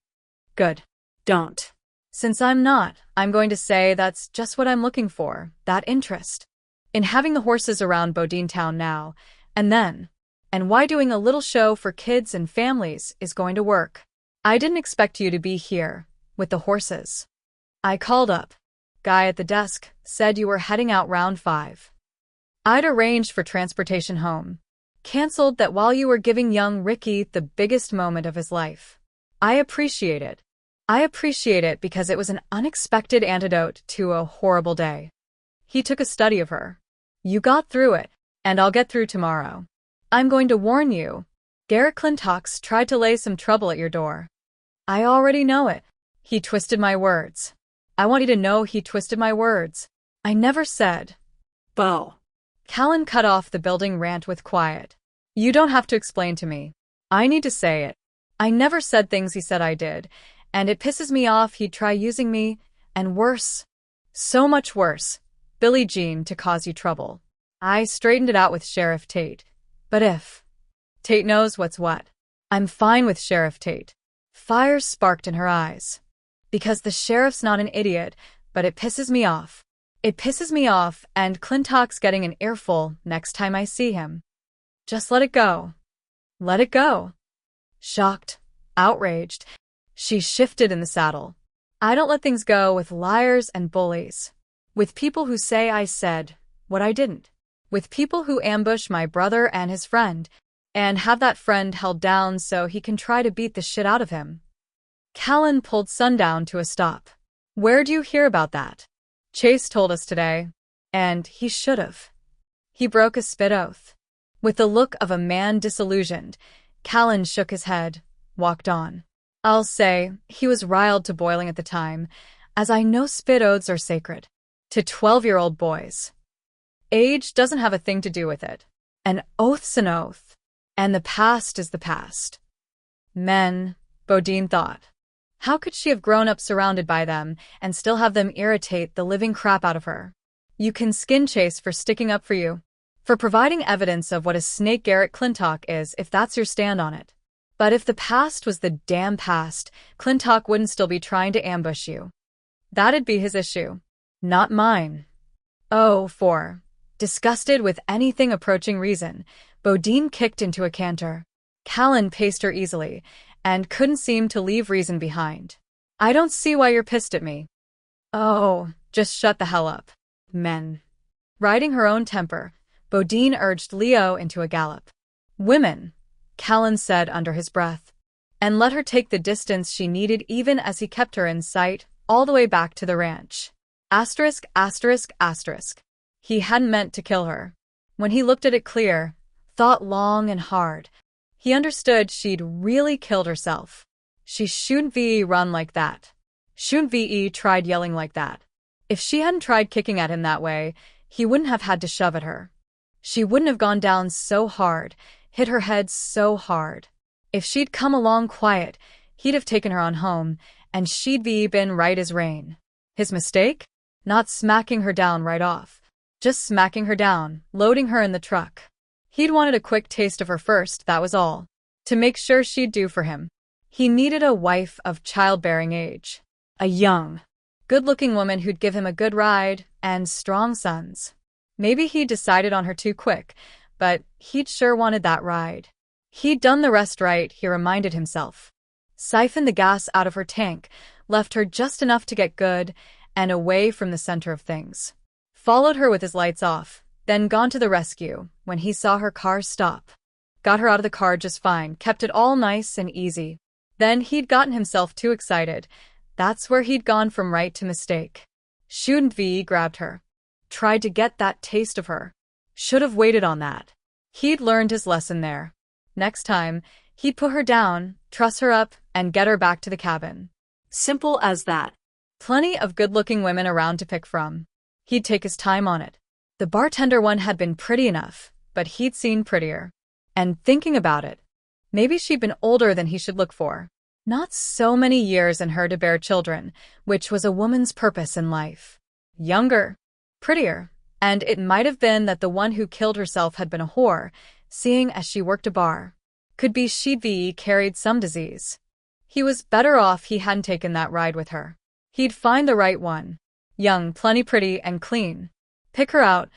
Good. Don't. Since I'm not, I'm going to say that's just what I'm looking for, that interest. In having the horses around Bodine Town now, and then. And why doing a little show for kids and families is going to work. I didn't expect you to be here, with the horses. I called up. Guy at the desk said you were heading out round 5. I'd arranged for transportation home. Canceled that while you were giving young Ricky the biggest moment of his life. I appreciate it. I appreciate it because it was an unexpected antidote to a horrible day. He took a study of her. You got through it, and I'll get through tomorrow. I'm going to warn you. Garrett Clintox tried to lay some trouble at your door. I already know it. He twisted my words. I want you to know he twisted my words. I never said. Bo. Callan cut off the building rant with quiet. You don't have to explain to me. I need to say it. I never said things he said I did, and it pisses me off he'd try using me, and worse. So much worse. Billie Jean to cause you trouble. I straightened it out with Sheriff Tate. But if Tate knows what's what, I'm fine with Sheriff Tate. Fire sparked in her eyes. Because the sheriff's not an idiot, but it pisses me off. It pisses me off, and Clintock's getting an earful next time I see him. Just let it go. Let it go. Shocked, outraged, she shifted in the saddle. I don't let things go with liars and bullies. With people who say I said what I didn't. With people who ambush my brother and his friend, and have that friend held down so he can try to beat the shit out of him. Callan pulled Sundown to a stop. Where'd you hear about that? Chase told us today. And he should've. He broke a spit oath. With the look of a man disillusioned, Callan shook his head, walked on. I'll say, he was riled to boiling at the time, as I know spit oaths are sacred. To 12-year-old boys. Age doesn't have a thing to do with it. An oath's an oath. And the past is the past. Men, Bodine thought. How could she have grown up surrounded by them and still have them irritate the living crap out of her? You can skin Chase for sticking up for you, for providing evidence of what a snake Garrett Clintock is if that's your stand on it. But if the past was the damn past, Clintock wouldn't still be trying to ambush you. That'd be his issue, not mine. Oh, disgusted with anything approaching reason, Bodine kicked into a canter. Callan paced her easily, and couldn't seem to leave reason behind. I don't see why you're pissed at me. Oh, just shut the hell up. Men. Riding her own temper, Bodine urged Leo into a gallop. Women, Callan said under his breath, and let her take the distance she needed even as he kept her in sight all the way back to the ranch. Asterisk, asterisk, asterisk. He hadn't meant to kill her. When he looked at it clear, thought long and hard, he understood she'd really killed herself. She shouldn't run like that. Shouldn't tried yelling like that. If she hadn't tried kicking at him that way, he wouldn't have had to shove at her. She wouldn't have gone down so hard, hit her head so hard. If she'd come along quiet, he'd have taken her on home, and she'd been right as rain. His mistake? Not smacking her down right off. Just smacking her down, loading her in the truck. He'd wanted a quick taste of her first, that was all. To make sure she'd do for him. He needed a wife of childbearing age. A young, good-looking woman who'd give him a good ride and strong sons. Maybe he'd decided on her too quick, but he'd sure wanted that ride. He'd done the rest right, he reminded himself. Siphoned the gas out of her tank, left her just enough to get good and away from the center of things. Followed her with his lights off, then gone to the rescue when he saw her car stop. Got her out of the car just fine, kept it all nice and easy. Then he'd gotten himself too excited. That's where he'd gone from right to mistake. Shouldn't grabbed her. Tried to get that taste of her. Should have waited on that. He'd learned his lesson there. Next time, he'd put her down, truss her up, and get her back to the cabin. Simple as that. Plenty of good-looking women around to pick from. He'd take his time on it. The bartender one had been pretty enough, but he'd seen prettier. And thinking about it, maybe she'd been older than he should look for. Not so many years in her to bear children, which was a woman's purpose in life. Younger, prettier, and it might have been that the one who killed herself had been a whore, seeing as she worked a bar. Could be she'd carried some disease. He was better off he hadn't taken that ride with her. He'd find the right one. Young, plenty pretty, and clean. Pick her out,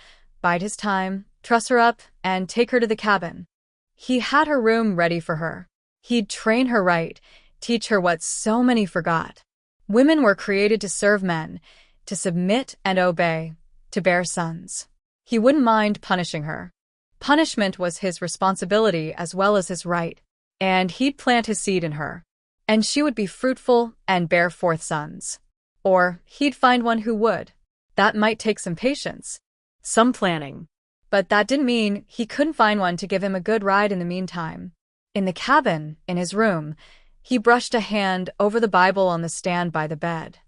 bide his time, truss her up, and take her to the cabin. He had her room ready for her. He'd train her right, teach her what so many forgot. Women were created to serve men, to submit and obey, to bear sons. He wouldn't mind punishing her. Punishment was his responsibility as well as his right, and he'd plant his seed in her. And she would be fruitful and bear forth sons. Or he'd find one who would. That might take some patience. Some planning. But that didn't mean he couldn't find one to give him a good ride in the meantime. In the cabin, in his room, he brushed a hand over the Bible on the stand by the bed.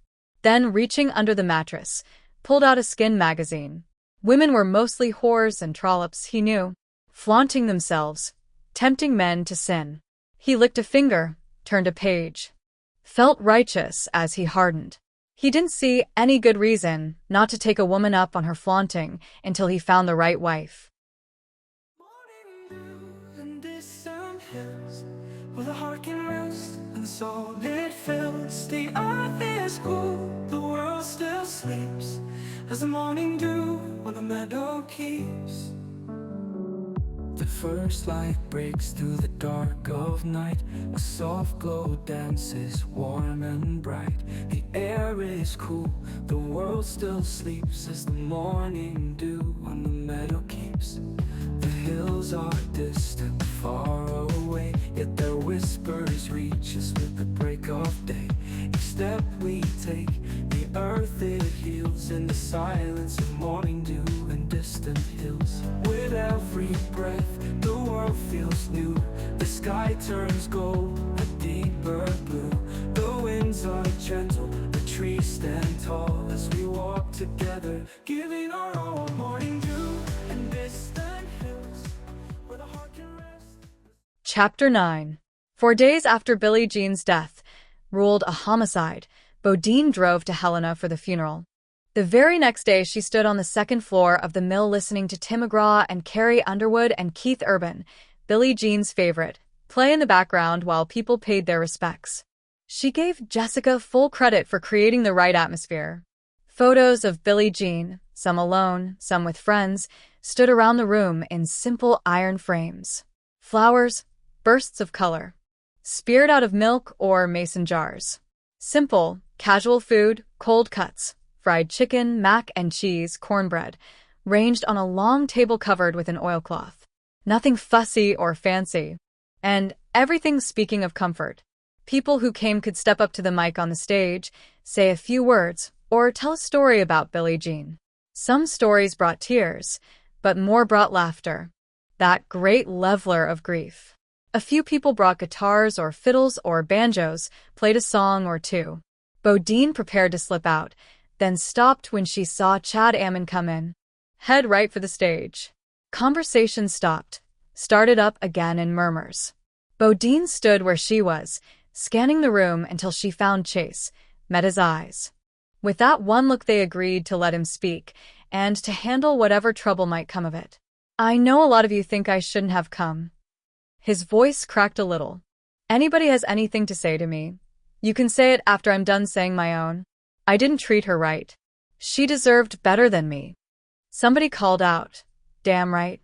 Then, reaching under the mattress, pulled out a skin magazine. Women were mostly whores and trollops, he knew, flaunting themselves, tempting men to sin. He licked a finger, turned a page. Felt righteous as he hardened. He didn't see any good reason not to take a woman up on her flaunting until he found the right wife. In distant hills, where the heart can rest and the soul it fills. The earth is cool, the world still sleeps, as as the morning dew on the meadow keeps. The first light breaks through the dark of night. A soft glow dances warm and bright. The air is cool, the world still sleeps as the morning dew on the meadow keeps. The hills are distant, far away, yet their whispers reach us with the break of day. Each step we take, the earth it heals in the silence of morning dew and distant hills. With every breath, the world feels new. The sky turns gold, a deeper blue. The winds are gentle, the trees stand tall as we walk together, giving our all. Morning dew and distant hills where the heart can rest. Chapter 9. 4 days after Billie Jean's death, ruled a homicide, Bodine drove to Helena for the funeral. The very next day, she stood on the second floor of the mill listening to Tim McGraw and Carrie Underwood and Keith Urban, Billie Jean's favorite, play in the background while people paid their respects. She gave Jessica full credit for creating the right atmosphere. Photos of Billie Jean, some alone, some with friends, stood around the room in simple iron frames. Flowers, bursts of color, speared out of milk or mason jars. Simple, casual food, cold cuts, fried chicken, mac and cheese, cornbread, ranged on a long table covered with an oilcloth. Nothing fussy or fancy. And everything speaking of comfort. People who came could step up to the mic on the stage, say a few words, or tell a story about Billie Jean. Some stories brought tears, but more brought laughter. That great leveler of grief. A few people brought guitars or fiddles or banjos, played a song or two. Bodine prepared to slip out, then stopped when she saw Chad Ammon come in. Head right for the stage. Conversation stopped, started up again in murmurs. Bodine stood where she was, scanning the room until she found Chase, met his eyes. With that one look they agreed to let him speak, and to handle whatever trouble might come of it. I know a lot of you think I shouldn't have come. His voice cracked a little. Anybody has anything to say to me, you can say it after I'm done saying my own. I didn't treat her right. She deserved better than me. Somebody called out, damn right,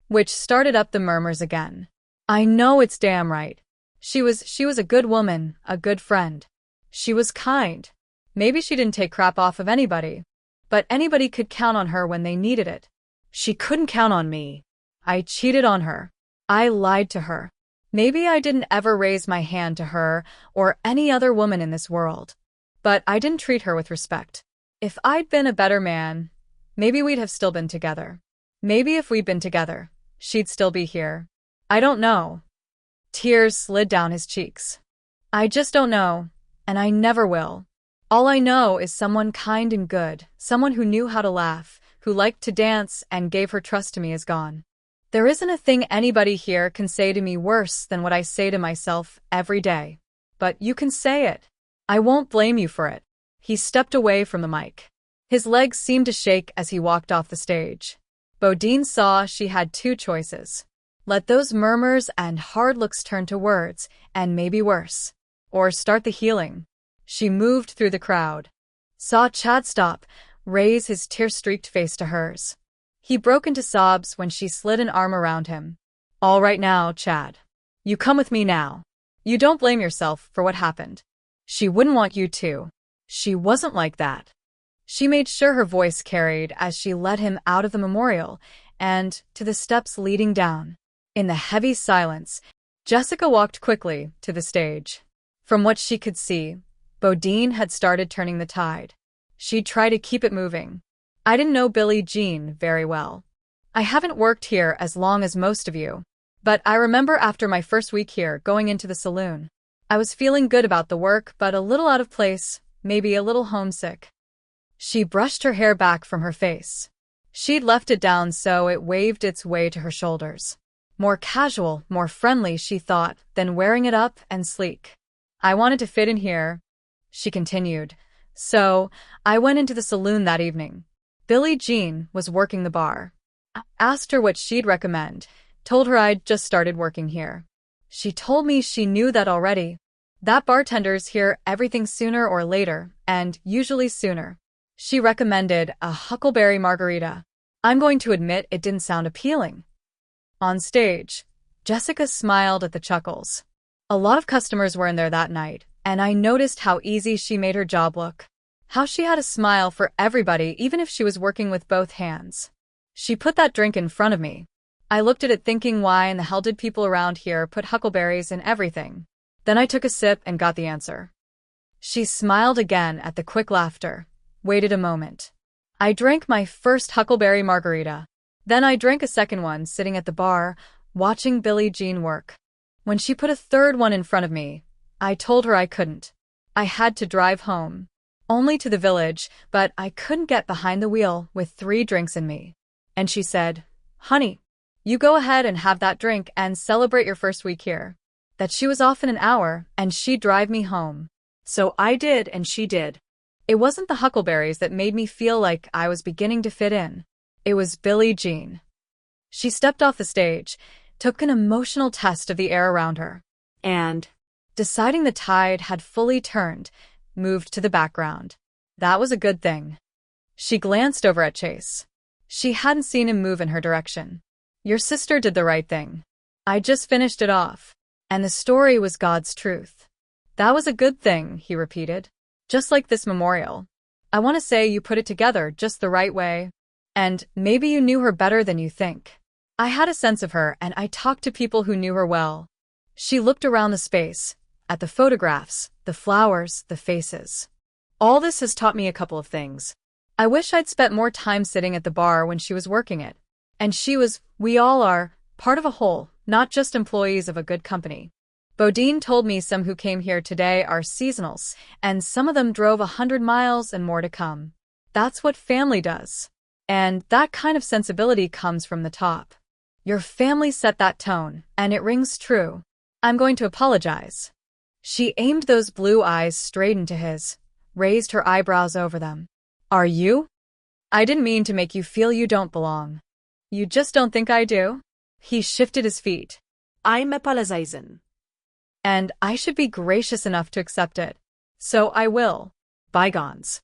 which started up the murmurs again. I know it's damn right. She was a good woman, a good friend. She was kind. Maybe she didn't take crap off of anybody, but anybody could count on her when they needed it. She couldn't count on me. I cheated on her. I lied to her. Maybe I didn't ever raise my hand to her or any other woman in this world. But I didn't treat her with respect. If I'd been a better man, maybe we'd have still been together. Maybe if we'd been together, she'd still be here. I don't know. Tears slid down his cheeks. I just don't know, and I never will. All I know is someone kind and good, someone who knew how to laugh, who liked to dance and gave her trust to me is gone. There isn't a thing anybody here can say to me worse than what I say to myself every day. But you can say it. I won't blame you for it. He stepped away from the mic. His legs seemed to shake as he walked off the stage. Bodine saw she had two choices. Let those murmurs and hard looks turn to words, and maybe worse. Or start the healing. She moved through the crowd. Saw Chad stop, raise his tear-streaked face to hers. He broke into sobs when she slid an arm around him. All right now, Chad. You come with me now. You don't blame yourself for what happened. She wouldn't want you to. She wasn't like that. She made sure her voice carried as she led him out of the memorial and to the steps leading down. In the heavy silence, Jessica walked quickly to the stage. From what she could see, Bodine had started turning the tide. She'd try to keep it moving. I didn't know Billie Jean very well. I haven't worked here as long as most of you. But I remember after my first week here going into the saloon. I was feeling good about the work, but a little out of place, maybe a little homesick. She brushed her hair back from her face. She'd left it down so it waved its way to her shoulders. More casual, more friendly, she thought, than wearing it up and sleek. I wanted to fit in here, she continued. So, I went into the saloon that evening. Billie Jean was working the bar. I asked her what she'd recommend, told her I'd just started working here. She told me she knew that already. That bartenders hear everything sooner or later, and usually sooner. She recommended a huckleberry margarita. I'm going to admit it didn't sound appealing. On stage, Jessica smiled at the chuckles. A lot of customers were in there that night, and I noticed how easy she made her job look. How she had a smile for everybody even if she was working with both hands. She put that drink in front of me. I looked at it thinking, why in the hell did people around here put huckleberries in everything? Then I took a sip and got the answer. She smiled again at the quick laughter. Waited a moment. I drank my first huckleberry margarita. Then I drank a second one sitting at the bar, watching Billie Jean work. When she put a third one in front of me, I told her I couldn't. I had to drive home. Only to the village, but I couldn't get behind the wheel with 3 drinks in me. And she said, "Honey, you go ahead and have that drink and celebrate your first week here." That she was off in an hour and she'd drive me home. So I did and she did. It wasn't the huckleberries that made me feel like I was beginning to fit in. It was Billie Jean. She stepped off the stage, took an emotional test of the air around her, And, deciding the tide had fully turned, moved to the background. That was a good thing. She glanced over at Chase. She hadn't seen him move in her direction. Your sister did the right thing. I just finished it off. And the story was God's truth. That was a good thing, he repeated. Just like this memorial. I want to say you put it together just the right way. And maybe you knew her better than you think. I had a sense of her and I talked to people who knew her well. She looked around the space, at the photographs, the flowers, the faces. all this has taught me a couple of things. I wish I'd spent more time sitting at the bar when she was working it. And we all are, part of a whole, not just employees of a good company. Bodine told me some who came here today are seasonals, and some of them drove 100 miles and more to come. That's what family does. And that kind of sensibility comes from the top. Your family set that tone, and it rings true. I'm going to apologize. She aimed those blue eyes straight into his, raised her eyebrows over them. Are you? I didn't mean to make you feel you don't belong. You just don't think I do? He shifted his feet. I'm apologizing. And I should be gracious enough to accept it. So I will. Bygones.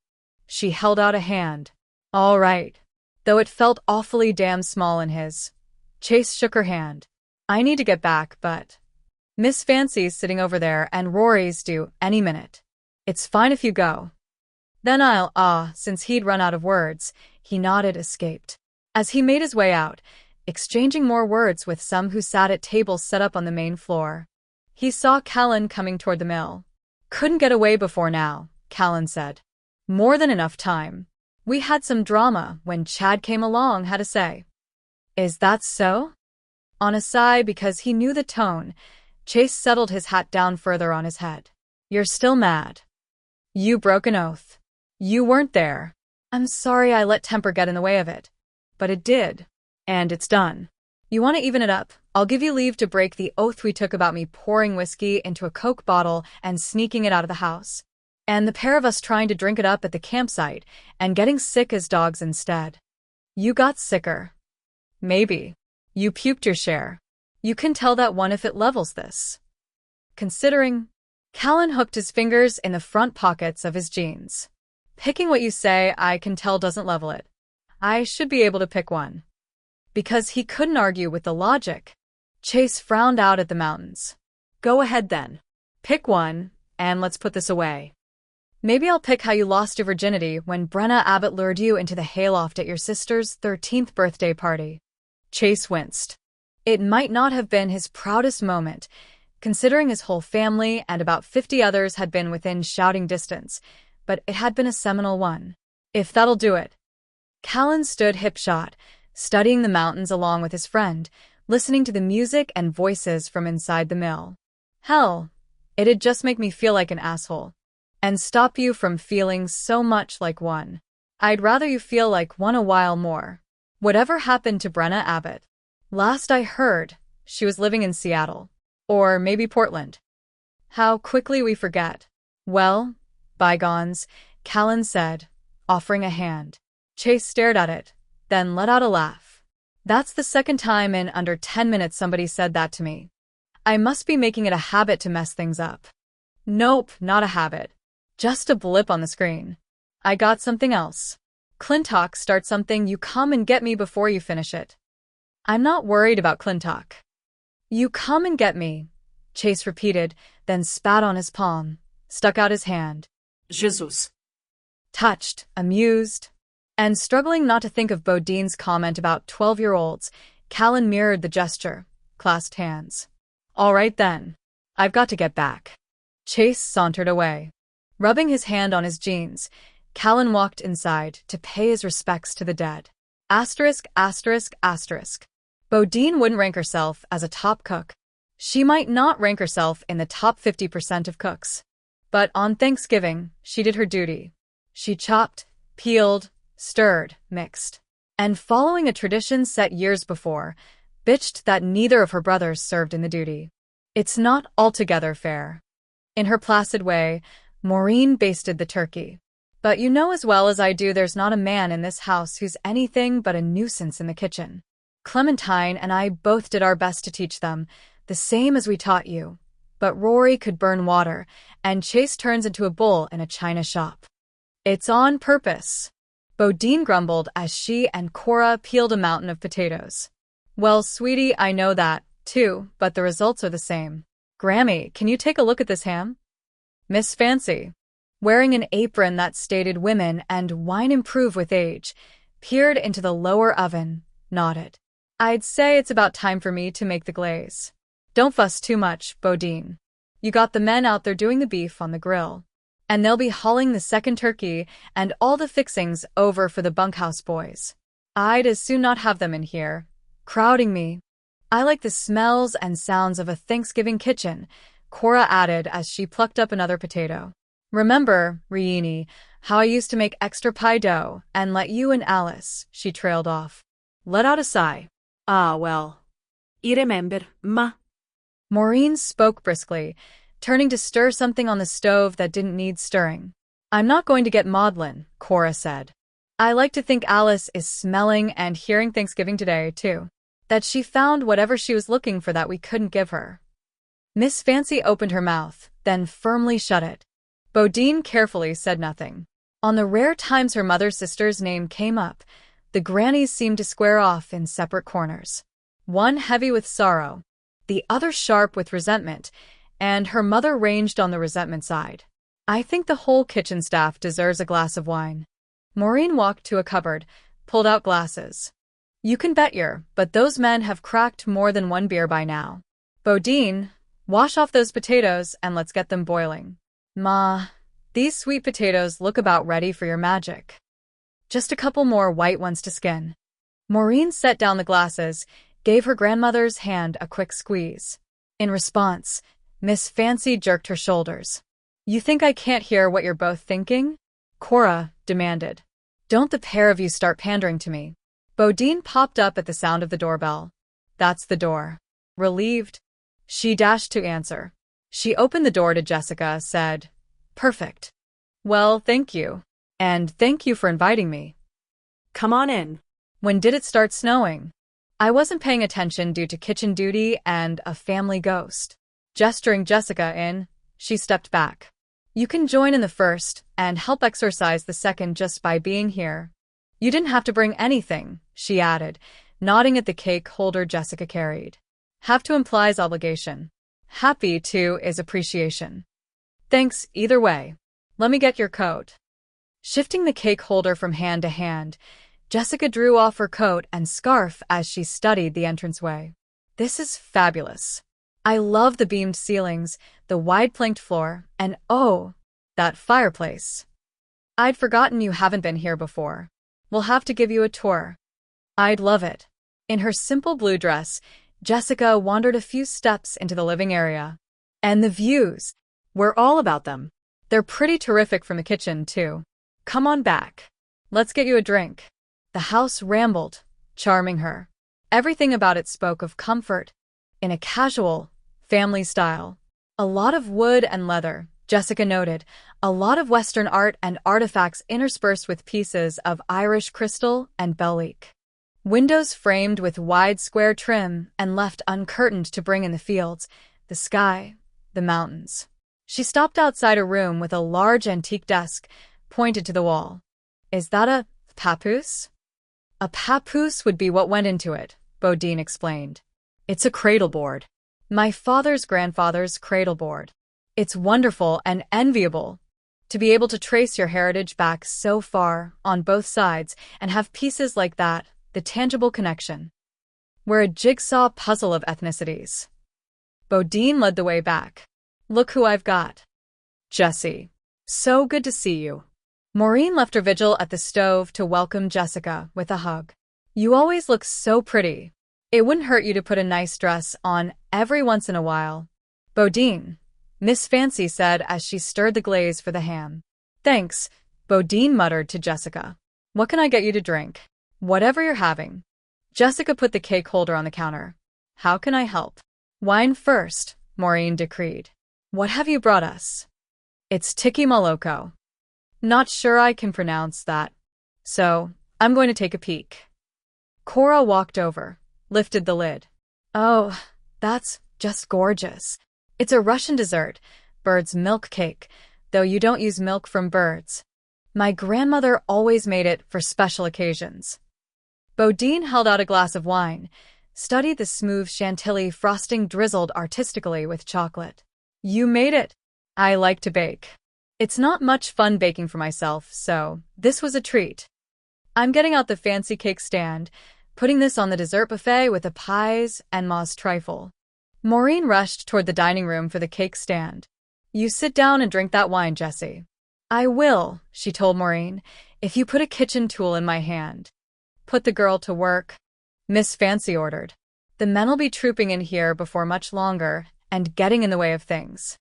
She held out a hand. All right. Though it felt awfully damn small in his. Chase shook her hand. I need to get back, but Miss Fancy's sitting over there and Rory's due any minute. It's fine if you go. Then since he'd run out of words, he nodded, escaped. As he made his way out, exchanging more words with some who sat at tables set up on the main floor, he saw Callan coming toward the mill. Couldn't get away before now, Callan said. More than enough time. We had some drama when Chad came along, had to say. Is that so? On a sigh because he knew the tone, Chase settled his hat down further on his head. You're still mad. You broke an oath. You weren't there. I'm sorry I let temper get in the way of it. But it did. And it's done. You want to even it up? I'll give you leave to break the oath we took about me pouring whiskey into a Coke bottle and sneaking it out of the house. And the pair of us trying to drink it up at the campsite and getting sick as dogs instead. You got sicker. Maybe. You puked your share. You can tell that one if it levels this. Considering. Callan hooked his fingers in the front pockets of his jeans. Picking what you say, I can tell doesn't level it. I should be able to pick one. Because he couldn't argue with the logic. Chase frowned out at the mountains. Go ahead then. Pick one, and let's put this away. Maybe I'll pick how you lost your virginity when Brenna Abbott lured you into the hayloft at your sister's 13th birthday party. Chase winced. It might not have been his proudest moment, considering his whole family and about 50 others had been within shouting distance, but it had been a seminal one. If that'll do it. Callan stood hip-shot, studying the mountains along with his friend, listening to the music and voices from inside the mill. Hell, it'd just make me feel like an asshole. And stop you from feeling so much like one. I'd rather you feel like one a while more. Whatever happened to Brenna Abbott? Last I heard, she was living in Seattle. Or maybe Portland. How quickly we forget. Well, bygones, Callan said, offering a hand. Chase stared at it, then let out a laugh. That's the second time in under 10 minutes somebody said that to me. I must be making it a habit to mess things up. Nope, not a habit. Just a blip on the screen. I got something else. Clintock, start something, you come and get me before you finish it. I'm not worried about Clintock. You come and get me, Chase repeated, then spat on his palm, stuck out his hand. Jesus. Touched, amused, and struggling not to think of Bodine's comment about 12-year-olds, Callan mirrored the gesture, clasped hands. All right then. I've got to get back. Chase sauntered away. Rubbing his hand on his jeans, Callan walked inside to pay his respects to the dead. Asterisk, asterisk, asterisk. Bodine wouldn't rank herself as a top cook. She might not rank herself in the top 50% of cooks. But on Thanksgiving, she did her duty. She chopped, peeled, stirred, mixed. And following a tradition set years before, bitched that neither of her brothers served in the duty. It's not altogether fair. In her placid way, Maureen basted the turkey. But you know as well as I do there's not a man in this house who's anything but a nuisance in the kitchen. Clementine and I both did our best to teach them, the same as we taught you. But Rory could burn water, and Chase turns into a bull in a china shop. It's on purpose. Bodine grumbled as she and Cora peeled a mountain of potatoes. Well, sweetie, I know that, too, but the results are the same. Grammy, can you take a look at this ham? Miss Fancy, wearing an apron that stated women and wine improve with age, peered into the lower oven, nodded. I'd say it's about time for me to make the glaze. Don't fuss too much, Bodine. You got the men out there doing the beef on the grill. And they'll be hauling the second turkey and all the fixings over for the bunkhouse boys. I'd as soon not have them in here, crowding me. I like the smells and sounds of a Thanksgiving kitchen, Cora added as she plucked up another potato. Remember, Rieni, how I used to make extra pie dough and let you and Alice, she trailed off. Let out a sigh. Ah, well. I remember, ma. Maureen spoke briskly, turning to stir something on the stove that didn't need stirring. I'm not going to get maudlin, Cora said. I like to think Alice is smelling and hearing Thanksgiving today, too. That she found whatever she was looking for that we couldn't give her. Miss Fancy opened her mouth, then firmly shut it. Bodine carefully said nothing. On the rare times her mother's sister's name came up, the grannies seemed to square off in separate corners. One heavy with sorrow, the other sharp with resentment, and her mother ranged on the resentment side. I think the whole kitchen staff deserves a glass of wine. Maureen walked to a cupboard, pulled out glasses. You can bet but those men have cracked more than one beer by now. Bodine, wash off those potatoes and let's get them boiling. Ma, these sweet potatoes look about ready for your magic. Just a couple more white ones to skin. Maureen set down the glasses, gave her grandmother's hand a quick squeeze. In response, Miss Fancy jerked her shoulders. You think I can't hear what you're both thinking? Cora demanded. Don't the pair of you start pandering to me. Bodine popped up at the sound of the doorbell. That's the door. Relieved, she dashed to answer. She opened the door to Jessica, said, Perfect. Well, thank you. And thank you for inviting me. Come on in. When did it start snowing? I wasn't paying attention due to kitchen duty and a family ghost. Gesturing Jessica in, she stepped back. You can join in the first and help exorcise the second just by being here. You didn't have to bring anything, she added, nodding at the cake holder Jessica carried. Have to implies obligation. Happy to is appreciation. Thanks either way. Let me get your coat. Shifting the cake holder from hand to hand, Jessica drew off her coat and scarf as she studied the entranceway. This is fabulous. I love the beamed ceilings, the wide planked floor, and oh, that fireplace. I'd forgotten you haven't been here before. We'll have to give you a tour. I'd love it. In her simple blue dress, Jessica wandered a few steps into the living area. And the views. We're all about them. They're pretty terrific from the kitchen, too. Come on back. Let's get you a drink. The house rambled, charming her. Everything about it spoke of comfort, in a casual, family style. A lot of wood and leather, Jessica noted, a lot of Western art and artifacts interspersed with pieces of Irish crystal and bell-leek. Windows framed with wide square trim and left uncurtained to bring in the fields, the sky, the mountains. She stopped outside a room with a large antique desk, pointed to the wall. Is that a papoose? A papoose would be what went into it, Bodine explained. It's a cradleboard. My father's grandfather's cradleboard. It's wonderful and enviable to be able to trace your heritage back so far on both sides and have pieces like that, the tangible connection. We're a jigsaw puzzle of ethnicities. Bodine led the way back. Look who I've got. Jessie. So good to see you. Maureen left her vigil at the stove to welcome Jessica with a hug. You always look so pretty. It wouldn't hurt you to put a nice dress on every once in a while. Bodine, Miss Fancy said as she stirred the glaze for the ham. Thanks, Bodine muttered to Jessica. What can I get you to drink? Whatever you're having. Jessica put the cake holder on the counter. How can I help? Wine first, Maureen decreed. What have you brought us? It's Tiki Maloko. Not sure I can pronounce that, so I'm going to take a peek. Cora walked over, lifted the lid. Oh, that's just gorgeous. It's a Russian dessert, bird's milk cake, though you don't use milk from birds. My grandmother always made it for special occasions. Bodine held out a glass of wine, studied the smooth chantilly frosting drizzled artistically with chocolate. You made it. I like to bake. It's not much fun baking for myself, so this was a treat. I'm getting out the fancy cake stand, putting this on the dessert buffet with the pies and Ma's trifle. Maureen rushed toward the dining room for the cake stand. You sit down and drink that wine, Jessie. I will, she told Maureen, if you put a kitchen tool in my hand. Put the girl to work, Miss Fancy ordered. The men'll be trooping in here before much longer and getting in the way of things.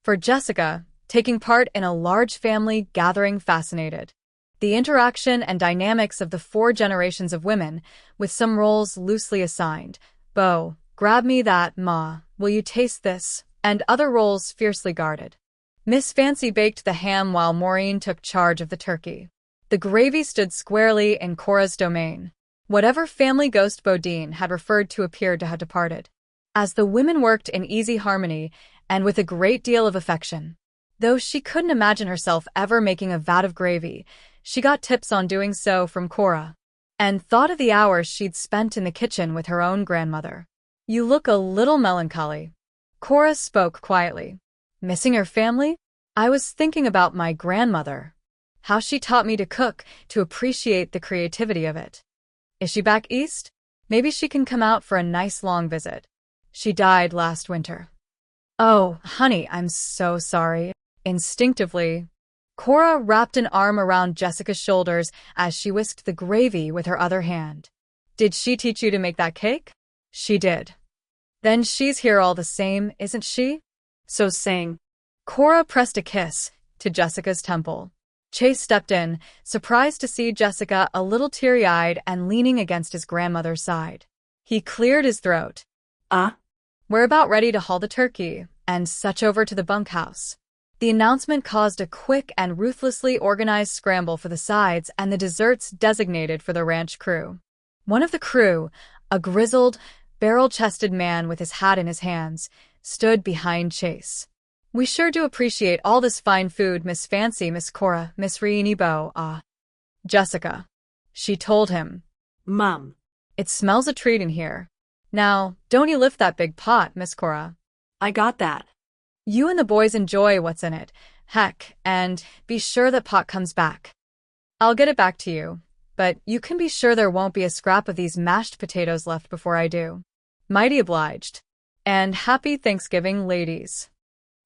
For Jessica, taking part in a large family gathering fascinated. The interaction and dynamics of the 4 generations of women, with some roles loosely assigned. Beau, grab me that, Ma, will you taste this? And other roles fiercely guarded. Miss Fancy baked the ham while Maureen took charge of the turkey. The gravy stood squarely in Cora's domain. Whatever family ghost Bodine had referred to appeared to have departed. As the women worked in easy harmony and with a great deal of affection. Though she couldn't imagine herself ever making a vat of gravy, she got tips on doing so from Cora, and thought of the hours she'd spent in the kitchen with her own grandmother. You look a little melancholy. Cora spoke quietly. Missing her family? I was thinking about my grandmother. How she taught me to cook, to appreciate the creativity of it. Is she back east? Maybe she can come out for a nice long visit. She died last winter. Oh, honey, I'm so sorry. Instinctively, Cora wrapped an arm around Jessica's shoulders as she whisked the gravy with her other hand. Did she teach you to make that cake? She did. Then she's here all the same, isn't she? So saying, Cora pressed a kiss to Jessica's temple. Chase stepped in, surprised to see Jessica a little teary-eyed and leaning against his grandmother's side. He cleared his throat. We're about ready to haul the turkey and setch over to the bunkhouse. The announcement caused a quick and ruthlessly organized scramble for the sides and the desserts designated for the ranch crew. One of the crew, a grizzled, barrel-chested man with his hat in his hands, stood behind Chase. We sure do appreciate all this fine food, Miss Fancy, Miss Cora, Miss Reenie Beau, Jessica. She told him. Mom. It smells a treat in here. Now, don't you lift that big pot, Miss Cora. I got that. You and the boys enjoy what's in it. Heck, and be sure that pot comes back. I'll get it back to you, but you can be sure there won't be a scrap of these mashed potatoes left before I do. Mighty obliged. And happy Thanksgiving, ladies.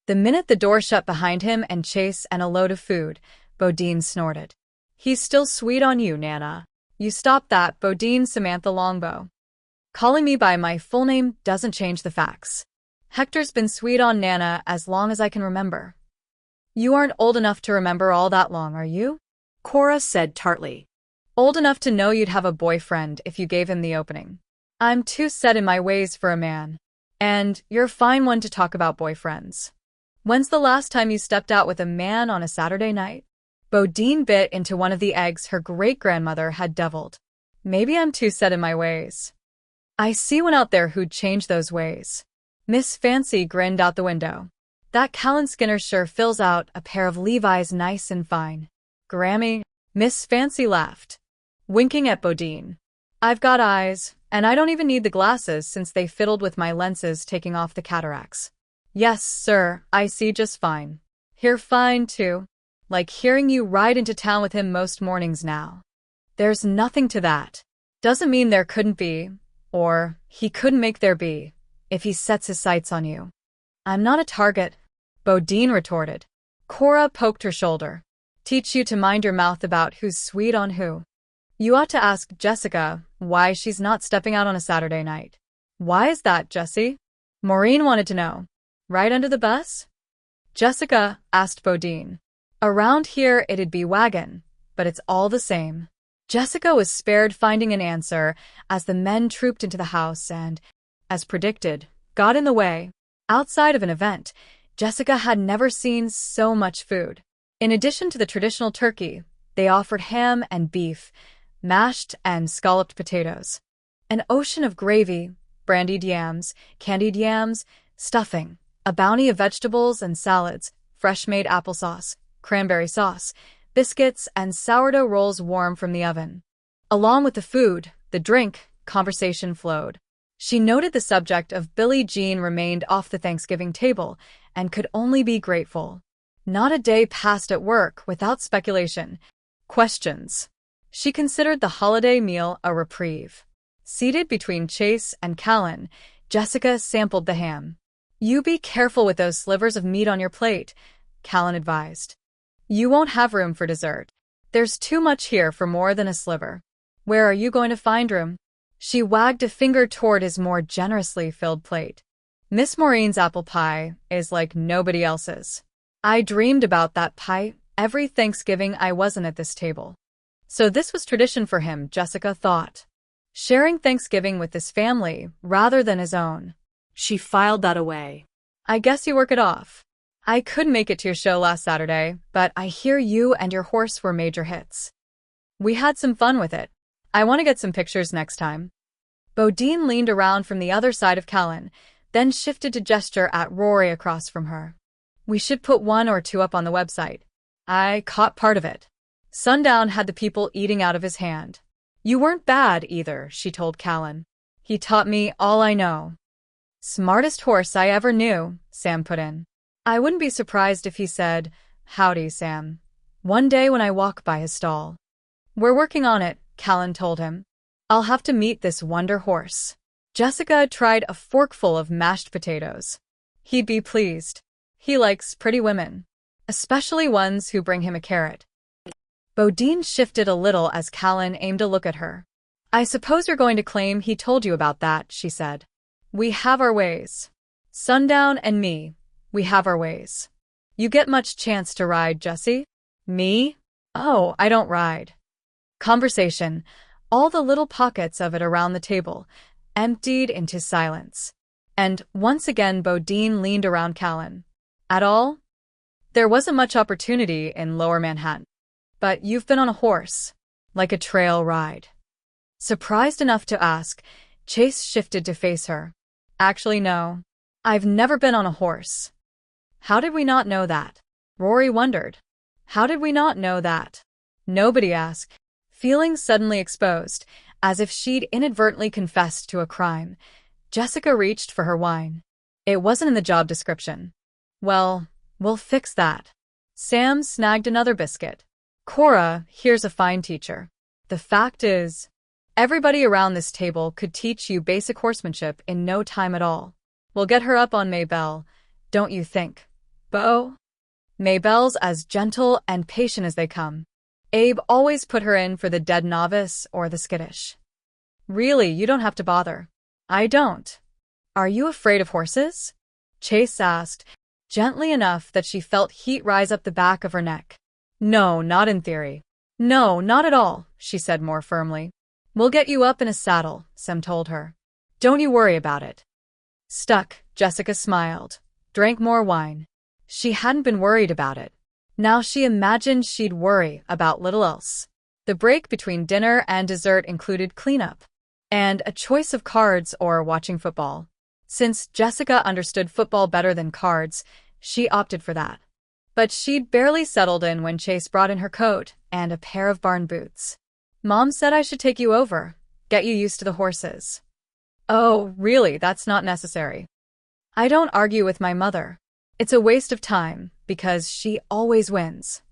The minute the door shut behind him and Chase and a load of food, Bodine snorted. He's still sweet on you, Nana. You stop that, Bodine Samantha Longbow. Calling me by my full name doesn't change the facts. Hector's been sweet on Nana as long as I can remember. You aren't old enough to remember all that long, are you? Cora said tartly. Old enough to know you'd have a boyfriend if you gave him the opening. I'm too set in my ways for a man. And you're a fine one to talk about boyfriends. When's the last time you stepped out with a man on a Saturday night? Bodine bit into one of the eggs her great-grandmother had deviled. Maybe I'm too set in my ways. I see one out there who'd change those ways. Miss Fancy grinned out the window. That Callan Skinner sure fills out a pair of Levi's nice and fine. Grammy, Miss Fancy laughed, winking at Bodine. I've got eyes, and I don't even need the glasses since they fiddled with my lenses taking off the cataracts. Yes, sir, I see just fine. Hear fine, too. Like hearing you ride into town with him most mornings now. There's nothing to that. Doesn't mean there couldn't be, or he couldn't make there be, if he sets his sights on you. I'm not a target, Bodine retorted. Cora poked her shoulder. Teach you to mind your mouth about who's sweet on who. You ought to ask Jessica why she's not stepping out on a Saturday night. Why is that, Jessie? Maureen wanted to know. Right under the bus? Jessica asked Bodine. Around here it'd be wagon, but it's all the same. Jessica was spared finding an answer as the men trooped into the house and, as predicted, got in the way. Outside of an event, Jessica had never seen so much food. In addition to the traditional turkey, they offered ham and beef, mashed and scalloped potatoes, an ocean of gravy, brandied yams, candied yams, stuffing, a bounty of vegetables and salads, fresh-made applesauce, cranberry sauce, biscuits, and sourdough rolls warm from the oven. Along with the food, the drink, conversation flowed. She noted the subject of Billie Jean remained off the Thanksgiving table and could only be grateful. Not a day passed at work without speculation. Questions. She considered the holiday meal a reprieve. Seated between Chase and Callan, Jessica sampled the ham. You be careful with those slivers of meat on your plate, Callan advised. You won't have room for dessert. There's too much here for more than a sliver. Where are you going to find room? She wagged a finger toward his more generously filled plate. Miss Maureen's apple pie is like nobody else's. I dreamed about that pie every Thanksgiving I wasn't at this table. So this was tradition for him, Jessica thought. Sharing Thanksgiving with his family rather than his own. She filed that away. I guess you work it off. I couldn't make it to your show last Saturday, but I hear you and your horse were major hits. We had some fun with it. I want to get some pictures next time. Bodine leaned around from the other side of Callan, then shifted to gesture at Rory across from her. We should put 1 or 2 up on the website. I caught part of it. Sundown had the people eating out of his hand. You weren't bad either, she told Callan. He taught me all I know. Smartest horse I ever knew, Sam put in. I wouldn't be surprised if he said, Howdy, Sam. One day when I walk by his stall. We're working on it, Callan told him. I'll have to meet this wonder horse. Jessica tried a forkful of mashed potatoes. He'd be pleased. He likes pretty women, especially ones who bring him a carrot. Bodine shifted a little as Callan aimed a look at her. I suppose you're going to claim he told you about that, she said. We have our ways. Sundown and me, we have our ways. You get much chance to ride, Jessie? Me? Oh, I don't ride. Conversation, all the little pockets of it around the table, emptied into silence. And once again Bodine leaned around Callan. At all? There wasn't much opportunity in Lower Manhattan. But you've been on a horse, like a trail ride. Surprised enough to ask, Chase shifted to face her. Actually, no. I've never been on a horse. How did we not know that? Rory wondered. How did we not know that? Nobody asked. Feeling suddenly exposed, as if she'd inadvertently confessed to a crime, Jessica reached for her wine. It wasn't in the job description. Well, we'll fix that. Sam snagged another biscuit. Cora, here's a fine teacher. The fact is, everybody around this table could teach you basic horsemanship in no time at all. We'll get her up on Maybelle, don't you think? Bo? Maybelle's as gentle and patient as they come. Abe always put her in for the dead novice or the skittish. Really, you don't have to bother. I don't. Are you afraid of horses? Chase asked, gently enough that she felt heat rise up the back of her neck. No, not in theory. No, not at all, she said more firmly. We'll get you up in a saddle, Sam told her. Don't you worry about it. Stuck, Jessica smiled, drank more wine. She hadn't been worried about it. Now she imagined she'd worry about little else. The break between dinner and dessert included cleanup, and a choice of cards or watching football. Since Jessica understood football better than cards, she opted for that. But she'd barely settled in when Chase brought in her coat and a pair of barn boots. Mom said I should take you over, get you used to the horses. Oh, really, that's not necessary. I don't argue with my mother. It's a waste of time, because she always wins.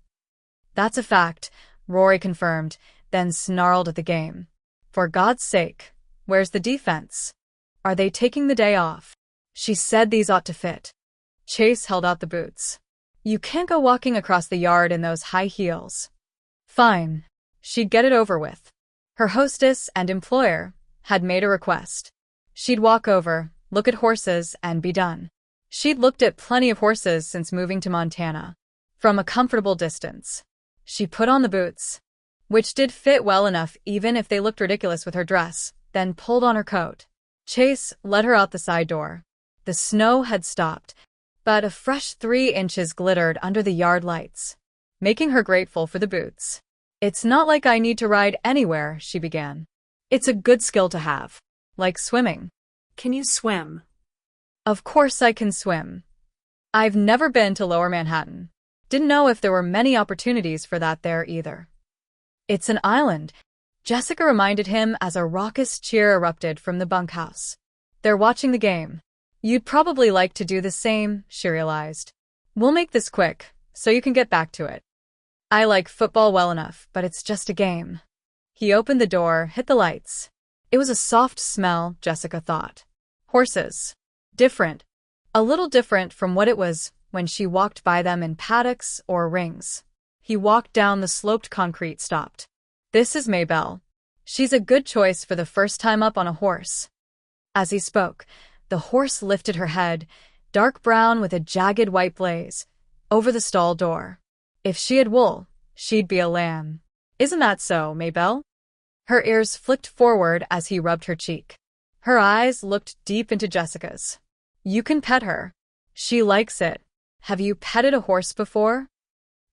That's a fact, Rory confirmed, then snarled at the game. For God's sake, where's the defense? Are they taking the day off? She said these ought to fit. Chase held out the boots. You can't go walking across the yard in those high heels. Fine. She'd get it over with. Her hostess and employer had made a request. She'd walk over, look at horses, and be done. She'd looked at plenty of horses since moving to Montana. From a comfortable distance. She put on the boots, which did fit well enough even if they looked ridiculous with her dress, then pulled on her coat. Chase led her out the side door. The snow had stopped, but a fresh 3 inches glittered under the yard lights, making her grateful for the boots. It's not like I need to ride anywhere, she began. It's a good skill to have. Like swimming. Can you swim? Of course I can swim. I've never been to Lower Manhattan. Didn't know if there were many opportunities for that there either. It's an island, Jessica reminded him as a raucous cheer erupted from the bunkhouse. They're watching the game. You'd probably like to do the same, she realized. We'll make this quick, so you can get back to it. I like football well enough, but it's just a game. He opened the door, hit the lights. It was a soft smell, Jessica thought. Horses. Different. A little different from what it was when she walked by them in paddocks or rings. He walked down the sloped concrete, stopped. This is Maybelle. She's a good choice for the first time up on a horse. As he spoke, the horse lifted her head, dark brown with a jagged white blaze, over the stall door. If she had wool, she'd be a lamb. Isn't that so, Maybelle? Her ears flicked forward as he rubbed her cheek. Her eyes looked deep into Jessica's. You can pet her. She likes it. Have you petted a horse before?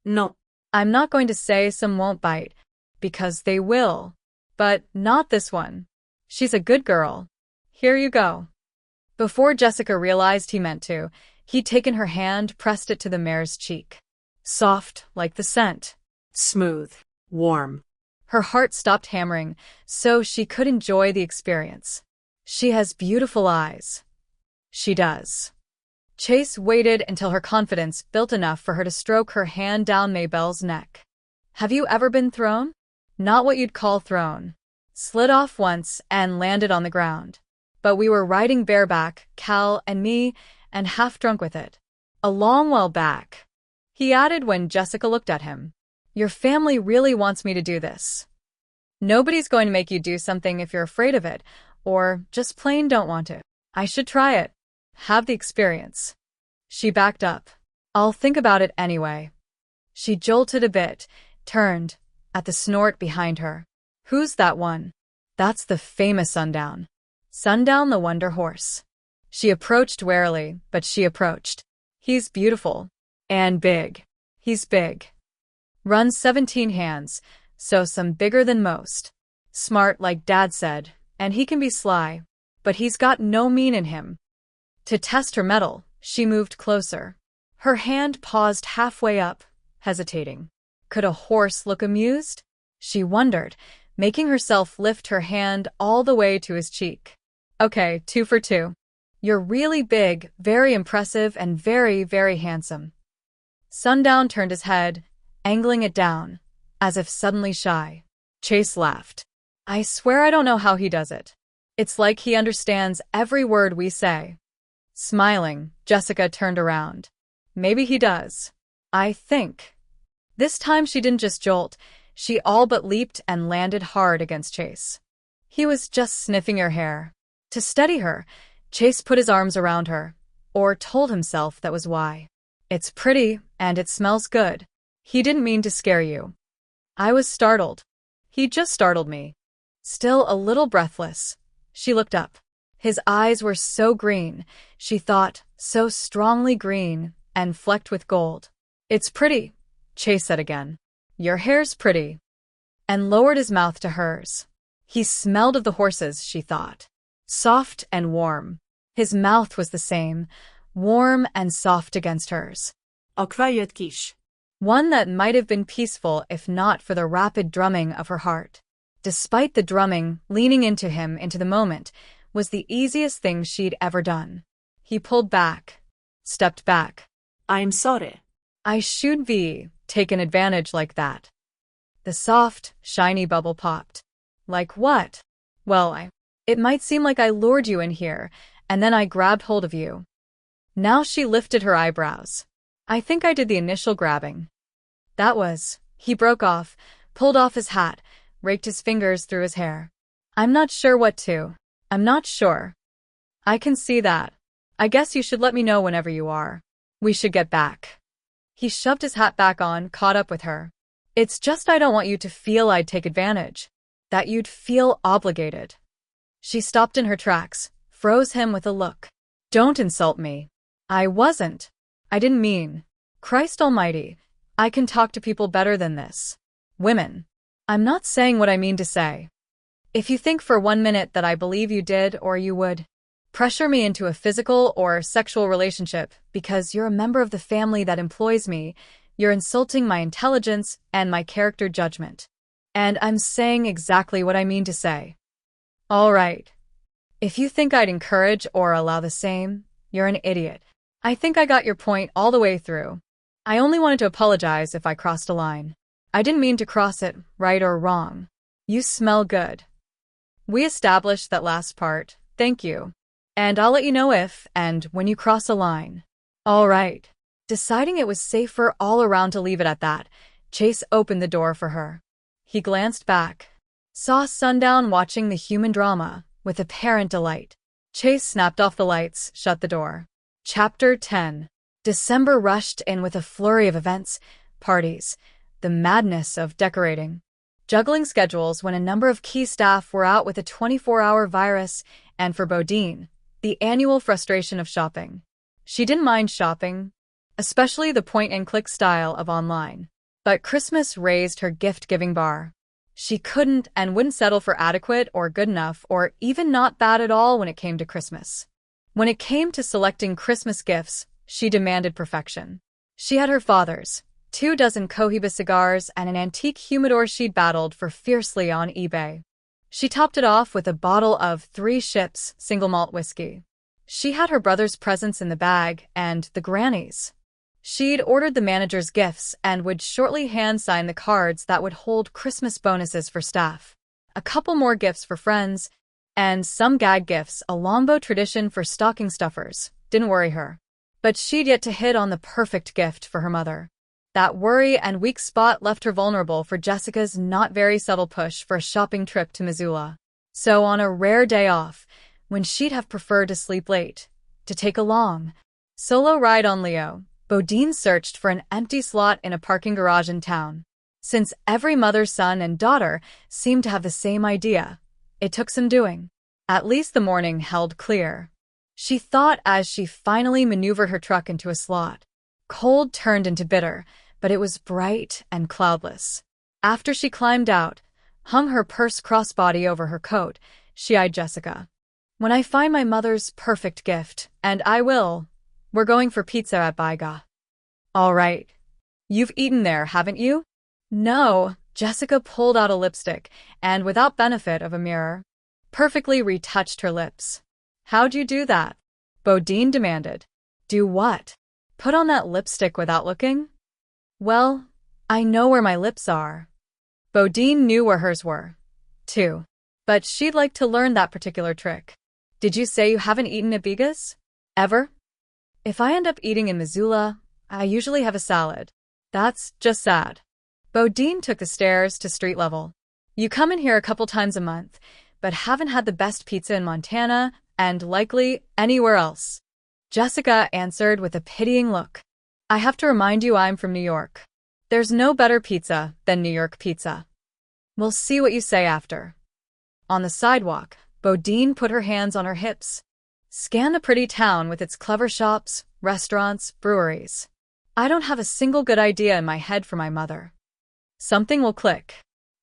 No. I'm not going to say some won't bite, because they will. But not this one. She's a good girl. Here you go. Before Jessica realized he meant to, he'd taken her hand, pressed it to the mare's cheek. Soft, like the scent. Smooth. Warm. Her heart stopped hammering, so she could enjoy the experience. She has beautiful eyes. She does. Chase waited until her confidence built enough for her to stroke her hand down Maybelle's neck. Have you ever been thrown? Not what you'd call thrown. Slid off once and landed on the ground. But we were riding bareback, Cal and me, and half drunk with it. A long while back. He added when Jessica looked at him. Your family really wants me to do this. Nobody's going to make you do something if you're afraid of it, or just plain don't want to. I should try it. Have the experience. She backed up. I'll think about it anyway. She jolted a bit, turned, at the snort behind her. Who's that one? That's the famous Sundown. Sundown the Wonder Horse. She approached warily, but she approached. He's beautiful. And big. He's big. Runs 17 hands, so some bigger than most. Smart like Dad said, and he can be sly. But he's got no mean in him. To test her mettle, she moved closer. Her hand paused halfway up, hesitating. Could a horse look amused? She wondered, making herself lift her hand all the way to his cheek. Okay, 2 for 2. You're really big, very impressive, and very, very handsome. Sundown turned his head, angling it down, as if suddenly shy. Chase laughed. I swear I don't know how he does it. It's like he understands every word we say. Smiling, Jessica turned around. Maybe he does. I think. This time she didn't just jolt, she all but leaped and landed hard against Chase. He was just sniffing her hair. To steady her, Chase put his arms around her, or told himself that was why. It's pretty, and it smells good. He didn't mean to scare you. I was startled. He just startled me. Still a little breathless, she looked up. His eyes were so green, she thought, so strongly green, and flecked with gold. It's pretty, Chase said again. Your hair's pretty. And lowered his mouth to hers. He smelled of the horses, she thought. Soft and warm. His mouth was the same, warm and soft against hers. a quiet quiche. One that might have been peaceful if not for the rapid drumming of her heart. Despite the drumming, leaning into him into the moment was the easiest thing she'd ever done. He pulled back, stepped back. I'm sorry. I should be taken advantage like that. The soft, shiny bubble popped. Like what? Well, it might seem like I lured you in here, and then I grabbed hold of you. Now she lifted her eyebrows. I think I did the initial grabbing. He broke off, pulled off his hat, raked his fingers through his hair. I'm not sure. I can see that. I guess you should let me know whenever you are. We should get back. He shoved his hat back on, caught up with her. It's just I don't want you to feel I'd take advantage. That you'd feel obligated. She stopped in her tracks, froze him with a look. Don't insult me. I wasn't. I didn't mean. Christ almighty, I can talk to people better than this. Women. I'm not saying what I mean to say. If you think for 1 minute that I believe you did or you would pressure me into a physical or sexual relationship because you're a member of the family that employs me, you're insulting my intelligence and my character judgment. And I'm saying exactly what I mean to say. All right. If you think I'd encourage or allow the same, you're an idiot. I think I got your point all the way through. I only wanted to apologize if I crossed a line. I didn't mean to cross it, right or wrong. You smell good. We established that last part, thank you. And I'll let you know if and when you cross a line. All right. Deciding it was safer all around to leave it at that, Chase opened the door for her. He glanced back, saw Sundown watching the human drama with apparent delight. Chase snapped off the lights, shut the door. Chapter 10. December rushed in with a flurry of events, parties, the madness of decorating, juggling schedules when a number of key staff were out with a 24-hour virus, and for Bodine, the annual frustration of shopping. She didn't mind shopping, especially the point-and-click style of online. But Christmas raised her gift-giving bar. She couldn't and wouldn't settle for adequate or good enough or even not bad at all when it came to Christmas. When it came to selecting Christmas gifts, she demanded perfection. She had her father's 24 Cohiba cigars and an antique humidor she'd battled for fiercely on eBay. She topped it off with a bottle of 3 Ships single malt whiskey. She had her brother's presents in the bag and the granny's. She'd ordered the manager's gifts and would shortly hand-sign the cards that would hold Christmas bonuses for staff, a couple more gifts for friends, and some gag gifts, a longbow tradition for stocking stuffers, didn't worry her. But she'd yet to hit on the perfect gift for her mother. That worry and weak spot left her vulnerable for Jessica's not very subtle push for a shopping trip to Missoula. So on a rare day off, when she'd have preferred to sleep late, to take a long solo ride on Leo, Bodine searched for an empty slot in a parking garage in town. Since every mother, son, and daughter seemed to have the same idea, it took some doing. At least the morning held clear. She thought as she finally maneuvered her truck into a slot. Cold turned into bitter, but it was bright and cloudless. After she climbed out, hung her purse crossbody over her coat, she eyed Jessica. When I find my mother's perfect gift, and I will, we're going for pizza at Baiga. All right. You've eaten there, haven't you? No. Jessica pulled out a lipstick and, without benefit of a mirror, perfectly retouched her lips. How'd you do that? Bodine demanded. Do what? Put on that lipstick without looking? Well, I know where my lips are. Bodine knew where hers were, too. But she'd like to learn that particular trick. Did you say you haven't eaten at Biga's? Ever? If I end up eating in Missoula, I usually have a salad. That's just sad. Bodine took the stairs to street level. You come in here a couple times a month, but haven't had the best pizza in Montana and likely anywhere else. Jessica answered with a pitying look. I have to remind you I'm from New York. There's no better pizza than New York pizza. We'll see what you say after. On the sidewalk, Bodine put her hands on her hips. Scan the pretty town with its clever shops, restaurants, breweries. I don't have a single good idea in my head for my mother. Something will click.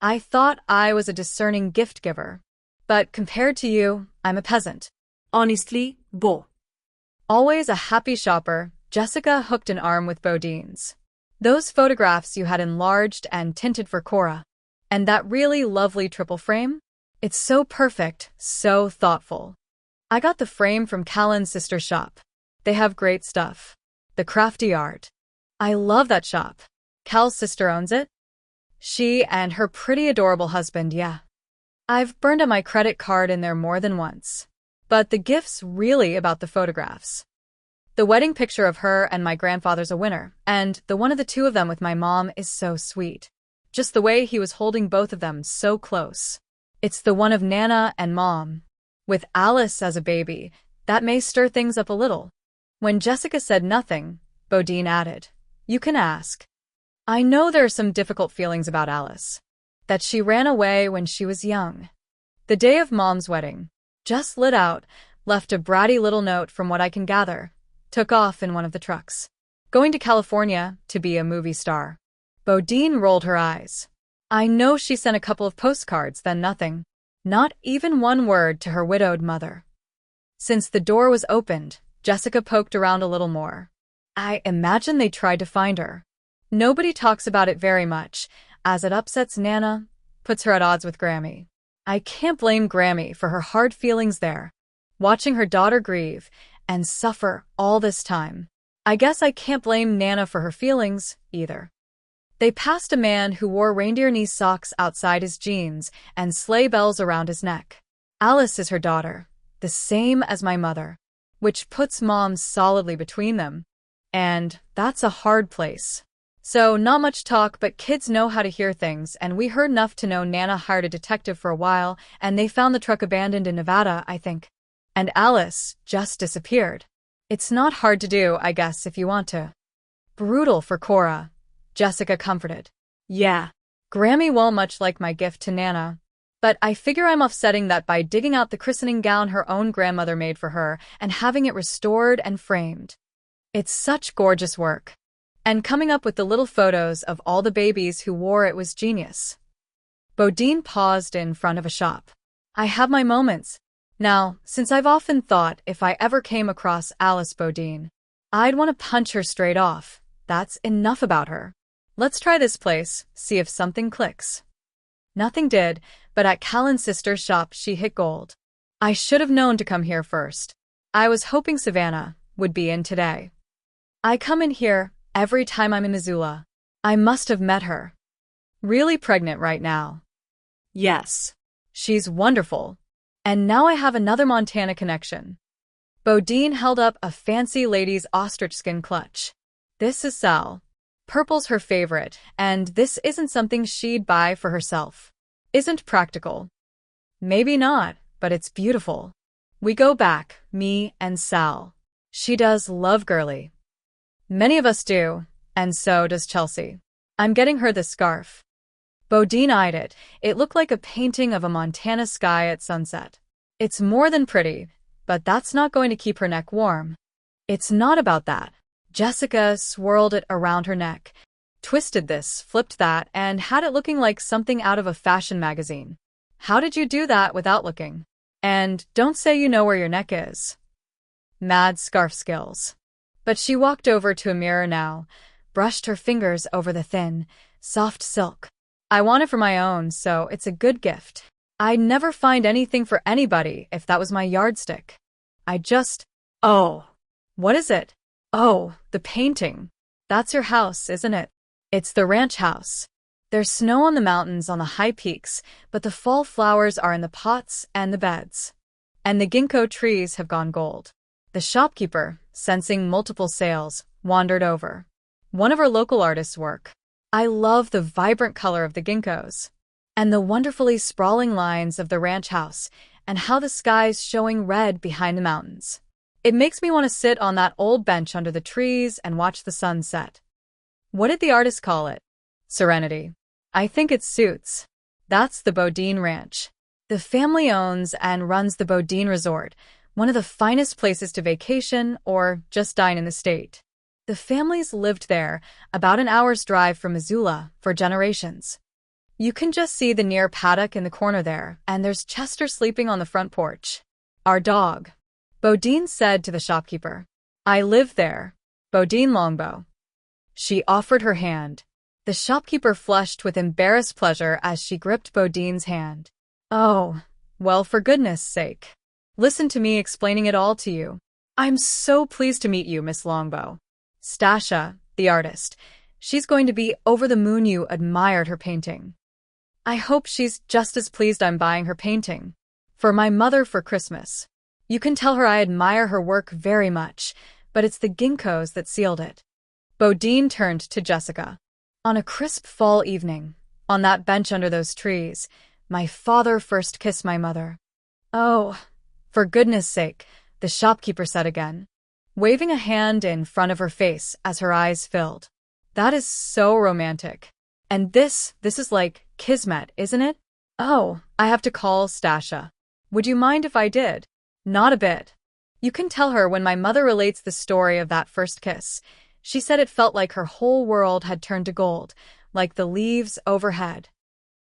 I thought I was a discerning gift giver. But compared to you, I'm a peasant. Honestly, Bo. Always a happy shopper, Jessica hooked an arm with Bodine's. Those photographs you had enlarged and tinted for Cora. And that really lovely triple frame? It's so perfect, so thoughtful. I got the frame from Callan's sister's shop. They have great stuff. The crafty art. I love that shop. Cal's sister owns it? She and her pretty adorable husband, yeah. I've burned up my credit card in there more than once. But the gift's really about the photographs. The wedding picture of her and my grandfather's a winner, and the one of the two of them with my mom is so sweet. Just the way he was holding both of them so close. It's the one of Nana and Mom. With Alice as a baby, that may stir things up a little. When Jessica said nothing, Bodine added, "You can ask. I know there are some difficult feelings about Alice. That she ran away when she was young. The day of Mom's wedding. Just lit out, left a bratty little note from what I can gather. Took off in one of the trucks. Going to California to be a movie star." Bodine rolled her eyes. I know she sent a couple of postcards, then nothing. Not even one word to her widowed mother. Since the door was opened, Jessica poked around a little more. I imagine they tried to find her. Nobody talks about it very much, as it upsets Nana, puts her at odds with Grammy. I can't blame Grammy for her hard feelings there. Watching her daughter grieve and suffer all this time. I guess I can't blame Nana for her feelings, either. They passed a man who wore reindeer knee socks outside his jeans and sleigh bells around his neck. Alice is her daughter, the same as my mother, which puts Mom solidly between them. And that's a hard place. So not much talk, but kids know how to hear things, and we heard enough to know Nana hired a detective for a while, and they found the truck abandoned in Nevada, I think. And Alice just disappeared. It's not hard to do, I guess, if you want to. Brutal for Cora. Jessica comforted. Yeah. Grammy won't much like my gift to Nana. But I figure I'm offsetting that by digging out the christening gown her own grandmother made for her and having it restored and framed. It's such gorgeous work. And coming up with the little photos of all the babies who wore it was genius. Bodine paused in front of a shop. I have my moments. Now, since I've often thought if I ever came across Alice Bodine, I'd want to punch her straight off. That's enough about her. Let's try this place, see if something clicks. Nothing did, but at Callan's sister's shop she hit gold. I should have known to come here first. I was hoping Savannah would be in today. I come in here every time I'm in Missoula. I must have met her. Really pregnant right now. Yes. She's wonderful. And now I have another Montana connection. Bodine held up a fancy lady's ostrich skin clutch. This is Sal. Purple's her favorite, and this isn't something she'd buy for herself. Isn't practical. Maybe not, but it's beautiful. We go back, me and Sal. She does love girly. Many of us do, and so does Chelsea. I'm getting her this scarf. Bodine eyed it. It looked like a painting of a Montana sky at sunset. It's more than pretty, but that's not going to keep her neck warm. It's not about that. Jessica swirled it around her neck, twisted this, flipped that, and had it looking like something out of a fashion magazine. How did you do that without looking? And don't say you know where your neck is. Mad scarf skills. But she walked over to a mirror now, brushed her fingers over the thin, soft silk. I want it for my own, so it's a good gift. I'd never find anything for anybody if that was my yardstick. Oh, what is it? Oh, the painting. That's your house, isn't it? It's the ranch house. There's snow on the mountains on the high peaks, but the fall flowers are in the pots and the beds. And the ginkgo trees have gone gold. The shopkeeper, sensing multiple sales, wandered over. One of our local artists' work. I love the vibrant color of the ginkgos. And the wonderfully sprawling lines of the ranch house, and how the sky's showing red behind the mountains. It makes me want to sit on that old bench under the trees and watch the sun set. What did the artist call it? Serenity. I think it suits. That's the Bodine Ranch. The family owns and runs the Bodine Resort, one of the finest places to vacation or just dine in the state. The family's lived there, about an hour's drive from Missoula, for generations. You can just see the near paddock in the corner there, and there's Chester sleeping on the front porch. Our dog. Bodine said to the shopkeeper. I live there. Bodine Longbow. She offered her hand. The shopkeeper flushed with embarrassed pleasure as she gripped Bodine's hand. Oh, well, for goodness sake. Listen to me explaining it all to you. I'm so pleased to meet you, Miss Longbow. Stasia, the artist. She's going to be over the moon you admired her painting. I hope she's just as pleased I'm buying her painting. For my mother for Christmas. You can tell her I admire her work very much, but it's the ginkgos that sealed it. Bodine turned to Jessica. On a crisp fall evening, on that bench under those trees, my father first kissed my mother. Oh, for goodness sake, the shopkeeper said again, waving a hand in front of her face as her eyes filled. That is so romantic. And this is like kismet, isn't it? Oh, I have to call Stasia. Would you mind if I did? Not a bit. You can tell her when my mother relates the story of that first kiss. She said it felt like her whole world had turned to gold, like the leaves overhead.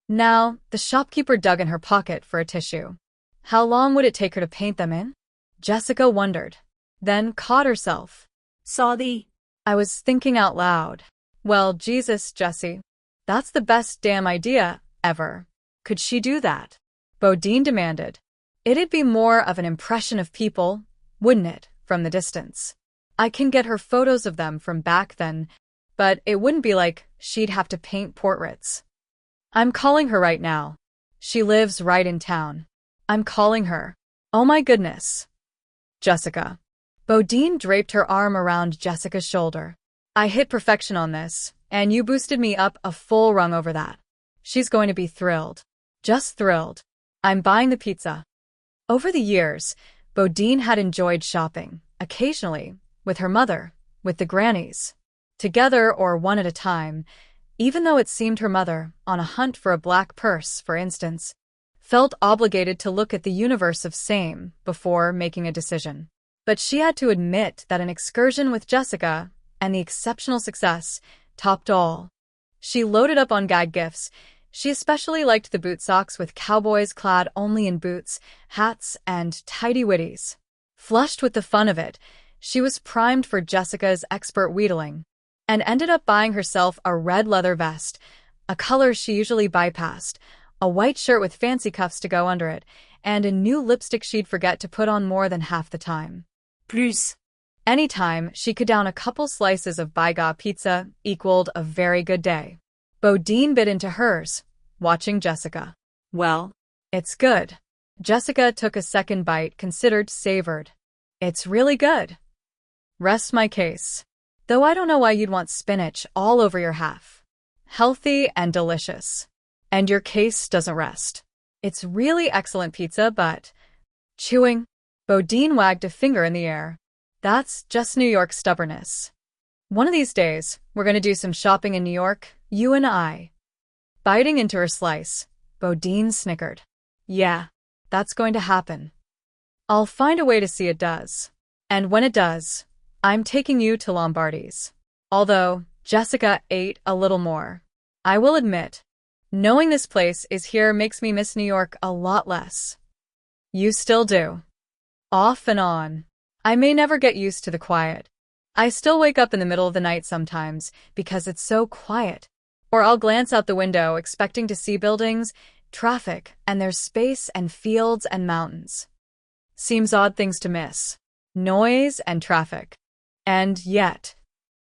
Now, the shopkeeper dug in her pocket for a tissue. How long would it take her to paint them in? Jessica wondered, then caught herself. Sorry. I was thinking out loud. Well, Jesus, Jessie. That's the best damn idea ever. Could she do that? Bodine demanded. It'd be more of an impression of people, wouldn't it, from the distance? I can get her photos of them from back then, but it wouldn't be like she'd have to paint portraits. I'm calling her right now. She lives right in town. I'm calling her. Oh my goodness. Jessica. Bodine draped her arm around Jessica's shoulder. I hit perfection on this, and you boosted me up a full rung over that. She's going to be thrilled. Just thrilled. I'm buying the pizza. Over the years, Bodine had enjoyed shopping, occasionally, with her mother, with the grannies. Together or one at a time, even though it seemed her mother, on a hunt for a black purse, for instance, felt obligated to look at the universe of same before making a decision. But she had to admit that an excursion with Jessica and the exceptional success topped all. She loaded up on gag gifts. She especially liked the boot socks with cowboys clad only in boots, hats, and tidy-whities. Flushed with the fun of it, she was primed for Jessica's expert wheedling, and ended up buying herself a red leather vest, a color she usually bypassed, a white shirt with fancy cuffs to go under it, and a new lipstick she'd forget to put on more than half the time. Plus. Anytime she could down a couple slices of Baiga pizza equaled a very good day. Bodine bit into hers, watching Jessica. Well, it's good. Jessica took a second bite, considered, savored. It's really good. Rest my case. Though I don't know why you'd want spinach all over your half. Healthy and delicious. And your case doesn't rest. It's really excellent pizza, but... Chewing. Bodine wagged a finger in the air. That's just New York stubbornness. One of these days, we're going to do some shopping in New York, you and I. Biting into her slice, Bodine snickered. Yeah, that's going to happen. I'll find a way to see it does. And when it does, I'm taking you to Lombardi's. Although, Jessica ate a little more. I will admit, knowing this place is here makes me miss New York a lot less. You still do. Off and on. I may never get used to the quiet. I still wake up in the middle of the night sometimes because it's so quiet. Or I'll glance out the window expecting to see buildings, traffic, and there's space and fields and mountains. Seems odd things to miss. Noise and traffic. And yet.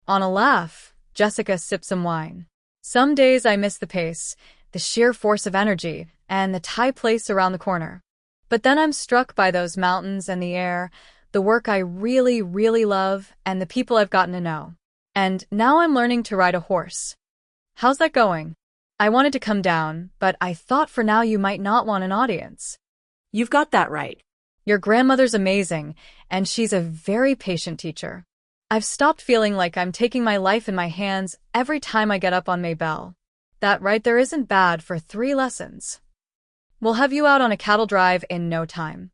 On a laugh, Jessica sipped some wine. Some days I miss the pace, the sheer force of energy, and the Thai place around the corner. But then I'm struck by those mountains and the air, the work I really, really love, and the people I've gotten to know. And now I'm learning to ride a horse. How's that going? I wanted to come down, but I thought for now you might not want an audience. You've got that right. Your grandmother's amazing, and she's a very patient teacher. I've stopped feeling like I'm taking my life in my hands every time I get up on Maybelle. That right there isn't bad for 3 lessons. We'll have you out on a cattle drive in no time.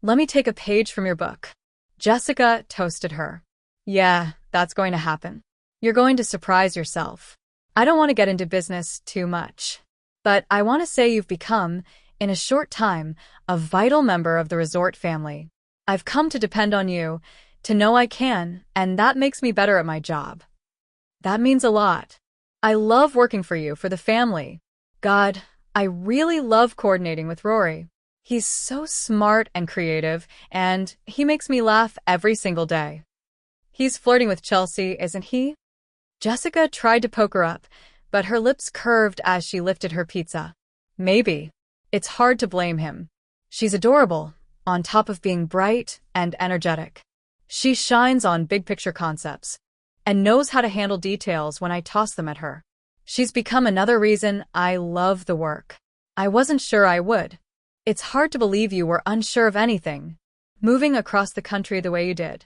Let me take a page from your book. Jessica toasted her. Yeah, that's going to happen. You're going to surprise yourself. I don't want to get into business too much. But I want to say you've become, in a short time, a vital member of the resort family. I've come to depend on you To know I can, and that makes me better at my job. That means a lot. I love working for you, for the family. God, I really love coordinating with Rory. He's so smart and creative, and he makes me laugh every single day. He's flirting with Chelsea, isn't he? Jessica tried to poke her up, but her lips curved as she lifted her pizza. Maybe. It's hard to blame him. She's adorable, on top of being bright and energetic. She shines on big-picture concepts and knows how to handle details when I toss them at her. She's become another reason I love the work. I wasn't sure I would. It's hard to believe you were unsure of anything, moving across the country the way you did.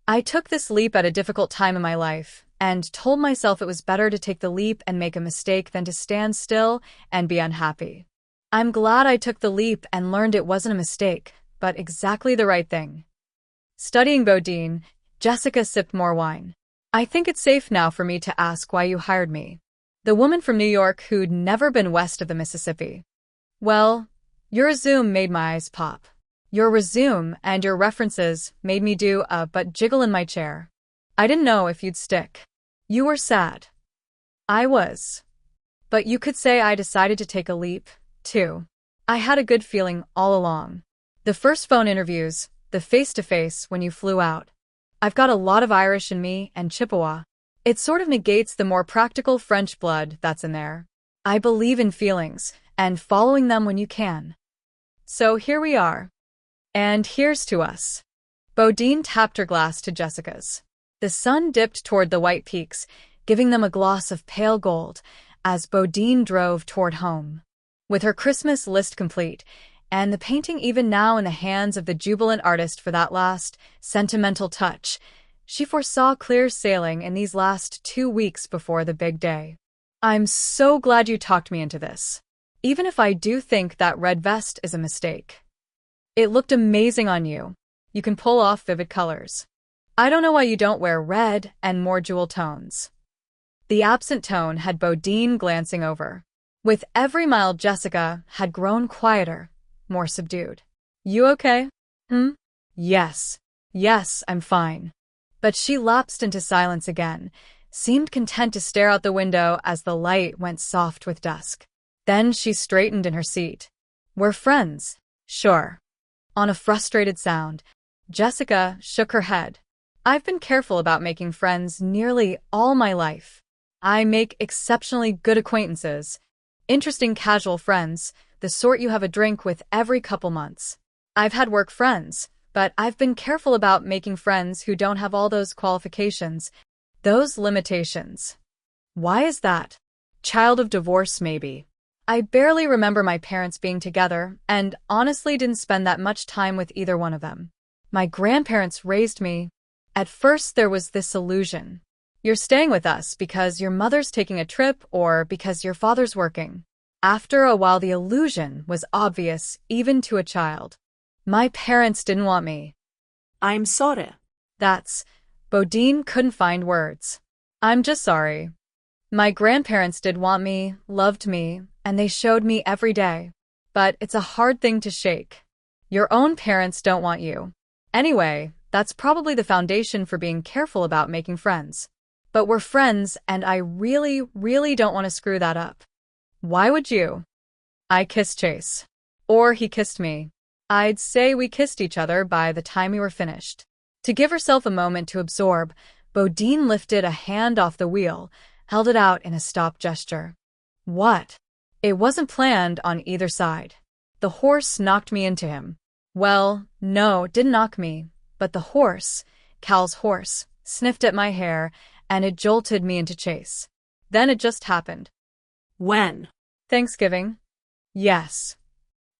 I took this leap at a difficult time in my life and told myself it was better to take the leap and make a mistake than to stand still and be unhappy. I'm glad I took the leap and learned it wasn't a mistake, but exactly the right thing. Studying Bodine, Jessica sipped more wine. I think it's safe now for me to ask why you hired me. The woman from New York who'd never been west of the Mississippi. Well, your resume made my eyes pop. Your resume and your references made me do a but jiggle in my chair. I didn't know if you'd stick. You were sad. I was. But you could say I decided to take a leap, too. I had a good feeling all along. The first phone interviews, the face-to-face when you flew out. I've got a lot of Irish in me and Chippewa. It sort of negates the more practical French blood that's in there. I believe in feelings and following them when you can. So here we are. And here's to us. Bodine tapped her glass to Jessica's. The sun dipped toward the white peaks, giving them a gloss of pale gold, as Bodine drove toward home. With her Christmas list complete, and the painting even now in the hands of the jubilant artist for that last, sentimental touch, she foresaw clear sailing in these last 2 weeks before the big day. I'm so glad you talked me into this. Even if I do think that red vest is a mistake. It looked amazing on you. You can pull off vivid colors. I don't know why you don't wear red and more jewel tones. The absent tone had Bodine glancing over. With every mile, Jessica had grown quieter, more subdued. You okay? Yes. Yes, I'm fine. But she lapsed into silence again, seemed content to stare out the window as the light went soft with dusk. Then she straightened in her seat. We're friends, sure. On a frustrated sound, Jessica shook her head. I've been careful about making friends nearly all my life. I make exceptionally good acquaintances, interesting casual friends, the sort you have a drink with every couple months. I've had work friends, but I've been careful about making friends who don't have all those qualifications, those limitations. Why is that? Child of divorce, maybe. I barely remember my parents being together, and honestly didn't spend that much time with either one of them. My grandparents raised me. At first there was this illusion. You're staying with us because your mother's taking a trip or because your father's working. After a while the illusion was obvious even to a child. My parents didn't want me. I'm sorry. Bodine couldn't find words. I'm just sorry. My grandparents did want me, loved me, and they showed me every day. But it's a hard thing to shake. Your own parents don't want you. Anyway, that's probably the foundation for being careful about making friends. But we're friends, and I really, really don't want to screw that up. Why would you? I kissed Chase. Or he kissed me. I'd say we kissed each other by the time we were finished. To give herself a moment to absorb, Bodine lifted a hand off the wheel, held it out in a stop gesture. What? It wasn't planned on either side. The horse knocked me into him. Well, no, didn't knock me, but the horse, Cal's horse, sniffed at my hair, and it jolted me into Chase. Then it just happened. When? Thanksgiving. Yes.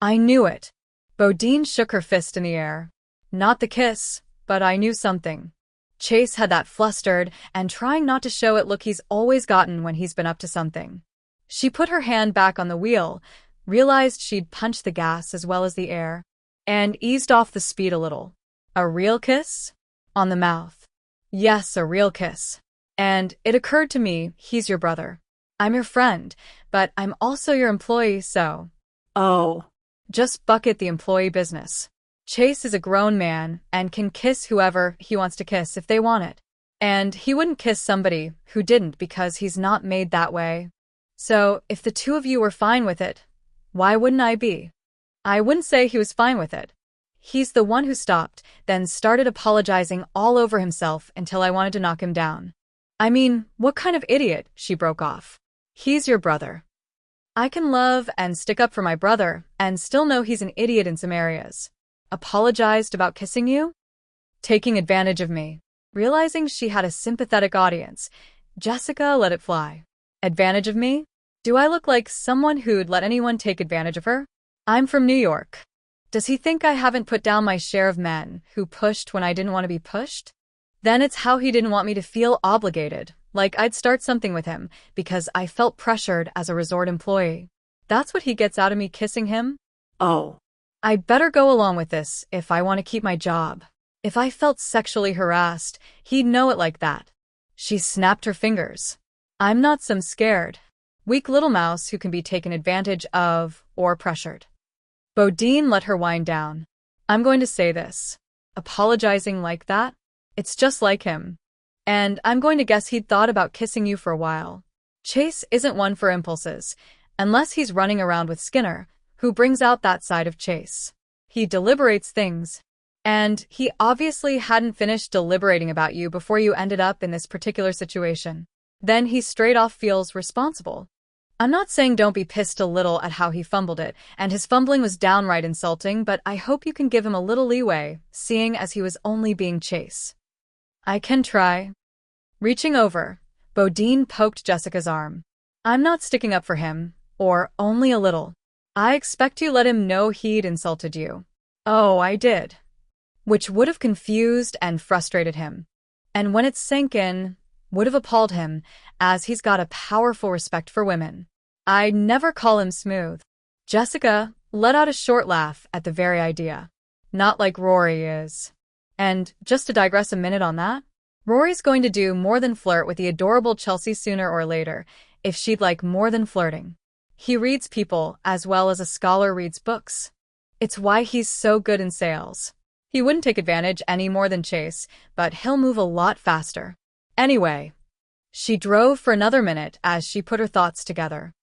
I knew it. Bodine shook her fist in the air. Not the kiss, but I knew something. Chase had that flustered and trying not to show it look he's always gotten when he's been up to something. She put her hand back on the wheel, realized she'd punched the gas as well as the air, and eased off the speed a little. A real kiss? On the mouth. Yes, a real kiss. And it occurred to me, he's your brother. I'm your friend, but I'm also your employee, so... Oh. Just bucket the employee business. Chase is a grown man and can kiss whoever he wants to kiss if they want it. And he wouldn't kiss somebody who didn't because he's not made that way. So, if the two of you were fine with it, why wouldn't I be? I wouldn't say he was fine with it. He's the one who stopped, then started apologizing all over himself until I wanted to knock him down. I mean, what kind of idiot? She broke off. He's your brother. I can love and stick up for my brother and still know he's an idiot in some areas. Apologized about kissing you? Taking advantage of me. Realizing she had a sympathetic audience, Jessica let it fly. Advantage of me? Do I look like someone who'd let anyone take advantage of her? I'm from New York. Does he think I haven't put down my share of men who pushed when I didn't want to be pushed? Then it's how he didn't want me to feel obligated, like I'd start something with him because I felt pressured as a resort employee. That's what he gets out of me kissing him? Oh. I'd better go along with this if I want to keep my job. If I felt sexually harassed, he'd know it like that. She snapped her fingers. I'm not some scared, weak little mouse who can be taken advantage of or pressured. Bodine let her wind down. I'm going to say this. Apologizing like that? It's just like him. And I'm going to guess he'd thought about kissing you for a while. Chase isn't one for impulses, unless he's running around with Skinner, who brings out that side of Chase. He deliberates things. And he obviously hadn't finished deliberating about you before you ended up in this particular situation. Then he straight off feels responsible. I'm not saying don't be pissed a little at how he fumbled it, and his fumbling was downright insulting, but I hope you can give him a little leeway, seeing as he was only being Chase. I can try. Reaching over, Bodine poked Jessica's arm. I'm not sticking up for him, or only a little. I expect you let him know he'd insulted you. Oh, I did. Which would have confused and frustrated him. And when it sank in, would have appalled him, as he's got a powerful respect for women. I'd never call him smooth. Jessica let out a short laugh at the very idea. Not like Rory is. And, just to digress a minute on that, Rory's going to do more than flirt with the adorable Chelsea sooner or later, if she'd like more than flirting. He reads people as well as a scholar reads books. It's why he's so good in sales. He wouldn't take advantage any more than Chase, but he'll move a lot faster. Anyway, she drove for another minute as she put her thoughts together.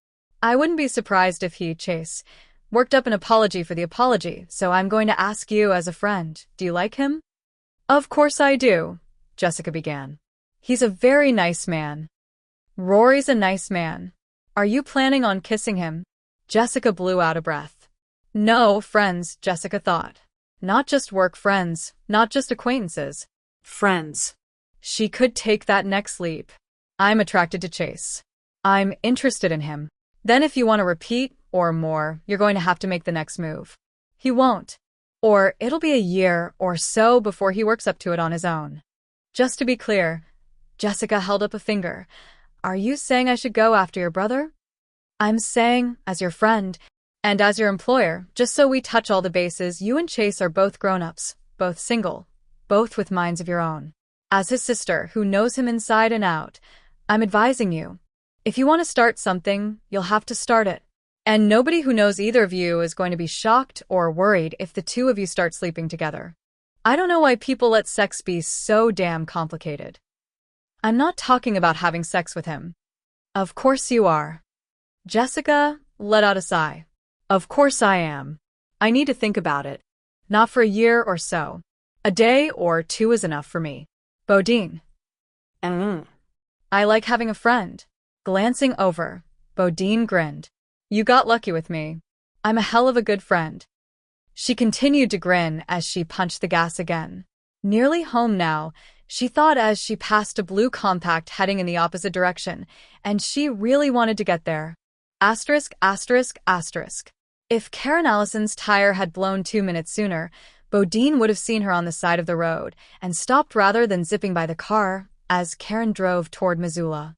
I wouldn't be surprised if he, Chase, worked up an apology for the apology, so I'm going to ask you as a friend, do you like him? Of course I do, Jessica began. He's a very nice man. Rory's a nice man. Are you planning on kissing him? Jessica blew out a breath. No, friends, Jessica thought. Not just work friends, not just acquaintances. Friends. She could take that next leap. I'm attracted to Chase. I'm interested in him. Then if you want to repeat, or more, you're going to have to make the next move. He won't. Or it'll be a year or so before he works up to it on his own. Just to be clear, Jessica held up a finger. Are you saying I should go after your brother? I'm saying, as your friend, and as your employer, just so we touch all the bases, you and Chase are both grown-ups, both single, both with minds of your own. As his sister, who knows him inside and out, I'm advising you. If you want to start something, you'll have to start it. And nobody who knows either of you is going to be shocked or worried if the two of you start sleeping together. I don't know why people let sex be so damn complicated. I'm not talking about having sex with him. Of course you are. Jessica let out a sigh. Of course I am. I need to think about it. Not for a year or so. A day or two is enough for me. Bodine. I like having a friend. Glancing over, Bodine grinned. You got lucky with me. I'm a hell of a good friend. She continued to grin as she punched the gas again. Nearly home now, she thought as she passed a blue compact heading in the opposite direction, and she really wanted to get there. Asterisk, asterisk, asterisk. If Karen Allison's tire had blown 2 minutes sooner, Bodine would have seen her on the side of the road and stopped rather than zipping by the car as Karen drove toward Missoula.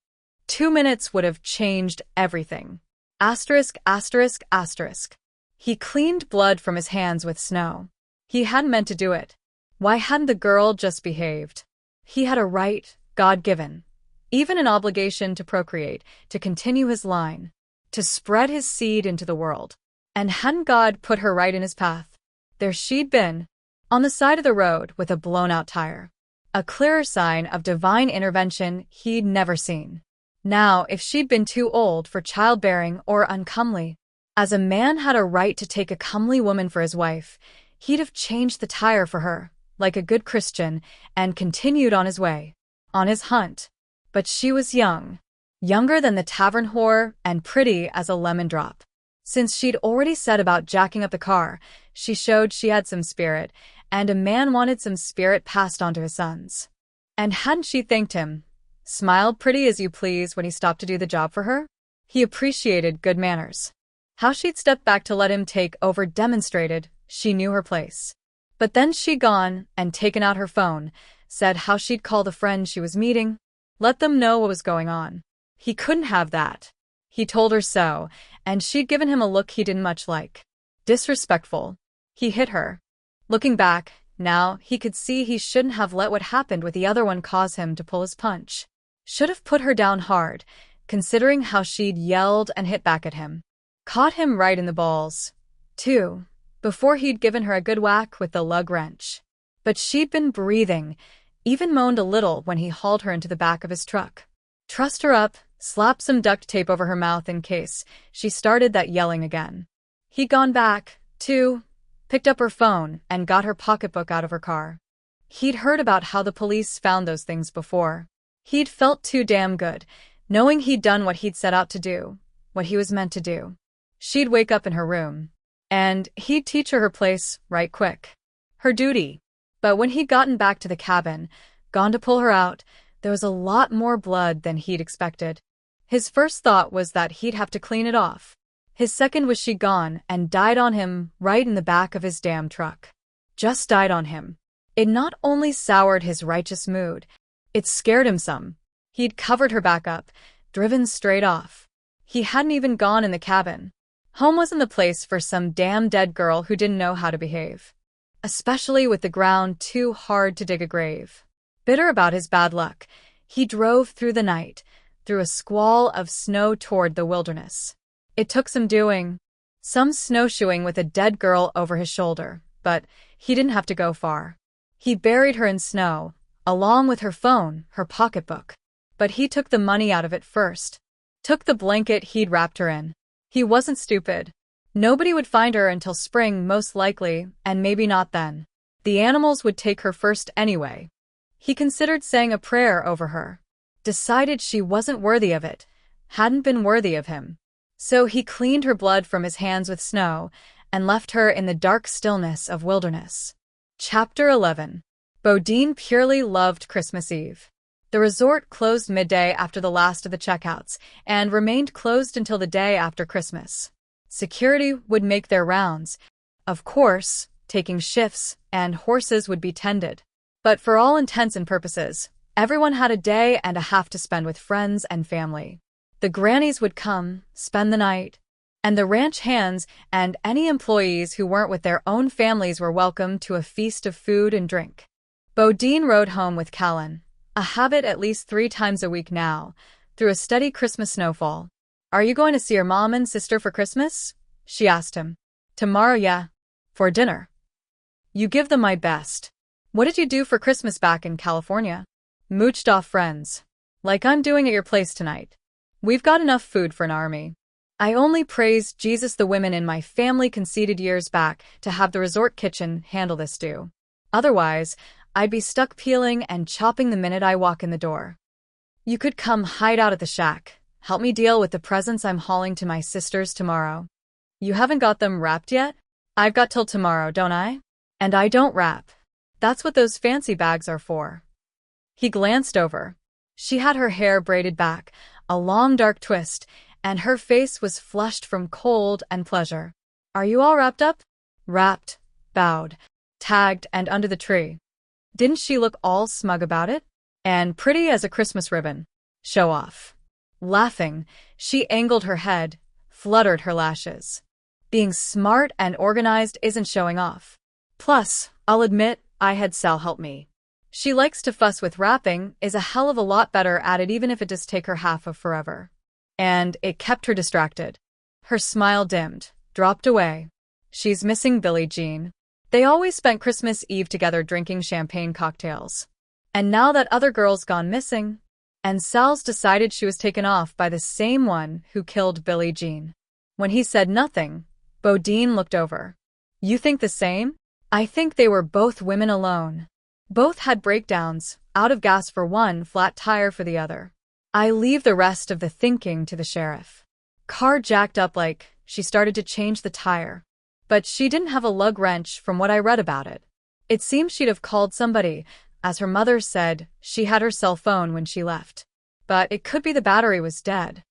2 minutes would have changed everything. Asterisk, asterisk, asterisk. He cleaned blood from his hands with snow. He hadn't meant to do it. Why hadn't the girl just behaved? He had a right, God-given, even an obligation to procreate, to continue his line, to spread his seed into the world. And hadn't God put her right in his path? There she'd been, on the side of the road with a blown-out tire. A clearer sign of divine intervention he'd never seen. Now, if she'd been too old for childbearing or uncomely, as a man had a right to take a comely woman for his wife, he'd have changed the tire for her, like a good Christian, and continued on his way, on his hunt. But she was young, younger than the tavern whore and pretty as a lemon drop. Since she'd already said about jacking up the car, she showed she had some spirit, and a man wanted some spirit passed on to his sons. And hadn't she thanked him, smiled pretty as you please when he stopped to do the job for her? He appreciated good manners. How she'd stepped back to let him take over demonstrated she knew her place. But then she'd gone and taken out her phone, said how she'd call the friend she was meeting, let them know what was going on. He couldn't have that. He told her so, and she'd given him a look he didn't much like. Disrespectful. He hit her. Looking back, now, he could see he shouldn't have let what happened with the other one cause him to pull his punch. Should have put her down hard, considering how she'd yelled and hit back at him. Caught him right in the balls, too, before he'd given her a good whack with the lug wrench. But she'd been breathing, even moaned a little when he hauled her into the back of his truck. Trussed her up, slapped some duct tape over her mouth in case she started that yelling again. He'd gone back, too, picked up her phone, and got her pocketbook out of her car. He'd heard about how the police found those things before. He'd felt too damn good, knowing he'd done what he'd set out to do, what he was meant to do. She'd wake up in her room, and he'd teach her place right quick. Her duty. But when he'd gotten back to the cabin, gone to pull her out, there was a lot more blood than he'd expected. His first thought was that he'd have to clean it off. His second was she'd gone and died on him right in the back of his damn truck. Just died on him. It not only soured his righteous mood, it scared him some. He'd covered her back up, driven straight off. He hadn't even gone in the cabin. Home wasn't the place for some damn dead girl who didn't know how to behave. Especially with the ground too hard to dig a grave. Bitter about his bad luck, he drove through the night, through a squall of snow toward the wilderness. It took some doing, some snowshoeing with a dead girl over his shoulder, but he didn't have to go far. He buried her in snow, along with her phone, her pocketbook. But he took the money out of it first. Took the blanket he'd wrapped her in. He wasn't stupid. Nobody would find her until spring most likely, and maybe not then. The animals would take her first anyway. He considered saying a prayer over her. Decided she wasn't worthy of it, hadn't been worthy of him. So he cleaned her blood from his hands with snow and left her in the dark stillness of wilderness. Chapter 11. Bodine purely loved Christmas Eve. The resort closed midday after the last of the checkouts and remained closed until the day after Christmas. Security would make their rounds, of course, taking shifts, and horses would be tended. But for all intents and purposes, everyone had a day and a half to spend with friends and family. The grannies would come, spend the night, and the ranch hands and any employees who weren't with their own families were welcome to a feast of food and drink. Bodine rode home with Callan, a habit at least 3 times a week now, through a steady Christmas snowfall. "Are you going to see your mom and sister for Christmas?" she asked him. "Tomorrow, yeah. For dinner." "You give them my best." "What did you do for Christmas back in California?" "Mooched off friends. Like I'm doing at your place tonight. We've got enough food for an army. I only praise Jesus the women in my family conceded years back to have the resort kitchen handle this stew. Otherwise, I'd be stuck peeling and chopping the minute I walk in the door. You could come hide out at the shack, help me deal with the presents I'm hauling to my sisters tomorrow." "You haven't got them wrapped yet?" "I've got till tomorrow, don't I? And I don't wrap. That's what those fancy bags are for." He glanced over. She had her hair braided back, a long dark twist, and her face was flushed from cold and pleasure. "Are you all wrapped up?" "Wrapped, bowed, tagged, and under the tree." Didn't she look all smug about it? And pretty as a Christmas ribbon. Show off. Laughing, she angled her head, fluttered her lashes. Being smart and organized isn't showing off. Plus, I'll admit, I had Sal help me. She likes to fuss with wrapping, is a hell of a lot better at it even if it does take her half of forever. And it kept her distracted. Her smile dimmed, dropped away. She's missing Billie Jean. They always spent Christmas Eve together drinking champagne cocktails. And now that other girl's gone missing, and Sal's decided she was taken off by the same one who killed Billie Jean. When he said nothing, Bodine looked over. You think the same? I think they were both women alone. Both had breakdowns, out of gas for one, flat tire for the other. I leave the rest of the thinking to the sheriff. Car jacked up like she started to change the tire. But she didn't have a lug wrench from what I read about it. It seems she'd have called somebody. As her mother said, she had her cell phone when she left. But it could be the battery was dead.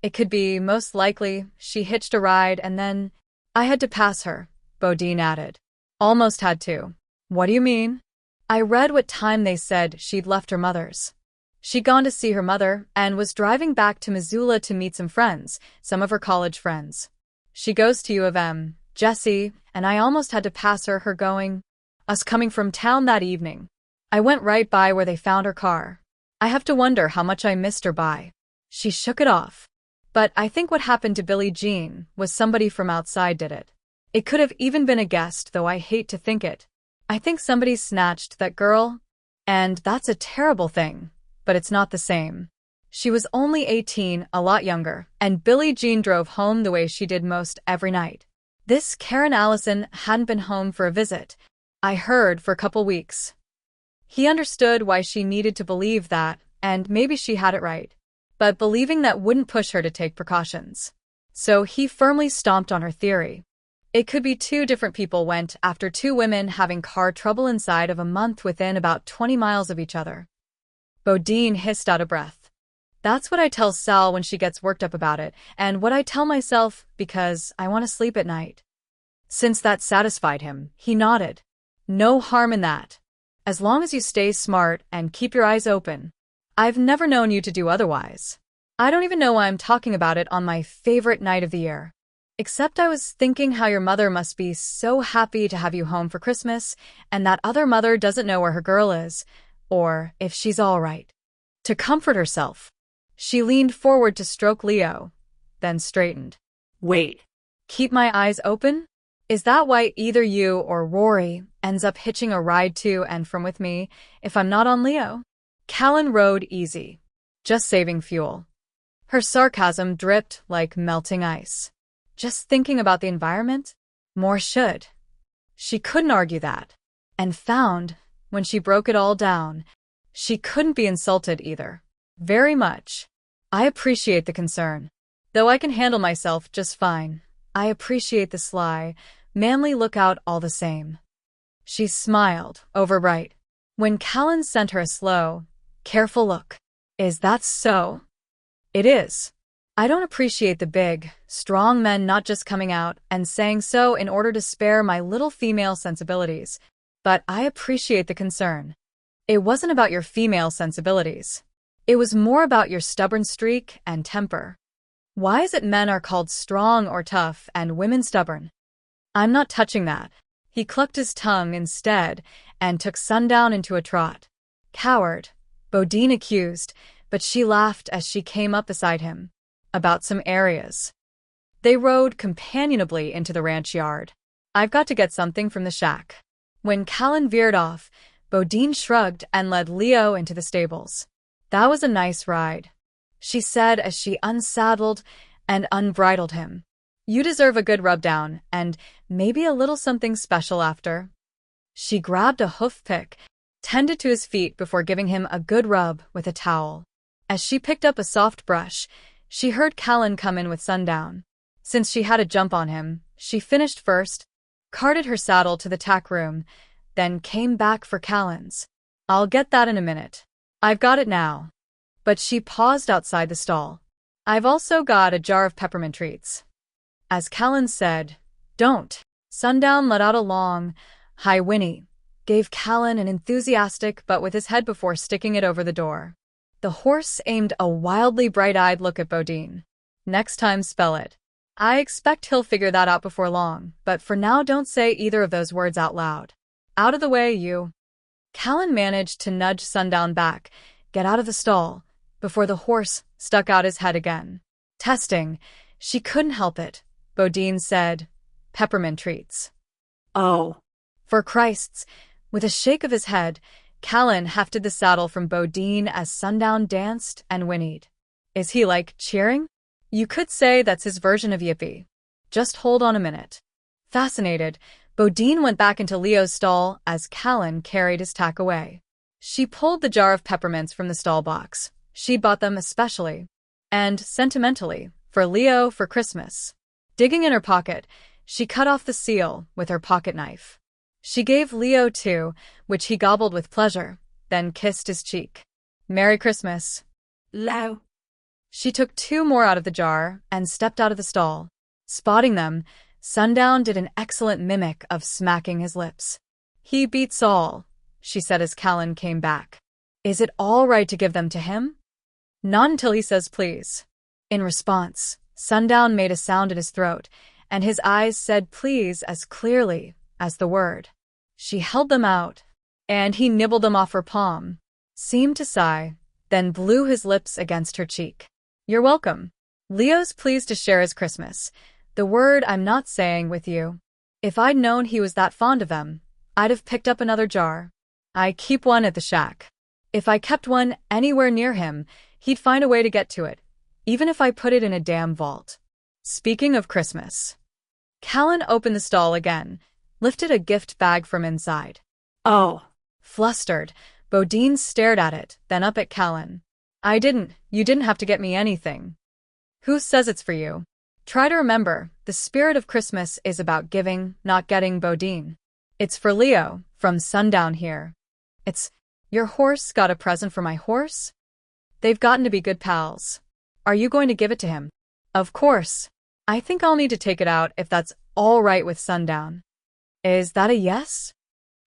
It could be, most likely, she hitched a ride and then… I had to pass her, Bodine added. Almost had to. What do you mean? I read what time they said she'd left her mother's. She'd gone to see her mother and was driving back to Missoula to meet some friends, some of her college friends. She goes to U of M, Jessie, and I almost had to pass her going. Us coming from town that evening. I went right by where they found her car. I have to wonder how much I missed her by. She shook it off. But I think what happened to Billie Jean was somebody from outside did it. It could have even been a guest, though I hate to think it. I think somebody snatched that girl. And that's a terrible thing. But it's not the same. She was only 18, a lot younger, and Billie Jean drove home the way she did most every night. This Karen Allison hadn't been home for a visit. I heard for a couple weeks. He understood why she needed to believe that, and maybe she had it right. But believing that wouldn't push her to take precautions. So he firmly stomped on her theory. It could be two different people went after two women having car trouble inside of a month within about 20 miles of each other. Bodine hissed out a breath. That's what I tell Sal when she gets worked up about it, and what I tell myself because I want to sleep at night. Since that satisfied him, he nodded. No harm in that. As long as you stay smart and keep your eyes open. I've never known you to do otherwise. I don't even know why I'm talking about it on my favorite night of the year. Except I was thinking how your mother must be so happy to have you home for Christmas, and that other mother doesn't know where her girl is, or if she's all right. To comfort herself, she leaned forward to stroke Leo, then straightened. Wait. Keep my eyes open? Is that why either you or Rory ends up hitching a ride to and from with me if I'm not on Leo? Callan rode easy, just saving fuel. Her sarcasm dripped like melting ice. Just thinking about the environment? More should. She couldn't argue that. And found, when she broke it all down, she couldn't be insulted either. Very much. I appreciate the concern. Though I can handle myself just fine. I appreciate the sly, manly lookout all the same. She smiled, overbright. When Callan sent her a slow, careful look. Is that so? It is. I don't appreciate the big, strong men not just coming out and saying so in order to spare my little female sensibilities, but I appreciate the concern. It wasn't about your female sensibilities. It was more about your stubborn streak and temper. Why is it men are called strong or tough and women stubborn? I'm not touching that. He clucked his tongue instead and took Sundown into a trot. Coward, Bodine accused, but she laughed as she came up beside him. About some areas. They rode companionably into the ranch yard. I've got to get something from the shack. When Callan veered off, Bodine shrugged and led Leo into the stables. That was a nice ride, she said as she unsaddled and unbridled him. You deserve a good rub-down, and maybe a little something special after. She grabbed a hoof pick, tended to his feet before giving him a good rub with a towel. As she picked up a soft brush, she heard Callan come in with Sundown. Since she had a jump on him, she finished first, carted her saddle to the tack room, then came back for Callan's. I'll get that in a minute. I've got it now. But she paused outside the stall. I've also got a jar of peppermint treats. As Callan said, don't. Sundown let out a long, high whinny, gave Callan an enthusiastic but with his head before sticking it over the door. The horse aimed a wildly bright-eyed look at Bodine. Next time spell it. I expect he'll figure that out before long, but for now don't say either of those words out loud. Out of the way, you. Callan managed to nudge Sundown back, get out of the stall, before the horse stuck out his head again. Testing. She couldn't help it, Bodine said. Peppermint treats. Oh. For Christ's, with a shake of his head, Callan hefted the saddle from Bodine as Sundown danced and whinnied. Is he like cheering? You could say that's his version of yippee. Just hold on a minute. Fascinated, Bodine went back into Leo's stall as Callan carried his tack away. She pulled the jar of peppermints from the stall box. She'd bought them especially, and sentimentally, for Leo for Christmas. Digging in her pocket, she cut off the seal with her pocket knife. She gave Leo 2, which he gobbled with pleasure, then kissed his cheek. Merry Christmas. Leo. She took 2 more out of the jar and stepped out of the stall. Spotting them, Sundown did an excellent mimic of smacking his lips. He beats all, she said as Callan came back. Is it all right to give them to him? Not until he says please. In response, Sundown made a sound in his throat, and his eyes said please as clearly as the word. She held them out, and he nibbled them off her palm, seemed to sigh, then blew his lips against her cheek. You're welcome. Leo's pleased to share his Christmas, the word I'm not saying with you. If I'd known he was that fond of them, I'd have picked up another jar. I keep one at the shack. If I kept one anywhere near him, he'd find a way to get to it, even if I put it in a damn vault. Speaking of Christmas. Callan opened the stall again, lifted a gift bag from inside. Oh. Flustered, Bodine stared at it, then up at Callan. You didn't have to get me anything. Who says it's for you? Try to remember, the spirit of Christmas is about giving, not getting, Bodine. It's for Leo, from Sundown here. Your horse got a present for my horse? They've gotten to be good pals. Are you going to give it to him? Of course. I think I'll need to take it out if that's all right with Sundown. Is that a yes?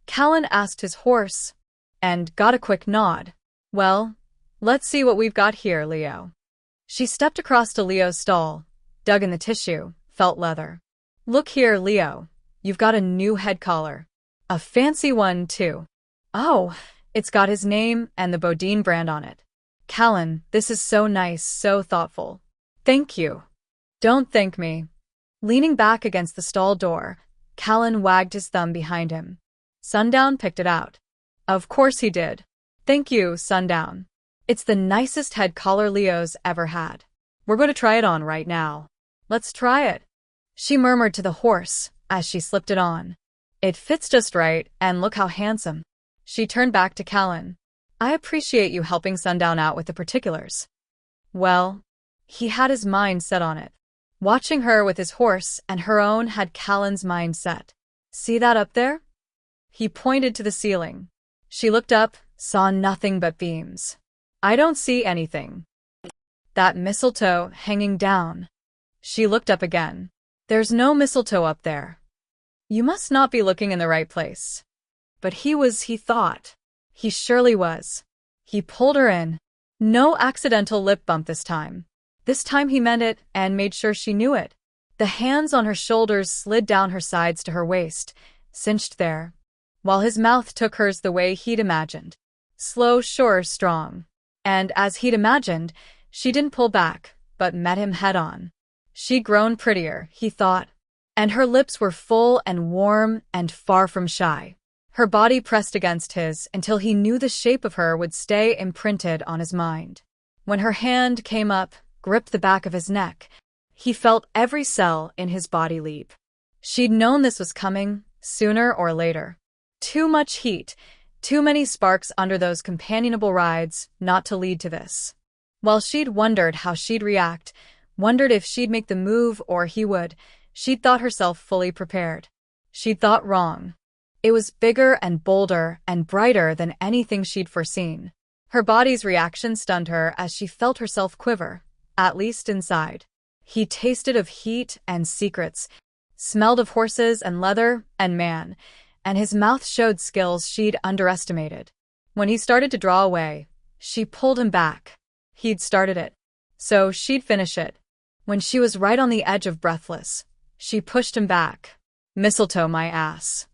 Callan asked his horse, and got a quick nod. Well, let's see what we've got here, Leo. She stepped across to Leo's stall, dug in the tissue, felt leather. Look here, Leo. You've got a new head collar. A fancy one, too. Oh, it's got his name and the Bodine brand on it. Callan, this is so nice, so thoughtful. Thank you. Don't thank me. Leaning back against the stall door, Callan wagged his thumb behind him. Sundown picked it out. Of course he did. Thank you, Sundown. It's the nicest head collar Leo's ever had. We're going to try it on right now. Let's try it. She murmured to the horse as she slipped it on. It fits just right, and look how handsome. She turned back to Callan. I appreciate you helping Sundown out with the particulars. Well, he had his mind set on it. Watching her with his horse and her own had Callan's mind set. See that up there? He pointed to the ceiling. She looked up, saw nothing but beams. I don't see anything. That mistletoe hanging down. She looked up again. There's no mistletoe up there. You must not be looking in the right place. But he thought. He surely was. He pulled her in. No accidental lip bump this time. This time he meant it and made sure she knew it. The hands on her shoulders slid down her sides to her waist, cinched there, while his mouth took hers the way he'd imagined. Slow, sure, strong. And as he'd imagined, she didn't pull back, but met him head-on. She'd grown prettier, he thought, and her lips were full and warm and far from shy. Her body pressed against his until he knew the shape of her would stay imprinted on his mind. When her hand came up, gripped the back of his neck, he felt every cell in his body leap. She'd known this was coming, sooner or later. Too much heat, too many sparks under those companionable rides not to lead to this. While she'd wondered how she'd react, wondered if she'd make the move or he would, she'd thought herself fully prepared. She'd thought wrong. It was bigger and bolder and brighter than anything she'd foreseen. Her body's reaction stunned her as she felt herself quiver, at least inside. He tasted of heat and secrets, smelled of horses and leather and man, and his mouth showed skills she'd underestimated. When he started to draw away, she pulled him back. He'd started it, so she'd finish it. When she was right on the edge of breathless, she pushed him back. Mistletoe, my ass.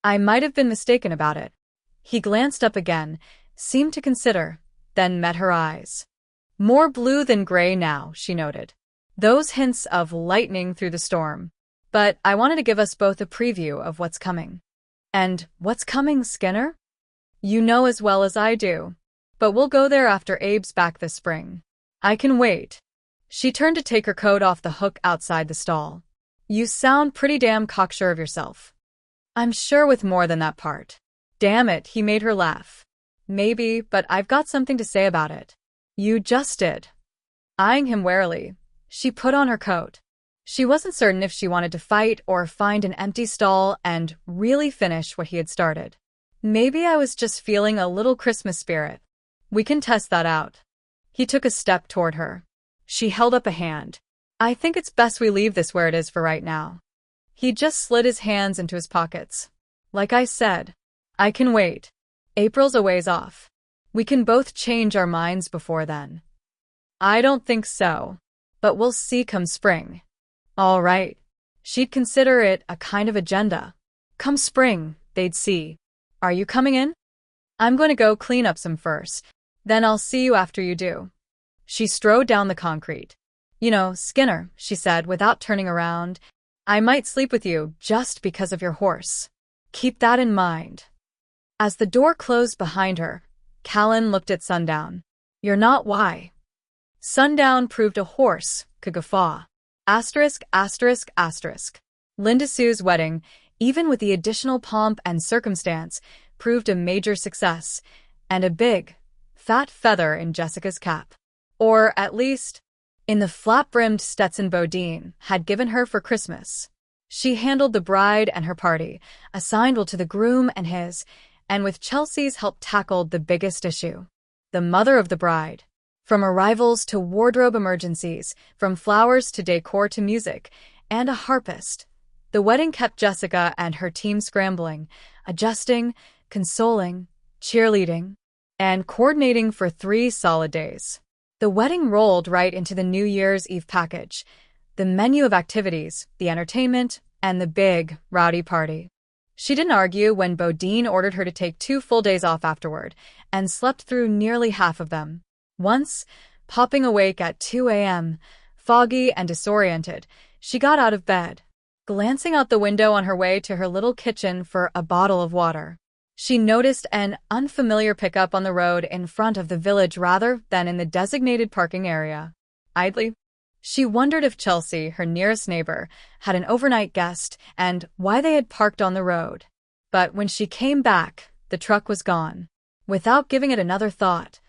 I might have been mistaken about it. He glanced up again, seemed to consider, then met her eyes. More blue than gray now, she noted. Those hints of lightning through the storm. But I wanted to give us both a preview of what's coming. And what's coming, Skinner? You know as well as I do. But we'll go there after Abe's back this spring. I can wait. She turned to take her coat off the hook outside the stall. You sound pretty damn cocksure of yourself. I'm sure with more than that part. Damn it, he made her laugh. Maybe, but I've got something to say about it. You just did. Eyeing him warily, she put on her coat. She wasn't certain if she wanted to fight or find an empty stall and really finish what he had started. Maybe I was just feeling a little Christmas spirit. We can test that out. He took a step toward her. She held up a hand. I think it's best we leave this where it is for right now. He just slid his hands into his pockets. Like I said, I can wait. April's a ways off. We can both change our minds before then. I don't think so, but we'll see come spring. All right. She'd consider it a kind of agenda. Come spring, they'd see. Are you coming in? I'm going to go clean up some first. Then I'll see you after you do. She strode down the concrete. You know, Skinner, she said without turning around, I might sleep with you just because of your horse. Keep that in mind. As the door closed behind her, Callan looked at Sundown. You're not why. Sundown proved a horse could guffaw. Asterisk, asterisk, asterisk. Linda Sue's wedding, even with the additional pomp and circumstance, proved a major success, and a big, fat feather in Jessica's cap. Or, at least, in the flap-brimmed Stetson Bodine had given her for Christmas. She handled the bride and her party, assigned well to the groom and his, and with Chelsea's help tackled the biggest issue. The mother of the bride. From arrivals to wardrobe emergencies, from flowers to decor to music, and a harpist. The wedding kept Jessica and her team scrambling, adjusting, consoling, cheerleading, and coordinating for 3 solid days. The wedding rolled right into the New Year's Eve package, the menu of activities, the entertainment, and the big, rowdy party. She didn't argue when Bodine ordered her to take 2 full days off afterward, and slept through nearly half of them. Once, popping awake at 2 a.m., foggy and disoriented, she got out of bed, glancing out the window on her way to her little kitchen for a bottle of water. She noticed an unfamiliar pickup on the road in front of the village rather than in the designated parking area. Idly, she wondered if Chelsea, her nearest neighbor, had an overnight guest and why they had parked on the road. But when she came back, the truck was gone. Without giving it another thought,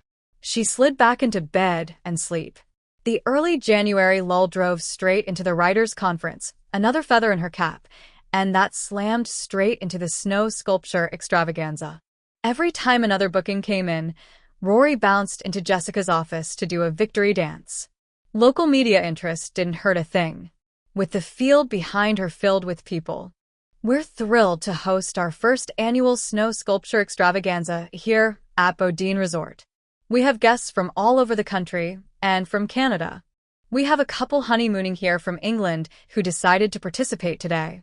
she slid back into bed and sleep. The early January lull drove straight into the writers' conference, another feather in her cap, and that slammed straight into the snow sculpture extravaganza. Every time another booking came in, Rory bounced into Jessica's office to do a victory dance. Local media interest didn't hurt a thing, with the field behind her filled with people. We're thrilled to host our first annual snow sculpture extravaganza here at Bodine Resort. We have guests from all over the country and from Canada. We have a couple honeymooning here from England who decided to participate today.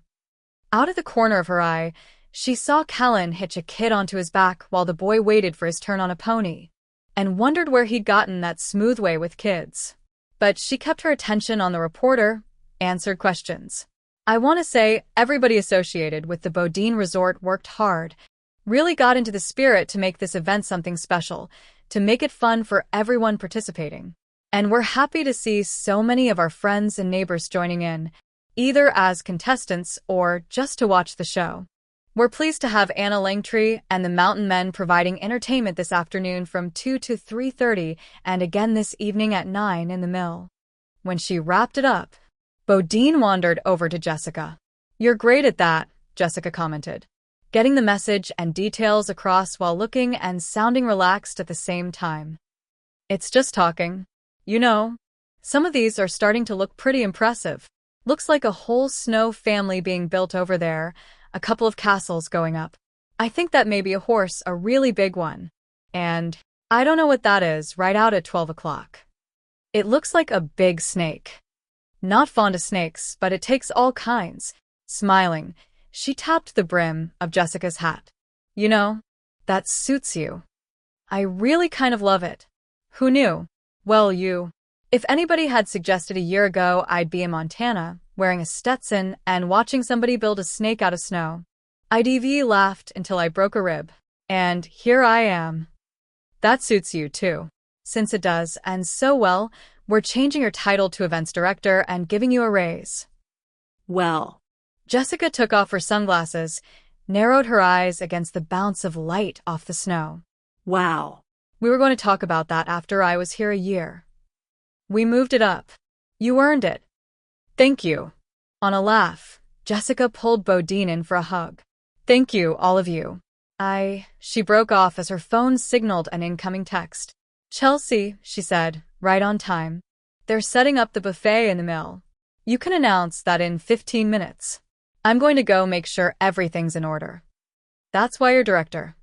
Out of the corner of her eye, she saw Callan hitch a kid onto his back while the boy waited for his turn on a pony, and wondered where he'd gotten that smooth way with kids. But she kept her attention on the reporter, answered questions. I want to say everybody associated with the Bodine Resort worked hard, really got into the spirit to make this event something special, to make it fun for everyone participating. And we're happy to see so many of our friends and neighbors joining in, either as contestants or just to watch the show. We're pleased to have Anna Langtree and the Mountain Men providing entertainment this afternoon from 2 to 3:30 and again this evening at 9 in the mill. When she wrapped it up, Bodine wandered over to Jessica. You're great at that, Jessica commented, getting the message and details across while looking and sounding relaxed at the same time. It's just talking. You know, some of these are starting to look pretty impressive. Looks like a whole snow family being built over there, a couple of castles going up. I think that may be a horse, a really big one. And I don't know what that is right out at 12 o'clock. It looks like a big snake. Not fond of snakes, but it takes all kinds. Smiling, she tapped the brim of Jessica's hat. You know, that suits you. I really kind of love it. Who knew? Well, you. If anybody had suggested a year ago I'd be in Montana, wearing a Stetson and watching somebody build a snake out of snow, IDV laughed until I broke a rib. And here I am. That suits you, too. Since it does, and so well, we're changing your title to Events Director and giving you a raise. Well, Jessica took off her sunglasses, narrowed her eyes against the bounce of light off the snow. wow. We were going to talk about that after I was here a year. We moved it up. You earned it. Thank you. On a laugh, Jessica pulled Bodine in for a hug. Thank you, all of you. She broke off as her phone signaled an incoming text. Chelsea, she said, right on time. They're setting up the buffet in the mill. You can announce that in 15 minutes. I'm going to go make sure everything's in order. That's why you're director.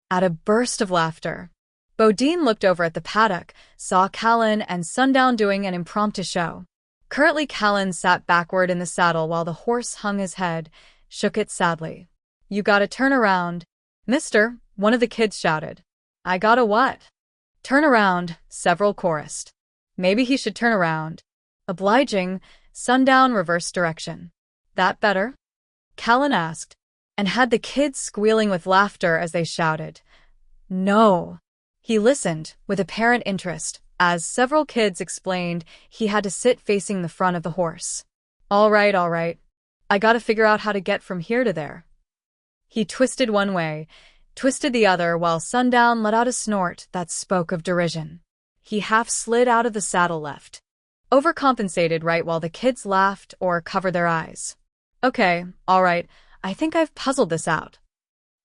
At a burst of laughter, Bodine looked over at the paddock, saw Callan and Sundown doing an impromptu show. Currently, Callan sat backward in the saddle while the horse hung his head, shook it sadly. You gotta turn around. Mister, one of the kids shouted. I gotta what? Turn around, several chorused. Maybe he should turn around. Obliging, Sundown reversed direction. That better? Callan asked, and had the kids squealing with laughter as they shouted. No. He listened, with apparent interest, as several kids explained he had to sit facing the front of the horse. All right. I gotta figure out how to get from here to there. He twisted one way, twisted the other while Sundown let out a snort that spoke of derision. He half slid out of the saddle left. Overcompensated right while the kids laughed or covered their eyes. Okay, all right, I think I've puzzled this out.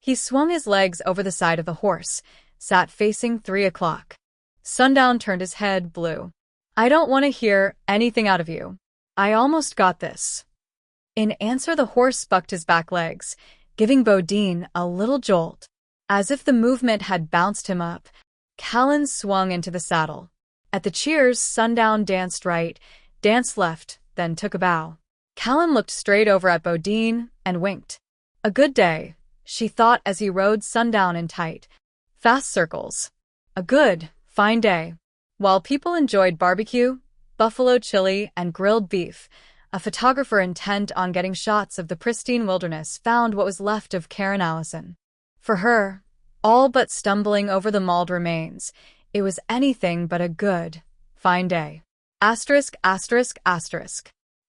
He swung his legs over the side of the horse, sat facing 3 o'clock. Sundown turned his head blue. I don't want to hear anything out of you. I almost got this. In answer, the horse bucked his back legs, giving Bodine a little jolt. As if the movement had bounced him up, Callan swung into the saddle. At the cheers, Sundown danced right, danced left, then took a bow. Callan looked straight over at Bodine and winked. A good day, she thought as he rode Sundown in tight, fast circles. A good, fine day. While people enjoyed barbecue, buffalo chili, and grilled beef, a photographer intent on getting shots of the pristine wilderness found what was left of Karen Allison. For her, all but stumbling over the mauled remains, it was anything but a good, fine day. Asterisk.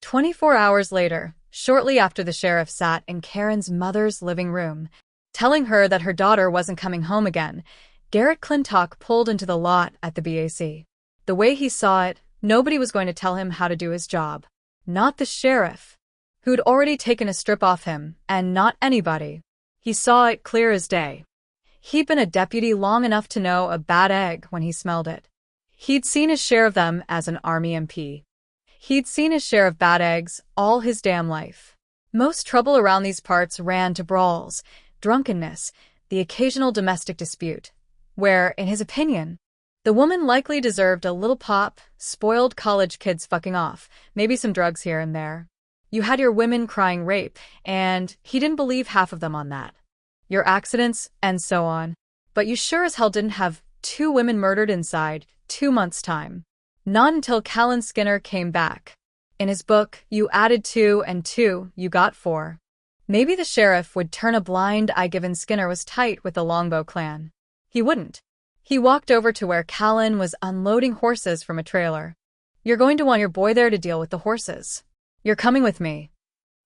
24 hours later, shortly after the sheriff sat in Karen's mother's living room, telling her that her daughter wasn't coming home again, Garrett Clintock pulled into the lot at the BAC. The way he saw it, nobody was going to tell him how to do his job. Not the sheriff, who'd already taken a strip off him, and not anybody. He saw it clear as day. He'd been a deputy long enough to know a bad egg when he smelled it. He'd seen his share of them as an Army MP. He'd seen his share of bad eggs all his damn life. Most trouble around these parts ran to brawls, drunkenness, the occasional domestic dispute, where, in his opinion, the woman likely deserved a little pop, spoiled college kids fucking off, maybe some drugs here and there. You had your women crying rape, and he didn't believe half of them on that. Your accidents, and so on. But you sure as hell didn't have 2 women murdered inside 2 months' time. Not until Callan Skinner came back. In his book, you added 2 and 2, you got 4. Maybe the sheriff would turn a blind eye given Skinner was tight with the Longbow clan. He wouldn't. He walked over to where Callan was unloading horses from a trailer. You're going to want your boy there to deal with the horses. You're coming with me.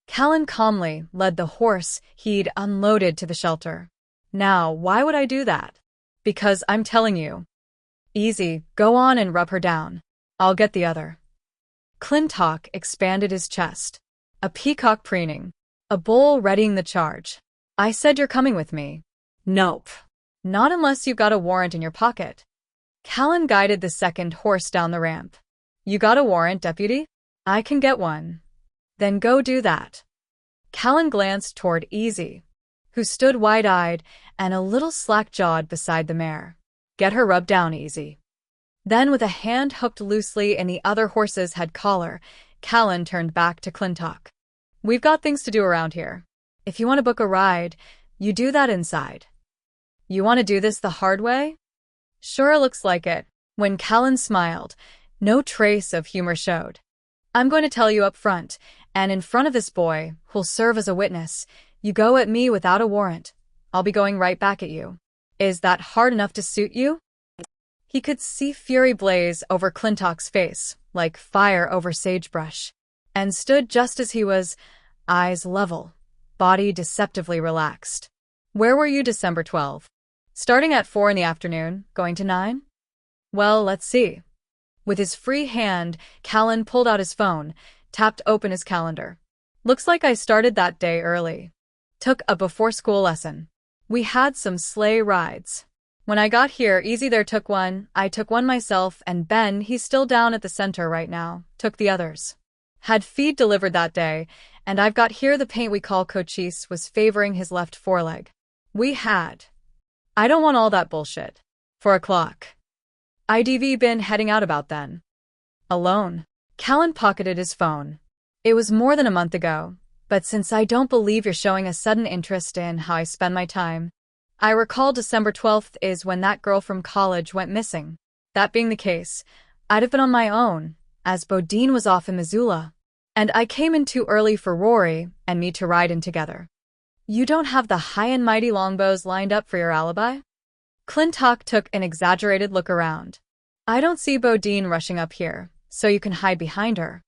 Callan calmly led the horse he'd unloaded to the shelter. Now, why would I do that? Because I'm telling you. Easy, go on and rub her down. I'll get the other. Clintock expanded his chest. A peacock preening. A bull readying the charge. I said you're coming with me. Nope. Not unless you've got a warrant in your pocket. Callan guided the second horse down the ramp. You got a warrant, deputy? I can get one. Then go do that. Callan glanced toward Easy, who stood wide-eyed and a little slack-jawed beside the mare. Get her rubbed down, Easy. Then, with a hand hooked loosely in the other horse's head collar, Callan turned back to Clintock. We've got things to do around here. If you want to book a ride, you do that inside. You want to do this the hard way? Sure looks like it. When Callan smiled, no trace of humor showed. I'm going to tell you up front, and in front of this boy, who'll serve as a witness, You go at me without a warrant. I'll be going right back at you. Is that hard enough to suit you? He could see fury blaze over Clintock's face, like fire over sagebrush, and stood just as he was, eyes level, body deceptively relaxed. Where were you December 12th? Starting at 4 in the afternoon, going to 9? Well, let's see. With his free hand, Callan pulled out his phone, tapped open his calendar. Looks like I started that day early. Took a before-school lesson. We had some sleigh rides. When I got here, Easy there took one, I took one myself, and Ben, he's still down at the center right now, took the others. Had feed delivered that day, and I've got here the paint we call cochise was favoring his left foreleg. We had. I don't want all that bullshit. 4 o'clock. IDV been heading out about then. Alone. Callan pocketed his phone. It was more than a month ago, but since I don't believe you're showing a sudden interest in how I spend my time, I recall December 12th is when that girl from college went missing. That being the case, I'd have been on my own, as Bodine was off in Missoula, and I came in too early for Rory and me to ride in together. You don't have the high and mighty longbows lined up for your alibi? Clintock took an exaggerated look around. I don't see Bodine rushing up here, so you can hide behind her.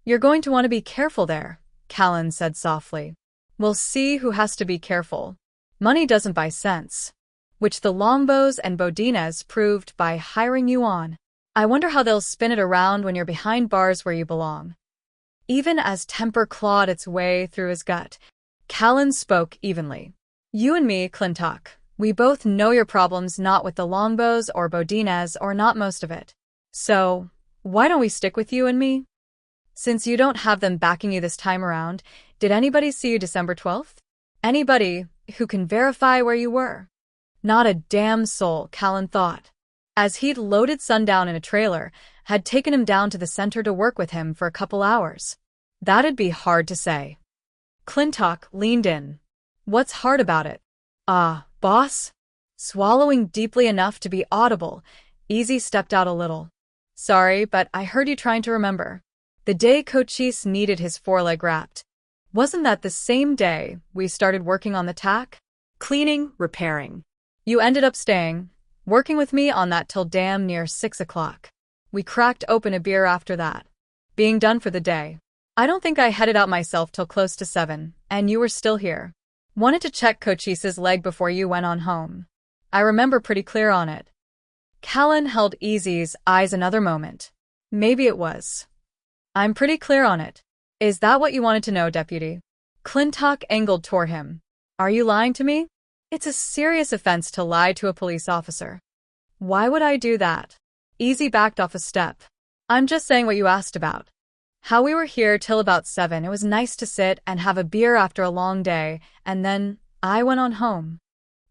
You're going to want to be careful there, Callan said softly. We'll see who has to be careful. Money doesn't buy sense, which the Longbows and Bodines proved by hiring you on. I wonder how they'll spin it around when you're behind bars where you belong. Even as temper clawed its way through his gut, Callan spoke evenly. You and me, Clintock, we both know your problem's not with the Longbows or Bodines or not most of it. So, why don't we stick with you and me? Since you don't have them backing you this time around, did anybody see you December 12th? Anybody who can verify where you were? Not a damn soul, Callan thought. As he'd loaded Sundown in a trailer, had taken him down to the center to work with him for a couple hours. That'd be hard to say. Clintock leaned in. What's hard about it? Boss? Swallowing deeply enough to be audible, Easy stepped out a little. Sorry, but I heard you trying to remember. The day Cochise needed his foreleg wrapped. Wasn't that the same day we started working on the tack? Cleaning, repairing. You ended up staying, working with me on that till damn near 6 o'clock. We cracked open a beer after that. Being done for the day. I don't think I headed out myself till close to 7, and you were still here. Wanted to check Cochise's leg before you went on home. I remember pretty clear on it. Callan held Easy's eyes another moment. Maybe it was. I'm pretty clear on it. Is that what you wanted to know, Deputy? Clintock angled toward him. Are you lying to me? It's a serious offense to lie to a police officer. Why would I do that? Easy backed off a step. I'm just saying what you asked about. How we were here till about 7. It was nice to sit and have a beer after a long day, and then I went on home.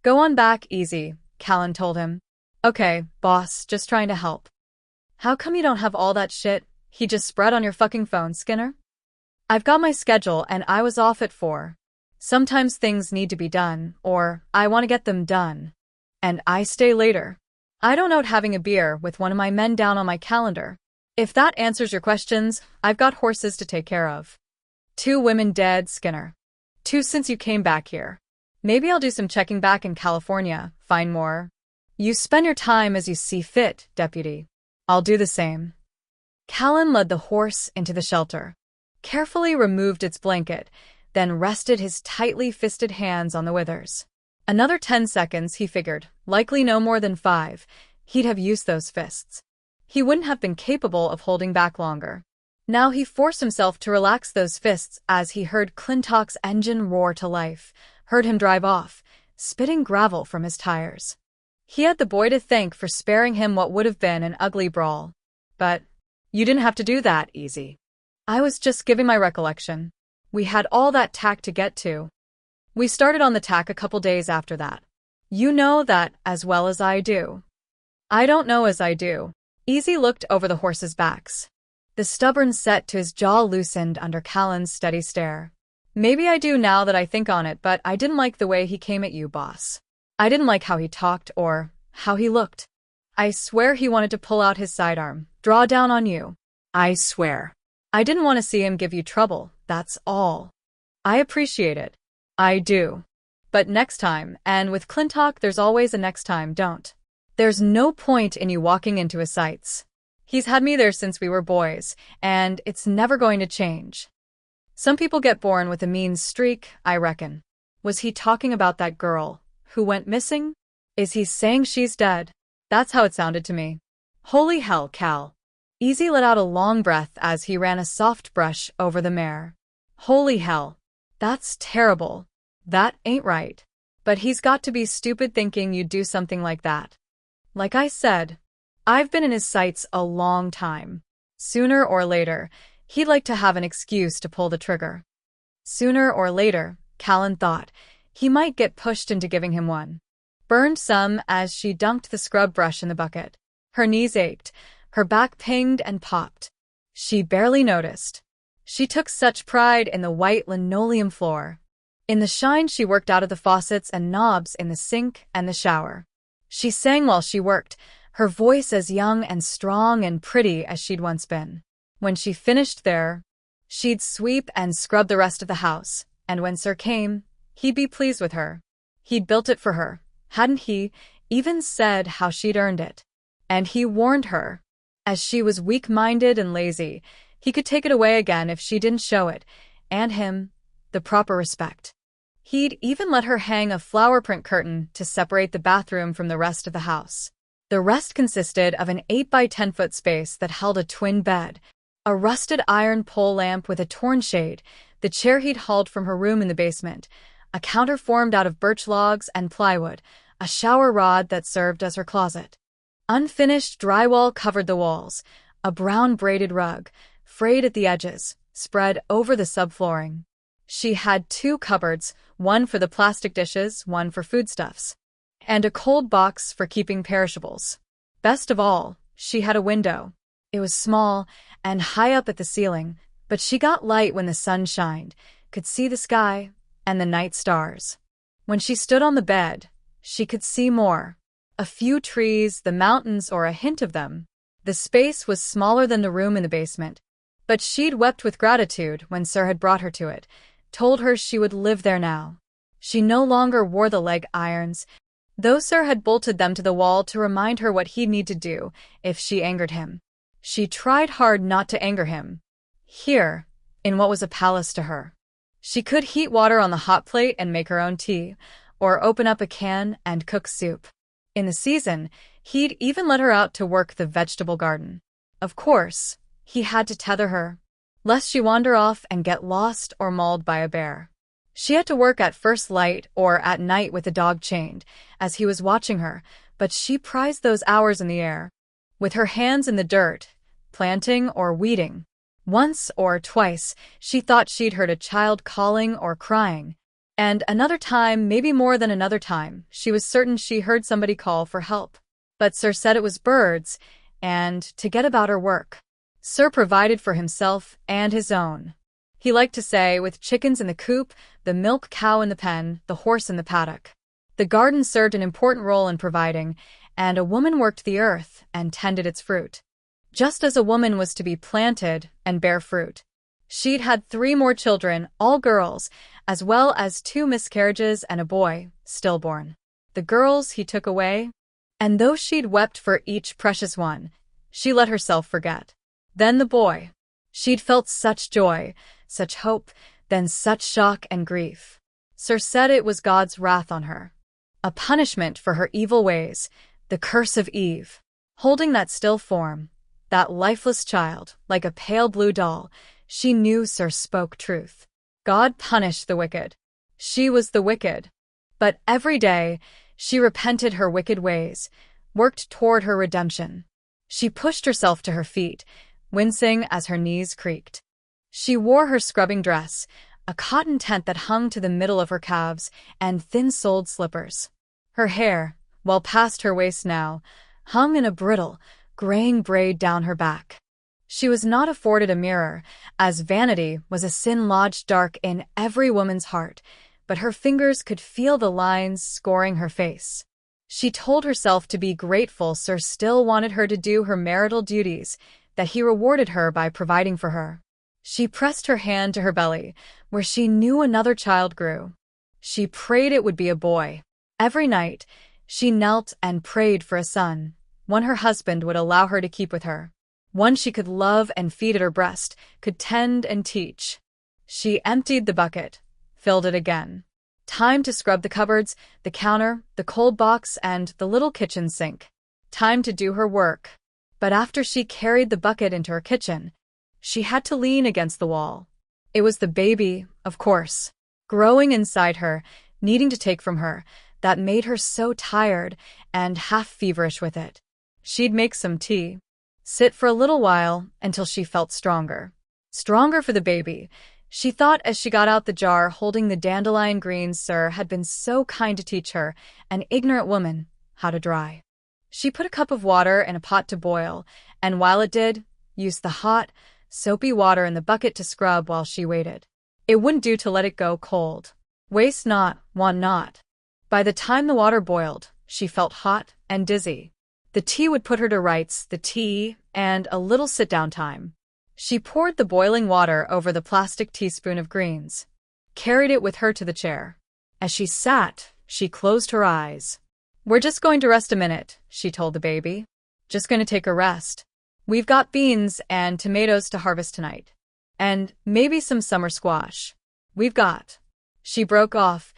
Go on back, Easy, Callan told him. Okay, boss, just trying to help. How come you don't have all that shit he just spread on your fucking phone, Skinner? I've got my schedule and I was off at 4. Sometimes things need to be done, or I want to get them done. And I stay later. I don't note having a beer with one of my men down on my calendar. If that answers your questions, I've got horses to take care of. 2 women dead, Skinner. 2 since you came back here. Maybe I'll do some checking back in California, find more. You spend your time as you see fit, Deputy. I'll do the same. Callan led the horse into the shelter, carefully removed its blanket, then rested his tightly fisted hands on the withers. Another 10 seconds, he figured, likely no more than 5, he'd have used those fists. He wouldn't have been capable of holding back longer. Now he forced himself to relax those fists as he heard Clintock's engine roar to life, heard him drive off, spitting gravel from his tires. He had the boy to thank for sparing him what would have been an ugly brawl. But you didn't have to do that, Easy. I was just giving my recollection. We had all that tack to get to. We started on the tack a couple days after that. You know that as well as I do. I don't know as I do. Easy looked over the horses' backs. The stubborn set to his jaw loosened under Callan's steady stare. Maybe I do now that I think on it, but I didn't like the way he came at you, boss. I didn't like how he talked or how he looked. I swear he wanted to pull out his sidearm, draw down on you. I swear. I didn't want to see him give you trouble, that's all. I appreciate it. I do. But next time, and with Clintock there's always a next time, don't. There's no point in you walking into his sights. He's had me there since we were boys, and it's never going to change. Some people get born with a mean streak, I reckon. Was he talking about that girl who went missing? Is he saying she's dead? That's how it sounded to me. Holy hell, Cal. Easy let out a long breath as he ran a soft brush over the mare. Holy hell. That's terrible. That ain't right. But he's got to be stupid thinking you'd do something like that. Like I said, I've been in his sights a long time. Sooner or later, he'd like to have an excuse to pull the trigger. Sooner or later, Callan thought, he might get pushed into giving him one. Burned some as she dunked the scrub brush in the bucket. Her knees ached, her back pinged and popped. She barely noticed. She took such pride in the white linoleum floor. In the shine she worked out of the faucets and knobs in the sink and the shower. She sang while she worked, her voice as young and strong and pretty as she'd once been. When she finished there, she'd sweep and scrub the rest of the house, and when Sir came, he'd be pleased with her. He'd built it for her, hadn't he? Even said how she'd earned it. And he warned her. As she was weak-minded and lazy, he could take it away again if she didn't show it, and him, the proper respect. He'd even let her hang a flower print curtain to separate the bathroom from the rest of the house. The rest consisted of an 8 by 10-foot space that held a twin bed, a rusted iron pole lamp with a torn shade, the chair he'd hauled from her room in the basement, a counter formed out of birch logs and plywood, a shower rod that served as her closet. Unfinished drywall covered the walls, a brown braided rug, frayed at the edges, spread over the subflooring. She had 2 cupboards, one for the plastic dishes, one for foodstuffs, and a cold box for keeping perishables. Best of all, she had a window. It was small and high up at the ceiling, but she got light when the sun shined, could see the sky and the night stars. When she stood on the bed, she could see more. A few trees, the mountains, or a hint of them. The space was smaller than the room in the basement, but she'd wept with gratitude when Sir had brought her to it, told her she would live there now. She no longer wore the leg irons, though Sir had bolted them to the wall to remind her what he'd need to do if she angered him. She tried hard not to anger him. Here, in what was a palace to her. She could heat water on the hot plate and make her own tea, or open up a can and cook soup. In the season, he'd even let her out to work the vegetable garden. Of course, he had to tether her, lest she wander off and get lost or mauled by a bear. She had to work at first light or at night with the dog chained, as he was watching her, but she prized those hours in the air, with her hands in the dirt, planting or weeding. Once or twice, she thought she'd heard a child calling or crying, and another time, maybe more than another time, she was certain she heard somebody call for help. But Sir said it was birds, and to get about her work. Sir provided for himself and his own. He liked to say, with chickens in the coop, the milk cow in the pen, the horse in the paddock. The garden served an important role in providing, and a woman worked the earth and tended its fruit. Just as a woman was to be planted and bear fruit. She'd had 3 more children, all girls, as well as 2 miscarriages and a boy, stillborn. The girls he took away, and though she'd wept for each precious one, she let herself forget. Then the boy. She'd felt such joy, such hope, then such shock and grief. Sir said it was God's wrath on her. A punishment for her evil ways, the curse of Eve. Holding that still form, that lifeless child, like a pale blue doll, she knew Sir spoke truth. God punished the wicked. She was the wicked. But every day, she repented her wicked ways, worked toward her redemption. She pushed herself to her feet, wincing as her knees creaked. She wore her scrubbing dress, a cotton tent that hung to the middle of her calves, and thin-soled slippers. Her hair, well past her waist now, hung in a brittle, graying braid down her back. She was not afforded a mirror, as vanity was a sin lodged dark in every woman's heart, but her fingers could feel the lines scoring her face. She told herself to be grateful Sir still wanted her to do her marital duties, that he rewarded her by providing for her. She pressed her hand to her belly, where she knew another child grew. She prayed it would be a boy. Every night, she knelt and prayed for a son, one her husband would allow her to keep with her, one she could love and feed at her breast, could tend and teach. She emptied the bucket, filled it again. Time to scrub the cupboards, the counter, the cold box, and the little kitchen sink. Time to do her work. But after she carried the bucket into her kitchen, she had to lean against the wall. It was the baby, of course, growing inside her, needing to take from her, that made her so tired and half feverish with it. She'd make some tea, sit for a little while until she felt stronger. Stronger for the baby, she thought as she got out the jar holding the dandelion greens Sir had been so kind to teach her, an ignorant woman, how to dry. She put a cup of water in a pot to boil, and while it did, used the hot, soapy water in the bucket to scrub while she waited. It wouldn't do to let it go cold. Waste not, want not. By the time the water boiled, she felt hot and dizzy. The tea would put her to rights, the tea, and a little sit-down time. She poured the boiling water over the plastic teaspoon of greens, carried it with her to the chair. As she sat, she closed her eyes. "We're just going to rest a minute," she told the baby. "Just going to take a rest. We've got beans and tomatoes to harvest tonight. And maybe some summer squash. We've got—" She broke off,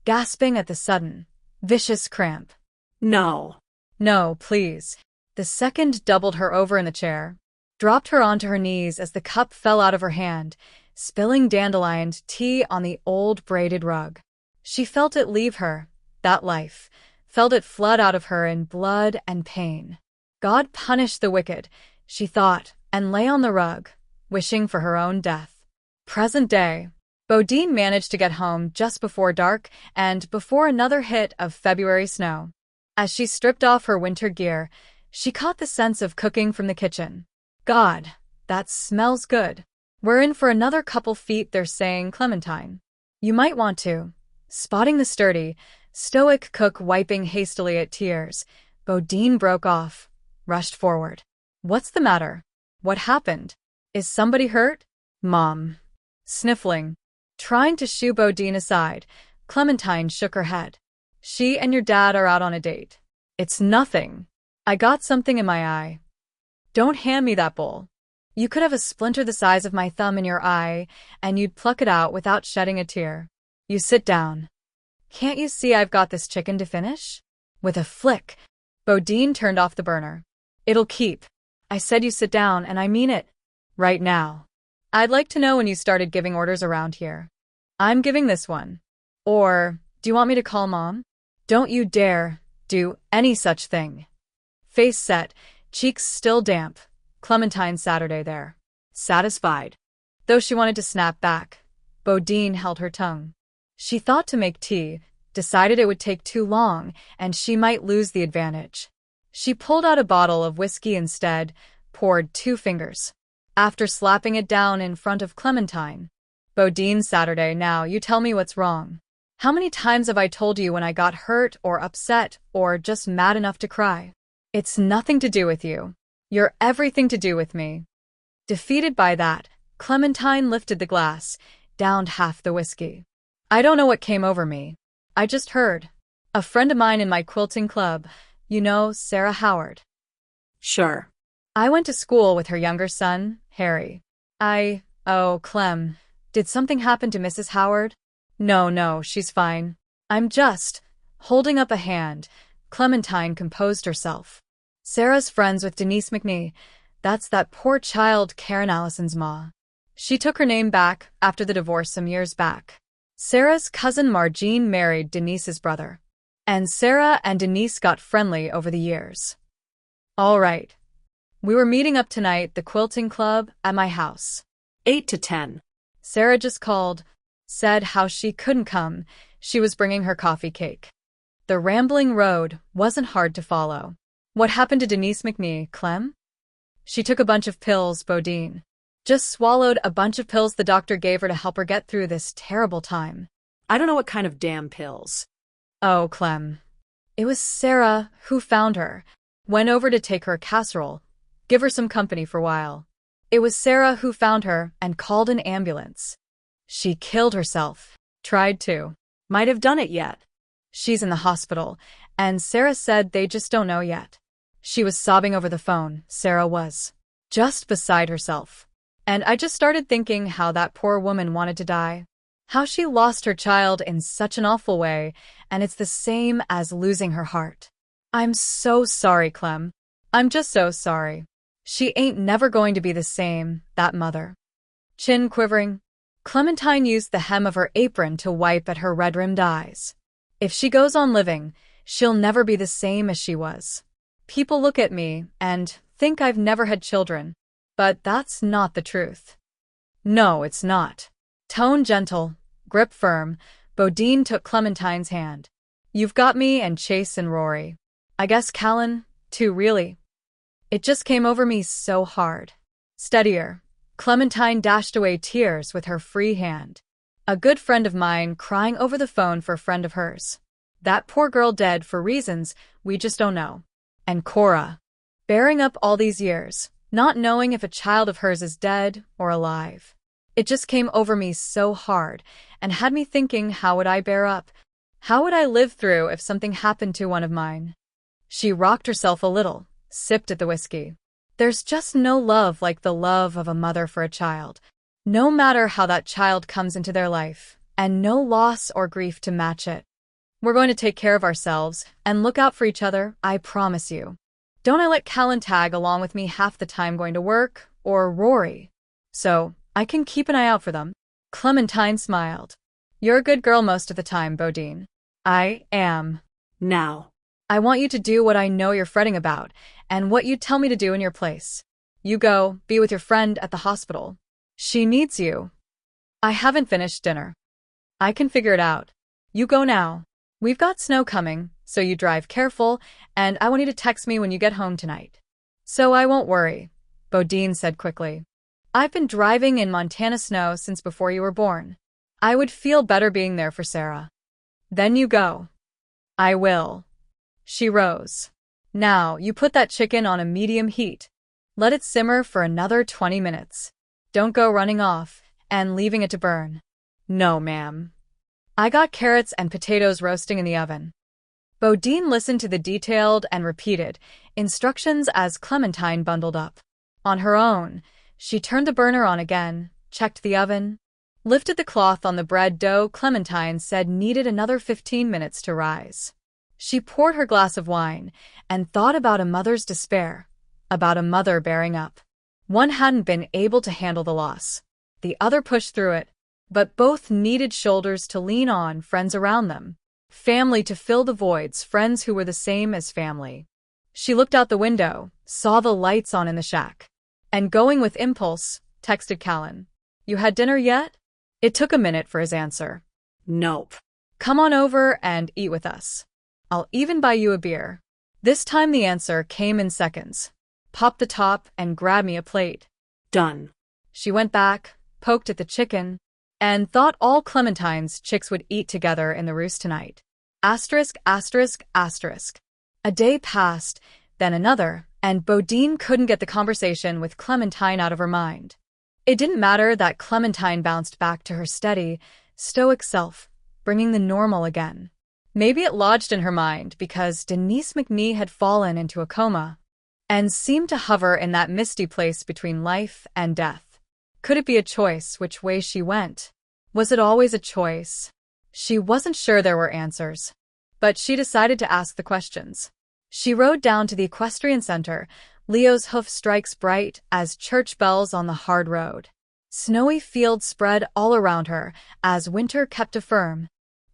gasping at the sudden, vicious cramp. No. "No, please." The second doubled her over in the chair, dropped her onto her knees as the cup fell out of her hand, spilling dandelion tea on the old braided rug. She felt it leave her, that life, felt it flood out of her in blood and pain. God punished the wicked, she thought, and lay on the rug, wishing for her own death. Present day. Bodine managed to get home just before dark and before another hit of February snow. As she stripped off her winter gear, she caught the sense of cooking from the kitchen. "God, that smells good. We're in for another couple feet," they're saying, Clementine. "You might want to." Spotting the sturdy, stoic cook wiping hastily at tears, Bodine broke off, rushed forward. "What's the matter? What happened? Is somebody hurt?" "Mom." Sniffling. Trying to shoo Bodine aside, Clementine shook her head. "She and your dad are out on a date." "It's nothing. I got something in my eye." "Don't hand me that bowl. You could have a splinter the size of my thumb in your eye, and you'd pluck it out without shedding a tear. You sit down. Can't you see I've got this chicken to finish?" With a flick, Bodine turned off the burner. "It'll keep. I said you sit down, and I mean it. Right now. I'd like to know when you started giving orders around here. I'm giving this one. Or, do you want me to call Mom?" "Don't you dare do any such thing." Face set, cheeks still damp, Clementine Saturday there. Satisfied. Though she wanted to snap back, Bodine held her tongue. She thought to make tea, decided it would take too long, and she might lose the advantage. She pulled out a bottle of whiskey instead, poured 2 fingers. After slapping it down in front of Clementine. "Bodine Saturday, now you tell me what's wrong. How many times have I told you when I got hurt or upset or just mad enough to cry? It's nothing to do with you. You're everything to do with me." Defeated by that, Clementine lifted the glass, downed half the whiskey. "I don't know what came over me. I just heard. A friend of mine in my quilting club, you know, Sarah Howard." Sure. "I went to school with her younger son, Harry. Oh, Clem, did something happen to Mrs. Howard?" No, she's fine. I'm just..." Holding up a hand, Clementine composed herself. "Sarah's friends with Denise McNee. That's that poor child Karen Allison's ma. She took her name back after the divorce some years back. Sarah's cousin Margene married Denise's brother. And Sarah and Denise got friendly over the years. All right. We were meeting up tonight, the quilting club, at my house. 8 to 10. Sarah just called, said how she couldn't come, she was bringing her coffee cake. The rambling road wasn't hard to follow. What happened to Denise McNee, Clem?" "She took a bunch of pills, Bodine. Just swallowed a bunch of pills the doctor gave her to help her get through this terrible time." I don't know what kind of damn pills. "Oh, Clem. It was Sarah who found her. Went over to take her a casserole, give her some company for a while. It was Sarah who found her and called an ambulance. She killed herself. Tried to." Might have done it yet. She's in the hospital, and Sarah said they just don't know yet. She was sobbing over the phone. Sarah was just beside herself. And I just started thinking how that poor woman wanted to die. How she lost her child in such an awful way, and it's the same as losing her heart. I'm so sorry, Clem. I'm just so sorry. She ain't never going to be the same, that mother. Chin quivering, Clementine used the hem of her apron to wipe at her red-rimmed eyes. If she goes on living, she'll never be the same as she was. People look at me and think I've never had children, but that's not the truth. No, it's not. Tone gentle, grip firm, Bodine took Clementine's hand. You've got me and Chase and Rory. I guess Callan, too, really. It just came over me so hard. Steadier. Clementine dashed away tears with her free hand. A good friend of mine crying over the phone for a friend of hers. That poor girl dead for reasons we just don't know. And Cora, bearing up all these years, not knowing if a child of hers is dead or alive. It just came over me so hard and had me thinking, how would I bear up? How would I live through if something happened to one of mine? She rocked herself a little, sipped at the whiskey. There's just no love like the love of a mother for a child, no matter how that child comes into their life, and no loss or grief to match it. We're going to take care of ourselves and look out for each other, I promise you. Don't I let Callan tag along with me half the time going to work, or Rory? So I can keep an eye out for them. Clementine smiled. You're a good girl most of the time, Bodine. I am. Now. I want you to do what I know you're fretting about, and what you tell me to do in your place. You go, be with your friend at the hospital. She needs you. I haven't finished dinner. I can figure it out. You go now. We've got snow coming, so you drive careful, and I want you to text me when you get home tonight. So I won't worry, Bodine said quickly. I've been driving in Montana snow since before you were born. I would feel better being there for Sarah. Then you go. I will. She rose. Now, you put that chicken on a medium heat. Let it simmer for another 20 minutes. Don't go running off and leaving it to burn. No, ma'am. I got carrots and potatoes roasting in the oven. Bodine listened to the detailed and repeated instructions as Clementine bundled up. On her own, she turned the burner on again, checked the oven, lifted the cloth on the bread dough Clementine said needed another 15 minutes to rise. She poured her glass of wine and thought about a mother's despair, about a mother bearing up. One hadn't been able to handle the loss. The other pushed through it, but both needed shoulders to lean on, friends around them. Family to fill the voids, friends who were the same as family. She looked out the window, saw the lights on in the shack, and going with impulse, texted Callan. You had dinner yet? It took a minute for his answer. Nope. Come on over and eat with us. I'll even buy you a beer. This time the answer came in seconds. Pop the top and grab me a plate. Done. She went back, poked at the chicken, and thought all Clementine's chicks would eat together in the roost tonight. Asterisk, asterisk, asterisk. A day passed, then another, and Bodine couldn't get the conversation with Clementine out of her mind. It didn't matter that Clementine bounced back to her steady, stoic self, bringing the normal again. Maybe it lodged in her mind because Denise McNee had fallen into a coma and seemed to hover in that misty place between life and death. Could it be a choice which way she went? Was it always a choice? She wasn't sure there were answers, but she decided to ask the questions. She rode down to the equestrian center, Leo's hoof strikes bright as church bells on the hard road. Snowy fields spread all around her as winter kept a firm,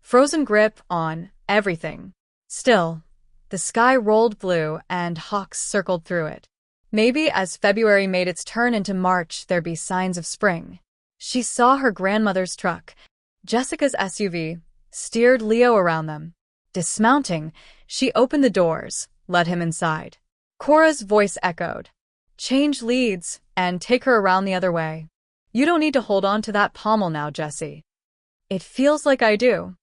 frozen grip on everything. Still, the sky rolled blue and hawks circled through it. Maybe as February made its turn into March, there'd be signs of spring. She saw her grandmother's truck. Jessica's SUV steered Leo around them. Dismounting, she opened the doors, let him inside. Cora's voice echoed. Change leads and take her around the other way. You don't need to hold on to that pommel now, Jessie. It feels like I do.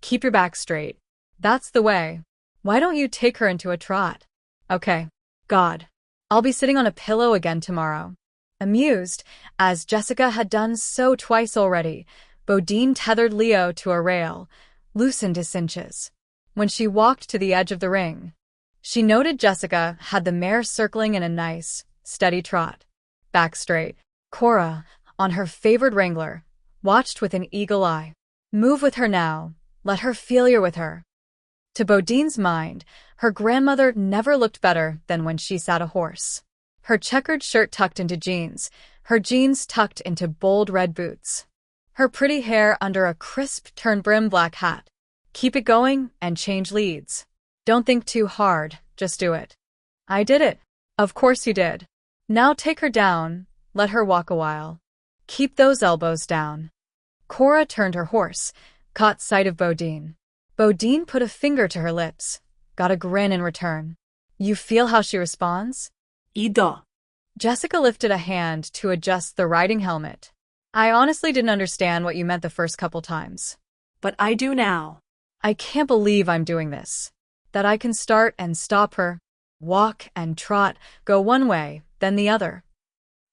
Keep your back straight. That's the way. Why don't you take her into a trot? Okay. God. I'll be sitting on a pillow again tomorrow. Amused, as Jessica had done so twice already, Bodine tethered Leo to a rail, loosened his cinches. When she walked to the edge of the ring, she noted Jessica had the mare circling in a nice, steady trot. Back straight. Cora, on her favored wrangler, watched with an eagle eye. Move with her now. Let her feel you're with her. To Bodine's mind, her grandmother never looked better than when she sat a horse. Her checkered shirt tucked into jeans, her jeans tucked into bold red boots. Her pretty hair under a crisp turn-brim black hat. Keep it going and change leads. Don't think too hard, just do it. I did it. Of course you did. Now take her down, let her walk a while. Keep those elbows down. Cora turned her horse, caught sight of Bodine. Bodine put a finger to her lips, got a grin in return. You feel how she responds? Ido. Jessica lifted a hand to adjust the riding helmet. I honestly didn't understand what you meant the first couple times. But I do now. I can't believe I'm doing this. That I can start and stop her, walk and trot, go one way, then the other.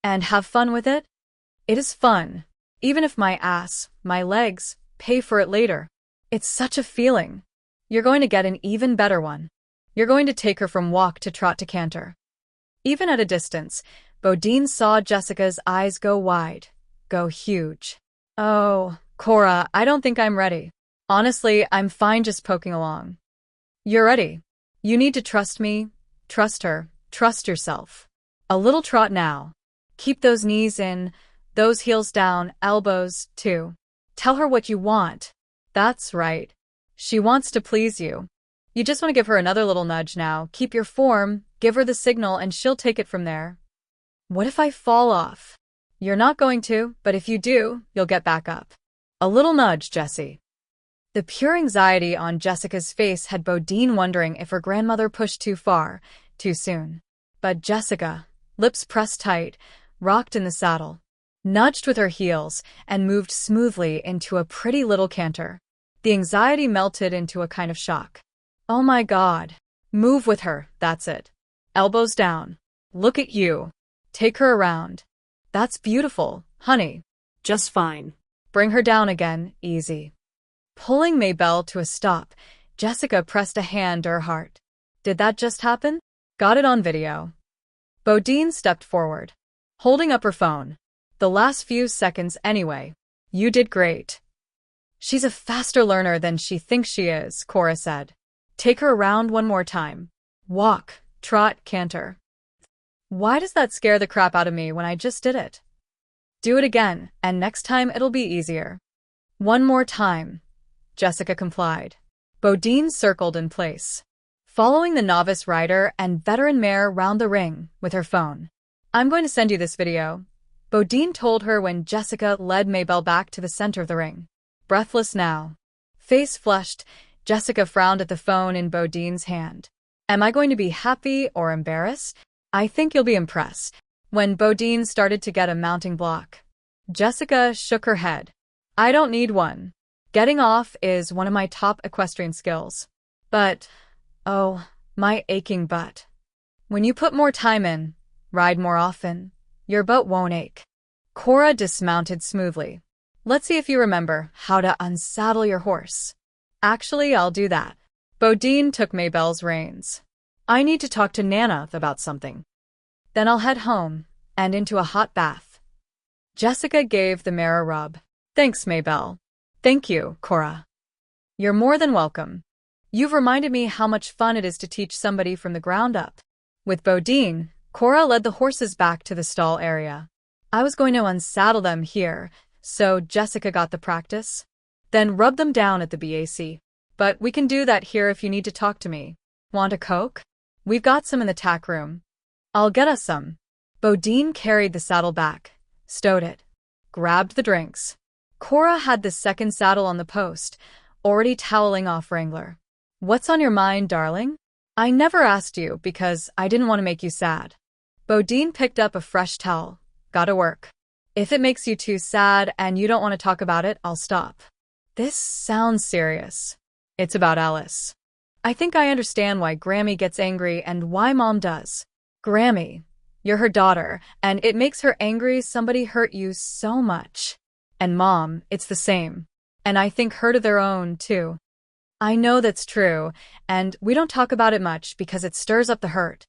And have fun with it? It is fun, even if my ass, my legs, pay for it later. It's such a feeling. You're going to get an even better one. You're going to take her from walk to trot to canter. Even at a distance, Bodine saw Jessica's eyes go wide, go huge. Oh, Cora, I don't think I'm ready. Honestly, I'm fine just poking along. You're ready. You need to trust me, trust her, trust yourself. A little trot now. Keep those knees in, those heels down, elbows, too. Tell her what you want. That's right. She wants to please you. You just want to give her another little nudge now. Keep your form, give her the signal, and she'll take it from there. What if I fall off? You're not going to, but if you do, you'll get back up. A little nudge, Jessie. The pure anxiety on Jessica's face had Bodine wondering if her grandmother pushed too far, too soon. But Jessica, lips pressed tight, rocked in the saddle, nudged with her heels, and moved smoothly into a pretty little canter. The anxiety melted into a kind of shock. Oh my God. Move with her, that's it. Elbows down. Look at you. Take her around. That's beautiful, honey. Just fine. Bring her down again, easy. Pulling Maybelle to a stop, Jessica pressed a hand to her heart. Did that just happen? Got it on video. Bodine stepped forward, holding up her phone. The last few seconds anyway. You did great. She's a faster learner than she thinks she is, Cora said. Take her around one more time. Walk, trot, canter. Why does that scare the crap out of me when I just did it? Do it again, and next time it'll be easier. One more time. Jessica complied. Bodine circled in place, following the novice rider and veteran mare round the ring with her phone. I'm going to send you this video, Bodine told her when Jessica led Maybelle back to the center of the ring. Breathless now, face flushed, Jessica frowned at the phone in Bodine's hand. Am I going to be happy or embarrassed? I think you'll be impressed. When Bodine started to get a mounting block, Jessica shook her head. I don't need one. Getting off is one of my top equestrian skills. But, oh, my aching butt. When you put more time in, ride more often, your butt won't ache. Cora dismounted smoothly. Let's see if you remember how to unsaddle your horse. Actually, I'll do that. Bodine took Maybelle's reins. I need to talk to Nana about something. Then I'll head home and into a hot bath. Jessica gave the mare a rub. Thanks, Maybelle. Thank you, Cora. You're more than welcome. You've reminded me how much fun it is to teach somebody from the ground up. With Bodine, Cora led the horses back to the stall area. I was going to unsaddle them here, so Jessica got the practice. Then rub them down at the BAC. But we can do that here if you need to talk to me. Want a Coke? We've got some in the tack room. I'll get us some. Bodine carried the saddle back, stowed it, grabbed the drinks. Cora had the second saddle on the post, already toweling off Wrangler. What's on your mind, darling? I never asked you because I didn't want to make you sad. Bodine picked up a fresh towel. Gotta work. If it makes you too sad and you don't want to talk about it, I'll stop. This sounds serious. It's about Alice. I think I understand why Grammy gets angry and why Mom does. Grammy, you're her daughter, and it makes her angry somebody hurt you so much. And Mom, it's the same. And I think her to their own, too. I know that's true, and we don't talk about it much because it stirs up the hurt.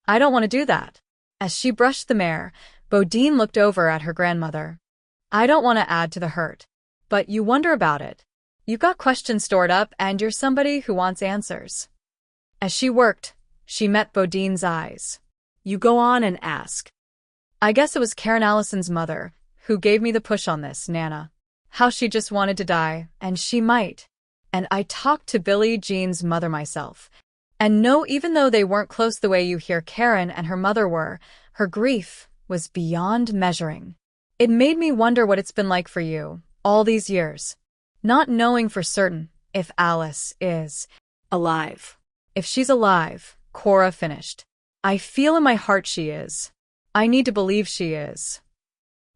I don't want to do that. As she brushed the mare, Bodine looked over at her grandmother. I don't want to add to the hurt. But you wonder about it. You've got questions stored up, and you're somebody who wants answers. As she worked, she met Bodine's eyes. You go on and ask. I guess it was Karen Allison's mother who gave me the push on this, Nana. How she just wanted to die, and she might. And I talked to Billie Jean's mother myself. And no, even though they weren't close the way you hear Karen and her mother were, her grief was beyond measuring. It made me wonder what it's been like for you, all these years. Not knowing for certain if Alice is Alive. If she's alive, Cora finished. I feel in my heart she is. I need to believe she is.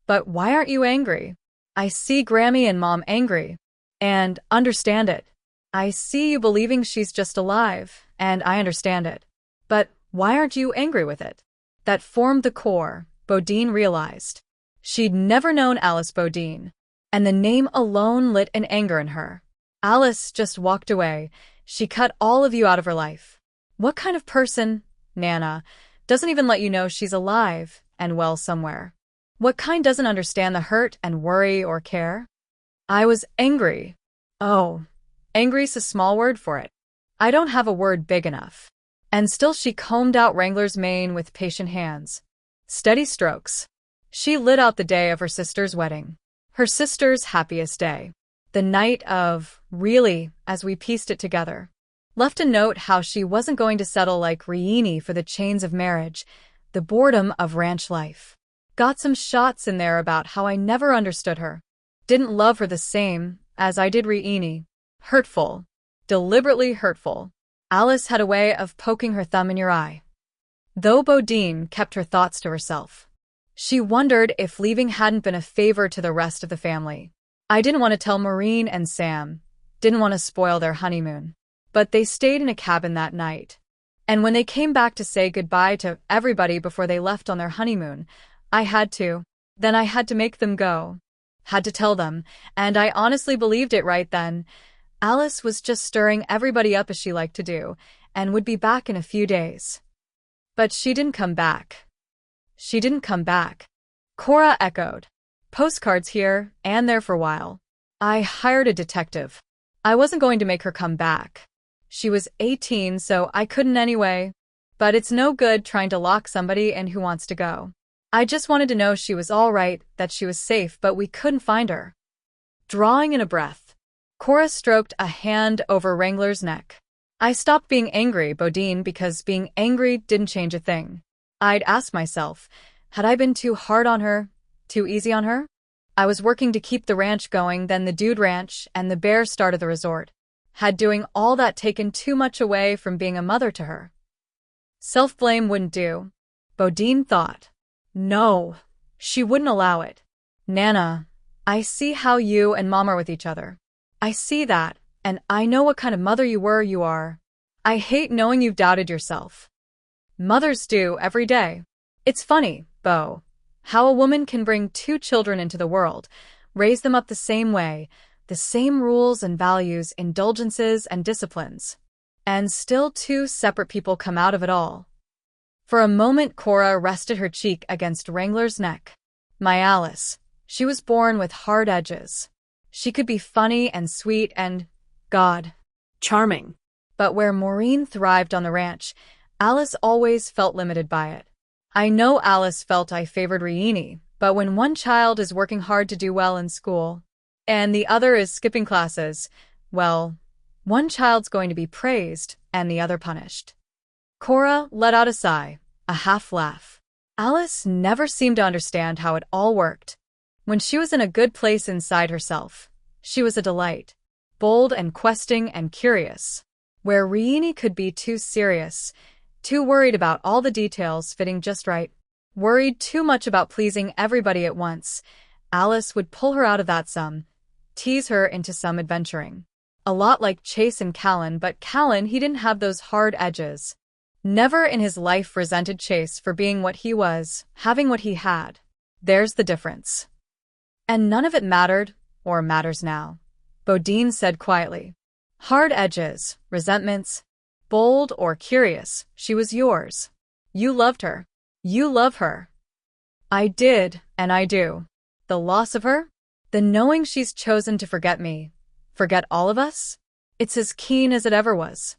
But why aren't you angry? I see Grammy and Mom angry. And understand it. I see you believing she's just alive, and I understand it. But why aren't you angry with it? That formed the core, Bodine realized. She'd never known Alice Bodine, and the name alone lit an anger in her. Alice just walked away. She cut all of you out of her life. What kind of person, Nana, doesn't even let you know she's alive and well somewhere? What kind doesn't understand the hurt and worry or care? I was angry. Oh, angry's a small word for it. I don't have a word big enough. And still she combed out Wrangler's mane with patient hands. Steady strokes. She lit out the day of her sister's wedding. Her sister's happiest day. The night of, really, as we pieced it together. Left a note how she wasn't going to settle like Rieni for the chains of marriage, the boredom of ranch life. Got some shots in there about how I never understood her. Didn't love her the same as I did Rieni. Hurtful. Deliberately hurtful. Alice had a way of poking her thumb in your eye. Though Bodine kept her thoughts to herself. She wondered if leaving hadn't been a favor to the rest of the family. I didn't want to tell Maureen and Sam. Didn't want to spoil their honeymoon. But they stayed in a cabin that night. And when they came back to say goodbye to everybody before they left on their honeymoon, I had to. Then I had to make them go. Had to tell them, and I honestly believed it right then. Alice was just stirring everybody up as she liked to do, and would be back in a few days. But she didn't come back. She didn't come back. Cora echoed. Postcards here and there for a while. I hired a detective. I wasn't going to make her come back. She was 18, so I couldn't anyway. But it's no good trying to lock somebody in who wants to go. I just wanted to know she was all right, that she was safe, but we couldn't find her. Drawing in a breath, Cora stroked a hand over Wrangler's neck. I stopped being angry, Bodine, because being angry didn't change a thing. I'd asked myself, had I been too hard on her, too easy on her? I was working to keep the ranch going, then the Dude Ranch and the Bear started the resort. Had doing all that taken too much away from being a mother to her? Self-blame wouldn't do, Bodine thought. No, she wouldn't allow it. Nana, I see how you and Mom are with each other. I see that, and I know what kind of mother you are. I hate knowing you've doubted yourself. Mothers do every day. It's funny, Bo, how a woman can bring two children into the world, raise them up the same way, the same rules and values, indulgences and disciplines. And still two separate people come out of it all. For a moment Cora rested her cheek against Wrangler's neck. My Alice. She was born with hard edges. She could be funny and sweet and, God, Charming. But where Maureen thrived on the ranch, Alice always felt limited by it. I know Alice felt I favored Rieni, but when one child is working hard to do well in school, and the other is skipping classes, well, one child's going to be praised and the other punished. Cora let out a sigh, a half laugh. Alice never seemed to understand how it all worked. When she was in a good place inside herself, she was a delight, bold and questing and curious. Where Rieni could be too serious, too worried about all the details fitting just right, worried too much about pleasing everybody at once, Alice would pull her out of that some, tease her into some adventuring. A lot like Chase and Callan, but Callan, he didn't have those hard edges. Never in his life resented Chase for being what he was, having what he had. There's the difference. And none of it mattered, or matters now, Bodine said quietly. Hard edges, resentments, bold or curious, she was yours. You loved her. You love her. I did, and I do. The loss of her? The knowing she's chosen to forget me, forget all of us? It's as keen as it ever was.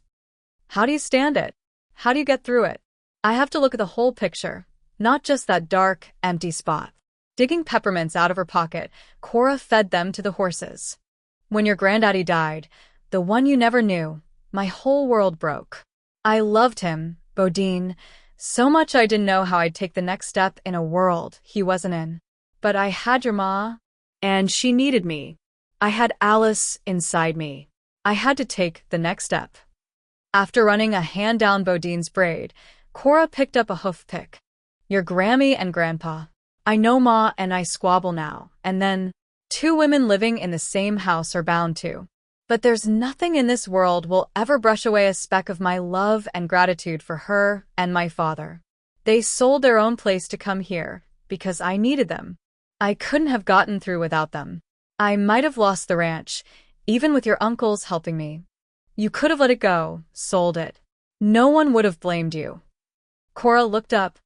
How do you stand it? How do you get through it? I have to look at the whole picture, not just that dark, empty spot. Digging peppermints out of her pocket, Cora fed them to the horses. When your granddaddy died, the one you never knew, my whole world broke. I loved him, Bodine, so much I didn't know how I'd take the next step in a world he wasn't in. But I had your ma, And she needed me. I had Alice inside me. I had to take the next step. After running a hand down Bodine's braid, Cora picked up a hoof pick. Your Grammy and Grandpa. I know Ma and I squabble now, and then, two women living in the same house are bound to. But there's nothing in this world will ever brush away a speck of my love and gratitude for her and my father. They sold their own place to come here, because I needed them. I couldn't have gotten through without them. I might have lost the ranch, even with your uncles helping me. You could have let it go, sold it. No one would have blamed you. Cora looked up,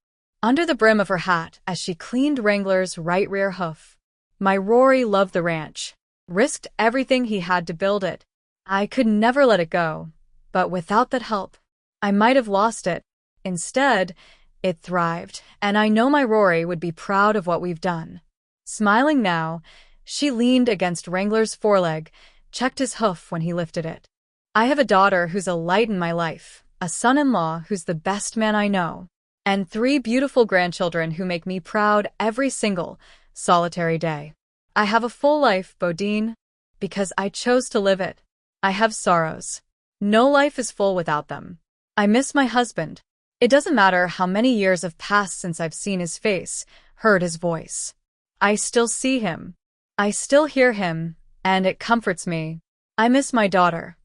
under the brim of her hat, as she cleaned Wrangler's right rear hoof. My Rory loved the ranch, risked everything he had to build it. I could never let it go, but without that help, I might have lost it. Instead, it thrived, and I know my Rory would be proud of what we've done. Smiling now, she leaned against Wrangler's foreleg, checked his hoof when he lifted it. I have a daughter who's a light in my life, a son-in-law who's the best man I know, and 3 beautiful grandchildren who make me proud every single, solitary day. I have a full life, Bodine, because I chose to live it. I have sorrows. No life is full without them. I miss my husband. It doesn't matter how many years have passed since I've seen his face, heard his voice. I still see him. I still hear him, and it comforts me. I miss my daughter,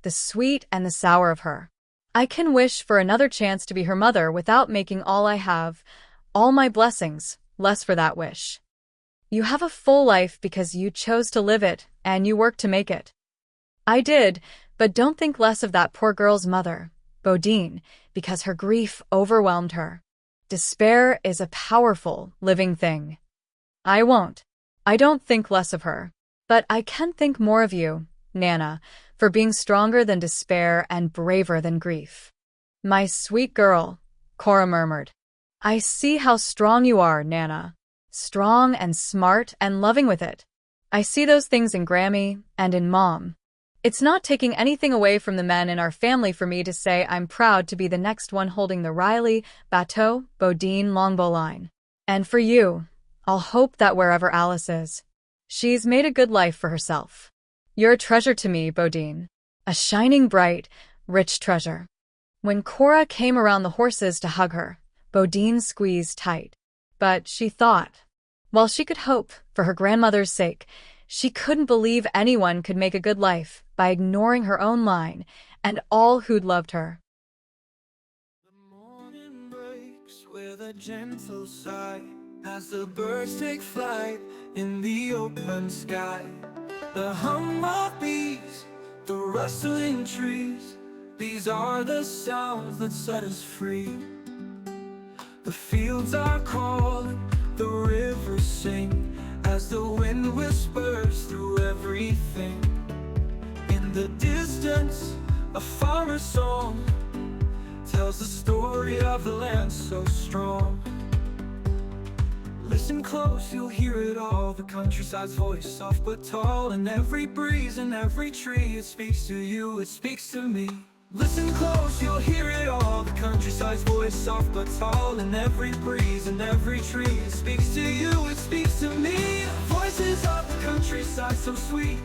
the sweet and the sour of her. I can wish for another chance to be her mother without making all I have, all my blessings, less for that wish. You have a full life because you chose to live it, and you worked to make it. I did, but don't think less of that poor girl's mother, Bodine, because her grief overwhelmed her. Despair is a powerful, living thing. I won't. I don't think less of her. But I can think more of you, Nana, for being stronger than despair and braver than grief. My sweet girl, Cora murmured. I see how strong you are, Nana. Strong and smart and loving with it. I see those things in Grammy and in Mom. It's not taking anything away from the men in our family for me to say I'm proud to be the next one holding the Riley, Bateau, Bodine longbow line. And for you, I'll hope that wherever Alice is, she's made a good life for herself. You're a treasure to me, Bodine. A shining bright, rich treasure. When Cora came around the horses to hug her, Bodine squeezed tight. But she thought, while she could hope, for her grandmother's sake, she couldn't believe anyone could make a good life by ignoring her own line and all who'd loved her. The morning breaks with a gentle sigh as the birds take flight in the open sky. The hum of bees, the rustling trees, these are the sounds that set us free. The fields are calling, the rivers sing, as the wind whispers through everything. In the distance, a farmer's song tells the story of the land so strong. Listen close, you'll hear it all, the countryside's voice, soft but tall. In every breeze, in every tree, it speaks to you, it speaks to me. Listen close, you'll hear it all, the countryside's voice, soft but tall. In every breeze, in every tree, it speaks to you, it speaks to me. Voices of the countryside so sweet,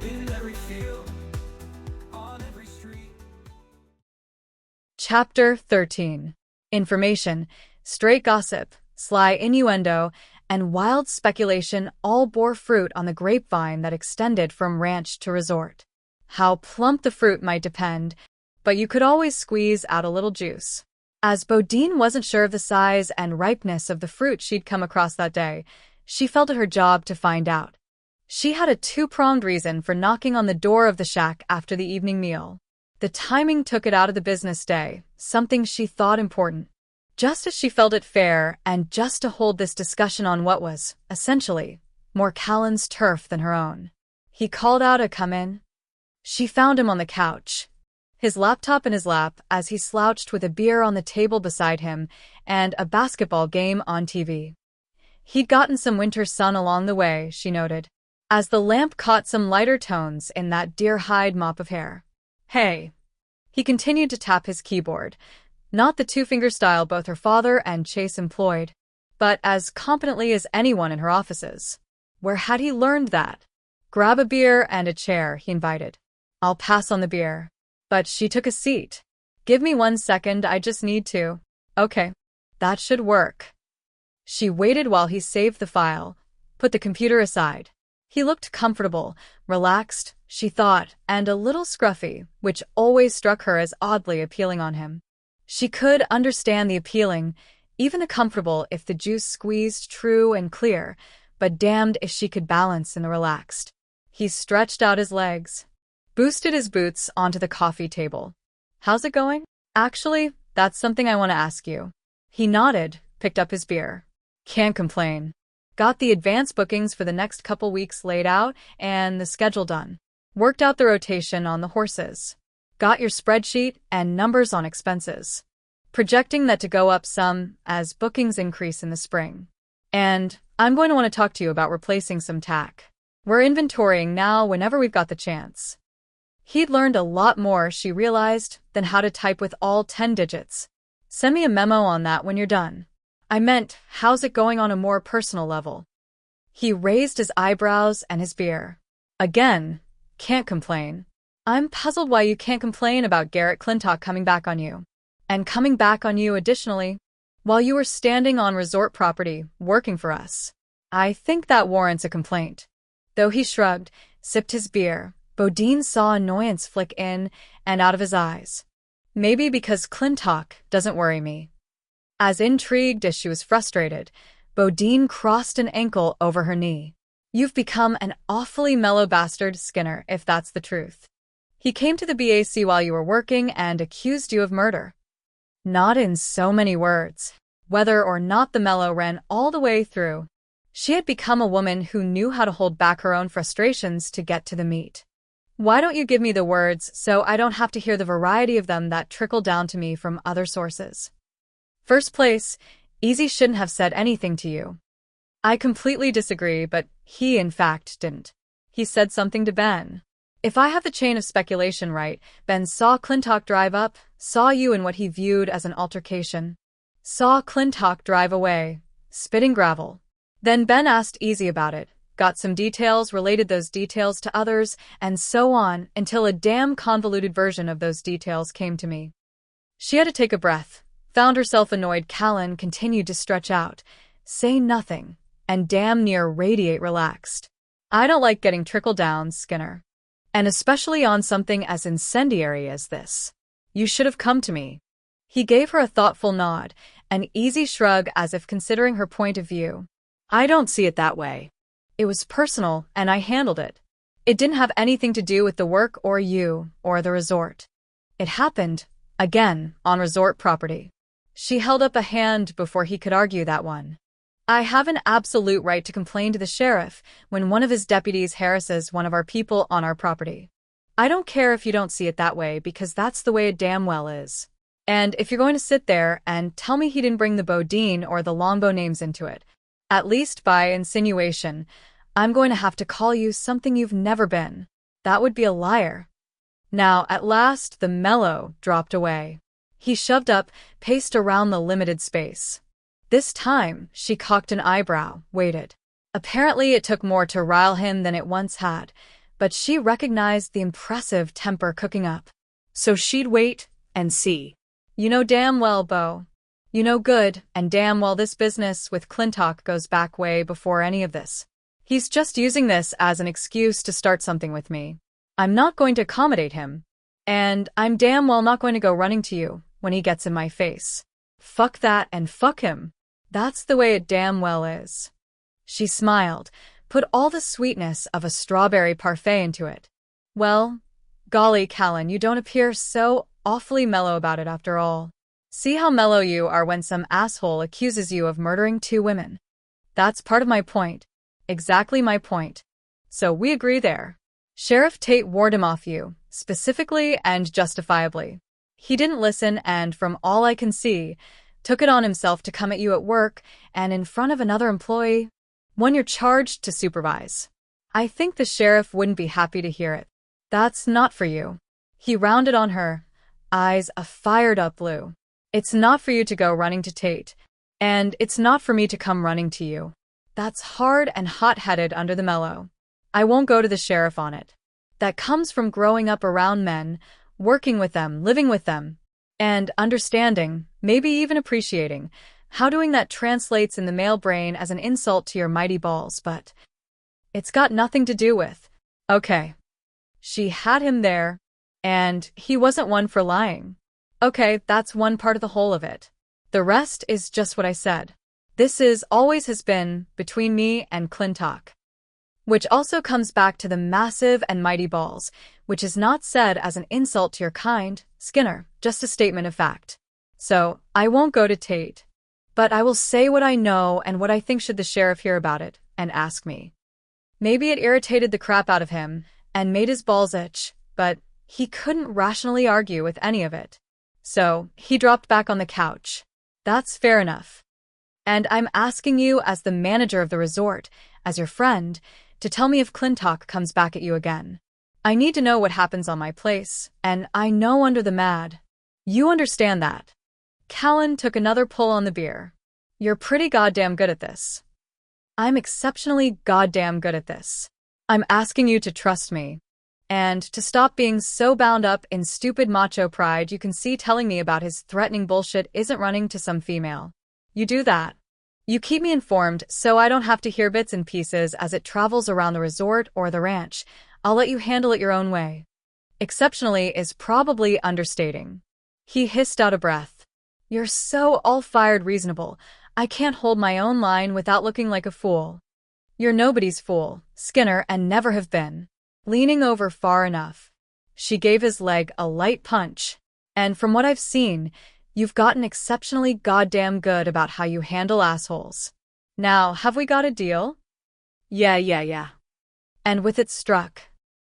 in every field, on every street. Chapter 13. Information, straight gossip, sly innuendo, and wild speculation all bore fruit on the grapevine that extended from ranch to resort. How plump the fruit might depend, but you could always squeeze out a little juice. As Bodine wasn't sure of the size and ripeness of the fruit she'd come across that day, she felt it her job to find out. She had a two-pronged reason for knocking on the door of the shack after the evening meal. The timing took it out of the business day, something she thought important. Just as she felt it fair, and just to hold this discussion on what was, essentially, more Callan's turf than her own. He called out a come in. She found him on the couch, his laptop in his lap as he slouched with a beer on the table beside him and a basketball game on TV. He'd gotten some winter sun along the way, she noted, as the lamp caught some lighter tones in that deer-hide mop of hair. Hey. He continued to tap his keyboard, not the two-finger style both her father and Chase employed, but as competently as anyone in her offices. Where had he learned that? Grab a beer and a chair, he invited. I'll pass on the beer. But she took a seat. Give me 1 second, I just need to. Okay. That should work. She waited while he saved the file, put the computer aside. He looked comfortable, relaxed, she thought, and a little scruffy, which always struck her as oddly appealing on him. She could understand the appealing, even the comfortable if the juice squeezed true and clear, but damned if she could balance in the relaxed. He stretched out his legs, boosted his boots onto the coffee table. How's it going? Actually, that's something I want to ask you. He nodded, picked up his beer. Can't complain. Got the advance bookings for the next couple weeks laid out and the schedule done. Worked out the rotation on the horses. Got your spreadsheet and numbers on expenses. Projecting that to go up some as bookings increase in the spring. And I'm going to want to talk to you about replacing some tack. We're inventorying now whenever we've got the chance. He'd learned a lot more, she realized, than how to type with all 10 digits. Send me a memo on that when you're done. I meant, how's it going on a more personal level? He raised his eyebrows and his beer. Again, can't complain. I'm puzzled why you can't complain about Garrett Clintock coming back on you. And coming back on you additionally, while you were standing on resort property, working for us. I think that warrants a complaint. Though he shrugged, sipped his beer, Bodine saw annoyance flick in and out of his eyes. Maybe because Clintock doesn't worry me. As intrigued as she was frustrated, Bodine crossed an ankle over her knee. You've become an awfully mellow bastard, Skinner, if that's the truth. He came to the BAC while you were working and accused you of murder. Not in so many words. Whether or not the mellow ran all the way through, she had become a woman who knew how to hold back her own frustrations to get to the meat. Why don't you give me the words so I don't have to hear the variety of them that trickle down to me from other sources? First place, Easy shouldn't have said anything to you. I completely disagree, but he in fact didn't. He said something to Ben. If I have the chain of speculation right, Ben saw Clintock drive up, saw you in what he viewed as an altercation. Saw Clintock drive away, spitting gravel. Then Ben asked Easy about it, got some details, related those details to others, and so on until a damn convoluted version of those details came to me. She had to take a breath, found herself annoyed. Callan continued to stretch out, say nothing, and damn near radiate relaxed. I don't like getting trickled down, Skinner. And especially on something as incendiary as this. You should have come to me. He gave her a thoughtful nod, an easy shrug as if considering her point of view. I don't see it that way. It was personal, and I handled it. It didn't have anything to do with the work or you, or the resort. It happened, again, on resort property. She held up a hand before he could argue that one. I have an absolute right to complain to the sheriff when one of his deputies harasses one of our people on our property. I don't care if you don't see it that way because that's the way it damn well is. And if you're going to sit there and tell me he didn't bring the Bodine or the Longbow names into it, at least by insinuation, I'm going to have to call you something you've never been. That would be a liar. Now, at last, the mellow dropped away. He shoved up, paced around the limited space. This time, she cocked an eyebrow, waited. Apparently, it took more to rile him than it once had, but she recognized the impressive temper cooking up. So she'd wait and see. You know damn well, Bo. You know good and damn well this business with Clintock goes back way before any of this. He's just using this as an excuse to start something with me. I'm not going to accommodate him. And I'm damn well not going to go running to you when he gets in my face. Fuck that and fuck him. That's the way it damn well is. She smiled, put all the sweetness of a strawberry parfait into it. Well, golly, Callan, you don't appear so awfully mellow about it after all. See how mellow you are when some asshole accuses you of murdering 2 women. That's part of my point. Exactly my point. So we agree there. Sheriff Tate warned him off you, specifically and justifiably. He didn't listen and, from all I can see, took it on himself to come at you at work and in front of another employee, one you're charged to supervise. I think the sheriff wouldn't be happy to hear it. That's not for you. He rounded on her, eyes a fired-up blue. It's not for you to go running to Tate, and it's not for me to come running to you. That's hard and hot-headed under the mellow. I won't go to the sheriff on it. That comes from growing up around men, working with them, living with them, and understanding, maybe even appreciating, how doing that translates in the male brain as an insult to your mighty balls, but it's got nothing to do with. Okay. She had him there, and he wasn't one for lying. Okay, that's one part of the whole of it. The rest is just what I said. This is, always has been, between me and Clintock. Which also comes back to the massive and mighty balls, which is not said as an insult to your kind, Skinner, just a statement of fact. So, I won't go to Tate. But I will say what I know and what I think should the sheriff hear about it, and ask me. Maybe it irritated the crap out of him, and made his balls itch, but he couldn't rationally argue with any of it. So, he dropped back on the couch. That's fair enough. And I'm asking you as the manager of the resort, as your friend, to tell me if Clintock comes back at you again. I need to know what happens on my place, and I know under the mad. You understand that. Callan took another pull on the beer. You're pretty goddamn good at this. I'm exceptionally goddamn good at this. I'm asking you to trust me. And to stop being so bound up in stupid macho pride you can see telling me about his threatening bullshit isn't running to some female. You do that. You keep me informed so I don't have to hear bits and pieces as it travels around the resort or the ranch. I'll let you handle it your own way. Exceptionally is probably understating. He hissed out a breath. You're so all-fired reasonable. I can't hold my own line without looking like a fool. You're nobody's fool, Skinner, and never have been. Leaning over far enough, she gave his leg a light punch. And from what I've seen, you've gotten exceptionally goddamn good about how you handle assholes. Now, have we got a deal? Yeah. And with it struck,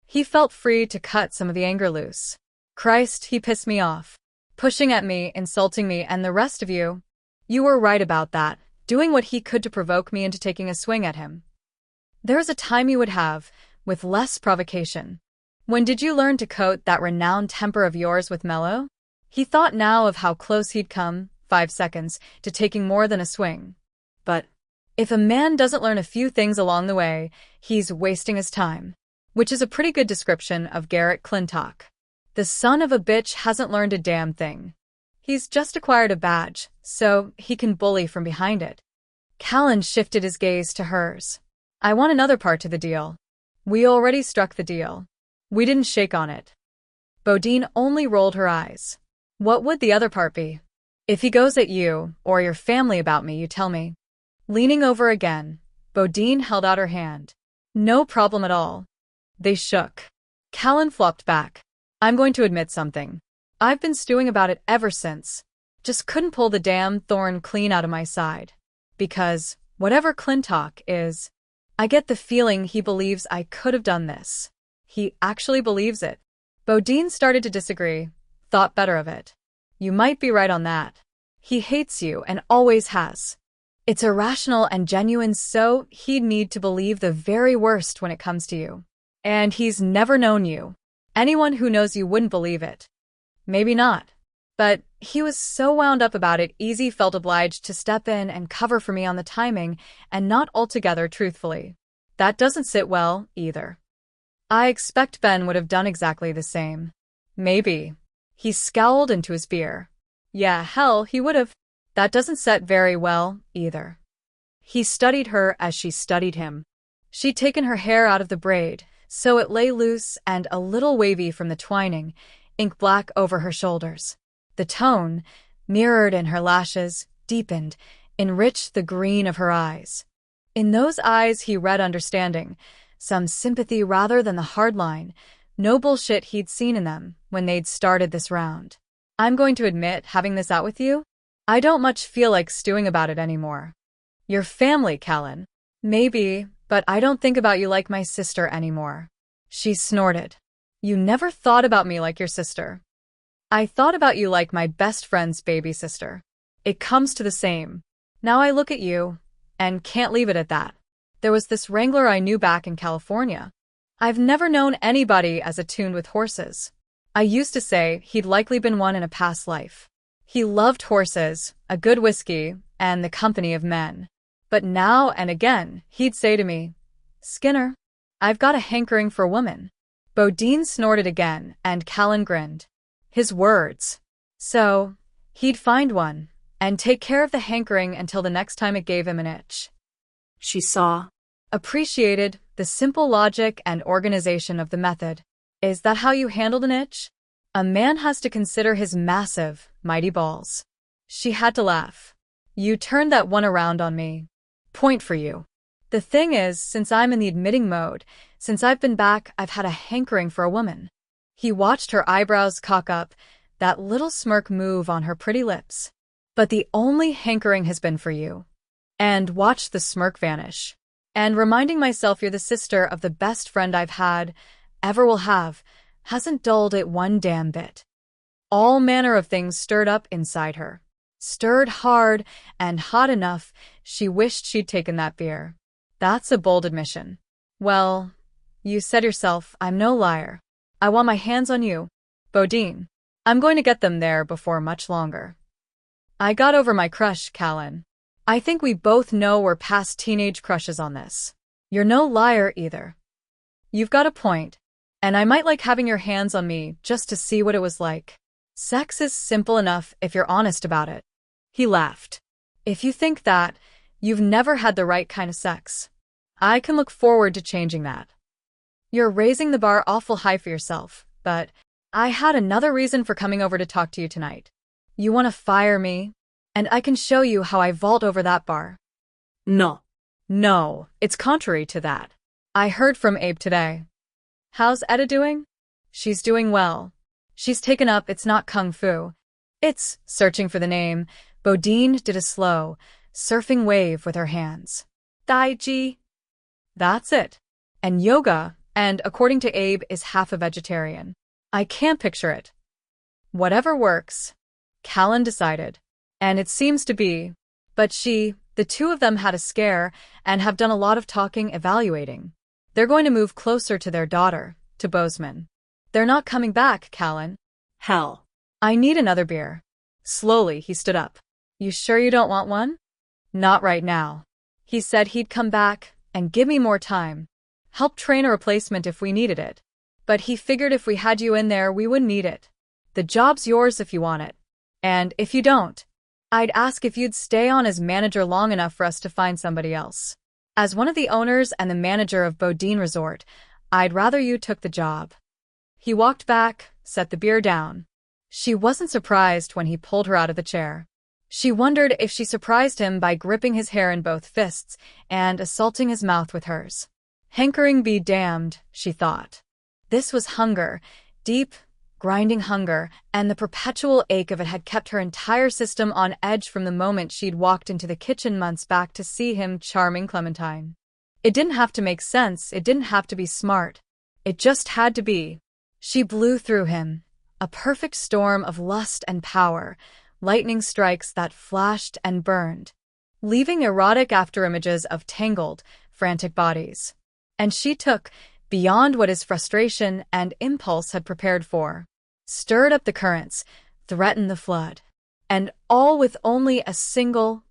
he felt free to cut some of the anger loose. Christ, he pissed me off. Pushing at me, insulting me, and the rest of you. You were right about that, doing what he could to provoke me into taking a swing at him. There's a time you would have, with less provocation. When did you learn to coat that renowned temper of yours with mellow? He thought now of how close he'd come, 5 seconds, to taking more than a swing. But if a man doesn't learn a few things along the way, he's wasting his time. Which is a pretty good description of Garrett Clintock. The son of a bitch hasn't learned a damn thing. He's just acquired a badge, so he can bully from behind it. Callan shifted his gaze to hers. I want another part to the deal. We already struck the deal. We didn't shake on it. Bodine only rolled her eyes. What would the other part be? If he goes at you, or your family about me, you tell me. Leaning over again, Bodine held out her hand. No problem at all. They shook. Callan flopped back. I'm going to admit something. I've been stewing about it ever since. Just couldn't pull the damn thorn clean out of my side. Because, whatever Clintock is, I get the feeling he believes I could have done this. He actually believes it. Bodine started to disagree, thought better of it. You might be right on that. He hates you and always has. It's irrational and genuine, so he'd need to believe the very worst when it comes to you. And he's never known you. Anyone who knows you wouldn't believe it. Maybe not. But he was so wound up about it, Easy felt obliged to step in and cover for me on the timing, and not altogether truthfully. That doesn't sit well, either. I expect Ben would have done exactly the same. Maybe. He scowled into his beer. Yeah, hell, he would have. That doesn't set very well, either. He studied her as she studied him. She'd taken her hair out of the braid, so it lay loose and a little wavy from the twining, ink black over her shoulders. The tone, mirrored in her lashes, deepened, enriched the green of her eyes. In those eyes he read understanding, some sympathy rather than the hard line, no bullshit he'd seen in them when they'd started this round. I'm going to admit, having this out with you, I don't much feel like stewing about it anymore. Your family, Callan. Maybe, but I don't think about you like my sister anymore. She snorted. You never thought about me like your sister. I thought about you like my best friend's baby sister. It comes to the same. Now I look at you, and can't leave it at that. There was this wrangler I knew back in California. I've never known anybody as attuned with horses. I used to say he'd likely been one in a past life. He loved horses, a good whiskey, and the company of men. But now and again, he'd say to me, Skinner, I've got a hankering for a woman. Bodine snorted again, and Callan grinned. His words. So, he'd find one, and take care of the hankering until the next time it gave him an itch. She saw. Appreciated the simple logic and organization of the method. Is that how you handled an itch? A man has to consider his massive, mighty balls. She had to laugh. You turned that one around on me. Point for you. The thing is, since I'm in the admitting mode, since I've been back, I've had a hankering for a woman. He watched her eyebrows cock up, that little smirk move on her pretty lips. But the only hankering has been for you. And watched the smirk vanish. And reminding myself you're the sister of the best friend I've had, ever will have, hasn't dulled it one damn bit. All manner of things stirred up inside her. Stirred hard and hot enough, she wished she'd taken that beer. That's a bold admission. Well, you said yourself, I'm no liar. I want my hands on you, Bodine. I'm going to get them there before much longer. I got over my crush, Callan. I think we both know we're past teenage crushes on this. You're no liar either. You've got a point, and I might like having your hands on me just to see what it was like. Sex is simple enough if you're honest about it. He laughed. If you think that, you've never had the right kind of sex. I can look forward to changing that. You're raising the bar awful high for yourself, but I had another reason for coming over to talk to you tonight. You want to fire me? And I can show you how I vault over that bar. No. No, it's contrary to that. I heard from Abe today. How's Etta doing? She's doing well. She's taken up It's Not Kung Fu. It's, searching for the name, Bodine did a slow, surfing wave with her hands. Tai Chi. That's it. And yoga, and according to Abe, is half a vegetarian. I can't picture it. Whatever works, Callan decided. And it seems to be. But the two of them had a scare and have done a lot of talking, evaluating. They're going to move closer to their daughter, to Bozeman. They're not coming back, Callan. Hell. I need another beer. Slowly, he stood up. You sure you don't want one? Not right now. He said he'd come back and give me more time. Help train a replacement if we needed it. But he figured if we had you in there, we wouldn't need it. The job's yours if you want it. And if you don't, I'd ask if you'd stay on as manager long enough for us to find somebody else. As one of the owners and the manager of Bodine Resort, I'd rather you took the job. He walked back, set the beer down. She wasn't surprised when he pulled her out of the chair. She wondered if she surprised him by gripping his hair in both fists and assaulting his mouth with hers. Hankering be damned, she thought. This was hunger, deep, grinding hunger, and the perpetual ache of it had kept her entire system on edge from the moment she'd walked into the kitchen months back to see him charming Clementine. It didn't have to make sense, it didn't have to be smart. It just had to be. She blew through him, a perfect storm of lust and power, lightning strikes that flashed and burned, leaving erotic afterimages of tangled, frantic bodies. And she took, beyond what his frustration and impulse had prepared for, stirred up the currents, threatened the flood. And all with only a single,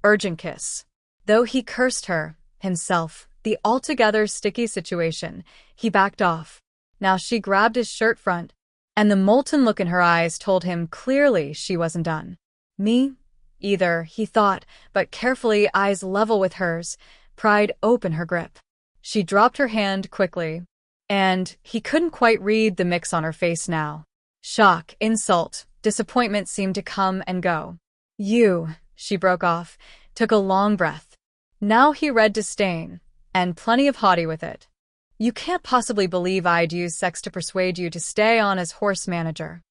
urgent kiss. Though he cursed her, himself, the altogether sticky situation, he backed off. Now she grabbed his shirt front, and the molten look in her eyes told him clearly she wasn't done. Me? Either, he thought, but carefully, eyes level with hers, pried open her grip. She dropped her hand quickly, and he couldn't quite read the mix on her face now. Shock, insult, disappointment seemed to come and go. You, she broke off, took a long breath. Now he read disdain, and plenty of haughty with it. You can't possibly believe I'd use sex to persuade you to stay on as horse manager.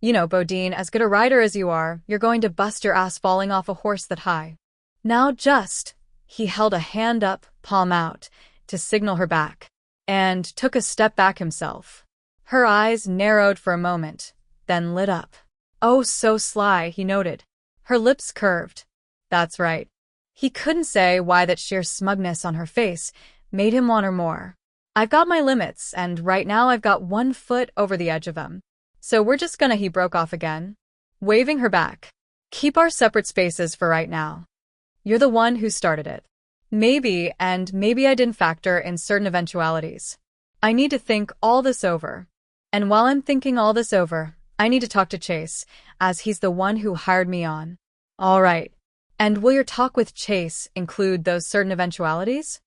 You know, Bodine, as good a rider as you are, you're going to bust your ass falling off a horse that high. Now just, he held a hand up, palm out, to signal her back, and took a step back himself. Her eyes narrowed for a moment, then lit up. Oh, so sly, he noted. Her lips curved. That's right. He couldn't say why that sheer smugness on her face made him want her more. I've got my limits, and right now I've got 1 foot over the edge of them. So we're just gonna, he broke off again, waving her back. Keep our separate spaces for right now. You're the one who started it. Maybe, and maybe I didn't factor in certain eventualities. I need to think all this over. And while I'm thinking all this over, I need to talk to Chase, as he's the one who hired me on. All right. And will your talk with Chase include those certain eventualities?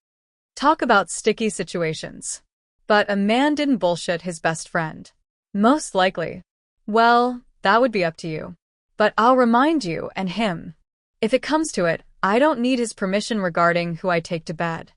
Talk about sticky situations. But a man didn't bullshit his best friend. Most likely. Well, that would be up to you. But I'll remind you and him. If it comes to it, I don't need his permission regarding who I take to bed.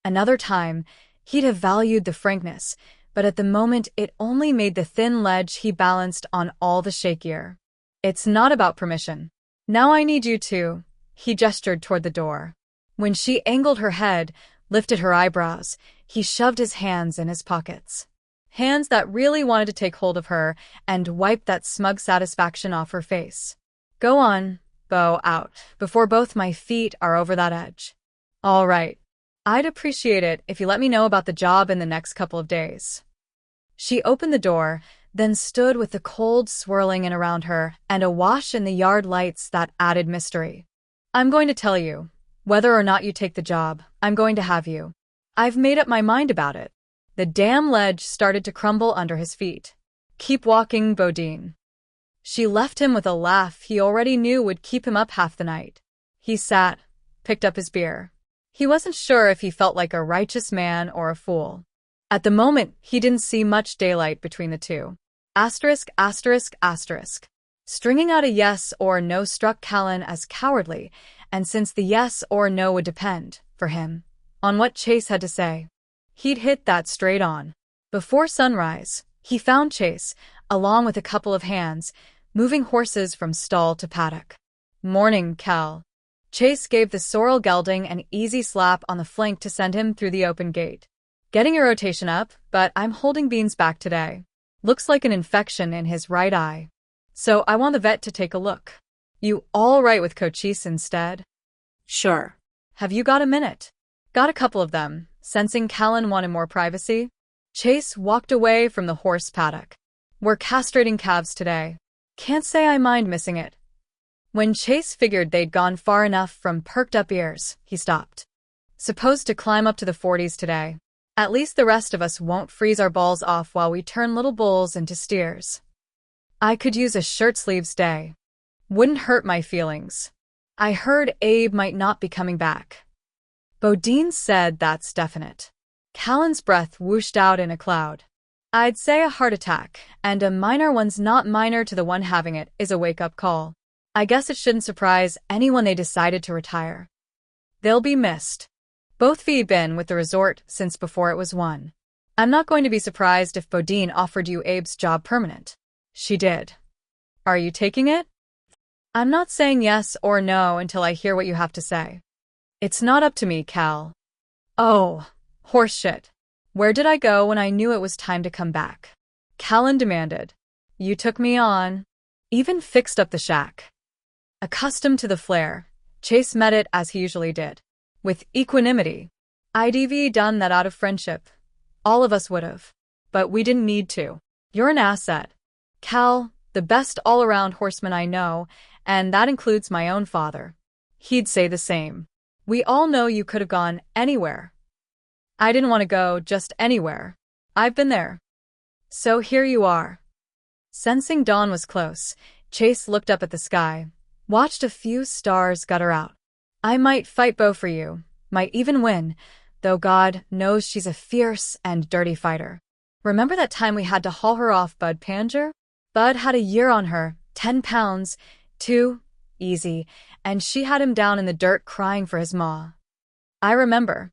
Another time, he'd have valued the frankness, but at the moment it only made the thin ledge he balanced on all the shakier. It's not about permission. Now I need you to. He gestured toward the door. When she angled her head, lifted her eyebrows, he shoved his hands in his pockets. Hands that really wanted to take hold of her and wiped that smug satisfaction off her face. Go on, bow out, before both my feet are over that edge. All right. I'd appreciate it if you let me know about the job in the next couple of days. She opened the door, then stood with the cold swirling in around her and awash in the yard lights that added mystery. I'm going to tell you. Whether or not you take the job, I'm going to have you. I've made up my mind about it. The damn ledge started to crumble under his feet. Keep walking, Bodine. She left him with a laugh he already knew would keep him up half the night. He sat, picked up his beer. He wasn't sure if he felt like a righteous man or a fool. At the moment, he didn't see much daylight between the two. Asterisk, asterisk, asterisk. Stringing out a yes or no struck Callan as cowardly, and since the yes or no would depend, for him, on what Chase had to say, he'd hit that straight on. Before sunrise, he found Chase, along with a couple of hands, moving horses from stall to paddock. Morning, Cal. Chase gave the sorrel gelding an easy slap on the flank to send him through the open gate. Getting your rotation up, but I'm holding Beans back today. Looks like an infection in his right eye. So I want the vet to take a look. You all right with Cochise instead? Sure. Have you got a minute? Got a couple of them, sensing Callan wanted more privacy. Chase walked away from the horse paddock. We're castrating calves today. Can't say I mind missing it. When Chase figured they'd gone far enough from perked up ears, he stopped. Supposed to climb up to the 40s today. At least the rest of us won't freeze our balls off while we turn little bulls into steers. I could use a shirt-sleeves day. Wouldn't hurt my feelings. I heard Abe might not be coming back. Bodine said that's definite. Callan's breath whooshed out in a cloud. I'd say a heart attack, and a minor one's not minor to the one having it is a wake-up call. I guess it shouldn't surprise anyone they decided to retire. They'll be missed. Both Phoebe been with the resort since before it was won. I'm not going to be surprised if Bodine offered you Abe's job permanent. She did. Are you taking it? I'm not saying yes or no until I hear what you have to say. It's not up to me, Cal. Oh, horseshit. Where did I go when I knew it was time to come back? Callan demanded. You took me on. Even fixed up the shack. Accustomed to the flare, Chase met it as he usually did. With equanimity. I'd done that out of friendship. All of us would've. But we didn't need to. You're an asset. Cal, the best all-around horseman I know, and that includes my own father. He'd say the same. We all know you could have gone anywhere. I didn't want to go just anywhere. I've been there. So here you are. Sensing dawn was close, Chase looked up at the sky, watched a few stars gutter out. I might fight Bo for you, might even win, though God knows she's a fierce and dirty fighter. Remember that time we had to haul her off Bud Panger? Bud had a year on her, 10 pounds, 2, easy, and she had him down in the dirt crying for his ma. I remember.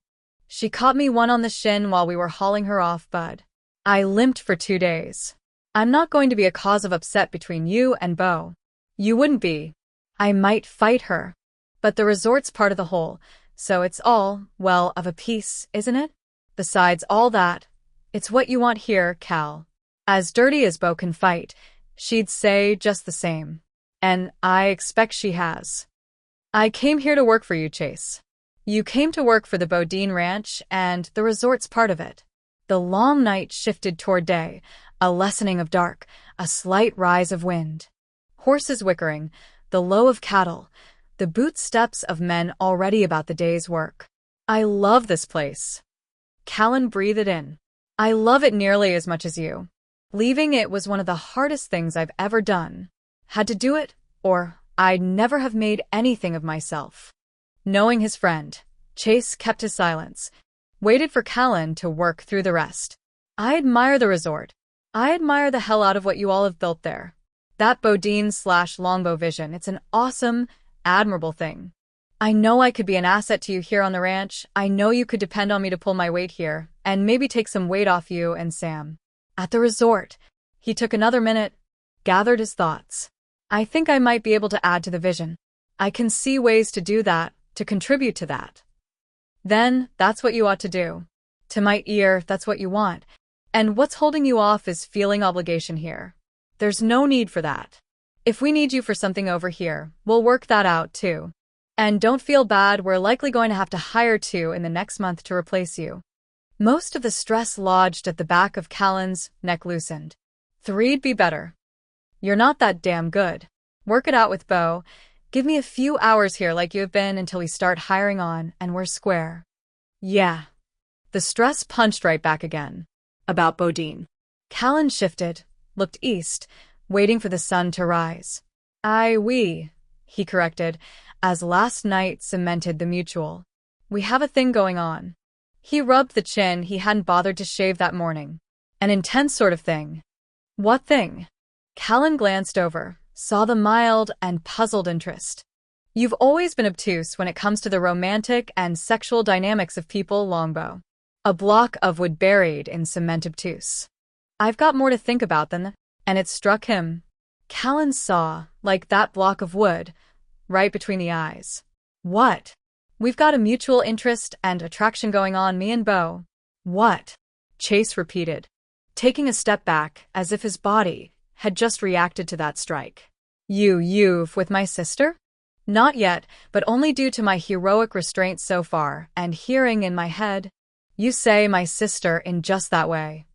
She caught me one on the shin while we were hauling her off, bud. I limped for 2 days. I'm not going to be a cause of upset between you and Beau. You wouldn't be. I might fight her. But the resort's part of the whole, so it's all, well, of a piece, isn't it? Besides all that, it's what you want here, Cal. As dirty as Beau can fight, she'd say just the same. And I expect she has. I came here to work for you, Chase. You came to work for the Bodine Ranch, and the resort's part of it. The long night shifted toward day, a lessening of dark, a slight rise of wind. Horses whickering, the low of cattle, the boot steps of men already about the day's work. I love this place. Callan breathed it in. I love it nearly as much as you. Leaving it was one of the hardest things I've ever done. Had to do it, or I'd never have made anything of myself. Knowing his friend, Chase kept his silence, waited for Callan to work through the rest. I admire the resort. I admire the hell out of what you all have built there. That Bodine/Longbow vision, it's an awesome, admirable thing. I know I could be an asset to you here on the ranch. I know you could depend on me to pull my weight here, and maybe take some weight off you and Sam. At the resort, he took another minute, gathered his thoughts. I think I might be able to add to the vision. I can see ways to do that, to contribute to that. Then, that's what you ought to do. To my ear, that's what you want. And what's holding you off is feeling obligation here. There's no need for that. If we need you for something over here, we'll work that out too. And don't feel bad, we're likely going to have to hire 2 in the next month to replace you. Most of the stress lodged at the back of Callan's neck loosened. 3'd be better. You're not that damn good. Work it out with Beau. Give me a few hours here like you have been until we start hiring on and we're square. Yeah. The stress punched right back again. About Bodine. Callan shifted, looked east, waiting for the sun to rise. We, he corrected, as last night cemented the mutual. We have a thing going on. He rubbed the chin he hadn't bothered to shave that morning. An intense sort of thing. What thing? Callan glanced over, saw the mild and puzzled interest. You've always been obtuse when it comes to the romantic and sexual dynamics of people, Longbow. A block of wood buried in cement obtuse. I've got more to think about than and it struck him. Callan saw, like that block of wood, right between the eyes. What? We've got a mutual interest and attraction going on, me and Beau. What? Chase repeated, taking a step back as if his body had just reacted to that strike. You've with my sister? Not yet, but only due to my heroic restraint so far and hearing in my head. You say my sister in just that way.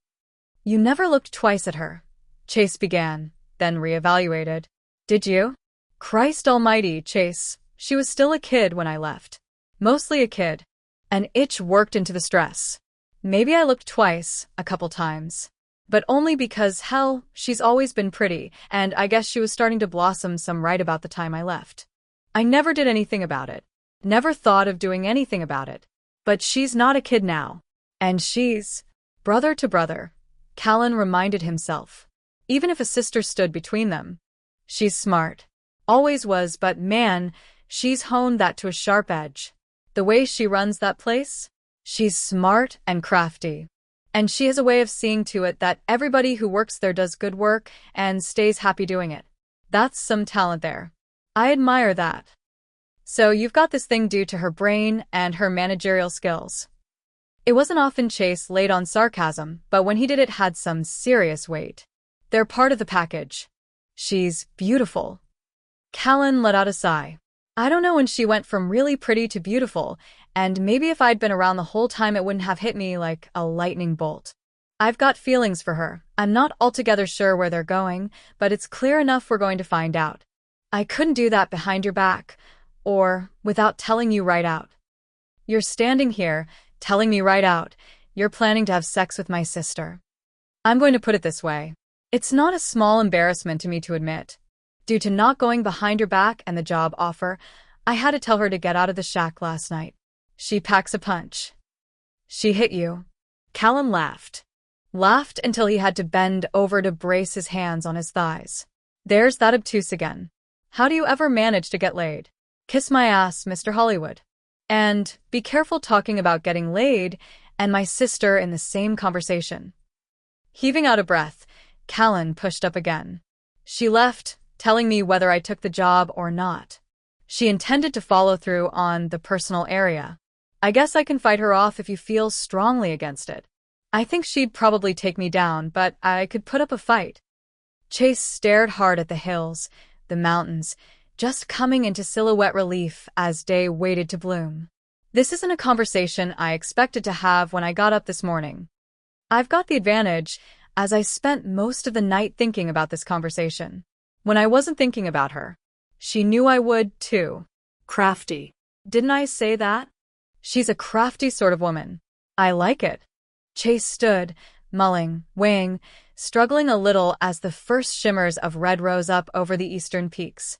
You never looked twice at her, Chase began, then reevaluated. Did you? Christ almighty, Chase, she was still a kid when I left. Mostly a kid. An itch worked into the stress. Maybe I looked twice, a couple times. But only because, hell, she's always been pretty, and I guess she was starting to blossom some right about the time I left. I never did anything about it. Never thought of doing anything about it. But she's not a kid now. And she's brother to brother, Callan reminded himself. Even if a sister stood between them. She's smart. Always was, but man, she's honed that to a sharp edge. The way she runs that place? She's smart and crafty. And she has a way of seeing to it that everybody who works there does good work and stays happy doing it. That's some talent there. I admire that. So you've got this thing due to her brain and her managerial skills. It wasn't often Chase laid on sarcasm, but when he did it had some serious weight. They're part of the package. She's beautiful. Callan let out a sigh. I don't know when she went from really pretty to beautiful, and maybe if I'd been around the whole time it wouldn't have hit me like a lightning bolt. I've got feelings for her. I'm not altogether sure where they're going, but it's clear enough we're going to find out. I couldn't do that behind your back, or without telling you right out. You're standing here, telling me right out, you're planning to have sex with my sister. I'm going to put it this way. It's not a small embarrassment to me to admit. Due to not going behind her back and the job offer, I had to tell her to get out of the shack last night. She packs a punch. She hit you. Callan laughed. Laughed until he had to bend over to brace his hands on his thighs. There's that obtuse again. How do you ever manage to get laid? Kiss my ass, Mr. Hollywood. And be careful talking about getting laid and my sister in the same conversation. Heaving out a breath, Callan pushed up again. She left, telling me whether I took the job or not. She intended to follow through on the personal area. I guess I can fight her off if you feel strongly against it. I think she'd probably take me down, but I could put up a fight. Chase stared hard at the hills, the mountains, just coming into silhouette relief as day waited to bloom. This isn't a conversation I expected to have when I got up this morning. I've got the advantage, as I spent most of the night thinking about this conversation. When I wasn't thinking about her, she knew I would, too. Crafty. Didn't I say that? She's a crafty sort of woman. I like it. Chase stood, mulling, weighing, struggling a little as the first shimmers of red rose up over the eastern peaks.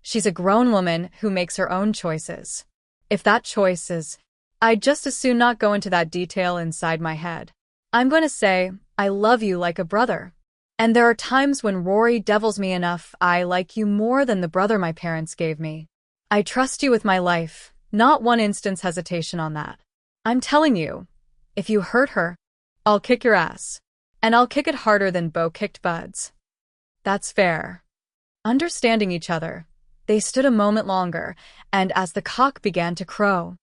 She's a grown woman who makes her own choices. If that choice is, I'd just as soon not go into that detail inside my head. I'm going to say, I love you like a brother. And there are times when Rory devils me enough I like you more than the brother my parents gave me. I trust you with my life, not one instant's hesitation on that. I'm telling you, if you hurt her, I'll kick your ass. And I'll kick it harder than Bo kicked Bud's. That's fair. Understanding each other, they stood a moment longer, and as the cock began to crow,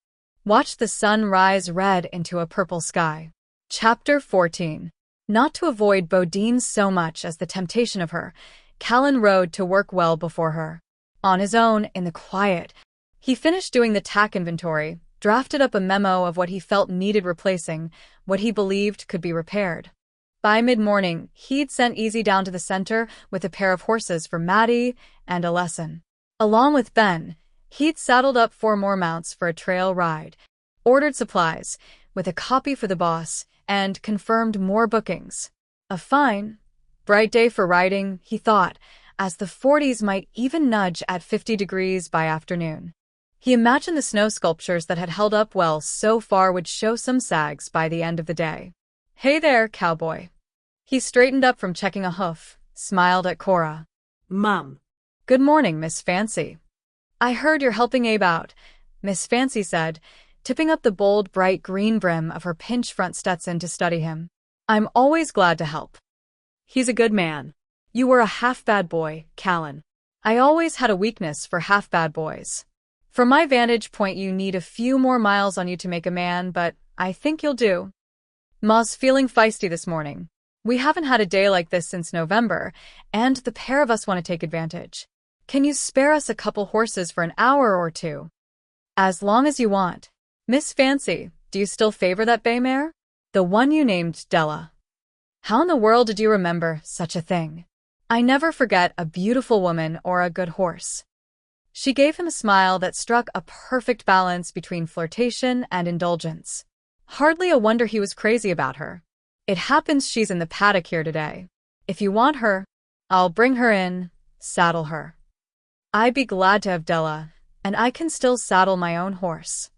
watched the sun rise red into a purple sky. Chapter 14. Not to avoid Bodine so much as the temptation of her, Callan rode to work well before her. On his own, in the quiet, he finished doing the tack inventory, drafted up a memo of what he felt needed replacing, what he believed could be repaired. By mid-morning, he'd sent Easy down to the center with a pair of horses for Maddie and a lesson. Along with Ben, he'd saddled up 4 more mounts for a trail ride, ordered supplies, with a copy for the boss, and confirmed more bookings. A fine, bright day for riding, he thought, as the 40s might even nudge at 50 degrees by afternoon. He imagined the snow sculptures that had held up well so far would show some sags by the end of the day. Hey there, cowboy. He straightened up from checking a hoof, smiled at Cora. Mum. Good morning, Miss Fancy. I heard you're helping Abe out, Miss Fancy said, tipping up the bold, bright green brim of her pinch front Stetson to study him. I'm always glad to help. He's a good man. You were a half-bad boy, Callan. I always had a weakness for half-bad boys. From my vantage point, you need a few more miles on you to make a man, but I think you'll do. Ma's feeling feisty this morning. We haven't had a day like this since November, and the pair of us want to take advantage. Can you spare us a couple horses for an hour or two? As long as you want. Miss Fancy, do you still favor that bay mare? The one you named Della. How in the world did you remember such a thing? I never forget a beautiful woman or a good horse. She gave him a smile that struck a perfect balance between flirtation and indulgence. Hardly a wonder he was crazy about her. It happens she's in the paddock here today. If you want her, I'll bring her in, saddle her. I'd be glad to have Della, and I can still saddle my own horse.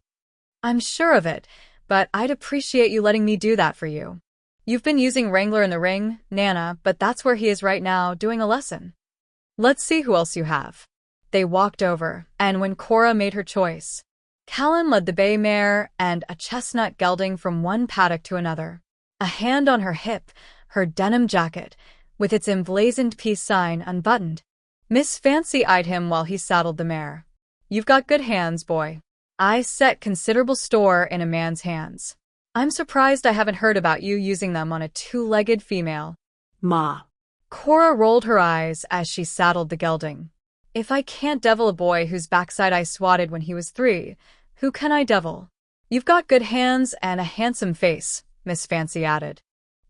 I'm sure of it, but I'd appreciate you letting me do that for you. You've been using Wrangler in the ring, Nana, but that's where he is right now, doing a lesson. Let's see who else you have. They walked over, and when Cora made her choice, Callan led the bay mare and a chestnut gelding from one paddock to another. A hand on her hip, her denim jacket, with its emblazoned peace sign unbuttoned. Miss Fancy eyed him while he saddled the mare. You've got good hands, boy. I set considerable store in a man's hands. I'm surprised I haven't heard about you using them on a 2-legged female. Ma. Cora rolled her eyes as she saddled the gelding. If I can't devil a boy whose backside I swatted when he was 3, who can I devil? You've got good hands and a handsome face, Miss Fancy added.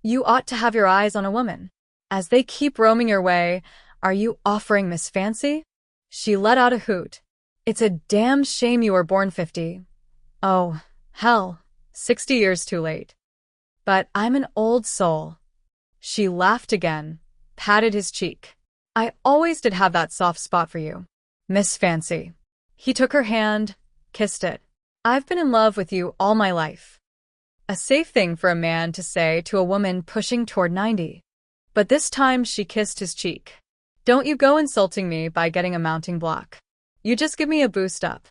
You ought to have your eyes on a woman. As they keep roaming your way, are you offering Miss Fancy? She let out a hoot. It's a damn shame you were born 50. Oh, hell, 60 years too late. But I'm an old soul. She laughed again, patted his cheek. I always did have that soft spot for you, Miss Fancy. He took her hand, kissed it. I've been in love with you all my life. A safe thing for a man to say to a woman pushing toward 90. But this time she kissed his cheek. Don't you go insulting me by getting a mounting block. You just give me a boost up.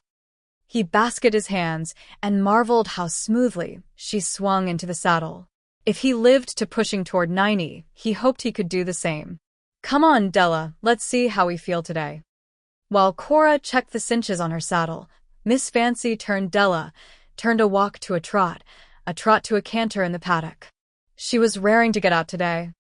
He basketed his hands and marveled how smoothly she swung into the saddle. If he lived to pushing toward 90, he hoped he could do the same. Come on, Della, let's see how we feel today. While Cora checked the cinches on her saddle, Miss Fancy turned a walk to a trot to a canter in the paddock. She was raring to get out today.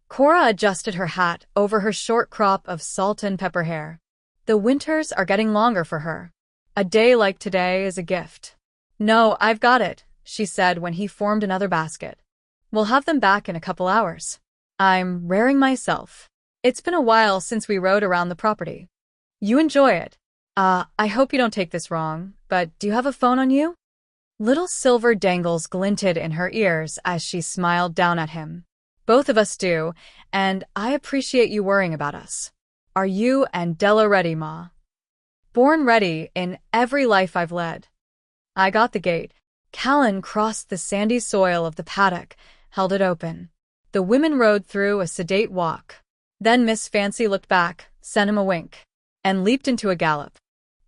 Cora adjusted her hat over her short crop of salt and pepper hair. The winters are getting longer for her. A day like today is a gift. No, I've got it, she said when he formed another basket. We'll have them back in a couple hours. I'm raring myself. It's been a while since we rode around the property. You enjoy it. I hope you don't take this wrong, but do you have a phone on you? Little silver dangles glinted in her ears as she smiled down at him. Both of us do, and I appreciate you worrying about us. Are you and Della ready, Ma? Born ready in every life I've led. I got the gate. Callan crossed the sandy soil of the paddock, held it open. The women rode through a sedate walk. Then Miss Fancy looked back, sent him a wink, and leaped into a gallop.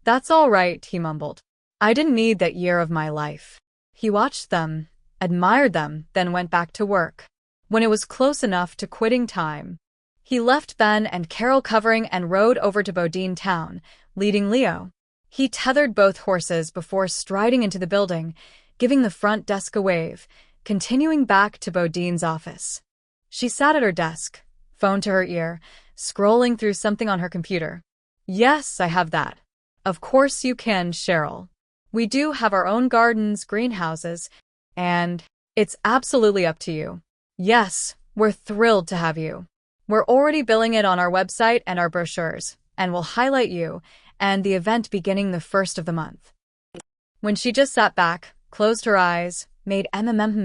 That's all right, he mumbled. I didn't need that year of my life. He watched them, admired them, then went back to work. When it was close enough to quitting time, he left Ben and Carol covering and rode over to Bodine town, leading Leo. He tethered both horses before striding into the building, giving the front desk a wave, continuing back to Bodine's office. She sat at her desk, phone to her ear, scrolling through something on her computer. Yes, I have that. Of course you can, Cheryl. We do have our own gardens, greenhouses, and it's absolutely up to you. Yes, we're thrilled to have you. We're already billing it on our website and our brochures, and we'll highlight you and the event beginning the 1st of the month. When she just sat back, closed her eyes, made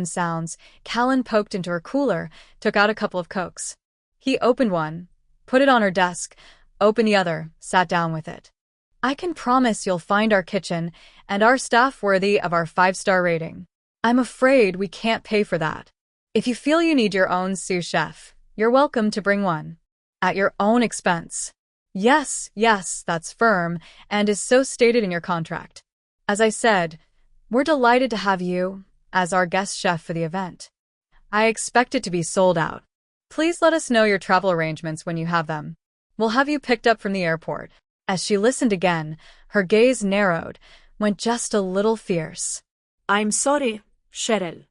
sounds, Callan poked into her cooler, took out a couple of Cokes. He opened one, put it on her desk, opened the other, sat down with it. I can promise you'll find our kitchen and our staff worthy of our 5-star rating. I'm afraid we can't pay for that. If you feel you need your own sous chef, you're welcome to bring one. At your own expense. Yes, that's firm, and is so stated in your contract. As I said, we're delighted to have you as our guest chef for the event. I expect it to be sold out. Please let us know your travel arrangements when you have them. We'll have you picked up from the airport. As she listened again, her gaze narrowed, went just a little fierce. I'm sorry, Cheryl.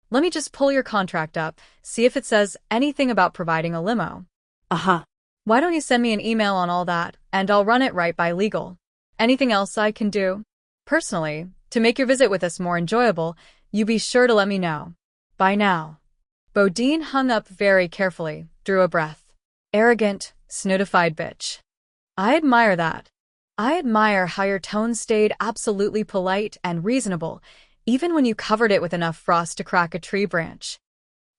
Let me just pull your contract up, see if it says anything about providing a limo. Why don't you send me an email on all that, and I'll run it right by legal. Anything else I can do? Personally, to make your visit with us more enjoyable, you be sure to let me know. Bye now. Bodine hung up very carefully, drew a breath. Arrogant, snootified bitch. I admire that. I admire how your tone stayed absolutely polite and reasonable, even when you covered it with enough frost to crack a tree branch.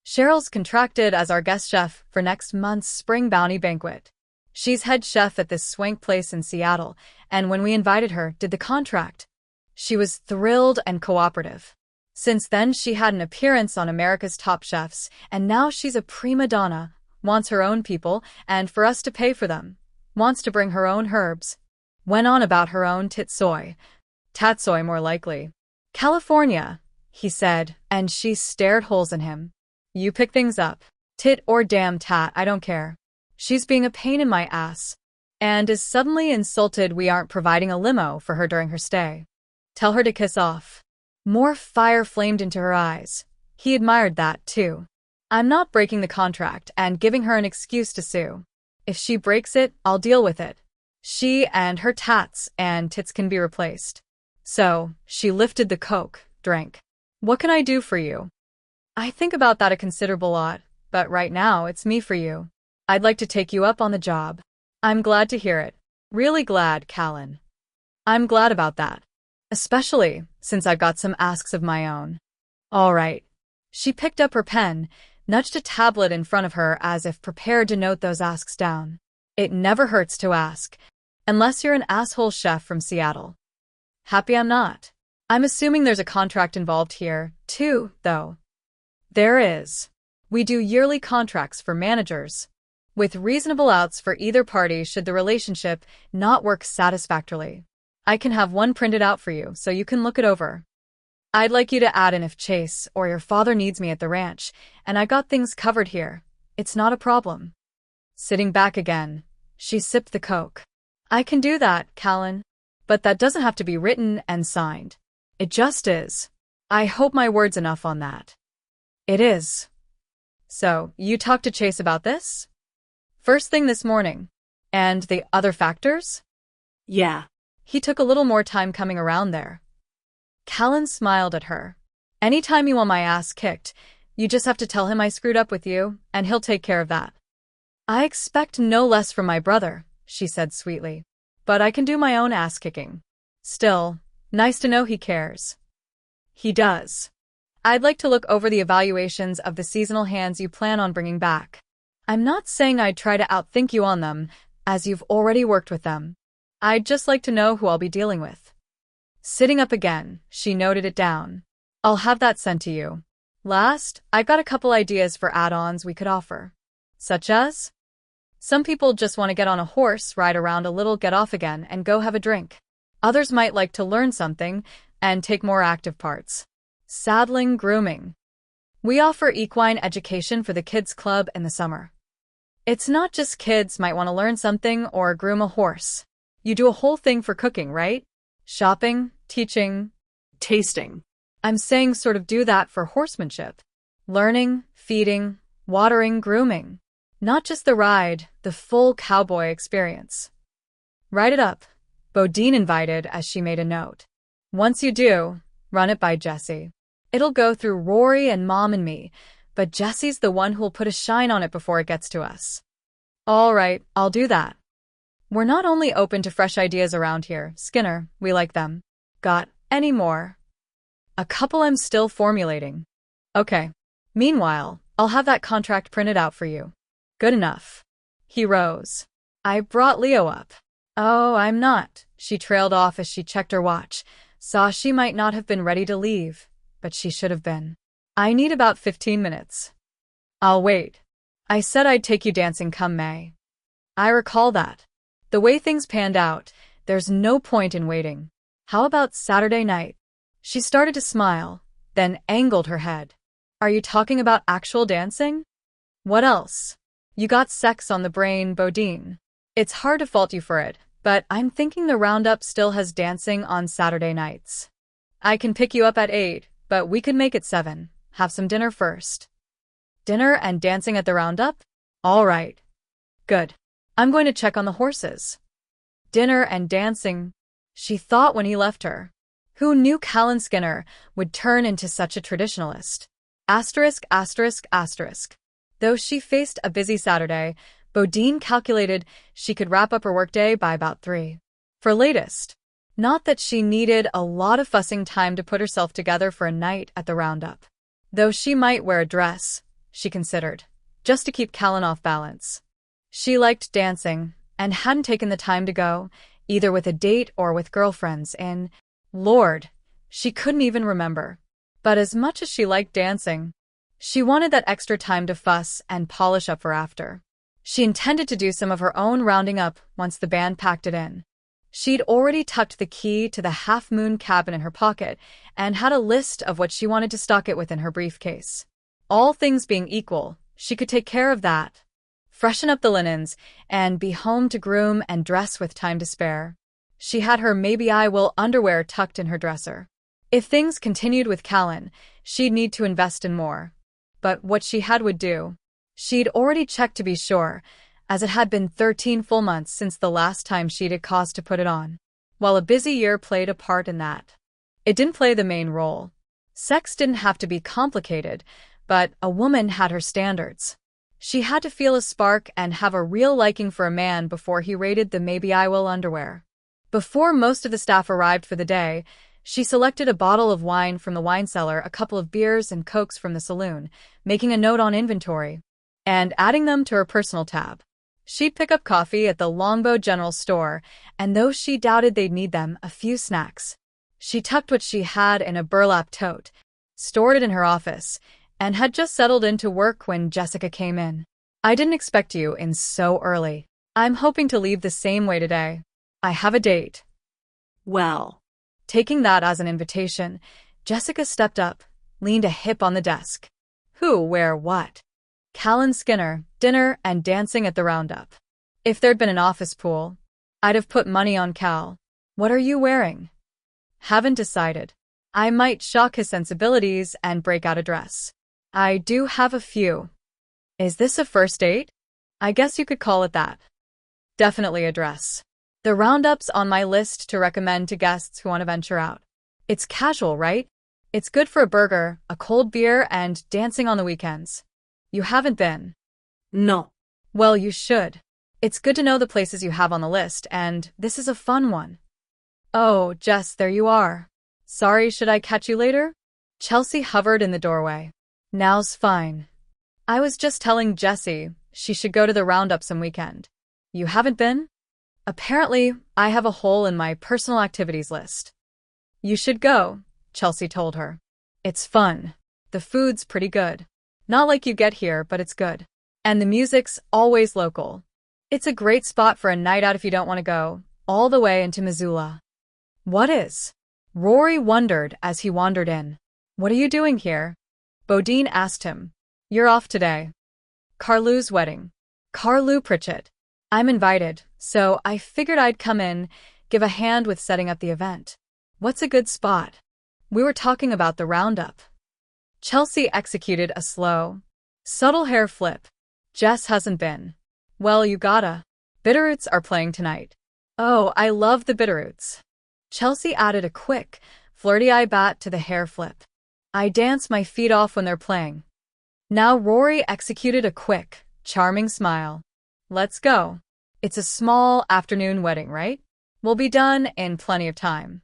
Cheryl's contracted as our guest chef for next month's spring bounty banquet. She's head chef at this swank place in Seattle, and when we invited her, did the contract. She was thrilled and cooperative. Since then, she had an appearance on America's Top Chefs, and now she's a prima donna, wants her own people, and for us to pay for them. Wants to bring her own herbs. Went on about her own tatsoy more likely. California, he said, and she stared holes in him. You pick things up. Tit or damn tat, I don't care. She's being a pain in my ass. And is suddenly insulted we aren't providing a limo for her during her stay. Tell her to kiss off. More fire flamed into her eyes. He admired that, too. I'm not breaking the contract and giving her an excuse to sue. If she breaks it, I'll deal with it. She and her tats and tits can be replaced. So, she lifted the Coke, drank. What can I do for you? I think about that a considerable lot, but right now it's me for you. I'd like to take you up on the job. I'm glad to hear it. Really glad, Callan. I'm glad about that. Especially since I've got some asks of my own. All right. She picked up her pen, nudged a tablet in front of her as if prepared to note those asks down. It never hurts to ask, unless you're an asshole chef from Seattle. Happy I'm not. I'm assuming there's a contract involved here, too, though. There is. We do yearly contracts for managers, with reasonable outs for either party should the relationship not work satisfactorily. I can have one printed out for you so you can look it over. I'd like you to add in if Chase or your father needs me at the ranch, and I got things covered here. It's not a problem. Sitting back again, she sipped the Coke. I can do that, Callan. But that doesn't have to be written and signed. It just is. I hope my word's enough on that. It is. So, you talked to Chase about this? First thing this morning. And the other factors? Yeah. He took a little more time coming around there. Callan smiled at her. Anytime you want my ass kicked, you just have to tell him I screwed up with you, and he'll take care of that. I expect no less from my brother, she said sweetly. But I can do my own ass kicking. Still, nice to know he cares. He does. I'd like to look over the evaluations of the seasonal hands you plan on bringing back. I'm not saying I'd try to outthink you on them, as you've already worked with them. I'd just like to know who I'll be dealing with. Sitting up again, she noted it down. I'll have that sent to you. Last, I got a couple ideas for add-ons we could offer. Such as? Some people just want to get on a horse, ride around a little, get off again, and go have a drink. Others might like to learn something and take more active parts. Saddling, grooming. We offer equine education for the kids' club in the summer. It's not just kids might want to learn something or groom a horse. You do a whole thing for cooking, right? Shopping, teaching, Tasting. I'm saying sort of do that for horsemanship. Learning, feeding, watering, grooming. Not just the ride, the full cowboy experience. Write it up, Bodine invited as she made a note. Once you do, run it by Jessie. It'll go through Rory and Mom and me, but Jessie's the one who'll put a shine on it before it gets to us. All right, I'll do that. We're not only open to fresh ideas around here, Skinner, we like them. Got any more? A couple I'm still formulating. Okay. Meanwhile, I'll have that contract printed out for you. Good enough. He rose. I brought Leo up. Oh, I'm not. She trailed off as she checked her watch, saw she might not have been ready to leave, but she should have been. I need about 15 minutes. I'll wait. I said I'd take you dancing come May. I recall that. The way things panned out, there's no point in waiting. How about Saturday night? She started to smile, then angled her head. Are you talking about actual dancing? What else? You got sex on the brain, Bodine. It's hard to fault you for it, but I'm thinking the roundup still has dancing on Saturday nights. I can pick you up at 8, but we could make it 7. Have some dinner first. Dinner and dancing at the roundup? All right. Good. I'm going to check on the horses. Dinner and dancing, she thought when he left her. Who knew Callan Skinner would turn into such a traditionalist? Asterisk, asterisk, asterisk. Though she faced a busy Saturday, Bodine calculated she could wrap up her workday by about 3. For latest. Not that she needed a lot of fussing time to put herself together for a night at the roundup. Though she might wear a dress, she considered, just to keep Callan off balance. She liked dancing, and hadn't taken the time to go, either with a date or with girlfriends in, Lord, she couldn't even remember. But as much as she liked dancing, she wanted that extra time to fuss and polish up for after. She intended to do some of her own rounding up once the band packed it in. She'd already tucked the key to the half-moon cabin in her pocket and had a list of what she wanted to stock it with in her briefcase. All things being equal, she could take care of that. Freshen up the linens, and be home to groom and dress with time to spare. She had her maybe I will underwear tucked in her dresser. If things continued with Callan, she'd need to invest in more. But what she had would do. She'd already checked to be sure, as it had been 13 full months since the last time she'd had cause to put it on. While a busy year played a part in that, it didn't play the main role. Sex didn't have to be complicated, but a woman had her standards. She had to feel a spark and have a real liking for a man before he raided the maybe I will underwear. Before most of the staff arrived for the day, she selected a bottle of wine from the wine cellar, a couple of beers and cokes from the saloon, making a note on inventory, and adding them to her personal tab. She'd pick up coffee at the Longbow General Store, and though she doubted they'd need them, a few snacks. She tucked what she had in a burlap tote, stored it in her office, and had just settled into work when Jessica came in. I didn't expect you in so early. I'm hoping to leave the same way today. I have a date. Well, Taking that as an invitation, Jessica stepped up, leaned a hip on the desk. Who, where, what? Cal and Skinner, dinner and dancing at the roundup. If there'd been an office pool, I'd have put money on Cal. What are you wearing? Haven't decided. I might shock his sensibilities and break out a dress. I do have a few. Is this a first date? I guess you could call it that. Definitely a dress. The roundup's on my list to recommend to guests who want to venture out. It's casual, right? It's good for a burger, a cold beer, and dancing on the weekends. You haven't been? no. Well, you should. It's good to know the places you have on the list, and this is a fun one. Oh, Jess, there you are. Sorry, should I catch you later? Chelsea hovered in the doorway. Now's fine. I was just telling Jessie she should go to the roundup some weekend. You haven't been? Apparently, I have a hole in my personal activities list. You should go, Chelsea told her. It's fun. The food's pretty good. Not like you get here, but it's good. And the music's always local. It's a great spot for a night out if you don't want to go all the way into Missoula. What is? Rory wondered as he wandered in. What are you doing here? Bodine asked him. You're off today. Carlu's wedding. Carlu Pritchett. I'm invited, so I figured I'd come in, give a hand with setting up the event. What's a good spot? We were talking about the roundup. Chelsea executed a slow, subtle hair flip. Jess hasn't been. Well, you gotta. Bitterroots are playing tonight. Oh, I love the Bitterroots. Chelsea added a quick, flirty eye bat to the hair flip. I dance my feet off when they're playing. Now Rory executed a quick, charming smile. Let's go. It's a small afternoon wedding, right? We'll be done in plenty of time.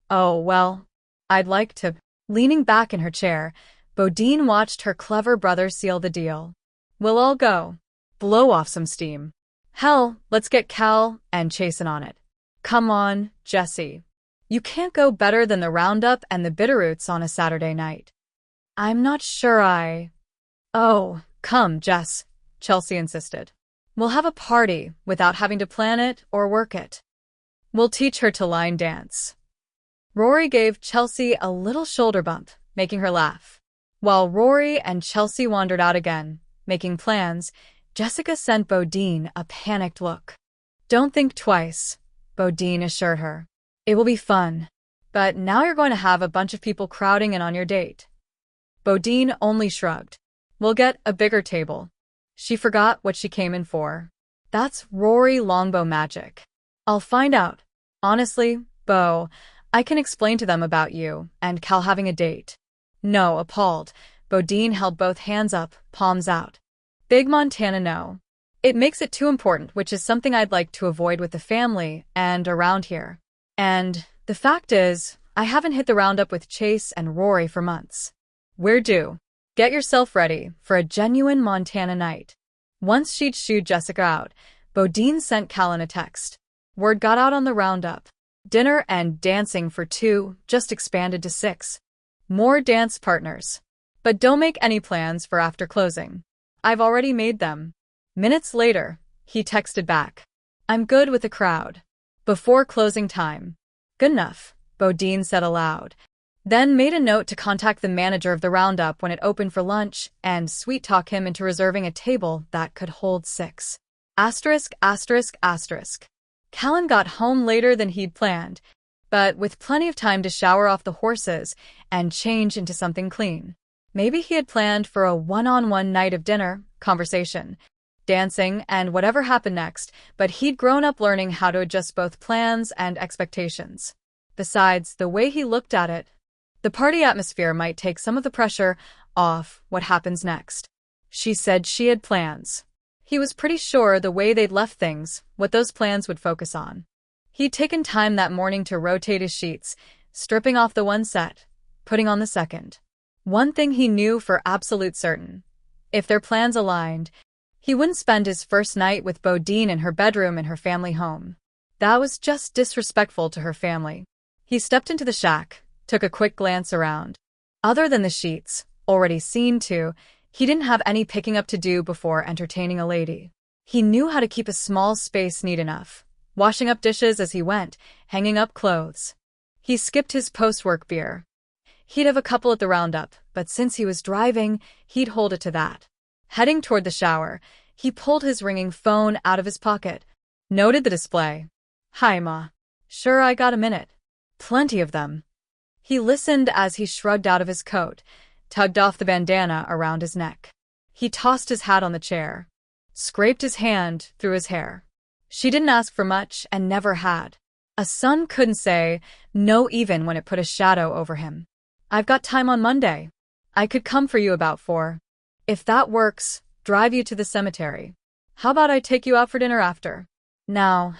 Oh, well, I'd like to. Leaning back in her chair, Bodine watched her clever brother seal the deal. We'll all go. Blow off some steam. Hell, let's get Cal and Chasen on it. Come on, Jessie. You can't go better than the roundup and the Bitterroots on a Saturday night. I'm not sure I... Oh, come, Jess, Chelsea insisted. We'll have a party without having to plan it or work it. We'll teach her to line dance. Rory gave Chelsea a little shoulder bump, making her laugh. While Rory and Chelsea wandered out again, making plans, Jessica sent Bodine a panicked look. Don't think twice, Bodine assured her. It will be fun. But now you're going to have a bunch of people crowding in on your date. Bodine only shrugged. We'll get a bigger table. She forgot what she came in for. That's Rory Longbow magic. I'll find out. Honestly, Bo, I can explain to them about you and Cal having a date. No, appalled. Bodine held both hands up, palms out. Big Montana no. It makes it too important, which is something I'd like to avoid with the family and around here. And the fact is, I haven't hit the roundup with Chase and Rory for months. We're due. Get yourself ready for a genuine Montana night. Once she'd shooed Jessica out, Bodine sent Callan a text. Word got out on the roundup. Dinner and dancing for 2 just expanded to 6. More dance partners. But don't make any plans for after closing. I've already made them. Minutes later, he texted back. I'm good with the crowd. Before closing time. Good enough, Bodine said aloud. Then made a note to contact the manager of the roundup when it opened for lunch and sweet-talk him into reserving a table that could hold 6. Asterisk, asterisk, asterisk. Callan got home later than he'd planned, but with plenty of time to shower off the horses and change into something clean. Maybe he had planned for a one-on-one night of dinner, conversation, dancing, and whatever happened next, but he'd grown up learning how to adjust both plans and expectations. Besides, the way he looked at it, the party atmosphere might take some of the pressure off what happens next. She said she had plans. He was pretty sure the way they'd left things, what those plans would focus on. He'd taken time that morning to rotate his sheets, stripping off the one set, putting on the second. One thing he knew for absolute certain. If their plans aligned, he wouldn't spend his first night with Bodine in her bedroom in her family home. That was just disrespectful to her family. He stepped into the shack, took a quick glance around. Other than the sheets, already seen to, he didn't have any picking up to do before entertaining a lady. He knew how to keep a small space neat enough, washing up dishes as he went, hanging up clothes. He skipped his post-work beer. He'd have a couple at the roundup, but since he was driving, he'd hold it to that. Heading toward the shower, he pulled his ringing phone out of his pocket, noted the display. "Hi, Ma. Sure, I got a minute. Plenty of them." He listened as he shrugged out of his coat, tugged off the bandana around his neck. He tossed his hat on the chair, scraped his hand through his hair. She didn't ask for much and never had. A son couldn't say no even when it put a shadow over him. "I've got time on Monday. I could come for you about 4. If that works, drive you to the cemetery. How about I take you out for dinner after? Now,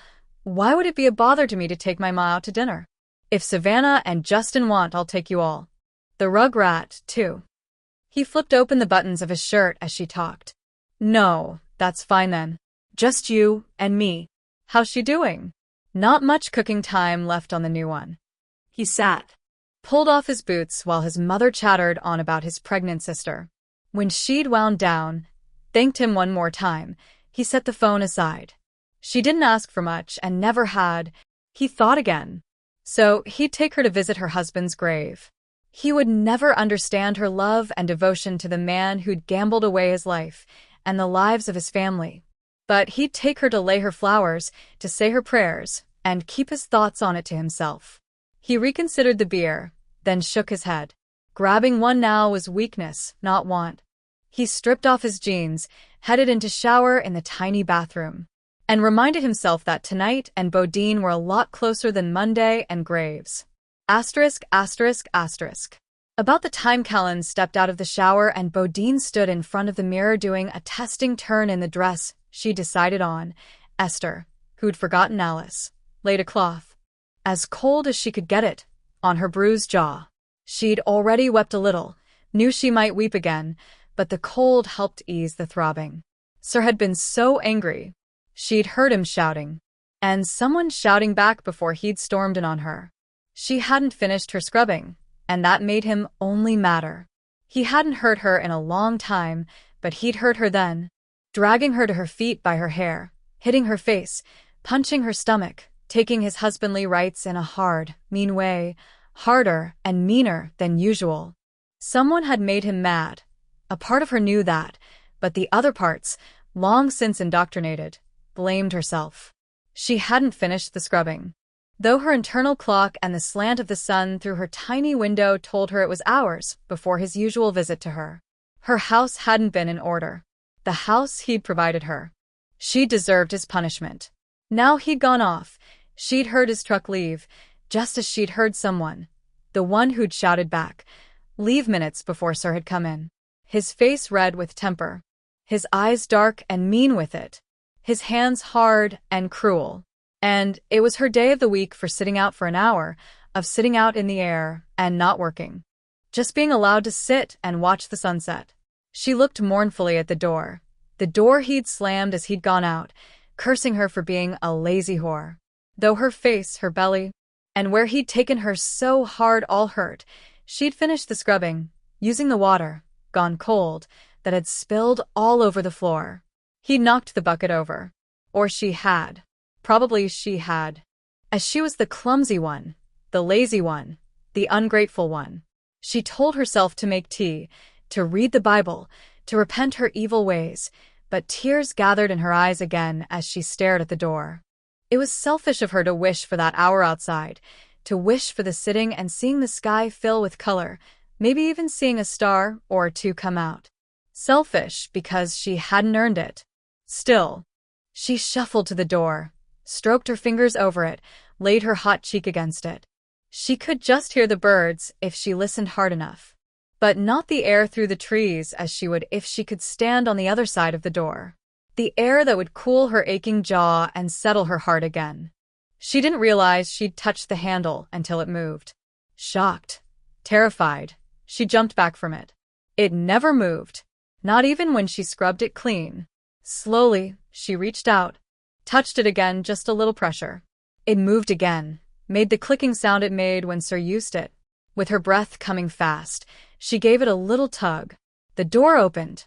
why would it be a bother to me to take my ma out to dinner? If Savannah and Justin want, I'll take you all. The rugrat, too." He flipped open the buttons of his shirt as she talked. "No, that's fine then. Just you and me. How's she doing?" Not much cooking time left on the new one. He sat, pulled off his boots while his mother chattered on about his pregnant sister. When she'd wound down, thanked him one more time, he set the phone aside. She didn't ask for much and never had. He thought again. So he'd take her to visit her husband's grave. He would never understand her love and devotion to the man who'd gambled away his life and the lives of his family. But he'd take her to lay her flowers, to say her prayers, and keep his thoughts on it to himself. He reconsidered the beer, then shook his head. Grabbing one now was weakness, not want. He stripped off his jeans, headed into shower in the tiny bathroom, and reminded himself that tonight and Bodine were a lot closer than Monday and Graves. Asterisk, asterisk, asterisk. About the time Callan stepped out of the shower and Bodine stood in front of the mirror doing a testing turn in the dress she decided on, Esther, who'd forgotten Alice, laid a cloth, as cold as she could get it, on her bruised jaw. She'd already wept a little, knew she might weep again, but the cold helped ease the throbbing. Sir had been so angry. She'd heard him shouting, and someone shouting back before he'd stormed in on her. She hadn't finished her scrubbing, and that made him only madder. He hadn't hurt her in a long time, but he'd hurt her then, dragging her to her feet by her hair, hitting her face, punching her stomach, taking his husbandly rights in a hard, mean way, harder and meaner than usual. Someone had made him mad. A part of her knew that, but the other parts, long since indoctrinated, blamed herself. She hadn't finished the scrubbing. Though her internal clock and the slant of the sun through her tiny window told her it was hours before his usual visit to her. Her house hadn't been in order. The house he'd provided her. She deserved his punishment. Now he'd gone off. She'd heard his truck leave, just as she'd heard someone, the one who'd shouted back, leave minutes before Sir had come in. His face red with temper, his eyes dark and mean with it, his hands hard and cruel. And it was her day of the week for sitting out for an hour, of sitting out in the air and not working. Just being allowed to sit and watch the sunset. She looked mournfully at the door he'd slammed as he'd gone out, cursing her for being a lazy whore. Though her face, her belly, and where he'd taken her so hard all hurt, she'd finished the scrubbing, using the water, gone cold, that had spilled all over the floor. He'd knocked the bucket over. Or she had. Probably she had. As she was the clumsy one, the lazy one, the ungrateful one. She told herself to make tea, to read the Bible, to repent her evil ways, but tears gathered in her eyes again as she stared at the door. It was selfish of her to wish for that hour outside, to wish for the sitting and seeing the sky fill with color, maybe even seeing a star or two come out. Selfish because she hadn't earned it. Still, she shuffled to the door, stroked her fingers over it, laid her hot cheek against it. She could just hear the birds if she listened hard enough, but not the air through the trees as she would if she could stand on the other side of the door. The air that would cool her aching jaw and settle her heart again. She didn't realize she'd touched the handle until it moved. Shocked, terrified, she jumped back from it. It never moved, not even when she scrubbed it clean. Slowly, she reached out, touched it again, just a little pressure. It moved again, made the clicking sound it made when Sir used it. With her breath coming fast, she gave it a little tug. The door opened.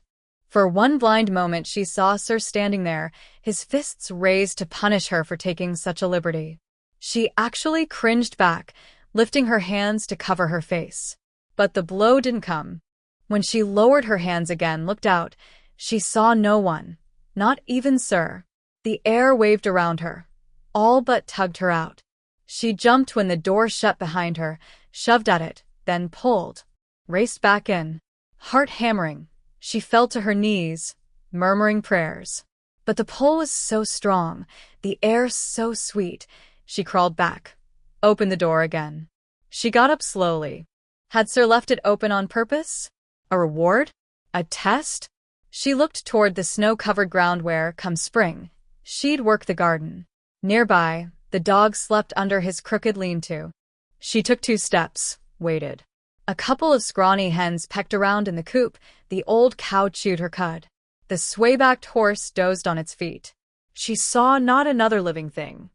For one blind moment she saw Sir standing there, his fists raised to punish her for taking such a liberty. She actually cringed back, lifting her hands to cover her face. But the blow didn't come. When she lowered her hands again, looked out, she saw no one, not even Sir. The air waved around her, all but tugged her out. She jumped when the door shut behind her, shoved at it, then pulled, raced back in. Heart hammering, she fell to her knees, murmuring prayers. But the pull was so strong, the air so sweet, she crawled back, opened the door again. She got up slowly. Had Sir left it open on purpose? A reward? A test? She looked toward the snow-covered ground where, come spring, she'd work the garden. Nearby, the dog slept under his crooked lean-to. She took 2 steps, waited. A couple of scrawny hens pecked around in the coop, the old cow chewed her cud. The sway-backed horse dozed on its feet. She saw not another living thing.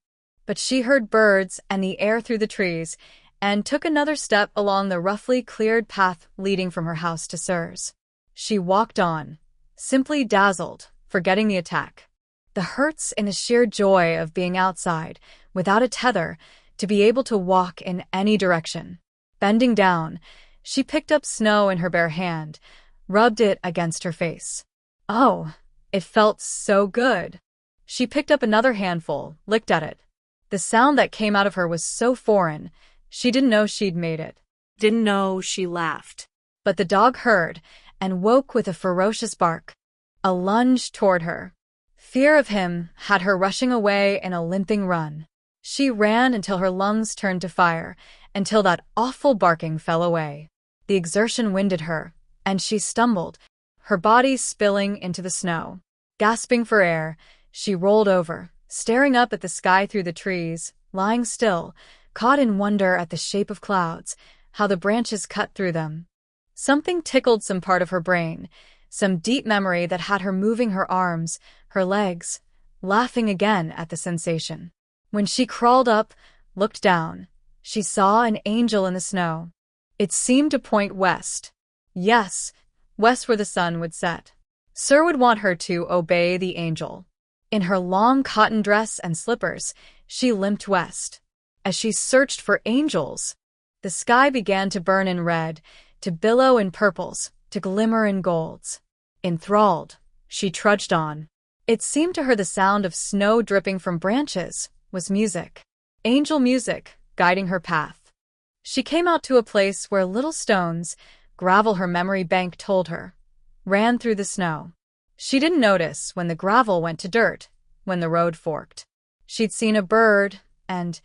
But she heard birds and the air through the trees, and took another step along the roughly cleared path leading from her house to Sir's. She walked on, simply dazzled, forgetting the attack. The hurts in the sheer joy of being outside, without a tether, to be able to walk in any direction. Bending down, she picked up snow in her bare hand, rubbed it against her face. Oh, it felt so good. She picked up another handful, licked at it. The sound that came out of her was so foreign, she didn't know she'd made it. Didn't know she laughed. But the dog heard, and woke with a ferocious bark. A lunge toward her. Fear of him had her rushing away in a limping run. She ran until her lungs turned to fire, until that awful barking fell away. The exertion winded her, and she stumbled, her body spilling into the snow. Gasping for air, she rolled over, staring up at the sky through the trees, lying still, caught in wonder at the shape of clouds, how the branches cut through them. Something tickled some part of her brain, some deep memory that had her moving her arms, her legs, laughing again at the sensation. When she crawled up, looked down, she saw an angel in the snow. It seemed to point west. Yes, west where the sun would set. Sir would want her to obey the angel. In her long cotton dress and slippers, she limped west. As she searched for angels, the sky began to burn in red, to billow in purples, to glimmer in golds. Enthralled, she trudged on. It seemed to her the sound of snow dripping from branches was music. Angel music, guiding her path. She came out to a place where little stones, gravel her memory bank told her, ran through the snow. She didn't notice when the gravel went to dirt, when the road forked. She'd seen a bird and,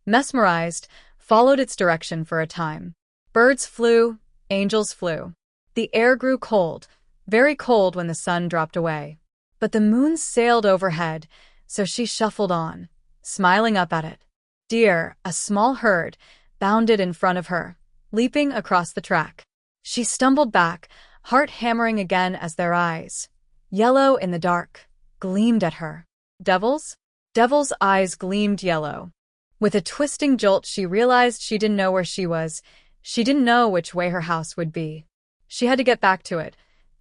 mesmerized, followed its direction for a time. Birds flew, angels flew. The air grew cold, very cold when the sun dropped away. But the moon sailed overhead, so she shuffled on, smiling up at it. Deer, a small herd, bounded in front of her, leaping across the track. She stumbled back, heart hammering again as their eyes, yellow in the dark, gleamed at her. Devils? Devil's eyes gleamed yellow. With a twisting jolt, she realized she didn't know where she was. She didn't know which way her house would be. She had to get back to it.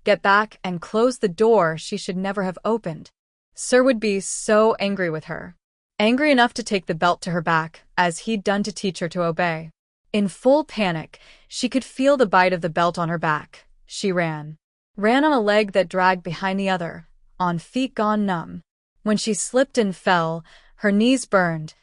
Get back and close the door she should never have opened. Sir would be so angry with her. Angry enough to take the belt to her back, as he'd done to teach her to obey. In full panic, she could feel the bite of the belt on her back. She ran. Ran on a leg that dragged behind the other, on feet gone numb. When she slipped and fell, her knees burned,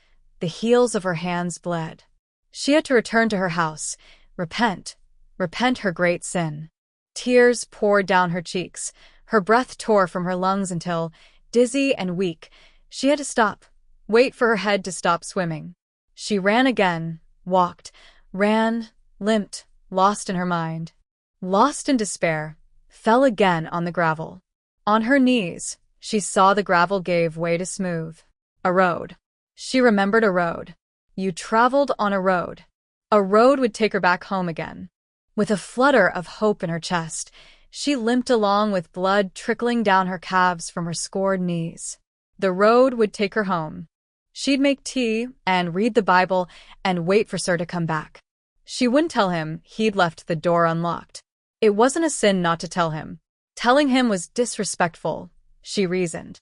the heels of her hands bled. She had to return to her house, repent her great sin. Tears poured down her cheeks, her breath tore from her lungs until, dizzy and weak, she had to stop, wait for her head to stop swimming. She ran again, walked, ran, limped, lost in her mind. Lost in despair, fell again on the gravel. On her knees, she saw the gravel gave way to smooth. A road. She remembered a road. You traveled on a road. A road would take her back home again. With a flutter of hope in her chest, she limped along with blood trickling down her calves from her scored knees. The road would take her home. She'd make tea and read the Bible and wait for Sir to come back. She wouldn't tell him he'd left the door unlocked. It wasn't a sin not to tell him. Telling him was disrespectful, she reasoned.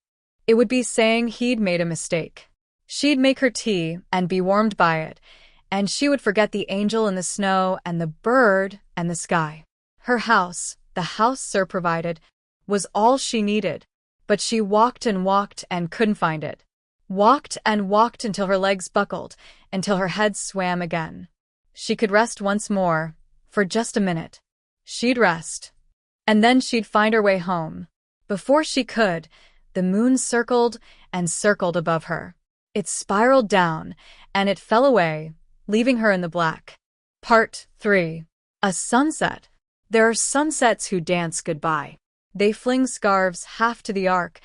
It would be saying he'd made a mistake. She'd make her tea and be warmed by it, and she would forget the angel in the snow and the bird and the sky. Her house, the house Sir provided, was all she needed, but she walked and couldn't find it. Walked and walked until her legs buckled, until her head swam again. She could rest once more, for just a minute. She'd rest. And then she'd find her way home. Before she could, the moon circled and circled above her. It spiraled down, and it fell away, leaving her in the black. Part 3. A sunset. There are sunsets who dance goodbye. They fling scarves half to the arc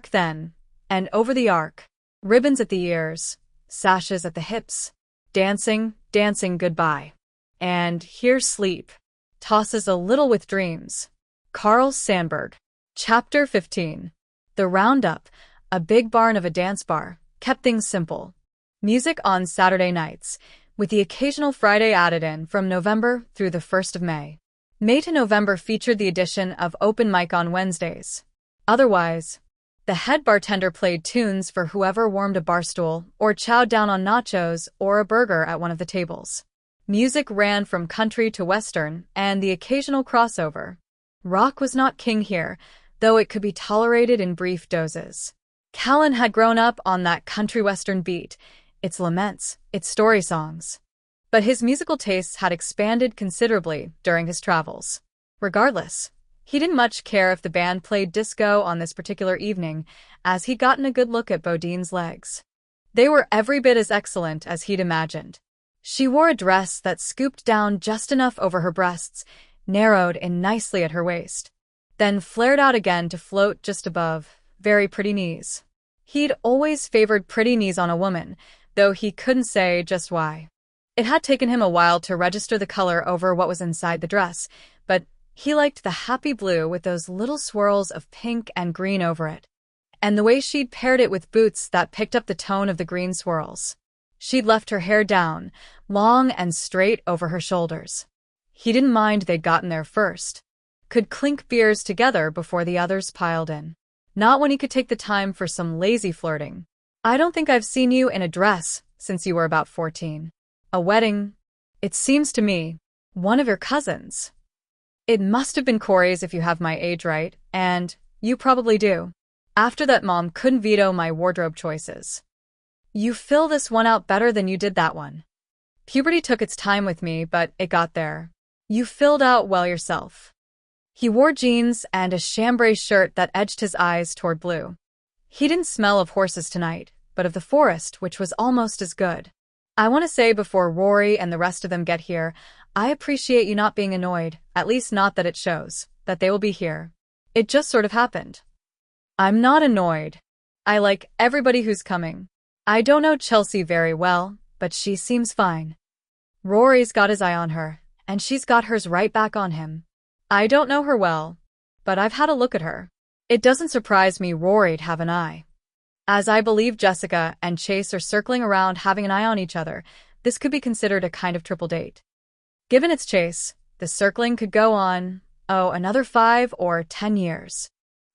then, and over the arc, ribbons at the ears, sashes at the hips, dancing, dancing goodbye. And here sleep tosses a little with dreams. Carl Sandburg. Chapter 15. The Roundup, a big barn of a dance bar, kept things simple. Music on Saturday nights, with the occasional Friday added in from November through the 1st of May. May to November featured the addition of open mic on Wednesdays. Otherwise, the head bartender played tunes for whoever warmed a bar stool or chowed down on nachos or a burger at one of the tables. Music ran from country to western and the occasional crossover. Rock was not king here, though it could be tolerated in brief doses. Callan had grown up on that country western beat, its laments, its story songs. But his musical tastes had expanded considerably during his travels. Regardless, he didn't much care if the band played disco on this particular evening, as he'd gotten a good look at Bodine's legs. They were every bit as excellent as he'd imagined. She wore a dress that scooped down just enough over her breasts, narrowed in nicely at her waist, then flared out again to float just above, very pretty knees. He'd always favored pretty knees on a woman, though he couldn't say just why. It had taken him a while to register the color over what was inside the dress, but he liked the happy blue with those little swirls of pink and green over it, and the way she'd paired it with boots that picked up the tone of the green swirls. She'd left her hair down, long and straight over her shoulders. He didn't mind they'd gotten there first. Could clink beers together before the others piled in. Not when he could take the time for some lazy flirting. I don't think I've seen you in a dress since you were about 14. A wedding? It seems to me. One of your cousins. It must have been Corey's if you have my age right, and you probably do. After that, Mom couldn't veto my wardrobe choices. You fill this one out better than you did that one. Puberty took its time with me, but it got there. You filled out well yourself. He wore jeans and a chambray shirt that edged his eyes toward blue. He didn't smell of horses tonight, but of the forest, which was almost as good. I want to say before Rory and the rest of them get here, I appreciate you not being annoyed, at least not that it shows, that they will be here. It just sort of happened. I'm not annoyed. I like everybody who's coming. I don't know Chelsea very well, but she seems fine. Rory's got his eye on her, and she's got hers right back on him. I don't know her well, but I've had a look at her. It doesn't surprise me Rory'd have an eye. As I believe Jessica and Chase are circling around having an eye on each other, this could be considered a kind of triple date. Given its Chase, the circling could go on, another 5 or 10 years.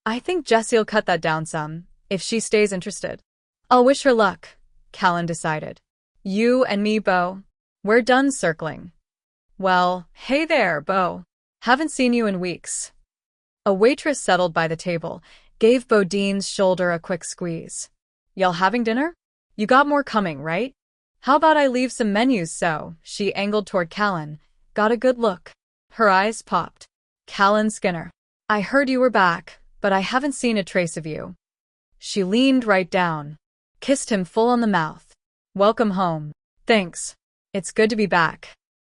I think Jessie'll cut that down some, if she stays interested. I'll wish her luck, Callan decided. You and me, Beau. We're done circling. Well, hey there, Beau. Haven't seen you in weeks. A waitress settled by the table, gave Bodine's shoulder a quick squeeze. Y'all having dinner? You got more coming, right? How about I leave some menus so, she angled toward Callan, got a good look. Her eyes popped. Callan Skinner. I heard you were back, but I haven't seen a trace of you. She leaned right down, kissed him full on the mouth. Welcome home. Thanks. It's good to be back.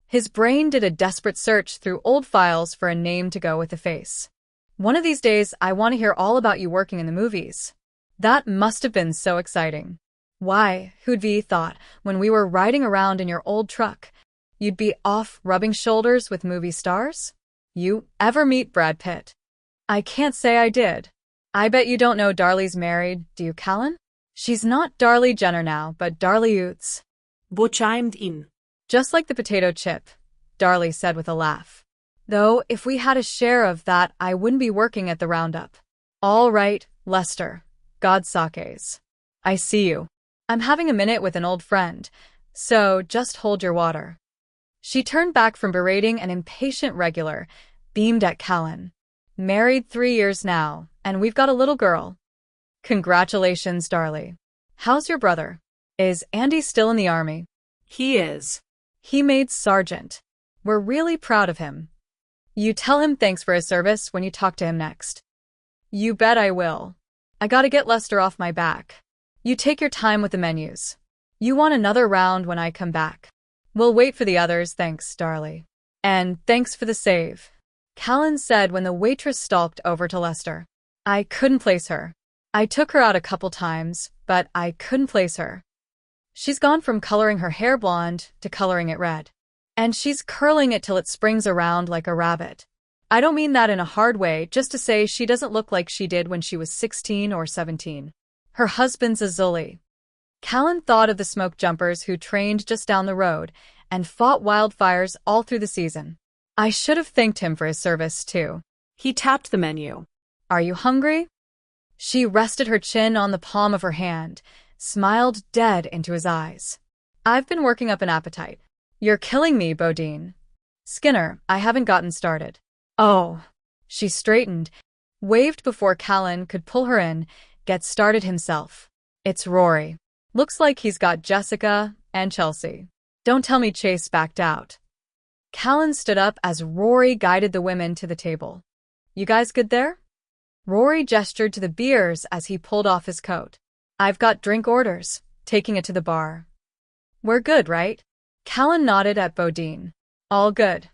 His brain did a desperate search through old files for a name to go with the face. One of these days, I want to hear all about you working in the movies. That must have been so exciting. Why, who'd be thought, when we were riding around in your old truck, you'd be off rubbing shoulders with movie stars? You ever meet Brad Pitt? I can't say I did. I bet you don't know Darlie's married, do you, Callan? She's not Darlie Jenner now, but Darlie Oots. Bo chimed in. Just like the potato chip, Darlie said with a laugh. Though, if we had a share of that, I wouldn't be working at the roundup. All right, Lester. God sakes. I see you. I'm having a minute with an old friend, so just hold your water. She turned back from berating an impatient regular, beamed at Callan. Married 3 years now, and we've got a little girl. Congratulations, Darlie. How's your brother? Is Andy still in the army? He is. He made sergeant. We're really proud of him. You tell him thanks for his service when you talk to him next. You bet I will. I gotta get Lester off my back. You take your time with the menus. You want another round when I come back. We'll wait for the others, thanks, Darlie. And thanks for the save, Callan said when the waitress stalked over to Lester. I couldn't place her. I took her out a couple times, but I couldn't place her. She's gone from coloring her hair blonde to coloring it red. And she's curling it till it springs around like a rabbit. I don't mean that in a hard way, just to say she doesn't look like she did when she was 16 or 17. Her husband's a Zully. Callan thought of the smoke jumpers who trained just down the road and fought wildfires all through the season. I should have thanked him for his service, too. He tapped the menu. Are you hungry? She rested her chin on the palm of her hand, smiled dead into his eyes. I've been working up an appetite. You're killing me, Bodine. Skinner, I haven't gotten started. Oh. She straightened, waved before Callan could pull her in, get started himself. It's Rory. Looks like he's got Jessica and Chelsea. Don't tell me Chase backed out. Callan stood up as Rory guided the women to the table. You guys good there? Rory gestured to the beers as he pulled off his coat. I've got drink orders, taking it to the bar. We're good, right? Callan nodded at Bodine. All good.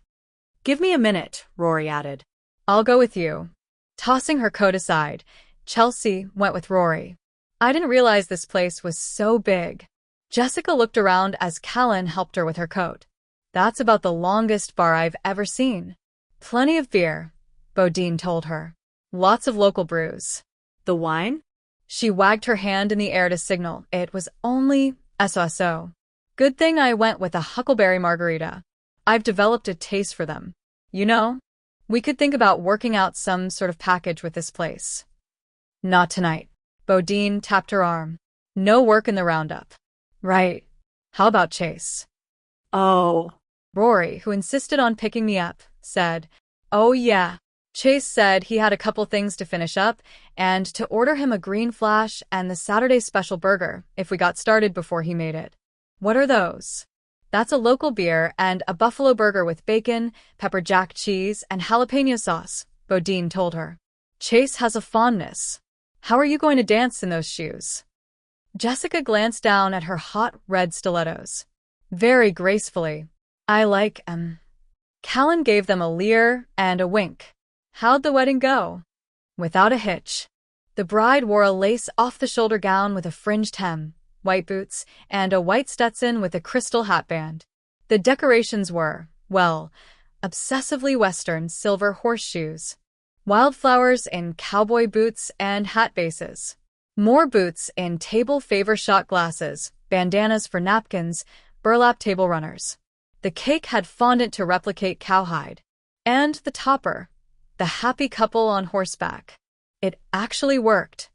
Give me a minute, Rory added. I'll go with you. Tossing her coat aside, Chelsea went with Rory. I didn't realize this place was so big. Jessica looked around as Callan helped her with her coat. That's about the longest bar I've ever seen. Plenty of beer, Bodine told her. Lots of local brews. The wine? She wagged her hand in the air to signal it was only SSO. Good thing I went with a huckleberry margarita. I've developed a taste for them. You know, we could think about working out some sort of package with this place. Not tonight. Bodine tapped her arm. No work in the roundup. Right. How about Chase? Oh. Rory, who insisted on picking me up, said, Oh yeah. Chase said he had a couple things to finish up and to order him a green flash and the Saturday special burger if we got started before he made it. What are those? That's a local beer and a buffalo burger with bacon, pepper jack cheese, and jalapeno sauce, Bodine told her. Chase has a fondness. How are you going to dance in those shoes? Jessica glanced down at her hot red stilettos. Very gracefully. I like 'em. Callan gave them a leer and a wink. How'd the wedding go? Without a hitch. The bride wore a lace off-the-shoulder gown with a fringed hem, white boots, and a white Stetson with a crystal hatband. The decorations were, well, obsessively Western silver horseshoes, wildflowers in cowboy boots and hat bases, more boots in table favor shot glasses, bandanas for napkins, burlap table runners. The cake had fondant to replicate cowhide. And the topper, the happy couple on horseback. It actually worked.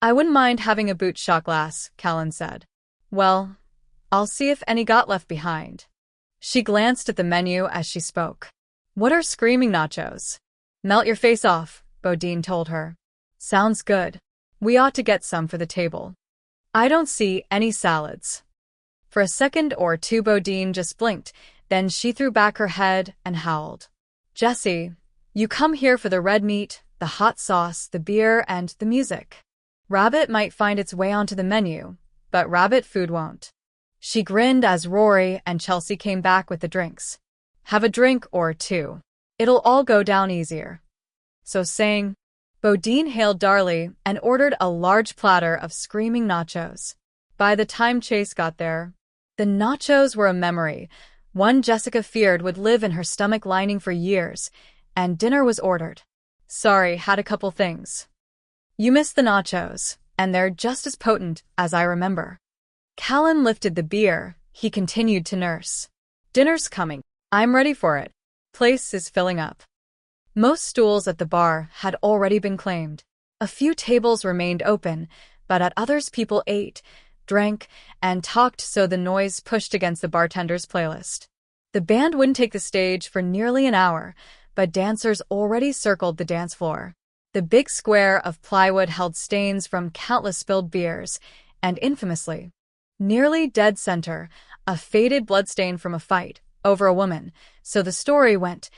I wouldn't mind having a boot shot glass, Callan said. Well, I'll see if any got left behind. She glanced at the menu as she spoke. What are screaming nachos? Melt your face off, Bodine told her. Sounds good. We ought to get some for the table. I don't see any salads. For a second or two Bodine just blinked, then she threw back her head and howled. Jessie, you come here for the red meat, the hot sauce, the beer, and the music. Rabbit might find its way onto the menu, but rabbit food won't. She grinned as Rory and Chelsea came back with the drinks. Have a drink or two. It'll all go down easier. So saying, Bodine hailed Darlie and ordered a large platter of screaming nachos. By the time Chase got there, the nachos were a memory, one Jessica feared would live in her stomach lining for years, and dinner was ordered. Sorry, had a couple things. You missed the nachos, and they're just as potent as I remember. Callan lifted the beer, he continued to nurse. Dinner's coming. I'm ready for it. place is filling up. Most stools at the bar had already been claimed. A few tables remained open, but at others people ate, drank, and talked so the noise pushed against the bartender's playlist. The band wouldn't take the stage for nearly an hour, but dancers already circled the dance floor. The big square of plywood held stains from countless spilled beers, and infamously, nearly dead center, a faded bloodstain from a fight over a woman, so the story went,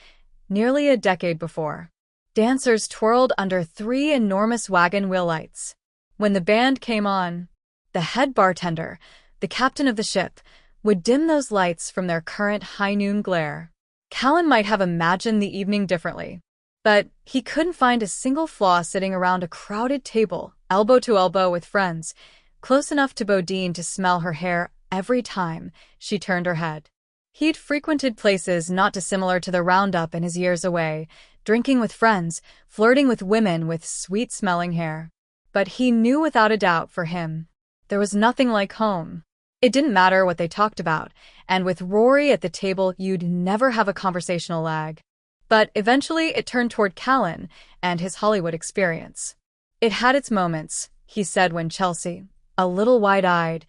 nearly a decade before. Dancers twirled under 3 enormous wagon wheel lights. When the band came on, the head bartender, the captain of the ship, would dim those lights from their current high-noon glare. Callan might have imagined the evening differently, but he couldn't find a single flaw sitting around a crowded table, elbow to elbow with friends, close enough to Bodine to smell her hair every time she turned her head. He'd frequented places not dissimilar to the roundup in his years away, drinking with friends, flirting with women with sweet-smelling hair. But he knew without a doubt for him, there was nothing like home. It didn't matter what they talked about, and with Rory at the table you'd never have a conversational lag. But eventually it turned toward Callan and his Hollywood experience. It had its moments, he said when Chelsea, a little wide-eyed,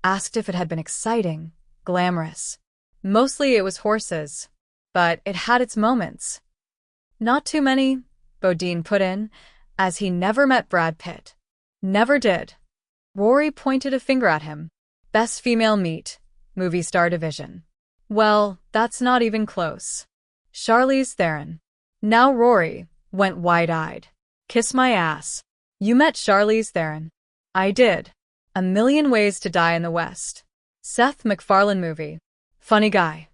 asked if it had been exciting, glamorous. Mostly it was horses, but it had its moments. Not too many, Bodine put in, as he never met Brad Pitt. Never did. Rory pointed a finger at him. Best female meat, movie star division. Well, that's not even close. Charlize Theron. Now Rory went wide-eyed. Kiss my ass. You met Charlize Theron. I did. A Million Ways to Die in the West. Seth MacFarlane movie. Funny guy.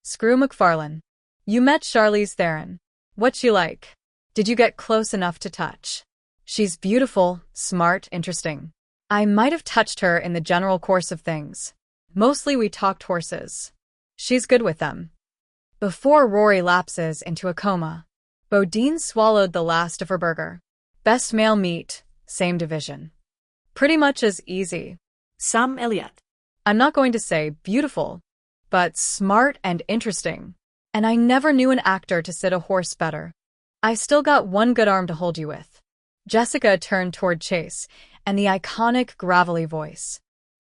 Screw MacFarlane. You met Charlize Theron. What's she like? Did you get close enough to touch? She's beautiful, smart, interesting. I might have touched her in the general course of things. Mostly we talked horses. She's good with them. Before Rory lapses into a coma, Bodine swallowed the last of her burger. Best male meat, same division. Pretty much as easy. Sam Elliott. I'm not going to say beautiful, but smart and interesting. And I never knew an actor to sit a horse better. I still got one good arm to hold you with. Jessica turned toward Chase, and the iconic gravelly voice.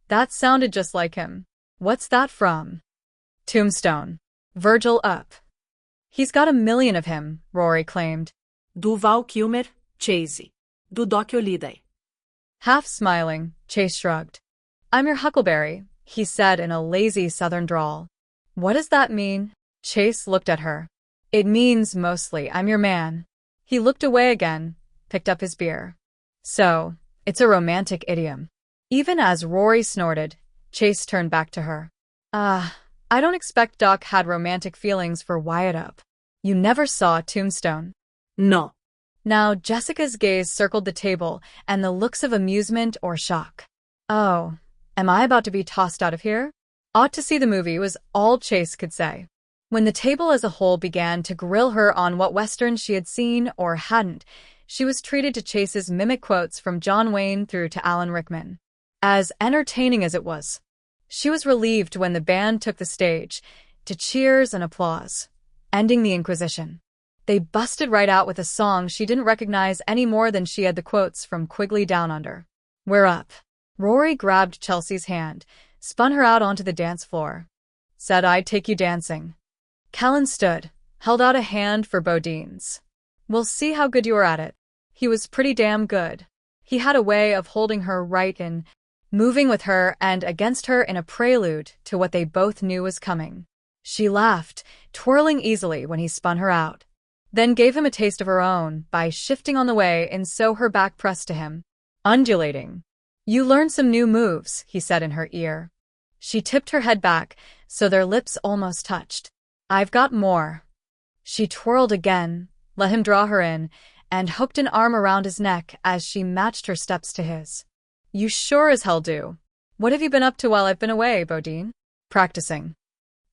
That sounded just like him. What's that from? Tombstone. Virgil up. He's got 1 million of him, Rory claimed. Do Val Kilmer, Chase. Do Doc Holliday. Half smiling, Chase shrugged. I'm your Huckleberry, he said in a lazy southern drawl. What does that mean? Chase looked at her. It means mostly, I'm your man. He looked away again, picked up his beer. So, it's a romantic idiom. Even as Rory snorted, Chase turned back to her. I don't expect Doc had romantic feelings for Wyatt Earp. You never saw Tombstone? No. Now Jessica's gaze circled the table and the looks of amusement or shock. Oh, am I about to be tossed out of here? Ought to see the movie was all Chase could say. When the table as a whole began to grill her on what westerns she had seen or hadn't, she was treated to Chase's mimic quotes from John Wayne through to Alan Rickman. As entertaining as it was, she was relieved when the band took the stage, to cheers and applause, ending the Inquisition. They busted right out with a song she didn't recognize any more than she had the quotes from Quigley Down Under. We're up. Rory grabbed Chelsea's hand, spun her out onto the dance floor. Said I'd take you dancing. Callan stood, held out a hand for Bodine's. We'll see how good you are at it. He was pretty damn good. He had a way of holding her right in, moving with her and against her in a prelude to what they both knew was coming. She laughed, twirling easily when he spun her out, then gave him a taste of her own by shifting on the way and so her back pressed to him, undulating. You learned some new moves, he said in her ear. She tipped her head back, so their lips almost touched. I've got more. She twirled again, let him draw her in, and hooked an arm around his neck as she matched her steps to his. You sure as hell do. What have you been up to while I've been away, Bodine? Practicing.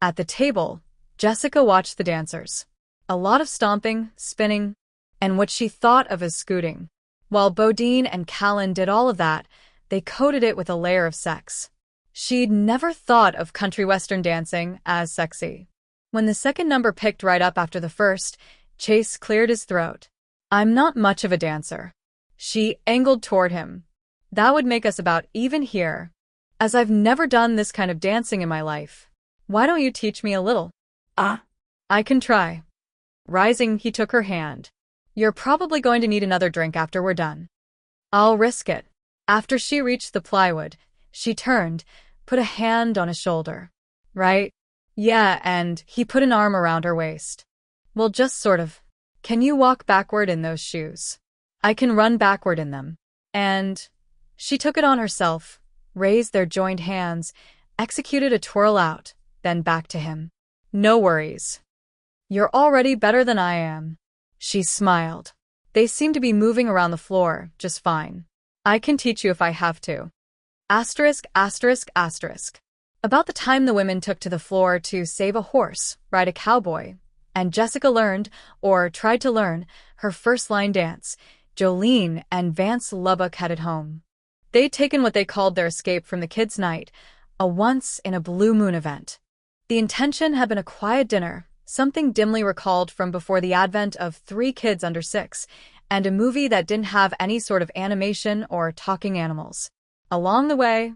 At the table, Jessica watched the dancers. A lot of stomping, spinning, and what she thought of as scooting. While Bodine and Callan did all of that, they coated it with a layer of sex. She'd never thought of country western dancing as sexy. When the second number picked right up after the first, Chase cleared his throat. I'm not much of a dancer. She angled toward him. That would make us about even here. As I've never done this kind of dancing in my life. Why don't you teach me a little? I can try. Rising, he took her hand. You're probably going to need another drink after we're done. I'll risk it. After she reached the plywood, she turned, put a hand on his shoulder. Right? Yeah, and he put an arm around her waist. Well, just sort of. Can you walk backward in those shoes? I can run backward in them. And she took it on herself, raised their joined hands, executed a twirl out, then back to him. No worries. You're already better than I am. She smiled. They seem to be moving around the floor just fine. I can teach you if I have to. Asterisk, asterisk, asterisk. About the time the women took to the floor to save a horse, ride a cowboy, and Jessica learned, or tried to learn, her first line dance, Jolene and Vance Lubbock headed home. They'd taken what they called their escape from the kids' night, a once-in-a-blue-moon event. The intention had been a quiet dinner, something dimly recalled from before the advent of 3 kids under 6, and a movie that didn't have any sort of animation or talking animals. Along the way,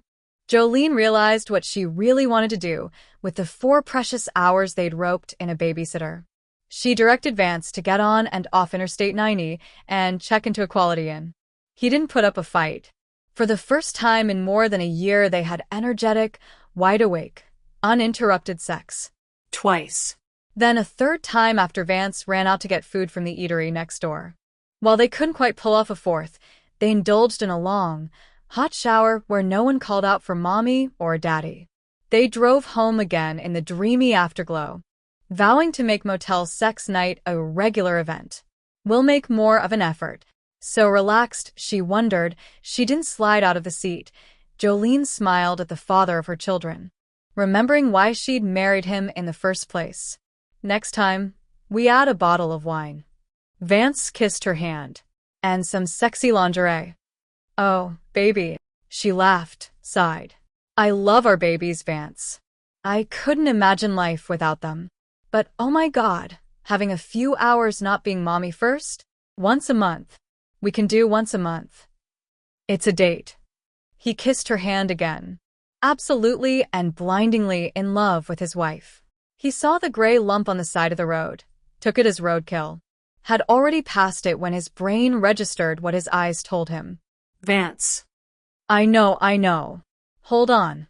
Jolene realized what she really wanted to do with the 4 precious hours they'd roped in a babysitter. She directed Vance to get on and off Interstate 90 and check into a Quality Inn. He didn't put up a fight. For the first time in more than a year, they had energetic, wide-awake, uninterrupted sex. Twice. Then a third time after Vance ran out to get food from the eatery next door. While they couldn't quite pull off a fourth, they indulged in a long, hot shower where no one called out for mommy or daddy. They drove home again in the dreamy afterglow, vowing to make motel sex night a regular event. We'll make more of an effort. So relaxed, she wondered, she didn't slide out of the seat. Jolene smiled at the father of her children, remembering why she'd married him in the first place. Next time, we add a bottle of wine. Vance kissed her hand. And some sexy lingerie. Oh, baby. She laughed, sighed. I love our babies, Vance. I couldn't imagine life without them. But oh my God, having a few hours not being mommy first? Once a month. We can do once a month. It's a date. He kissed her hand again. Absolutely and blindingly in love with his wife. He saw the gray lump on the side of the road, took it as roadkill, had already passed it when his brain registered what his eyes told him. Vance. I know. Hold on.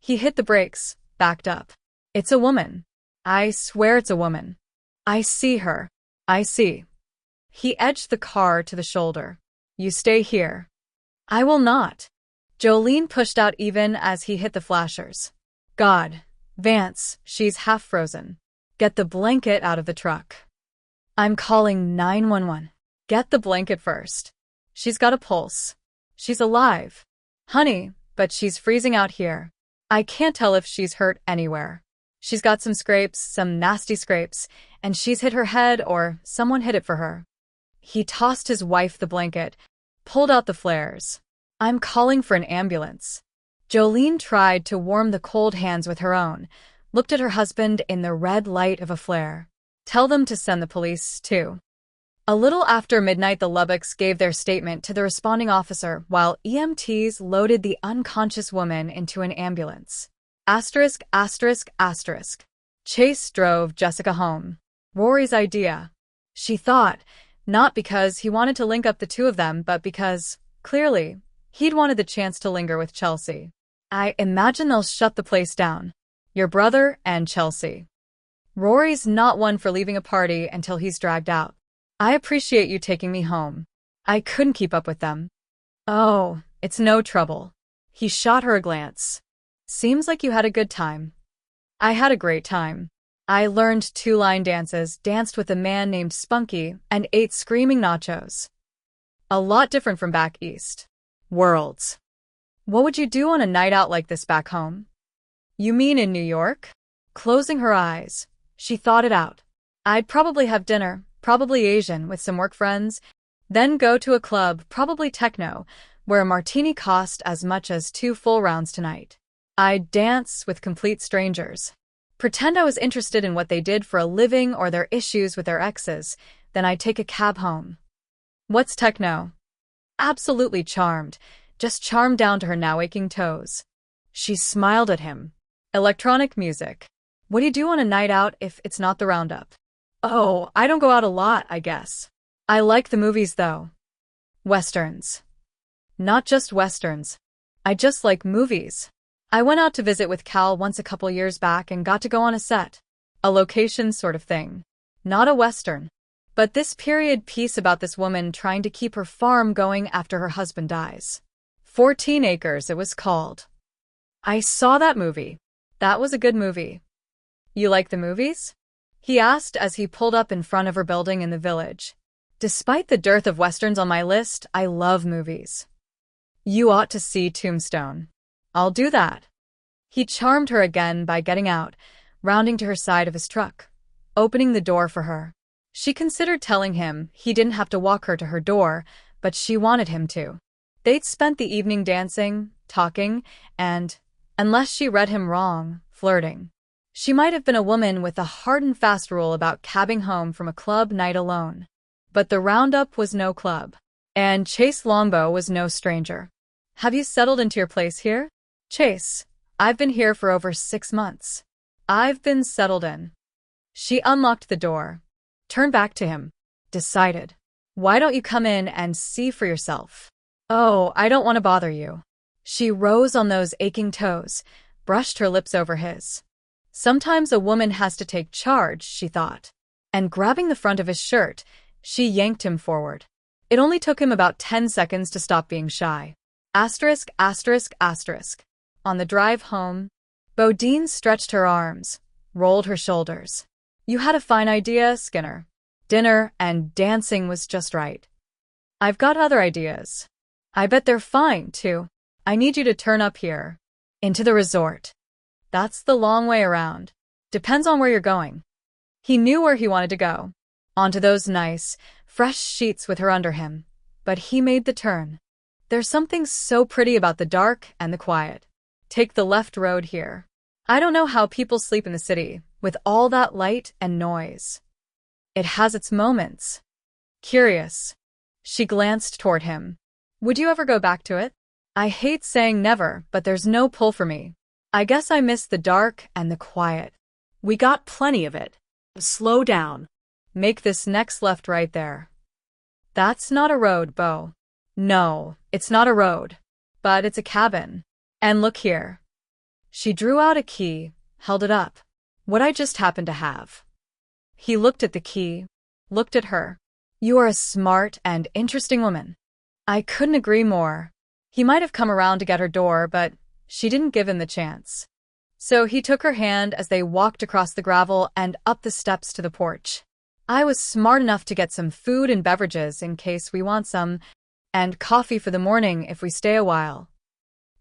He hit the brakes, backed up. It's a woman. I swear it's a woman. I see her. I see. He edged the car to the shoulder. You stay here. I will not. Jolene pushed out even as he hit the flashers. God, Vance, she's half frozen. Get the blanket out of the truck. I'm calling 911. Get the blanket first. She's got a pulse. She's alive. Honey, but she's freezing out here. I can't tell if she's hurt anywhere. She's got some scrapes, some nasty scrapes, and she's hit her head or someone hit it for her. He tossed his wife the blanket, pulled out the flares. I'm calling for an ambulance. Jolene tried to warm the cold hands with her own, looked at her husband in the red light of a flare. Tell them to send the police, too. A little after midnight, the Lubbocks gave their statement to the responding officer while EMTs loaded the unconscious woman into an ambulance. Asterisk, asterisk, asterisk. Chase drove Jessica home. Rory's idea. She thought, not because he wanted to link up the two of them, but because, clearly, he'd wanted the chance to linger with Chelsea. I imagine they'll shut the place down. Your brother and Chelsea. Rory's not one for leaving a party until he's dragged out. I appreciate you taking me home. I couldn't keep up with them. Oh, it's no trouble. He shot her a glance. Seems like you had a good time. I had a great time. I learned 2-line dances, danced with a man named Spunky, and ate screaming nachos. A lot different from back east. Worlds. What would you do on a night out like this back home? You mean in New York? Closing her eyes, she thought it out. I'd probably have dinner, probably Asian, with some work friends, then go to a club, probably techno, where a martini cost as much as 2 full rounds tonight. I'd dance with complete strangers. Pretend I was interested in what they did for a living or their issues with their exes, then I'd take a cab home. What's techno? Absolutely charmed, just charmed down to her now aching toes. She smiled at him. Electronic music. What do you do on a night out if it's not the roundup? Oh, I don't go out a lot, I guess. I like the movies though. Westerns. Not just westerns. I just like movies. I went out to visit with Cal once a couple years back and got to go on a set. A location sort of thing. Not a western. But this period piece about this woman trying to keep her farm going after her husband dies. 14 Acres it was called. I saw that movie. That was a good movie. You like the movies? He asked as he pulled up in front of her building in the village. Despite the dearth of westerns on my list, I love movies. You ought to see Tombstone. I'll do that. He charmed her again by getting out, rounding to her side of his truck, opening the door for her. She considered telling him he didn't have to walk her to her door, but she wanted him to. They'd spent the evening dancing, talking, and, unless she read him wrong, flirting. She might have been a woman with a hard and fast rule about cabbing home from a club night alone. But the roundup was no club. And Chase Longbow was no stranger. Have you settled into your place here? Chase, I've been here for over 6 months. I've been settled in. She unlocked the door, turned back to him, decided. Why don't you come in and see for yourself? Oh, I don't want to bother you. She rose on those aching toes, brushed her lips over his. Sometimes a woman has to take charge, she thought. And grabbing the front of his shirt, she yanked him forward. It only took him about 10 seconds to stop being shy. Asterisk, asterisk, asterisk. On the drive home, Bodine stretched her arms, rolled her shoulders. You had a fine idea, Skinner. Dinner and dancing was just right. I've got other ideas. I bet they're fine, too. I need you to turn up here. Into the resort. That's the long way around. Depends on where you're going. He knew where he wanted to go. Onto those nice, fresh sheets with her under him. But he made the turn. There's something so pretty about the dark and the quiet. Take the left road here. I don't know how people sleep in the city, with all that light and noise. It has its moments. Curious. She glanced toward him. Would you ever go back to it? I hate saying never, but there's no pull for me. I guess I miss the dark and the quiet. We got plenty of it. Slow down. Make this next left right there. That's not a road, Beau. No, it's not a road. But it's a cabin. And look here. She drew out a key, held it up. What I just happened to have. He looked at the key, looked at her. You are a smart and interesting woman. I couldn't agree more. He might have come around to get her door, but she didn't give him the chance. So he took her hand as they walked across the gravel and up the steps to the porch. I was smart enough to get some food and beverages in case we want some, and coffee for the morning if we stay a while.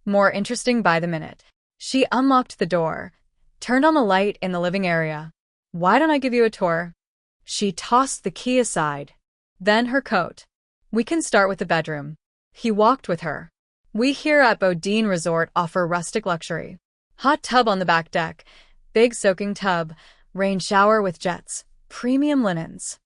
More interesting by the minute. She unlocked the door, turned on the light in the living area. Why don't I give you a tour? She tossed the key aside. Then her coat. We can start with the bedroom. He walked with her. We here at Bodine Resort offer rustic luxury. Hot tub on the back deck, big soaking tub, rain shower with jets, premium linens.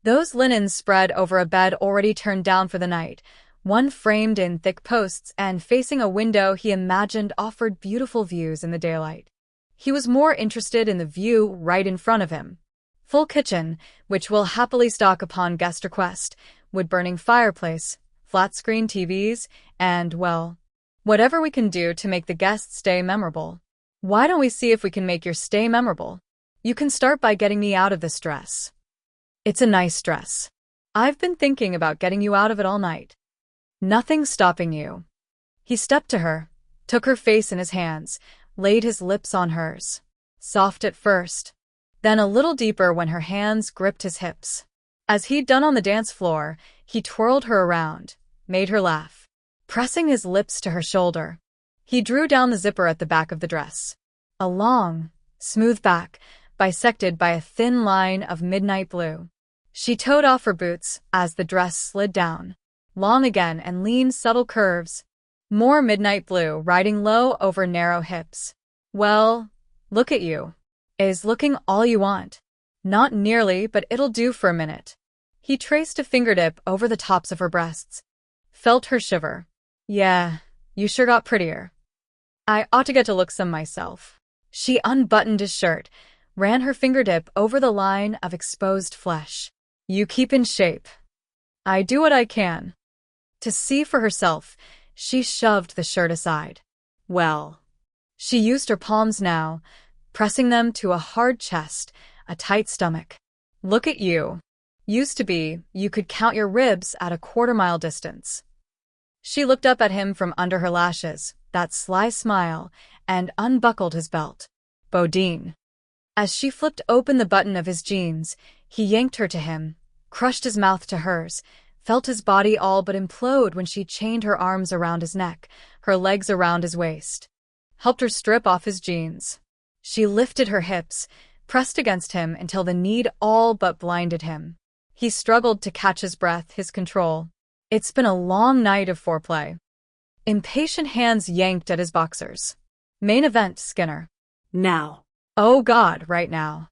Those linens spread over a bed already turned down for the night, one framed in thick posts and facing a window he imagined offered beautiful views in the daylight. He was more interested in the view right in front of him. Full kitchen, which will happily stock upon guest request, wood-burning fireplace, flat-screen TVs, and, well, whatever we can do to make the guest stay memorable. Why don't we see if we can make your stay memorable? You can start by getting me out of this dress. It's a nice dress. I've been thinking about getting you out of it all night. Nothing's stopping you. He stepped to her, took her face in his hands, laid his lips on hers. Soft at first, then a little deeper when her hands gripped his hips. As he'd done on the dance floor, he twirled her around, made her laugh. Pressing his lips to her shoulder, he drew down the zipper at the back of the dress. A long, smooth back, bisected by a thin line of midnight blue. She toed off her boots as the dress slid down. Long again and lean subtle curves. More midnight blue riding low over narrow hips. Well, look at you. Is looking all you want. Not nearly, but it'll do for a minute. He traced a fingertip over the tops of her breasts. Felt her shiver. Yeah, you sure got prettier. I ought to get to look some myself. She unbuttoned his shirt, ran her fingertip over the line of exposed flesh. You keep in shape. I do what I can. To see for herself, she shoved the shirt aside. Well. She used her palms now, pressing them to a hard chest, a tight stomach. Look at you. Used to be, you could count your ribs at a quarter-mile distance. She looked up at him from under her lashes, that sly smile, and unbuckled his belt. Bodine. As she flipped open the button of his jeans, he yanked her to him, crushed his mouth to hers, felt his body all but implode when she chained her arms around his neck, her legs around his waist. Helped her strip off his jeans. She lifted her hips, pressed against him until the need all but blinded him. He struggled to catch his breath, his control. It's been a long night of foreplay. Impatient hands yanked at his boxers. Main event, Skinner. Now. Oh God, right now.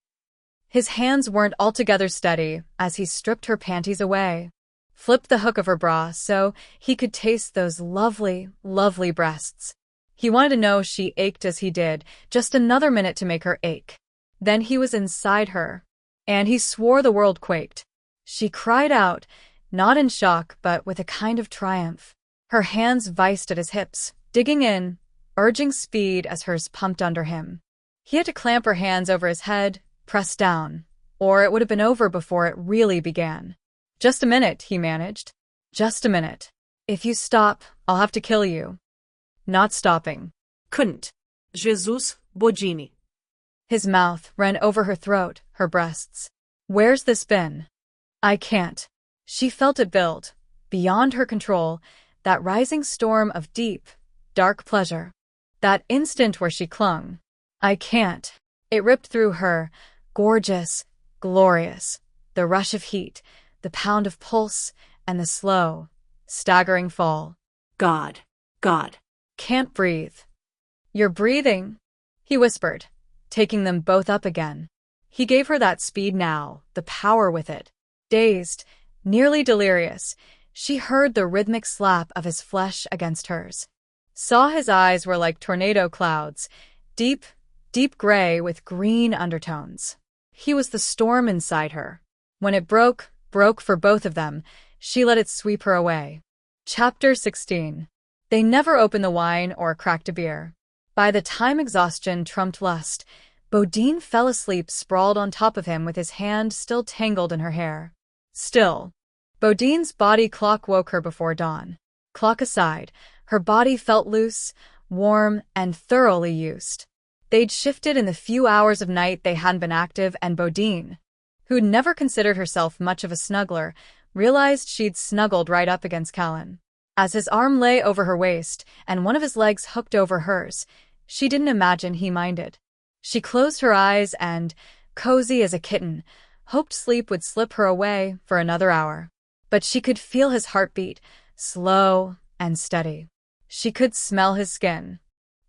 His hands weren't altogether steady as he stripped her panties away, flipped the hook of her bra so he could taste those lovely, lovely breasts. He wanted to know she ached as he did, just another minute to make her ache. Then he was inside her, and he swore the world quaked. She cried out, not in shock, but with a kind of triumph. Her hands viced at his hips, digging in, urging speed as hers pumped under him. He had to clamp her hands over his head, press down, or it would have been over before it really began. Just a minute, he managed. Just a minute. If you stop, I'll have to kill you. Not stopping. Couldn't. Jesus, Bodine. His mouth ran over her throat, her breasts. Where's this been? I can't. She felt it build, beyond her control, that rising storm of deep, dark pleasure. That instant where she clung. I can't. It ripped through her, gorgeous, glorious. The rush of heat, the pound of pulse, and the slow, staggering fall. God. God. Can't breathe. You're breathing, he whispered, taking them both up again. He gave her that speed now, the power with it. Dazed, nearly delirious, she heard the rhythmic slap of his flesh against hers. Saw his eyes were like tornado clouds, deep, deep gray with green undertones. He was the storm inside her. When it broke for both of them, she let it sweep her away. Chapter 16. They never opened the wine or cracked a beer. By the time exhaustion trumped lust, Bodine fell asleep sprawled on top of him with his hand still tangled in her hair. Still. Bodine's body clock woke her before dawn. Clock aside, her body felt loose, warm, and thoroughly used. They'd shifted in the few hours of night they hadn't been active, and Bodine, who'd never considered herself much of a snuggler, realized she'd snuggled right up against Callan. As his arm lay over her waist and one of his legs hooked over hers, she didn't imagine he minded. She closed her eyes and, cozy as a kitten, hoped sleep would slip her away for another hour. But she could feel his heartbeat, slow and steady. She could smell his skin.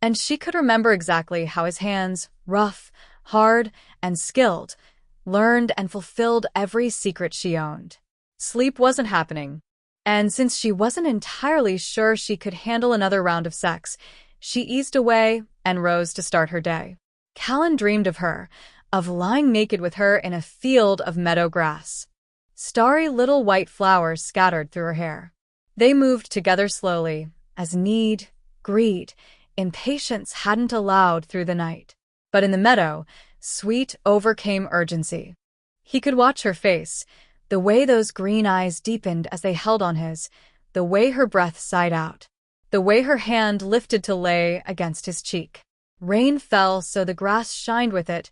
And she could remember exactly how his hands, rough, hard, and skilled, learned and fulfilled every secret she owned. Sleep wasn't happening. And since she wasn't entirely sure she could handle another round of sex, she eased away and rose to start her day. Callan dreamed of her, of lying naked with her in a field of meadow grass. Starry little white flowers scattered through her hair. They moved together slowly, as need, greed, impatience hadn't allowed through the night. But in the meadow, sweet overcame urgency. He could watch her face, the way those green eyes deepened as they held on his, the way her breath sighed out, the way her hand lifted to lay against his cheek. Rain fell so the grass shined with it,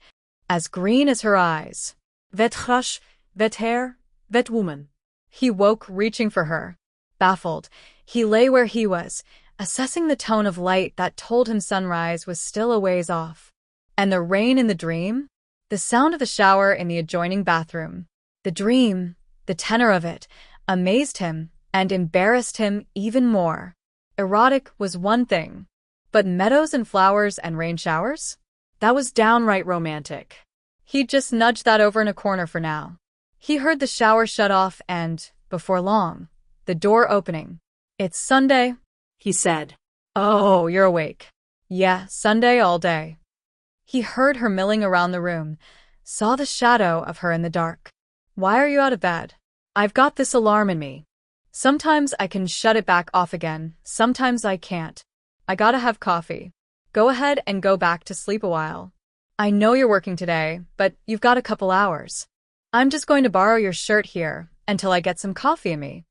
as green as her eyes. Wet gras, wet hair, wet woman. He woke reaching for her. Baffled, he lay where he was, assessing the tone of light that told him sunrise was still a ways off. And the rain in the dream? The sound of the shower in the adjoining bathroom. The dream, the tenor of it, amazed him and embarrassed him even more. Erotic was one thing, but meadows and flowers and rain showers? That was downright romantic. He'd just nudged that over in a corner for now. He heard the shower shut off and, before long, the door opening. "It's Sunday," he said. "Oh, you're awake." "Yeah, Sunday all day." He heard her milling around the room, saw the shadow of her in the dark. "Why are you out of bed?" "I've got this alarm in me. Sometimes I can shut it back off again, sometimes I can't. I gotta have coffee. Go ahead and go back to sleep a while. I know you're working today, but you've got a couple hours. I'm just going to borrow your shirt here until I get some coffee in me."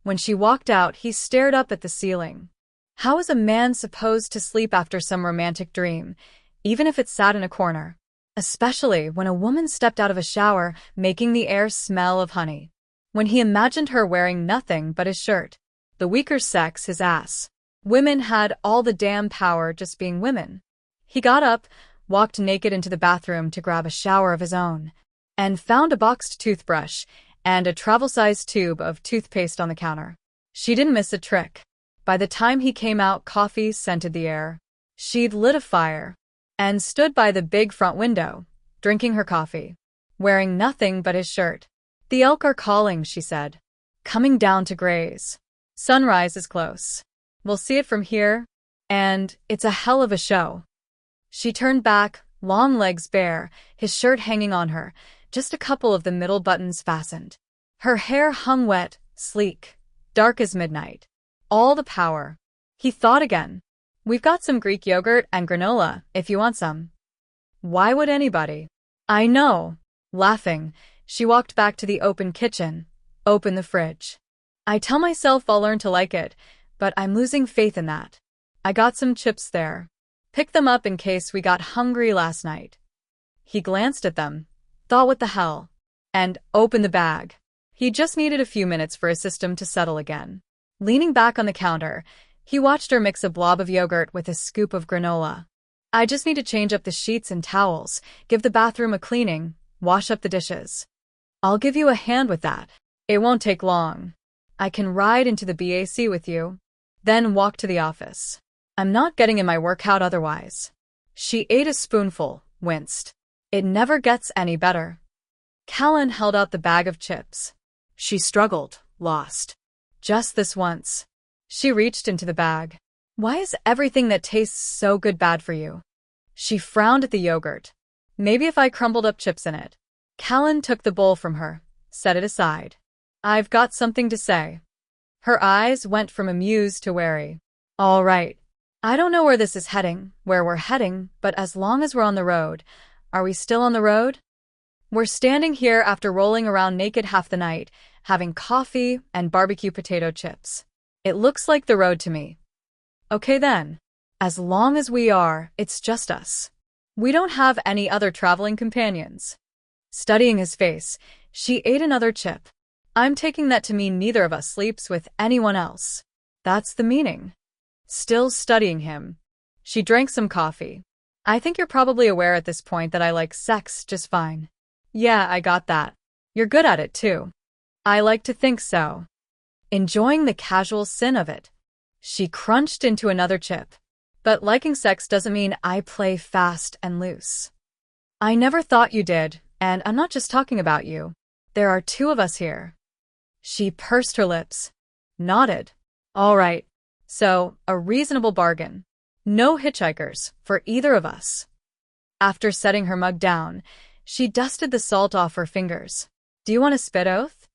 When she walked out, he stared up at the ceiling. How is a man supposed to sleep after some romantic dream, even if it's sat in a corner? Especially when a woman stepped out of a shower, making the air smell of honey. When he imagined her wearing nothing but his shirt. The weaker sex, his ass. Women had all the damn power just being women. He got up, walked naked into the bathroom to grab a shower of his own, and found a boxed toothbrush and a travel-sized tube of toothpaste on the counter. She didn't miss a trick. By the time he came out, coffee scented the air. She'd lit a fire and stood by the big front window, drinking her coffee, wearing nothing but his shirt. "The elk are calling," she said. "Coming down to graze. Sunrise is close. We'll see it from here, and it's a hell of a show." She turned back, long legs bare, his shirt hanging on her, just a couple of the middle buttons fastened. Her hair hung wet, sleek, dark as midnight. All the power. He thought again. "We've got some Greek yogurt and granola, if you want some." "Why would anybody?" "I know." Laughing, she walked back to the open kitchen, opened the fridge. "I tell myself I'll learn to like it, but I'm losing faith in that. I got some chips there. Picked them up in case we got hungry last night." He glanced at them, thought what the hell, and opened the bag. He just needed a few minutes for his system to settle again. Leaning back on the counter, he watched her mix a blob of yogurt with a scoop of granola. "I just need to change up the sheets and towels, give the bathroom a cleaning, wash up the dishes. I'll give you a hand with that. It won't take long. I can ride into the BAC with you, then walk to the office. I'm not getting in my workout otherwise." She ate a spoonful, winced. It never gets any better. Callan held out the bag of chips. She struggled, lost. "Just this once." She reached into the bag. "Why is everything that tastes so good bad for you?" She frowned at the yogurt. "Maybe if I crumbled up chips in it." Callan took the bowl from her, set it aside. "I've got something to say." Her eyes went from amused to wary. "All right. I don't know where this is heading, where we're heading, but as long as we're on the road. Are we still on the road? We're standing here after rolling around naked half the night, having coffee and barbecue potato chips. It looks like the road to me." "Okay then. As long as we are, it's just us. We don't have any other traveling companions." Studying his face, she ate another chip. "I'm taking that to mean neither of us sleeps with anyone else." "That's the meaning." Still studying him, she drank some coffee. "I think you're probably aware at this point that I like sex just fine." "Yeah, I got that. You're good at it too." "I like to think so." Enjoying the casual sin of it. She crunched into another chip. "But liking sex doesn't mean I play fast and loose." "I never thought you did, and I'm not just talking about you. There are two of us here." She pursed her lips, nodded. "All right. So, a reasonable bargain. No hitchhikers, for either of us." After setting her mug down, she dusted the salt off her fingers. "Do you want a spit oath?"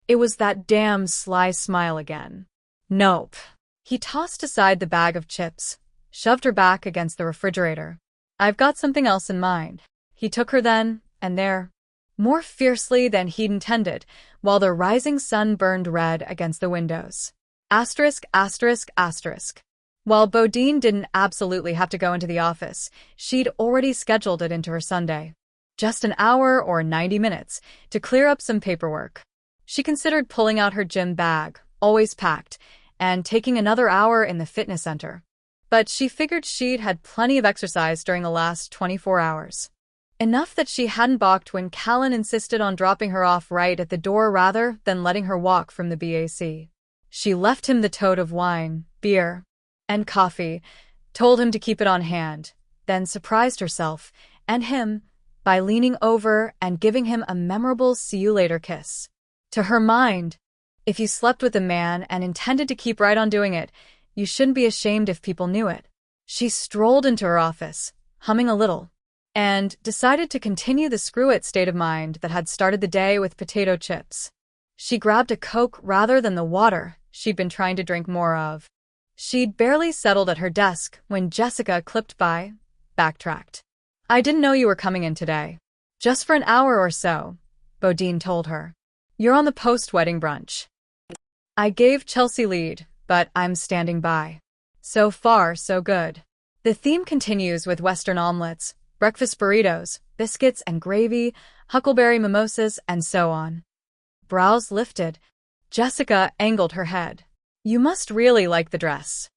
It was that damn sly smile again. "Nope." He tossed aside the bag of chips, shoved her back against the refrigerator. "I've got something else in mind." He took her then, and there, more fiercely than he'd intended, while the rising sun burned red against the windows. Asterisk, asterisk, asterisk. While Bodine didn't absolutely have to go into the office, she'd already scheduled it into her Sunday. Just an hour or 90 minutes to clear up some paperwork. She considered pulling out her gym bag, always packed, and taking another hour in the fitness center. But she figured she'd had plenty of exercise during the last 24 hours. Enough that she hadn't balked when Callan insisted on dropping her off right at the door rather than letting her walk from the BAC. She left him the tote of wine, beer, and coffee, told him to keep it on hand, then surprised herself, and him, by leaning over and giving him a memorable see-you-later kiss. To her mind, if you slept with a man and intended to keep right on doing it, you shouldn't be ashamed if people knew it. She strolled into her office, humming a little, and decided to continue the screw-it state of mind that had started the day with potato chips. She grabbed a Coke rather than the water she'd been trying to drink more of. She'd barely settled at her desk when Jessica clipped by, backtracked. "I didn't know you were coming in today. Just for an hour or so," Bodine told her. "You're on the post-wedding brunch." "I gave Chelsea lead, but I'm standing by." So far, so good. The theme continues with Western omelets, breakfast burritos, biscuits and gravy, huckleberry mimosas, and so on. Brows lifted, Jessica angled her head. "You must really like the dress."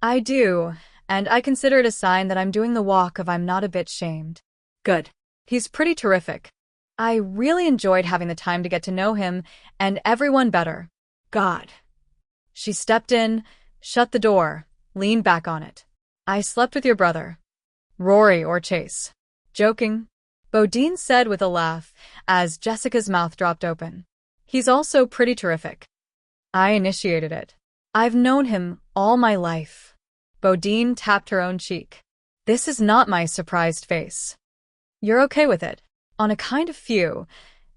"I do, and I consider it a sign that I'm doing the walk of I'm not a bit shamed." Good. "He's pretty terrific. I really enjoyed having the time to get to know him and everyone better." God. She stepped in, shut the door, leaned back on it. "I slept with your brother. Rory or Chase." "Joking," Bodine said with a laugh as Jessica's mouth dropped open. "He's also pretty terrific. I initiated it. I've known him all my life." Bodine tapped her own cheek. "This is not my surprised face. You're okay with it?" On a kind of few,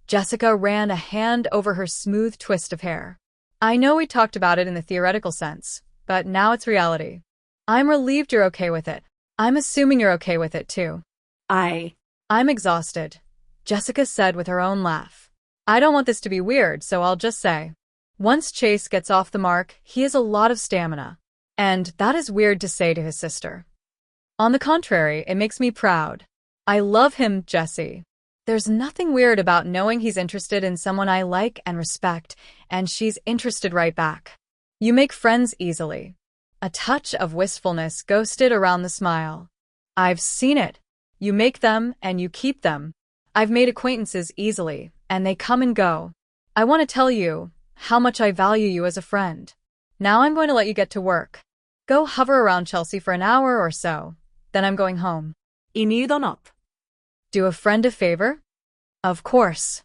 Jessica ran a hand over her smooth twist of hair. "I know we talked about it in the theoretical sense, but now it's reality. I'm relieved you're okay with it. I'm assuming you're okay with it, too." I'm exhausted," Jessica said with her own laugh. "I don't want this to be weird, so I'll just say. Once Chase gets off the mark, he has a lot of stamina. And that is weird to say to his sister. On the contrary, it makes me proud. I love him, Jessie. There's nothing weird about knowing he's interested in someone I like and respect, and she's interested right back. You make friends easily." A touch of wistfulness ghosted around the smile. "I've seen it. You make them and you keep them. I've made acquaintances easily, and they come and go. I want to tell you how much I value you as a friend. Now I'm going to let you get to work. Go hover around Chelsea for an hour or so, then I'm going home." Inidon up. "Do a friend a favor?" "Of course.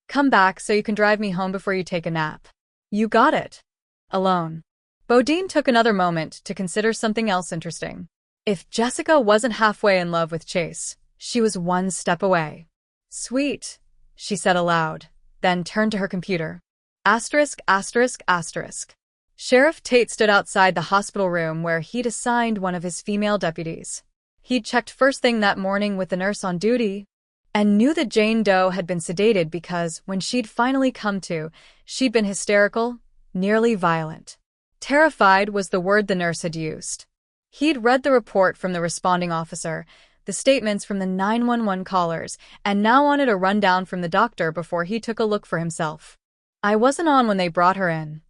Come back so you can drive me home before you take a nap." "You got it." "Alone." Bodine took another moment to consider something else interesting. If Jessica wasn't halfway in love with Chase, she was one step away. "Sweet," she said aloud, then turned to her computer. Asterisk, asterisk, asterisk. Sheriff Tate stood outside the hospital room where he'd assigned one of his female deputies. He'd checked first thing that morning with the nurse on duty, and knew that Jane Doe had been sedated because when she'd finally come to, she'd been hysterical, nearly violent. Terrified was the word the nurse had used. He'd read the report from the responding officer, the statements from the 911 callers, and now wanted a rundown from the doctor before he took a look for himself. "I wasn't on when they brought her in."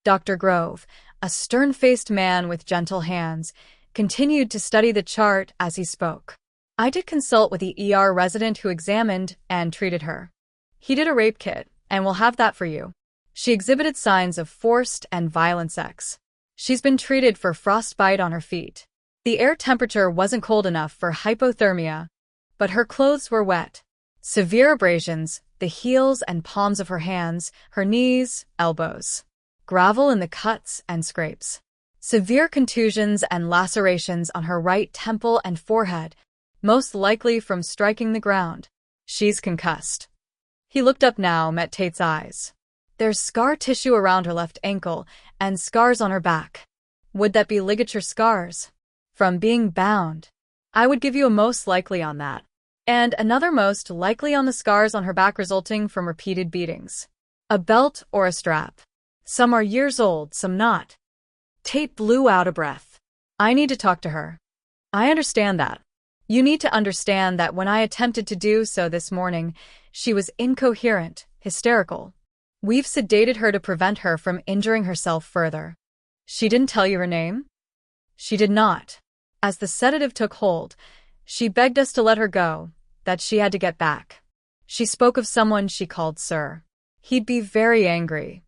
Dr. Grove, a stern-faced man with gentle hands, continued to study the chart as he spoke. "I did consult with the ER resident who examined and treated her. He did a rape kit, and we'll have that for you. She exhibited signs of forced and violent sex. She's been treated for frostbite on her feet. The air temperature wasn't cold enough for hypothermia, but her clothes were wet. Severe abrasions, the heels and palms of her hands, her knees, elbows. Gravel in the cuts and scrapes. Severe contusions and lacerations on her right temple and forehead, most likely from striking the ground. She's concussed." He looked up now, met Tate's eyes. "There's scar tissue around her left ankle and scars on her back. Would that be ligature scars? From being bound. I would give you a most likely on that. And another most likely on the scars on her back resulting from repeated beatings. A belt or a strap. Some are years old, some not." Tate blew out a breath. "I need to talk to her." "I understand that. You need to understand that when I attempted to do so this morning, she was incoherent, hysterical. We've sedated her to prevent her from injuring herself further." "She didn't tell you her name?" "She did not. As the sedative took hold, she begged us to let her go, that she had to get back. She spoke of someone she called Sir. He'd be very angry."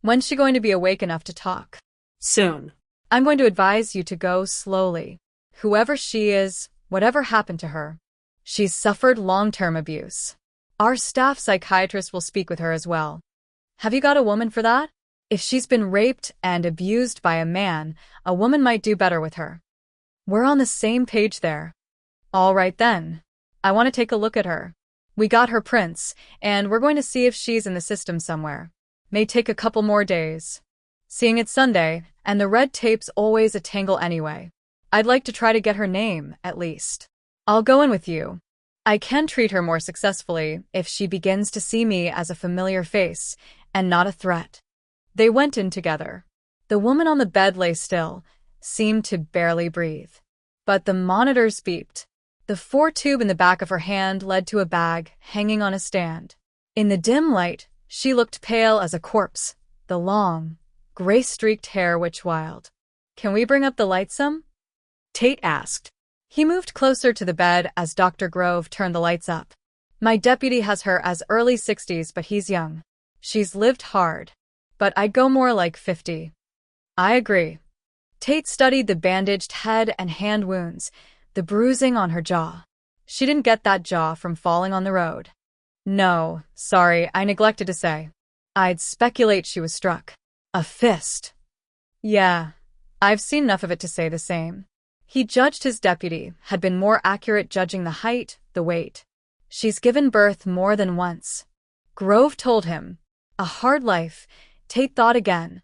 "When's she going to be awake enough to talk?" Soon. "I'm going to advise you to go slowly. Whoever she is, Whatever happened to her? She's suffered long-term abuse. Our staff psychiatrist will speak with her as well. Have you got a woman for that? If she's been raped and abused by a man, a woman might do better with her. We're on the same page there. All right then. I want to take a look at her. We got her prints, and we're going to see if she's in the system somewhere. May take a couple more days. Seeing it's Sunday, and the red tape's always a tangle anyway. I'd like to try to get her name, at least. I'll go in with you. I can treat her more successfully if she begins to see me as a familiar face and not a threat. They went in together. The woman on the bed lay still, seemed to barely breathe. But the monitors beeped. The 4-tube in the back of her hand led to a bag hanging on a stand. In the dim light, she looked pale as a corpse, the long, gray-streaked hair witch wild. Can we bring up the light some? Tate asked. He moved closer to the bed as Dr. Grove turned the lights up. My deputy has her as early 60s, but he's young. She's lived hard. But I'd go more like 50. I agree. Tate studied the bandaged head and hand wounds, the bruising on her jaw. She didn't get that jaw from falling on the road. No, sorry, I neglected to say. I'd speculate she was struck. A fist. Yeah, I've seen enough of it to say the same. He judged his deputy, had been more accurate judging the height, the weight. She's given birth more than once. Grove told him. A hard life, Tate thought again.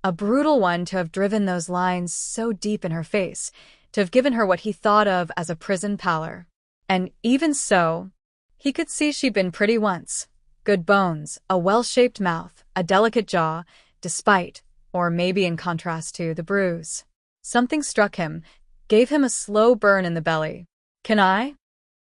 A brutal one to have driven those lines so deep in her face, to have given her what he thought of as a prison pallor. And even so, he could see she'd been pretty once. Good bones, a well-shaped mouth, a delicate jaw, despite, or maybe in contrast to, the bruise. Something struck him, gave him a slow burn in the belly. Can I?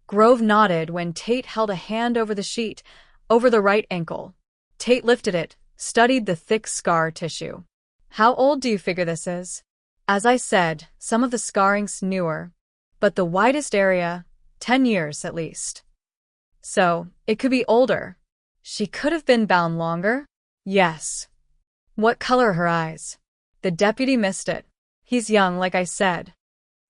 Grove nodded when Tate held a hand over the sheet, over the right ankle. Tate lifted it, studied the thick scar tissue. How old do you figure this is? As I said, some of the scarring's newer, but the widest area, 10 years at least. So, it could be older. She could have been bound longer? Yes. What color are her eyes? The deputy missed it. He's young, like I said.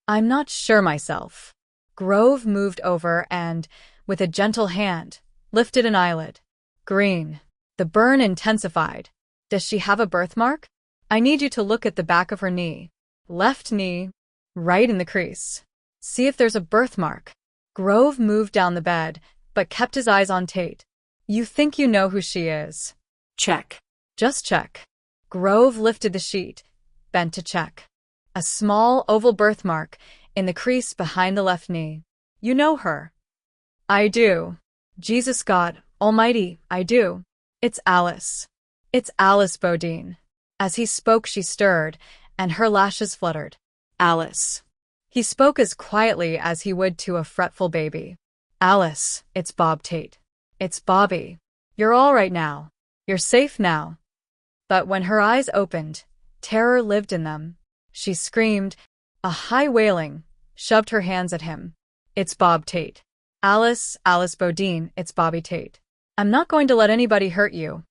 I'm not sure myself. Grove moved over and, with a gentle hand, lifted an eyelid. Green. The burn intensified. Does she have a birthmark? I need you to look at the back of her knee. Left knee, right in the crease. See if there's a birthmark. Grove moved down the bed, but kept his eyes on Tate. You think you know who she is? Check. Just check. Grove lifted the sheet, bent to check. A small oval birthmark in the crease behind the left knee. You know her? I do. Jesus God Almighty, I do. It's Alice. It's Alice Bodine. As he spoke, she stirred, and her lashes fluttered. Alice. He spoke as quietly as he would to a fretful baby. Alice, it's Bob Tate. It's Bobby. You're all right now. You're safe now. But when her eyes opened, terror lived in them. She screamed, a high wailing, shoved her hands at him. It's Bob Tate. Alice Bodine, it's Bobby Tate. I'm not going to let anybody hurt you.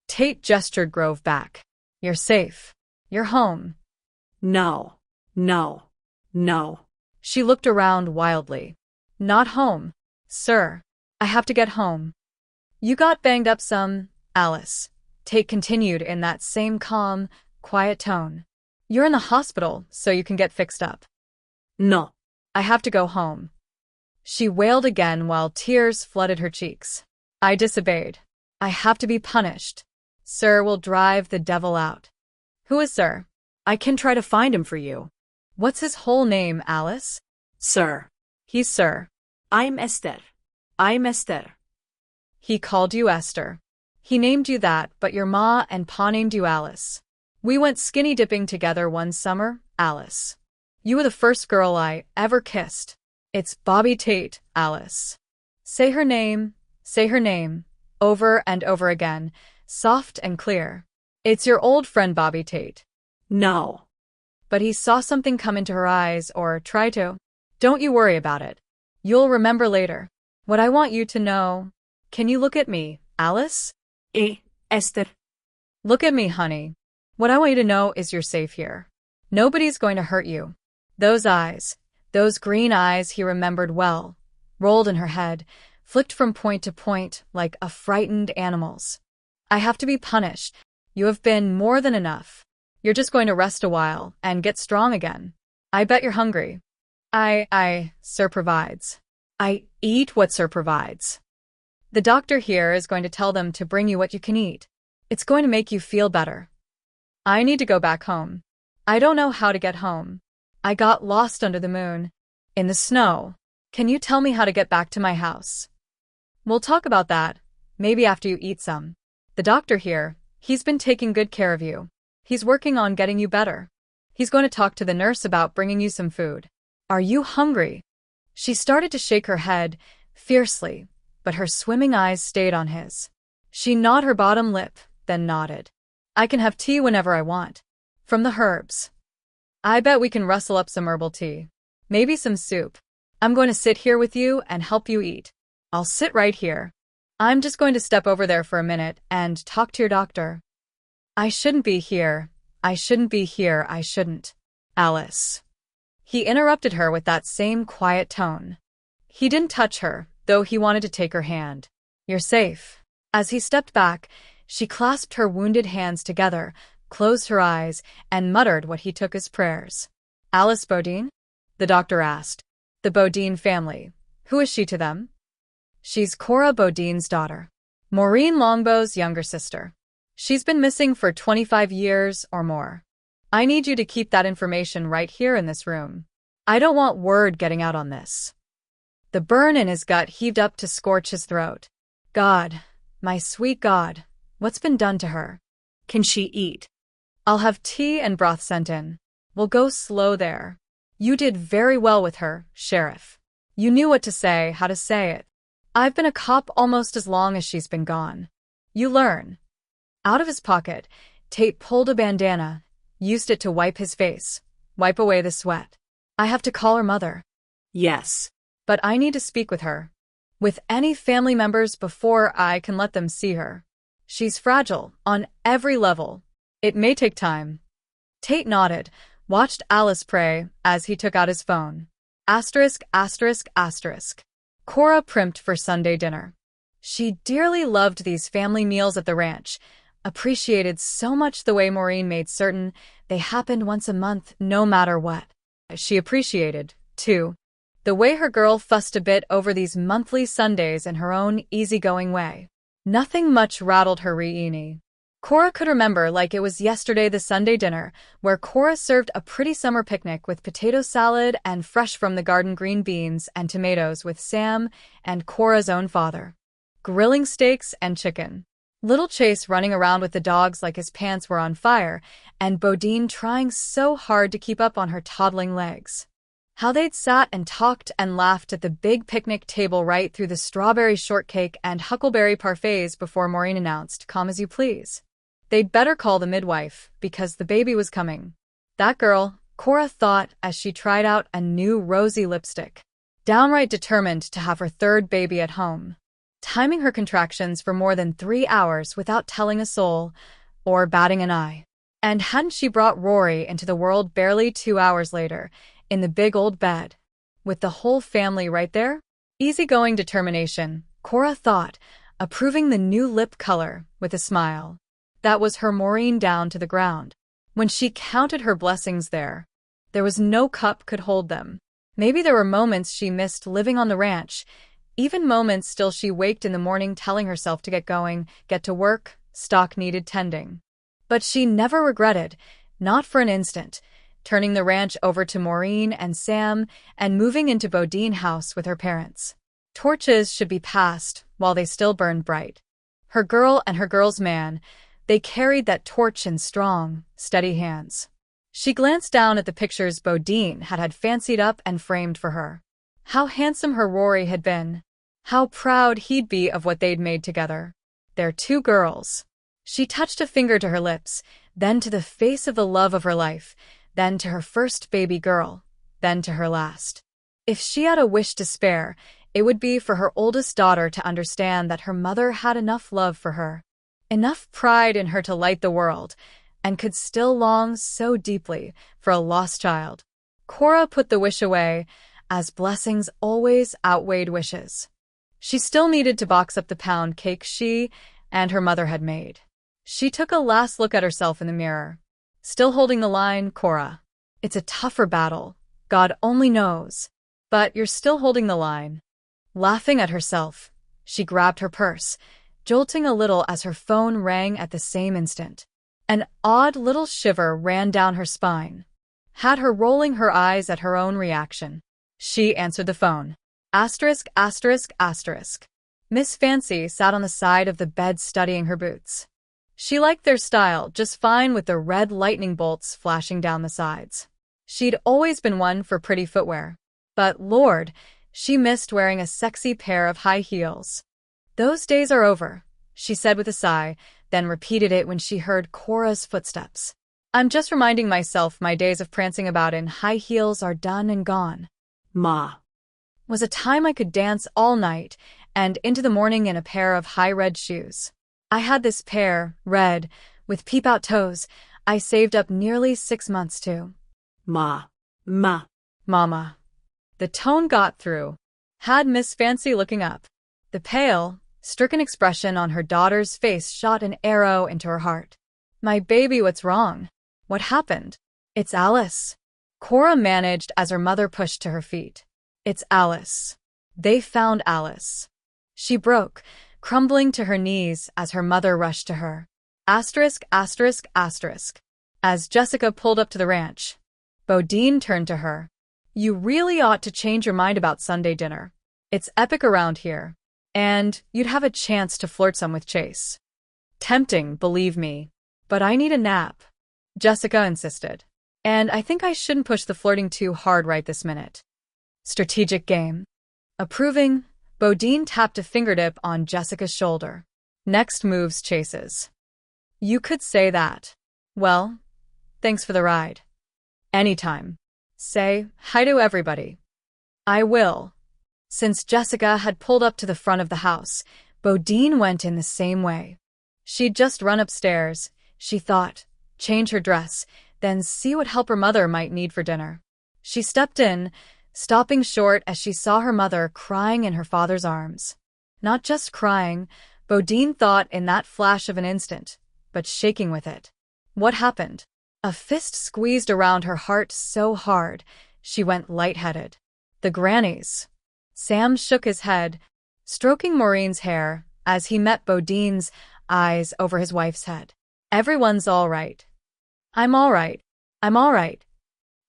Tate gestured Grove back. You're safe. You're home. No. No. No. She looked around wildly. Not home. Sir, I have to get home. You got banged up some, Alice. Tate continued in that same calm, quiet tone. You're in the hospital, so you can get fixed up. No. I have to go home. She wailed again while tears flooded her cheeks. I disobeyed. I have to be punished. Sir will drive the devil out. Who is Sir? I can try to find him for you. What's his whole name, Alice? Sir. He's Sir. I'm Esther. I'm Esther. He called you Esther. He named you that, but your ma and pa named you Alice. We went skinny dipping together one summer, Alice. You were the first girl I ever kissed. It's Bobby Tate, Alice. Say her name, over and over again, soft and clear. It's your old friend Bobby Tate. No. But he saw something come into her eyes, or try to. Don't you worry about it. You'll remember later. What I want you to know. Can you look at me, Alice? Esther. Look at me, honey. What I want you to know is you're safe here. Nobody's going to hurt you. Those eyes, Those green eyes he remembered well, rolled in her head, flicked from point to point like a frightened animal's. I have to be punished. You have been more than enough. You're just going to rest a while and get strong again. I bet you're hungry. Sir provides. I eat what Sir provides. The doctor here is going to tell them to bring you what you can eat. It's going to make you feel better. I need to go back home. I don't know how to get home. I got lost under the moon. In the snow. Can you tell me how to get back to my house? We'll talk about that, maybe after you eat some. The doctor here, he's been taking good care of you. He's working on getting you better. He's going to talk to the nurse about bringing you some food. Are you hungry? She started to shake her head, fiercely, but her swimming eyes stayed on his. She gnawed her bottom lip, then nodded. I can have tea whenever I want. From the herbs. I bet we can rustle up some herbal tea. Maybe some soup. I'm going to sit here with you and help you eat. I'll sit right here. I'm just going to step over there for a minute and talk to your doctor. I shouldn't be here. I shouldn't be here. I shouldn't. Alice. He interrupted her with that same quiet tone. He didn't touch her, though he wanted to take her hand. You're safe. As he stepped back, she clasped her wounded hands together, closed her eyes, and muttered what he took as prayers. Alice Bodine? The doctor asked. The Bodine family. Who is she to them? She's Cora Bodine's daughter. Maureen Longbow's younger sister. She's been missing for 25 years or more. I need you to keep that information right here in this room. I don't want word getting out on this. The burn in his gut heaved up to scorch his throat. God, my sweet God, what's been done to her? Can she eat? I'll have tea and broth sent in. We'll go slow there. You did very well with her, Sheriff. You knew what to say, how to say it. I've been a cop almost as long as she's been gone. You learn. Out of his pocket, Tate pulled a bandana, used it to wipe his face, wipe away the sweat. I have to call her mother. Yes. But I need to speak with her. With any family members before I can let them see her. She's fragile, on every level. It may take time. Tate nodded, watched Alice pray as he took out his phone. Asterisk, asterisk, asterisk. Cora primped for Sunday dinner. She dearly loved these family meals at the ranch, appreciated so much the way Maureen made certain they happened once a month no matter what. She appreciated, too, the way her girl fussed a bit over these monthly Sundays in her own easygoing way. Nothing much rattled her reini. Cora could remember like it was yesterday the Sunday dinner, where Cora served a pretty summer picnic with potato salad and fresh from the garden green beans and tomatoes with Sam and Cora's own father. Grilling steaks and chicken. Little Chase running around with the dogs like his pants were on fire, and Bodine trying so hard to keep up on her toddling legs. How they'd sat and talked and laughed at the big picnic table right through the strawberry shortcake and huckleberry parfaits before Maureen announced, "Come as you please." They'd better call the midwife, because the baby was coming. That girl, Cora thought as she tried out a new rosy lipstick. Downright determined to have her third baby at home. Timing her contractions for more than 3 hours without telling a soul, or batting an eye. And hadn't she brought Rory into the world barely 2 hours later, in the big old bed, with the whole family right there? Easygoing determination, Cora thought, approving the new lip color with a smile. That was her Maureen down to the ground. When she counted her blessings there was no cup could hold them. Maybe there were moments she missed living on the ranch, even moments still she waked in the morning telling herself to get going, get to work, stock needed tending. But she never regretted, not for an instant, turning the ranch over to Maureen and Sam and moving into Bodine House with her parents. Torches should be passed while they still burned bright. Her girl and her girl's man, they carried that torch in strong, steady hands. She glanced down at the pictures Bodine had fancied up and framed for her. How handsome her Rory had been. How proud he'd be of what they'd made together. Their 2 girls. She touched a finger to her lips, then to the face of the love of her life, then to her first baby girl, then to her last. If she had a wish to spare, it would be for her oldest daughter to understand that her mother had enough love for her. Enough pride in her to light the world, and could still long so deeply for a lost child. Cora put the wish away, as blessings always outweighed wishes. She still needed to box up the pound cake she and her mother had made. She took a last look at herself in the mirror. Still holding the line, Cora. It's a tougher battle. God only knows. But you're still holding the line. Laughing at herself, she grabbed her purse, jolting a little as her phone rang at the same instant. An odd little shiver ran down her spine, had her rolling her eyes at her own reaction. She answered the phone. Asterisk, asterisk, asterisk. Miss Fancy sat on the side of the bed studying her boots. She liked their style just fine with the red lightning bolts flashing down the sides. She'd always been one for pretty footwear. But Lord, she missed wearing a sexy pair of high heels. Those days are over, she said with a sigh, then repeated it when she heard Cora's footsteps. I'm just reminding myself my days of prancing about in high heels are done and gone. Ma. Was a time I could dance all night and into the morning in a pair of high red shoes. I had this pair, red, with peep-out toes, I saved up nearly 6 months to. Ma. Mama. The tone got through. Had Miss Fancy looking up. The pale, stricken expression on her daughter's face shot an arrow into her heart. My baby, what's wrong? What happened? It's Alice. Cora managed as her mother pushed to her feet. It's Alice. They found Alice. She broke, crumbling to her knees as her mother rushed to her. Asterisk, asterisk, asterisk. As Jessica pulled up to the ranch, Bodine turned to her. You really ought to change your mind about Sunday dinner. It's epic around here. And you'd have a chance to flirt some with Chase. Tempting, believe me. But I need a nap, Jessica insisted. And I think I shouldn't push the flirting too hard right this minute. Strategic game. Approving, Bodine tapped a fingertip on Jessica's shoulder. Next move's Chase's. You could say that. Well, thanks for the ride. Anytime. Say hi to everybody. I will. Since Jessica had pulled up to the front of the house, Bodine went in the same way. She'd just run upstairs, she thought, change her dress, then see what help her mother might need for dinner. She stepped in, stopping short as she saw her mother crying in her father's arms. Not just crying, Bodine thought in that flash of an instant, but shaking with it. What happened? A fist squeezed around her heart so hard, she went lightheaded. The grannies. Sam shook his head, stroking Maureen's hair as he met Bodine's eyes over his wife's head. Everyone's all right. I'm all right. I'm all right.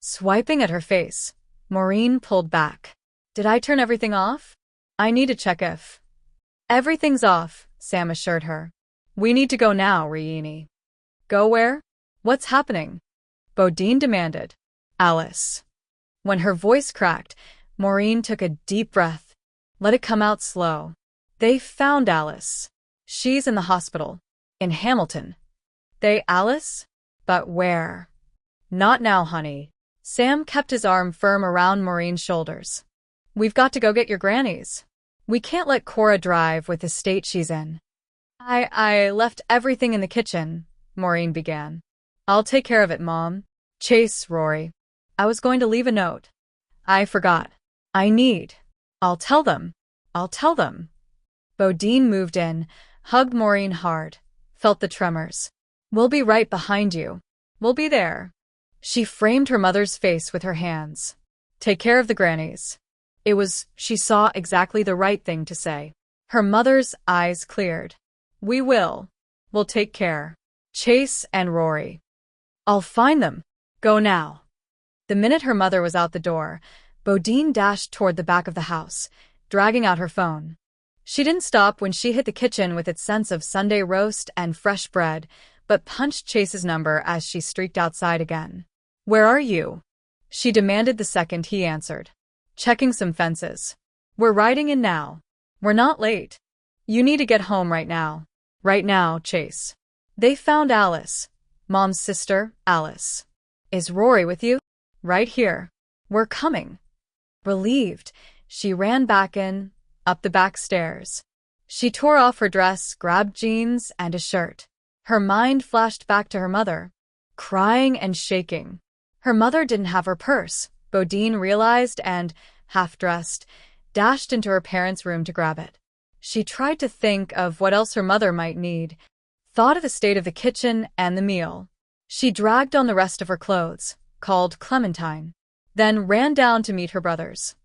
Swiping at her face, Maureen pulled back. Did I turn everything off? I need to check if. Everything's off, Sam assured her. We need to go now, Rieni. Go where? What's happening? Bodine demanded. Alice. When her voice cracked, Maureen took a deep breath. Let it come out slow. They found Alice. She's in the hospital. In Hamilton. They Alice? But where? Not now, honey. Sam kept his arm firm around Maureen's shoulders. We've got to go get your grannies. We can't let Cora drive with the state she's in. I left everything in the kitchen, Maureen began. I'll take care of it, Mom. Chase, Rory. I was going to leave a note. I forgot. I'll tell them. Bodine moved in, hugged Maureen hard, felt the tremors. We'll be right behind you. We'll be there. She framed her mother's face with her hands. Take care of the grannies. She saw exactly the right thing to say. Her mother's eyes cleared. We will. We'll take care. Chase and Rory. I'll find them. Go now. The minute her mother was out the door, Bodine dashed toward the back of the house, dragging out her phone. She didn't stop when she hit the kitchen with its sense of Sunday roast and fresh bread, but punched Chase's number as she streaked outside again. Where are you? She demanded the second he answered. Checking some fences. We're riding in now. We're not late. You need to get home right now. Right now, Chase. They found Alice. Mom's sister, Alice. Is Rory with you? Right here. We're coming. Relieved, she ran back in, up the back stairs. She tore off her dress, grabbed jeans and a shirt. Her mind flashed back to her mother, crying and shaking. Her mother didn't have her purse, Bodine realized and, half-dressed, dashed into her parents' room to grab it. She tried to think of what else her mother might need, thought of the state of the kitchen and the meal. She dragged on the rest of her clothes, called Clementine, then ran down to meet her brothers.